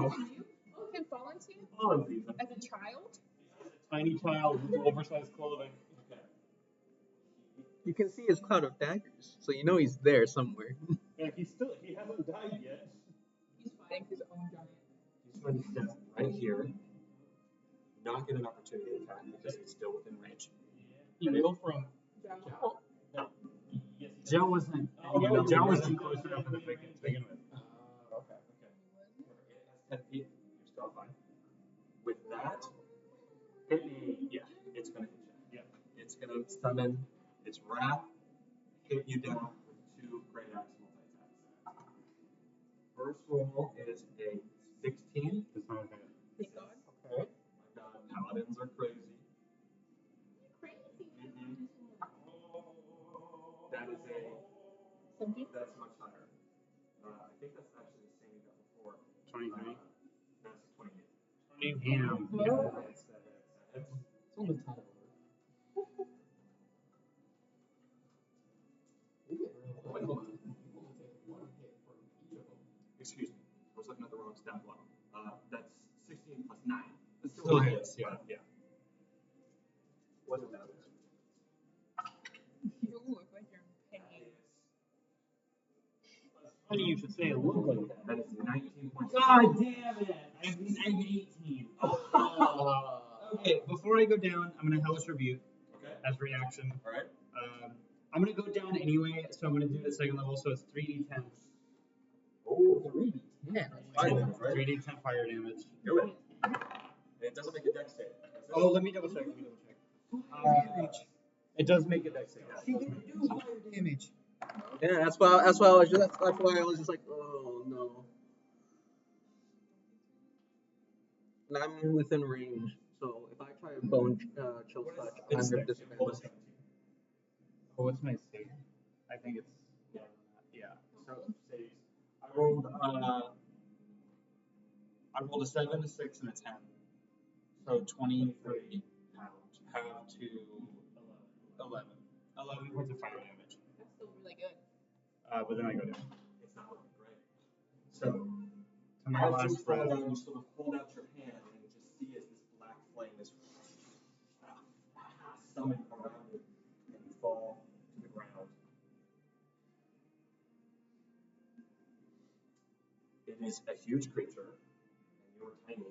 Speaker 2: Oh, can Fallen see him? As a child?
Speaker 6: Tiny child with oversized clothing.
Speaker 5: You can see his cloud of daggers, so you know he's there somewhere.
Speaker 6: Yeah, he hasn't died yet.
Speaker 2: He's fighting his own giant.
Speaker 3: He's going to step right here, not get an opportunity attack because he's still within range.
Speaker 4: Email from
Speaker 2: Joe.
Speaker 3: No.
Speaker 1: Joe wasn't. Joe wasn't close enough in the pick to begin with.
Speaker 4: okay.
Speaker 3: It has 10 feet. You're still fine. With that, hit me. Yeah, it's gonna hit you. Yeah. It's gonna summon its wrath, hit you down with 2 great axe multi-attacks. First roll is a 16.
Speaker 1: It's not okay.
Speaker 2: Thank God.
Speaker 3: Okay. My God, paladins are crazy.
Speaker 2: Crazy.
Speaker 3: That is a.
Speaker 2: 17.
Speaker 3: That's much higher. I think that's actually the same you got before.
Speaker 1: 23.
Speaker 3: That's 28.
Speaker 1: Damn.
Speaker 2: Whoa.
Speaker 3: That's that hits.
Speaker 4: It's on the title.
Speaker 3: Excuse me. I was looking at the wrong stat block. That's 16 plus 9. That
Speaker 1: Still hits, yeah.
Speaker 3: Yeah. Wasn't that bad.
Speaker 2: You look like you're in pain.
Speaker 1: Funny you should say it looked like that.
Speaker 3: That is 19 points.
Speaker 1: God damn it! I'm 18. Okay, before I go down, I'm gonna Hellish Rebuke
Speaker 3: Okay.
Speaker 1: as reaction.
Speaker 3: Alright.
Speaker 1: I'm gonna go down anyway, so I'm gonna do the second level, so it's 3d10.
Speaker 3: Oh,
Speaker 4: 3d10.
Speaker 3: fire damage, right?
Speaker 1: 3d10 fire damage.
Speaker 3: Do it. And it doesn't make a dex save.
Speaker 1: Oh, let me double check. It does make a dex save.
Speaker 4: You can do fire damage.
Speaker 5: Yeah, that's why I was just like, oh no. And I'm within range, so if I try a bone chill touch, I'm
Speaker 3: It's
Speaker 5: at
Speaker 3: dex.
Speaker 5: disadvantage.
Speaker 1: Oh, what's my save? I think it's
Speaker 3: Yeah.
Speaker 1: yeah.
Speaker 3: So saves. I rolled a 7, a 6, and a 10. So 23 half to 11.
Speaker 1: 11 points of fire damage.
Speaker 2: That's still really good.
Speaker 1: But then I go down.
Speaker 3: It's not looking great. So
Speaker 1: To my
Speaker 3: as you
Speaker 1: last
Speaker 3: fall
Speaker 1: breath.
Speaker 3: down, you sort of hold out your hand and you just see as this black flame is summoned around you and you fall to the ground. It is a huge creature, and you're tiny.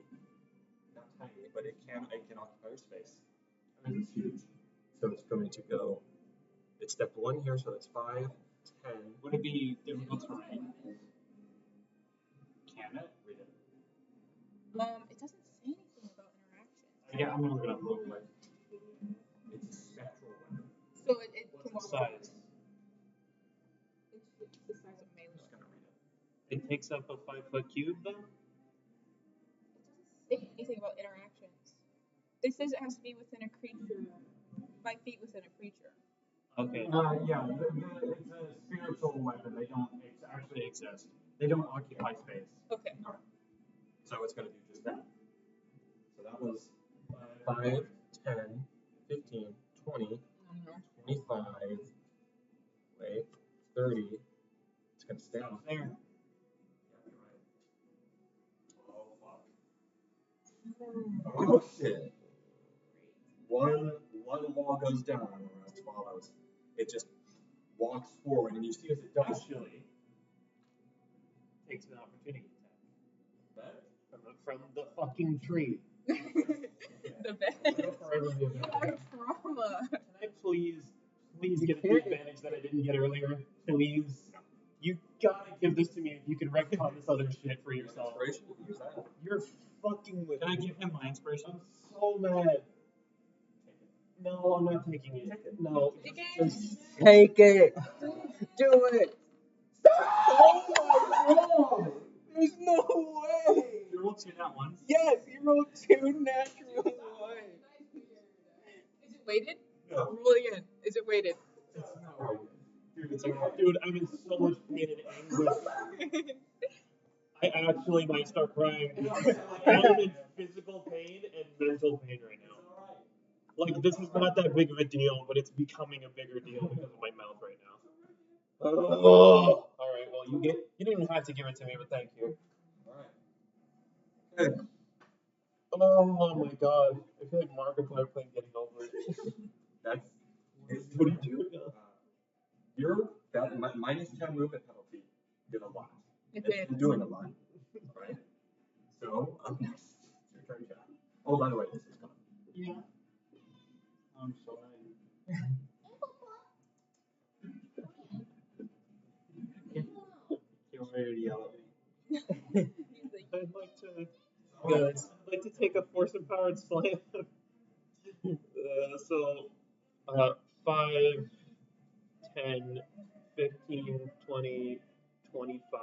Speaker 3: Not tiny, but it can occupy your space. And it's huge. So it's going to go. It's step 1 here, so that's 5, 10.
Speaker 1: Would it be difficult terrain? Can it?
Speaker 3: Read it.
Speaker 2: It doesn't say anything about interactions.
Speaker 1: Yeah, I'm gonna look it up real quick.
Speaker 3: It's a spectral weapon.
Speaker 2: So it
Speaker 1: What's
Speaker 2: can
Speaker 1: the size?
Speaker 2: It's the size of
Speaker 3: I'm
Speaker 2: melee.
Speaker 3: just going to read it.
Speaker 1: It takes up a 5-foot cube, though.
Speaker 2: It doesn't say anything about interactions. It says it has to be within a creature, 5 feet within a creature.
Speaker 1: Okay. Yeah, it's a spiritual weapon. They don't actually exist. They don't occupy space.
Speaker 2: Okay.
Speaker 3: So it's going to do just that. So that was 5, 10, 15, 20, 25, wait, 30. It's going to stay on.
Speaker 1: There.
Speaker 3: Yeah, you're right. Oh, fuck. Oh, shit. One wall goes down and the rest follows. It just walks forward, and you see as it does,
Speaker 1: Actually, takes an opportunity attack. From the fucking tree.
Speaker 2: The best.
Speaker 1: Go for every
Speaker 2: You
Speaker 1: movement.
Speaker 2: have trauma.
Speaker 1: Can I please get the advantage that I didn't get earlier? Please. You gotta give this to me if you can retcon this other shit for yourself.
Speaker 3: inspiration. Use that.
Speaker 1: You're fucking with
Speaker 7: Can I
Speaker 1: me.
Speaker 7: give him my inspiration?
Speaker 1: I'm so mad. No, I'm not taking it. No.
Speaker 2: Take it.
Speaker 1: Just
Speaker 5: Take it! Do it!
Speaker 1: oh my god!
Speaker 5: There's no way!
Speaker 7: You rolled 2 nat ones.
Speaker 5: Yes, you rolled 2 natural ones.
Speaker 2: Is it weighted?
Speaker 3: No.
Speaker 2: Roll again. Is it weighted?
Speaker 3: It's not right.
Speaker 1: Dude, I'm in so much pain and anguish. I actually might start crying. I'm in physical pain and mental pain right now. Like, this is not that big of a deal, but it's becoming a bigger deal because of my mouth right now. Oh. Alright, well, you didn't even have to give it to me, but thank you.
Speaker 3: Alright.
Speaker 1: Oh my god. I feel like Markiplier playing Getting Over It.
Speaker 3: That's
Speaker 1: What are you doing?
Speaker 3: Your minus 10 movement penalty did a lot.
Speaker 2: It
Speaker 3: It's
Speaker 2: did.
Speaker 3: been doing a lot. Right? So, up next, it's your turn, Jack. Oh, by the way, this is coming.
Speaker 1: Yeah. I'm sorry.
Speaker 3: ready to yell at me.
Speaker 2: He's like,
Speaker 6: I'd like to take a force empowered slam. So 5, 10, 15, 20, 25.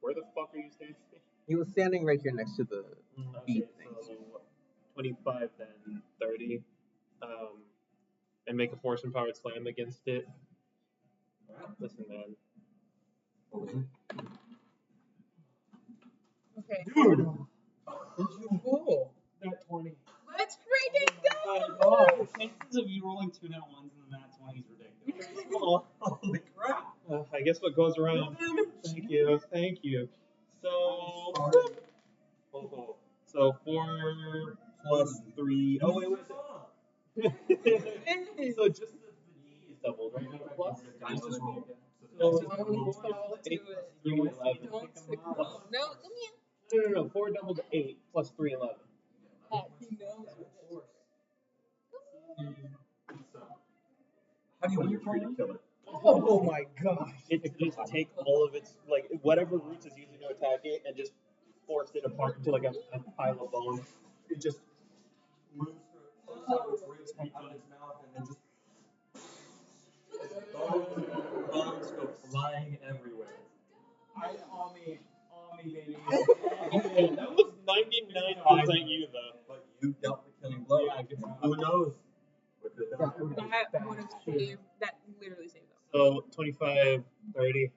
Speaker 6: Where the fuck are you standing?
Speaker 5: He was standing right here next to the beat
Speaker 6: Okay,
Speaker 5: things.
Speaker 6: so 25, then 30. And make a force empowered slam against it. Listen, man.
Speaker 2: okay.
Speaker 6: Dude! Did you roll?
Speaker 7: That 20.
Speaker 2: Let's freaking go!
Speaker 7: Oh, chances of you rolling 2 nat ones and that 20 is ridiculous.
Speaker 6: Oh,
Speaker 3: Holy crap!
Speaker 6: I guess what goes around. Thank you. So, so 4 plus 3. Oh, wait. So just the D is doubled, right? Not plus?
Speaker 3: Dice just rolled.
Speaker 6: So,
Speaker 2: Don't
Speaker 6: 8
Speaker 2: do it.
Speaker 6: 3, 11.
Speaker 2: Don't stick no, come here.
Speaker 6: No. 4 doubled 8 plus 3, 11.
Speaker 2: He knows.
Speaker 3: How do you want your tree to kill it?
Speaker 6: Oh my gosh. It just take all of its, like, whatever roots it's using to attack it and just force it apart into like a pile of bones.
Speaker 3: It just moves through its roots out of its mouth and then just bones go flying everywhere.
Speaker 7: Army, baby.
Speaker 6: That was 99% you, though.
Speaker 3: But you dealt the killing blow.
Speaker 7: Yeah, good job.
Speaker 3: Who knows? What could have done?
Speaker 2: That would have saved. That literally saved them.
Speaker 6: So 25, 30.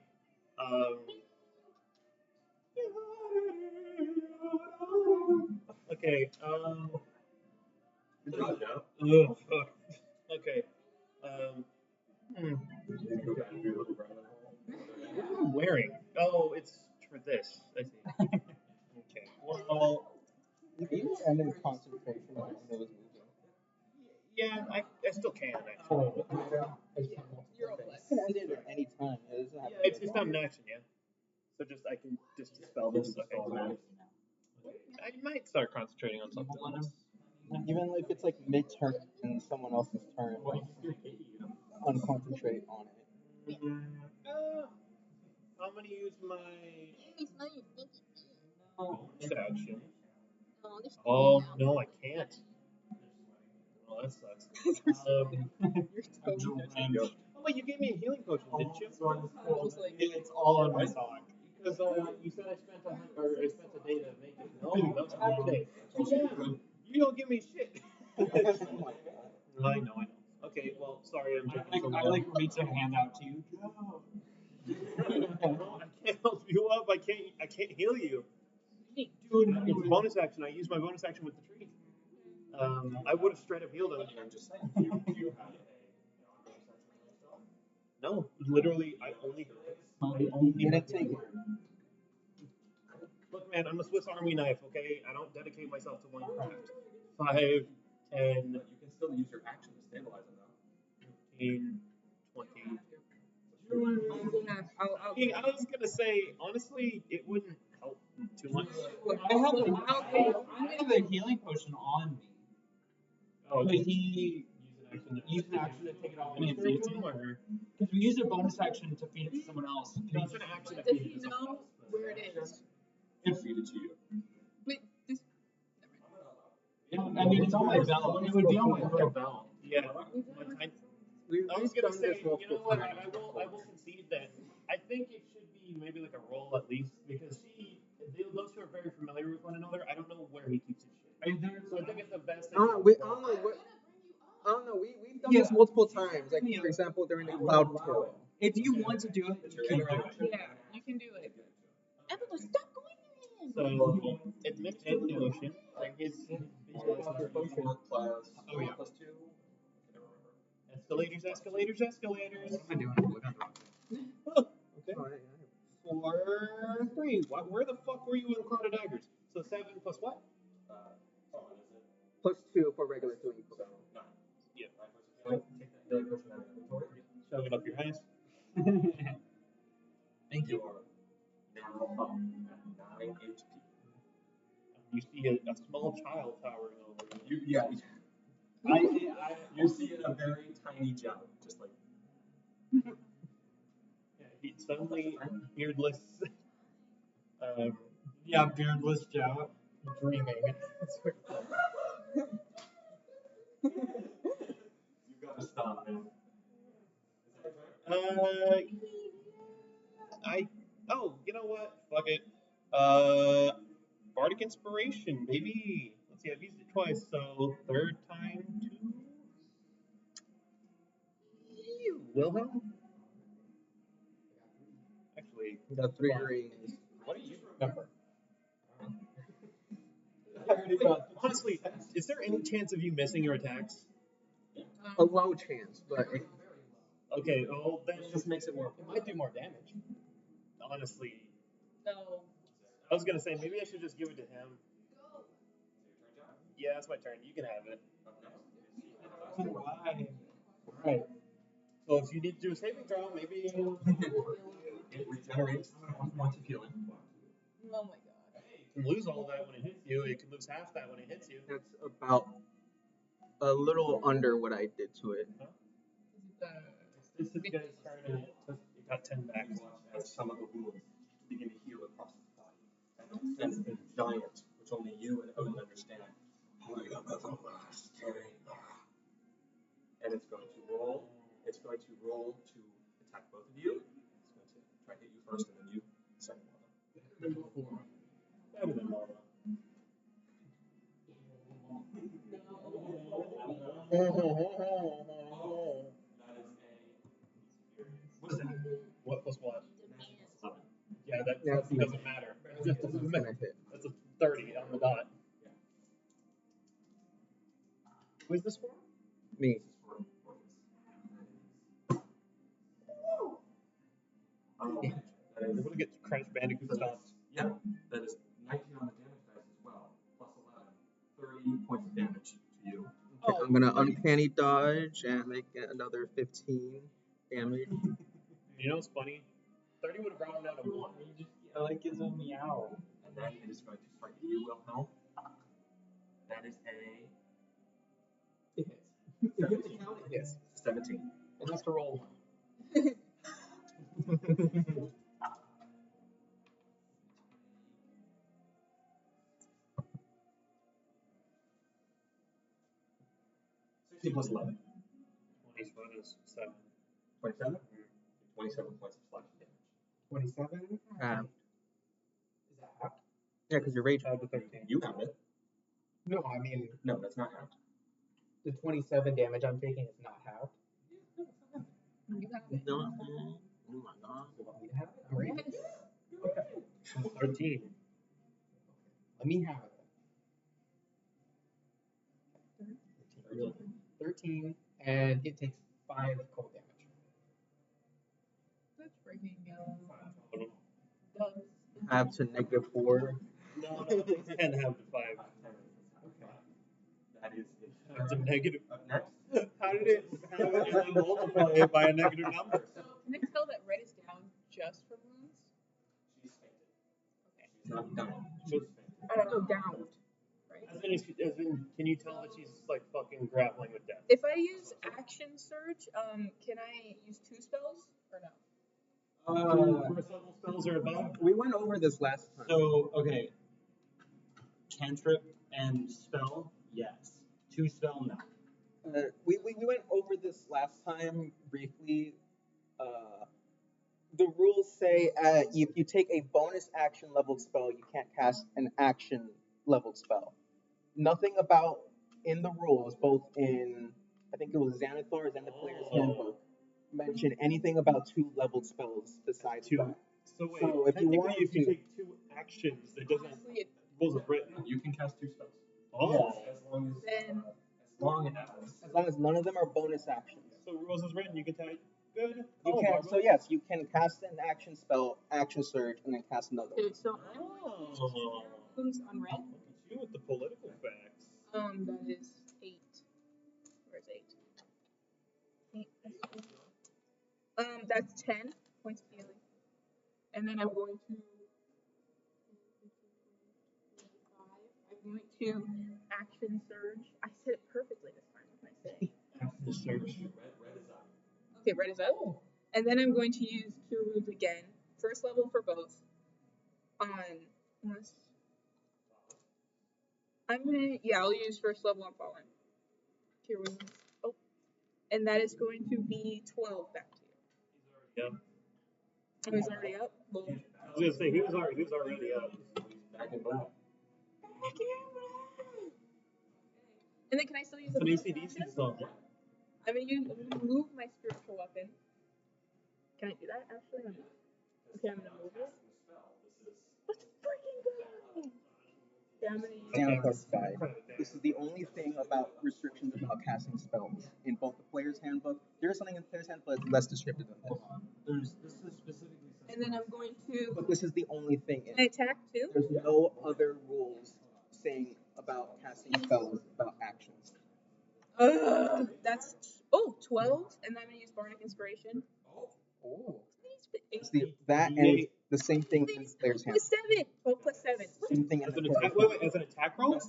Speaker 6: Okay.
Speaker 3: Good job, Joe.
Speaker 6: Ugh, fuck. Okay.
Speaker 3: You can go back and do a little rabbit hole.
Speaker 6: What am I wearing? Oh, it's for this. I see. Okay. Well,
Speaker 5: You can just end in concentration when it was moving.
Speaker 6: yeah, I still can actually.
Speaker 2: You're all
Speaker 5: You
Speaker 2: blessed.
Speaker 5: can end it at any time. It doesn't have to be
Speaker 6: It's not an action, yeah. So I can just dispel this. Okay. I might start concentrating on something else.
Speaker 5: even if it's like mid-turn and someone else's turn, unconcentrate on it.
Speaker 6: I'm gonna use my
Speaker 2: Amy, smell your stinky feet.
Speaker 6: bonus action.
Speaker 2: Oh, they're
Speaker 6: Oh
Speaker 2: stinky
Speaker 6: no, I can't. Oh, that sucks. Oh wait, you gave me a healing potion, didn't you?
Speaker 2: Almost like
Speaker 6: It's all on my sock. Because you said I spent a day to make it. No, that was half a day. You don't give me shit. I know. Okay, well, sorry, I'm taking so long.
Speaker 7: reach a hand out to you.
Speaker 6: No, I can't help you up. I can't heal you.
Speaker 2: Dude,
Speaker 6: It's a bonus action. I used my bonus action with the tree. I would have straight up healed him.
Speaker 3: I'm just saying, you had a bonus action.
Speaker 6: No, literally, I only
Speaker 5: Didn't take it.
Speaker 6: Look, man, I'm a Swiss Army knife, okay? I don't dedicate myself to one craft. 5, 10,
Speaker 3: But you can still use your action to stabilize it, though.
Speaker 6: 15, 20.
Speaker 2: yeah, I'll
Speaker 6: I was gonna say, honestly, it wouldn't help too much.
Speaker 7: I have a healing potion on me.
Speaker 6: Oh,
Speaker 7: But
Speaker 6: okay.
Speaker 7: he used an action to take it off me and feed it to me. Because we used a bonus action to feed it to someone else.
Speaker 6: That's an action to
Speaker 2: Does
Speaker 6: feed
Speaker 2: he
Speaker 6: it to someone
Speaker 2: know
Speaker 6: else.
Speaker 2: where it is?
Speaker 3: And feed it to you.
Speaker 2: Wait, this.
Speaker 7: I mean, it's on my belt. It would be on my little belt.
Speaker 6: Yeah. I was gonna say, you know what? I will concede that. I think it should be maybe like a roll at least because those two are very familiar with one another. I don't know where he keeps his shit. So I think it's the best.
Speaker 5: I don't know. We've done this multiple times. Like for example, during the cloud tour.
Speaker 7: If you want to do it, you can do it.
Speaker 2: Yeah, you can do it. Evelyn, stop going there.
Speaker 6: So admit emotion. Like his
Speaker 3: Plus,
Speaker 6: Oh, yeah.
Speaker 3: plus 2.
Speaker 6: escalators.
Speaker 7: What am I doing?
Speaker 6: Okay. 4, 3. Where the fuck were you in Cloud of Daggers? So 7 plus what?
Speaker 5: Plus 2 for regular healing.
Speaker 6: Yeah.
Speaker 3: Take that healing potion out of inventory.
Speaker 6: Shove it up your ass.
Speaker 7: Thank you.
Speaker 3: You are now up at 9 HP.
Speaker 6: You see a small child towering over you.
Speaker 3: You see a very tiny gem, just like
Speaker 6: Yeah, Suddenly, beardless.
Speaker 1: Yeah, beardless Joe.
Speaker 4: Dreaming.
Speaker 3: You gotta stop, man.
Speaker 6: You know what? Fuck it. Bardic Inspiration, baby. Let's see, I've used it twice, so third time to you, Wilhelm. Actually,
Speaker 5: You got 3 rings.
Speaker 6: what do you remember? I already got. Honestly, is there any chance of you missing your attacks?
Speaker 5: A low chance, but
Speaker 6: Okay, well then
Speaker 3: It just makes it more.
Speaker 4: It might do more damage.
Speaker 6: honestly,
Speaker 2: No.
Speaker 6: I was gonna say maybe I should just give it to him. Yeah, it's my turn. You can have it.
Speaker 1: Why?
Speaker 4: Right.
Speaker 6: So if you need to do a saving throw, maybe.
Speaker 3: It regenerates 1 point of healing.
Speaker 2: Oh my god.
Speaker 6: You can lose all that when it hits you. You can lose half that when it hits you.
Speaker 5: that's about a little under what I did to it.
Speaker 6: This is guy's turn and it got 10 back.
Speaker 3: As some of the wounds begin to heal across his body. And it's a giant, which only you and Odin understand. And it's going to roll. It's going to roll to attack both of you. It's going to try to hit you first and then you second one.
Speaker 6: Better than Laura.
Speaker 3: What's that?
Speaker 6: What plus what?
Speaker 2: Defiance.
Speaker 6: Yeah, that
Speaker 5: Yeah,
Speaker 6: doesn't matter.
Speaker 5: That's gonna hit.
Speaker 6: That's a 30 on the dot. Who is this for?
Speaker 5: Me.
Speaker 6: We're going to get Crash Bandicoot stopped.
Speaker 3: Yeah, that is 19 on the damage dice as well, plus 11. 30 points of damage to you.
Speaker 5: Okay, I'm gonna uncanny dodge and make another 15 damage.
Speaker 6: You know what's funny? 30 would have brought him down to 1.
Speaker 1: You just like his own meow.
Speaker 3: And then it is going to strike at you, Wilhelm. That is a
Speaker 4: It hits.
Speaker 3: 17.
Speaker 4: Yes.
Speaker 3: 17.
Speaker 4: It has to roll one.
Speaker 3: 16 plus 11.
Speaker 6: 20 is 7.
Speaker 3: 27? 27 points of slashing damage.
Speaker 4: 27?
Speaker 5: Half.
Speaker 4: Is that half?
Speaker 5: Yeah, because you're rage.
Speaker 6: Out of 13.
Speaker 3: You have it.
Speaker 4: No, I mean,
Speaker 3: No, that's not halved.
Speaker 4: the 27 damage I'm taking is not halved.
Speaker 2: You have it.
Speaker 5: No. Oh my god.
Speaker 4: You want me to have it? I'm ready.
Speaker 2: Yes.
Speaker 6: 13.
Speaker 4: Let me have it.
Speaker 3: 13.
Speaker 4: 13, and it takes 5 cold damage.
Speaker 2: That's freaking dubs.
Speaker 5: Half to -4.
Speaker 6: No, it's 10 half to 5.
Speaker 3: That is it.
Speaker 6: That's a negative.
Speaker 3: Up next.
Speaker 6: How did it multiply it by a negative number?
Speaker 2: So can I tell that red is down just from wounds?
Speaker 3: She's fainted.
Speaker 2: Okay.
Speaker 3: She's not dying.
Speaker 6: So-
Speaker 3: She's fainted.
Speaker 2: I don't know, down. Right.
Speaker 6: As in, can you tell that she's like fucking grappling with death?
Speaker 2: If I use action surge, can I use 2 spells or no?
Speaker 6: First level spells are above.
Speaker 5: We went over this last time.
Speaker 1: So, okay. Cantrip and spell, yes. 2 spell, no.
Speaker 5: We went over this last time briefly. The rules say if you take a bonus action leveled spell, you can't cast an action leveled spell. Nothing about in the rules, both in I think it was Xanathor's and the Player's Handbook, mention anything about 2 leveled spells besides
Speaker 6: 2.
Speaker 5: that.
Speaker 6: So wait,
Speaker 5: So if you
Speaker 6: technically,
Speaker 5: wanted
Speaker 6: if you
Speaker 5: to-
Speaker 6: take 2 actions, it doesn't.
Speaker 2: Honestly, it,
Speaker 6: Rules is written.
Speaker 3: You can cast 2 spells.
Speaker 6: Oh.
Speaker 3: As long as
Speaker 2: Then-
Speaker 5: As long as none of them are bonus actions.
Speaker 6: So rules is written. You can type. Good.
Speaker 5: You
Speaker 6: Oh,
Speaker 5: can,
Speaker 6: Barbara.
Speaker 5: so yes, you can cast an action spell, action surge, and then cast another.
Speaker 2: okay, so I'm
Speaker 6: Oh.
Speaker 2: wounds on red.
Speaker 6: Look at you with the political facts.
Speaker 2: That is 8. Where's 8? 8. That's 10 points of healing. And then I'm going to. I'm going to action surge. I said it perfectly this time. What can I say?
Speaker 6: After the search.
Speaker 3: red is up.
Speaker 2: Okay, red is up. And then I'm going to use Cure Wounds again. First level for both. I'll use first level on Fallen. Cure Wounds. Oh. And that is going to be 12 back to you.
Speaker 6: Yep.
Speaker 2: Oh, he's already up? Well,
Speaker 6: I was gonna say he was already up.
Speaker 3: Back and back.
Speaker 2: and then can I still use
Speaker 6: It's an
Speaker 2: a
Speaker 6: AC/DC song.
Speaker 2: I'm gonna move my spiritual weapon. Can I do that actually? Okay, I'm gonna move it. Let's freaking go! Yeah, I'm gonna use
Speaker 5: Down plus 5. This is the only thing about restrictions about casting spells in both the player's handbook. There is something in the player's handbook, but it's less descriptive than this.
Speaker 3: This is specifically.
Speaker 2: And then I'm going to.
Speaker 5: But this is the only thing.
Speaker 2: Can I attack too?
Speaker 5: There's no other rules saying about casting spells about actions.
Speaker 2: That's 12, and then I'm gonna use Bardic Inspiration.
Speaker 5: Oh. That and the same thing in the player's handbook.
Speaker 2: Plus 7. 12 plus 7.
Speaker 5: Same thing in
Speaker 6: As
Speaker 5: the
Speaker 6: an
Speaker 5: player's
Speaker 6: attack,
Speaker 5: handbook.
Speaker 6: as an attack roll.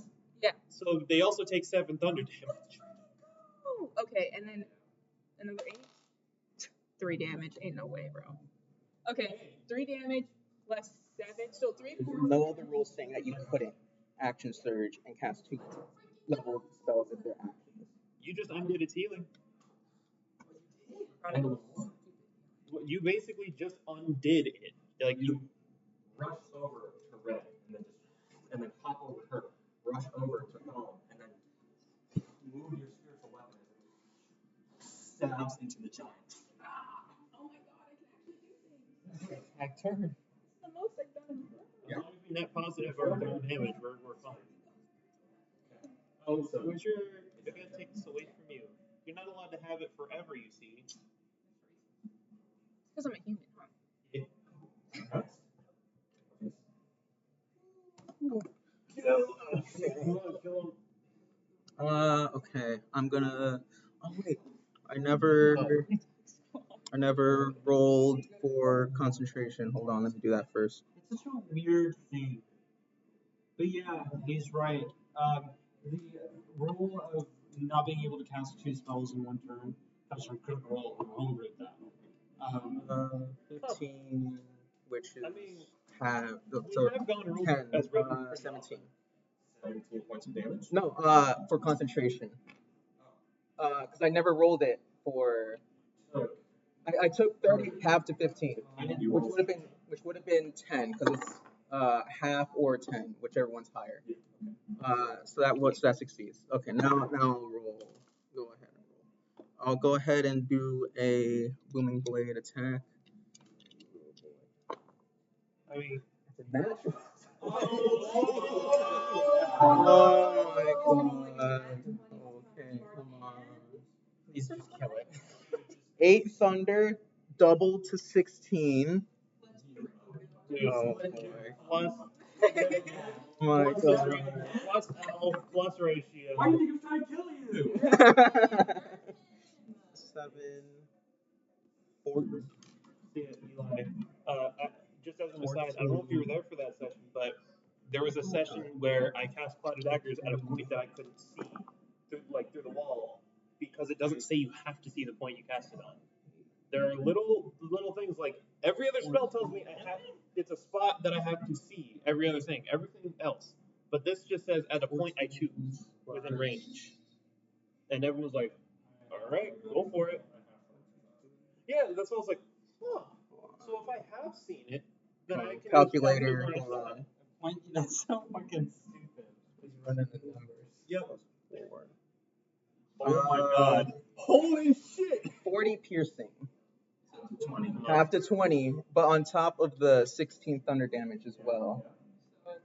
Speaker 2: Yeah.
Speaker 6: So they also take 7 thunder damage.
Speaker 2: Oh, okay, and then another 8. 3 damage. Ain't no way, bro. Okay, 3 damage plus 7. So 3, 4.
Speaker 5: There's no other rules saying that you couldn't action surge and cast 2 level spells if they're actions.
Speaker 6: You just undid its healing.
Speaker 3: And
Speaker 6: You basically just undid it. Like
Speaker 3: you rush over to Red and then hop over her, rush over to Colin, and then move your spiritual weapon as it stabs into the giant.
Speaker 2: Oh my god, I can actually do things.
Speaker 4: Attack turn.
Speaker 2: This is the most I've done.
Speaker 6: as long as we net positive or damage, we're fine. Oh, so where's your? They're gonna take this away from you. You're not allowed to have it forever. You see.
Speaker 2: Because I'm a human, huh?
Speaker 5: Okay. I'm gonna. Oh wait, I never rolled for concentration. Hold on, let me do that first.
Speaker 1: It's such a weird thing. But yeah, he's right. The rule of not being able to cast 2 spells in one turn comes from Critical Role and Homebrew that.
Speaker 5: 15, which is
Speaker 6: I mean,
Speaker 5: half.
Speaker 6: we
Speaker 5: So
Speaker 6: have gone rules
Speaker 5: 10,
Speaker 6: as written.
Speaker 5: 17.
Speaker 3: 17 points of damage.
Speaker 5: No, for concentration. Because I never rolled it for. I took 30 half to 15, which would have been 10 because it's half or 10, whichever one's higher. So that succeeds. Okay, now I'll roll. Go ahead and roll. I'll go ahead and do a booming blade attack.
Speaker 6: I mean,
Speaker 5: It's a natural.
Speaker 2: Oh
Speaker 5: Oh my god. Okay, come on.
Speaker 4: Please just kill it.
Speaker 5: 8 thunder, double to 16.
Speaker 6: dude,
Speaker 5: Oh boy.
Speaker 6: plus,
Speaker 5: Oh my god.
Speaker 6: plus L plus ratio.
Speaker 3: Why do you think I'm trying to kill you?
Speaker 5: 7, 4.
Speaker 6: Yeah, Eli. Just as an aside, I don't know if you were there for that session, but there was a session where I cast Clouded Daggers at a point that I couldn't see through the wall because it doesn't say you have to see the point you cast it on. There are little things like every other spell tells me it's a spot that I have to see. Every other thing, everything else, but this just says at a point I choose within range, and everyone's like, "All right, go for it." Yeah, that's what I was like, huh. So if I have seen it, then I can
Speaker 5: Calculator,
Speaker 6: just
Speaker 5: hold
Speaker 6: tell
Speaker 5: on.
Speaker 1: That's so fucking stupid.
Speaker 4: Just running the numbers.
Speaker 6: Yep.
Speaker 5: 4.
Speaker 6: Oh my god. Holy shit.
Speaker 5: 40 piercing.
Speaker 3: 20.
Speaker 5: Half to 20, but on top of the 16 thunder damage as well.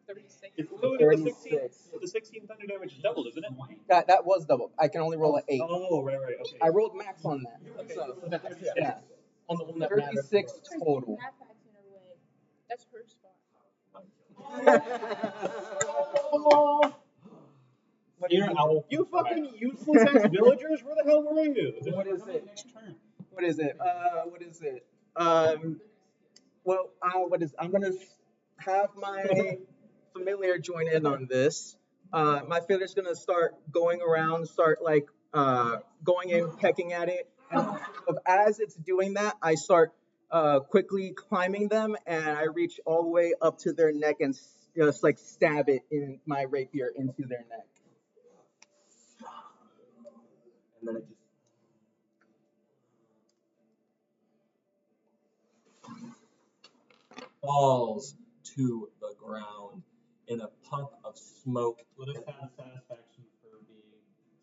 Speaker 2: 36.
Speaker 6: It's so the
Speaker 5: 36.
Speaker 6: 16 thunder damage is doubled, isn't it?
Speaker 5: That was doubled. I can only roll an 8.
Speaker 6: Oh, right, okay.
Speaker 5: I rolled max on that.
Speaker 6: Okay,
Speaker 5: So,
Speaker 6: so that's
Speaker 5: yeah.
Speaker 6: on the one that matters.
Speaker 5: 36 total.
Speaker 2: That's her spot.
Speaker 6: You fucking useless ass villagers, where the hell were you?
Speaker 5: What is it? What is it? I'm gonna have my familiar join in on this. My familiar's gonna start going around, going in, pecking at it, As it's doing that, I start quickly climbing them, and I reach all the way up to their neck and just like stab it in my rapier into their neck.
Speaker 3: And then it just falls to the ground in a puff of smoke.
Speaker 1: Let us have satisfaction for being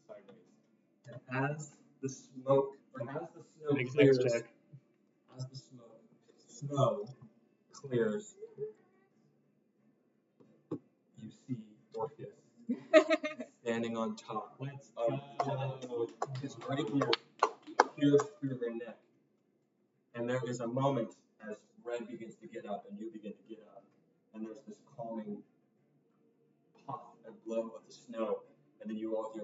Speaker 1: sideways.
Speaker 3: And as the smoke, or as the snow
Speaker 1: Make a
Speaker 3: clears,
Speaker 1: sex check.
Speaker 3: as the snow clears, you see Orpheus standing on top
Speaker 1: Let's
Speaker 3: of
Speaker 1: go.
Speaker 3: his rapier pierced through her neck. And there is a moment as Red begins to get up and you begin to get up, and there's this calming puff and blow of the snow, and then you all hear,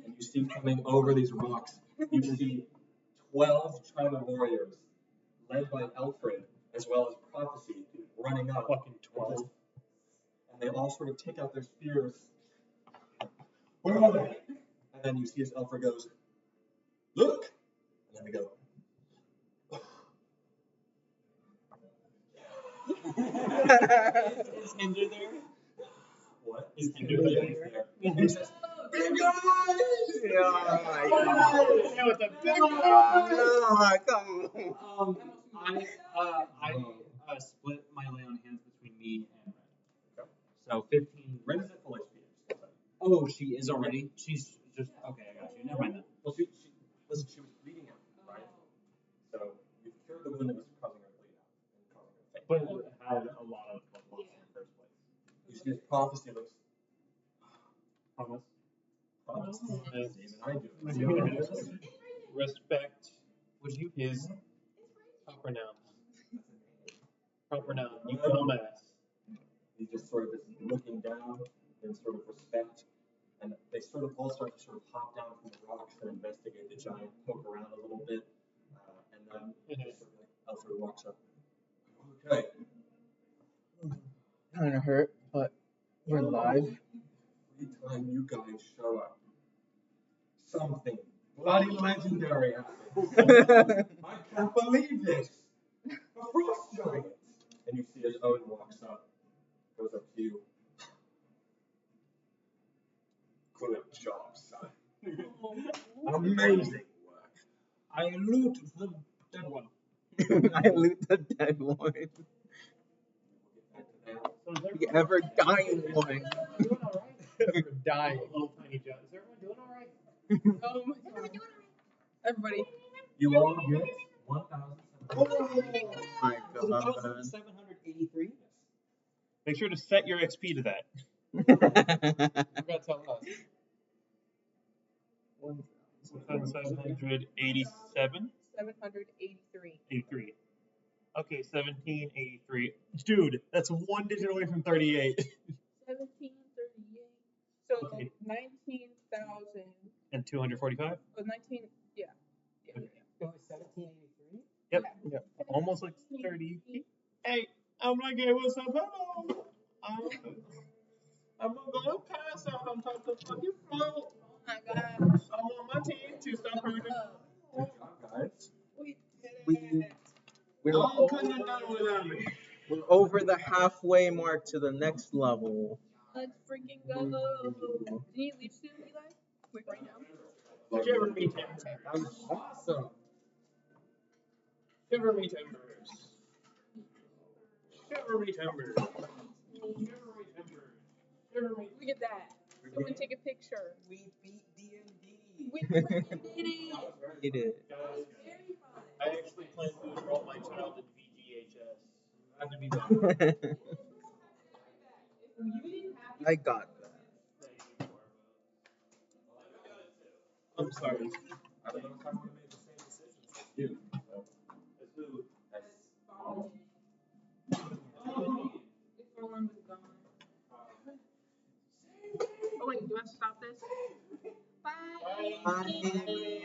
Speaker 3: and you see coming over these rocks, you see 12 tribal warriors led by Alfred, as well as Prophecy, running up.
Speaker 1: Fucking 12.
Speaker 3: And they all sort of take out their spears. Where are they? And then you see as Alfred goes, look! And then they go,
Speaker 1: Is Hinder there?
Speaker 3: what?
Speaker 1: Is Hinder
Speaker 3: Yeah,
Speaker 1: there?
Speaker 3: he's there. And he says, big guys!
Speaker 5: Oh my god.
Speaker 1: Yeah, with the big guy!
Speaker 5: Oh, come on.
Speaker 1: I split my lay on hands between me and Red. So 15.
Speaker 3: Red is at full HP.
Speaker 1: Oh, she is already? She's just, okay, I got you. Never mind then.
Speaker 3: Well, she was bleeding out, right? So you cured the wound that was causing her to bleed out and causing her to faint.
Speaker 1: But had a lot of blood loss in the first place.
Speaker 3: You see his prophecy looks,
Speaker 1: Promise?
Speaker 3: promise. Even I do.
Speaker 6: Respect. Would you his proper noun? Proper noun. You dumbass.
Speaker 3: He just sort of is looking down in sort of respect, and they sort of all start to sort of hop down from the rocks and investigate the giant, poke around a little bit, and then just sort of like Alfred walks up. Okay.
Speaker 5: Kind of hurt, but we're live.
Speaker 3: Every time you guys show up, something bloody legendary happens. I can't believe this. A frost giant. And you see as Owen walks up, goes up to you. Good job, son. Amazing work.
Speaker 1: I loot the dead one.
Speaker 5: I loot the dead one.
Speaker 3: We'll get back to that.
Speaker 1: So is
Speaker 5: The ever dying one.
Speaker 1: everyone doing alright?
Speaker 6: Ever dying.
Speaker 1: Little tiny Joe. Is everyone doing alright?
Speaker 2: Oh my god. Everybody.
Speaker 3: You all get 1,700.
Speaker 5: Oh my god.
Speaker 6: 1,783. Make sure to set your XP to that. You gotta tell us. 1,787.
Speaker 2: 783.
Speaker 6: 83. Okay, 1783. Dude, that's one digit away from 38.
Speaker 2: 1738. So
Speaker 6: Okay.
Speaker 2: 19,000.
Speaker 6: And 245?
Speaker 2: Oh, 19. Yeah. Yeah.
Speaker 6: Okay.
Speaker 2: yeah.
Speaker 4: It was 1783.
Speaker 6: Yep. Yep. Almost like 30. Hey, I'm like, hey, what's up? Hello. I'm gonna go pass out on top of the fucking float.
Speaker 2: Oh my god.
Speaker 6: I want my team to stop hurting.
Speaker 3: Good job, guys.
Speaker 2: We did
Speaker 5: We-
Speaker 2: it.
Speaker 5: We're
Speaker 6: Y'all couldn't have done it without me.
Speaker 5: We're over the halfway mark to the next level.
Speaker 2: Let's freaking go. Did you leave soon, Eli? Like right now?
Speaker 6: Shiver me timbers. That was awesome. Shiver me timbers. Shiver me timbers. Shiver me timbers. Shiver me.
Speaker 2: Look at that. Someone take a picture.
Speaker 4: We beat D&D.
Speaker 2: We freaking did it.
Speaker 5: It is.
Speaker 2: That was very fun.
Speaker 6: I actually plan to enroll my child in VGHS. I have to be done.
Speaker 2: If you didn't have
Speaker 5: I got that.
Speaker 6: I'm sorry.
Speaker 3: I don't know if I would have made the same decisions as you. So,
Speaker 6: As who?
Speaker 2: if Roland was gone. Oh wait, do I stop this? Bye.
Speaker 5: Bye.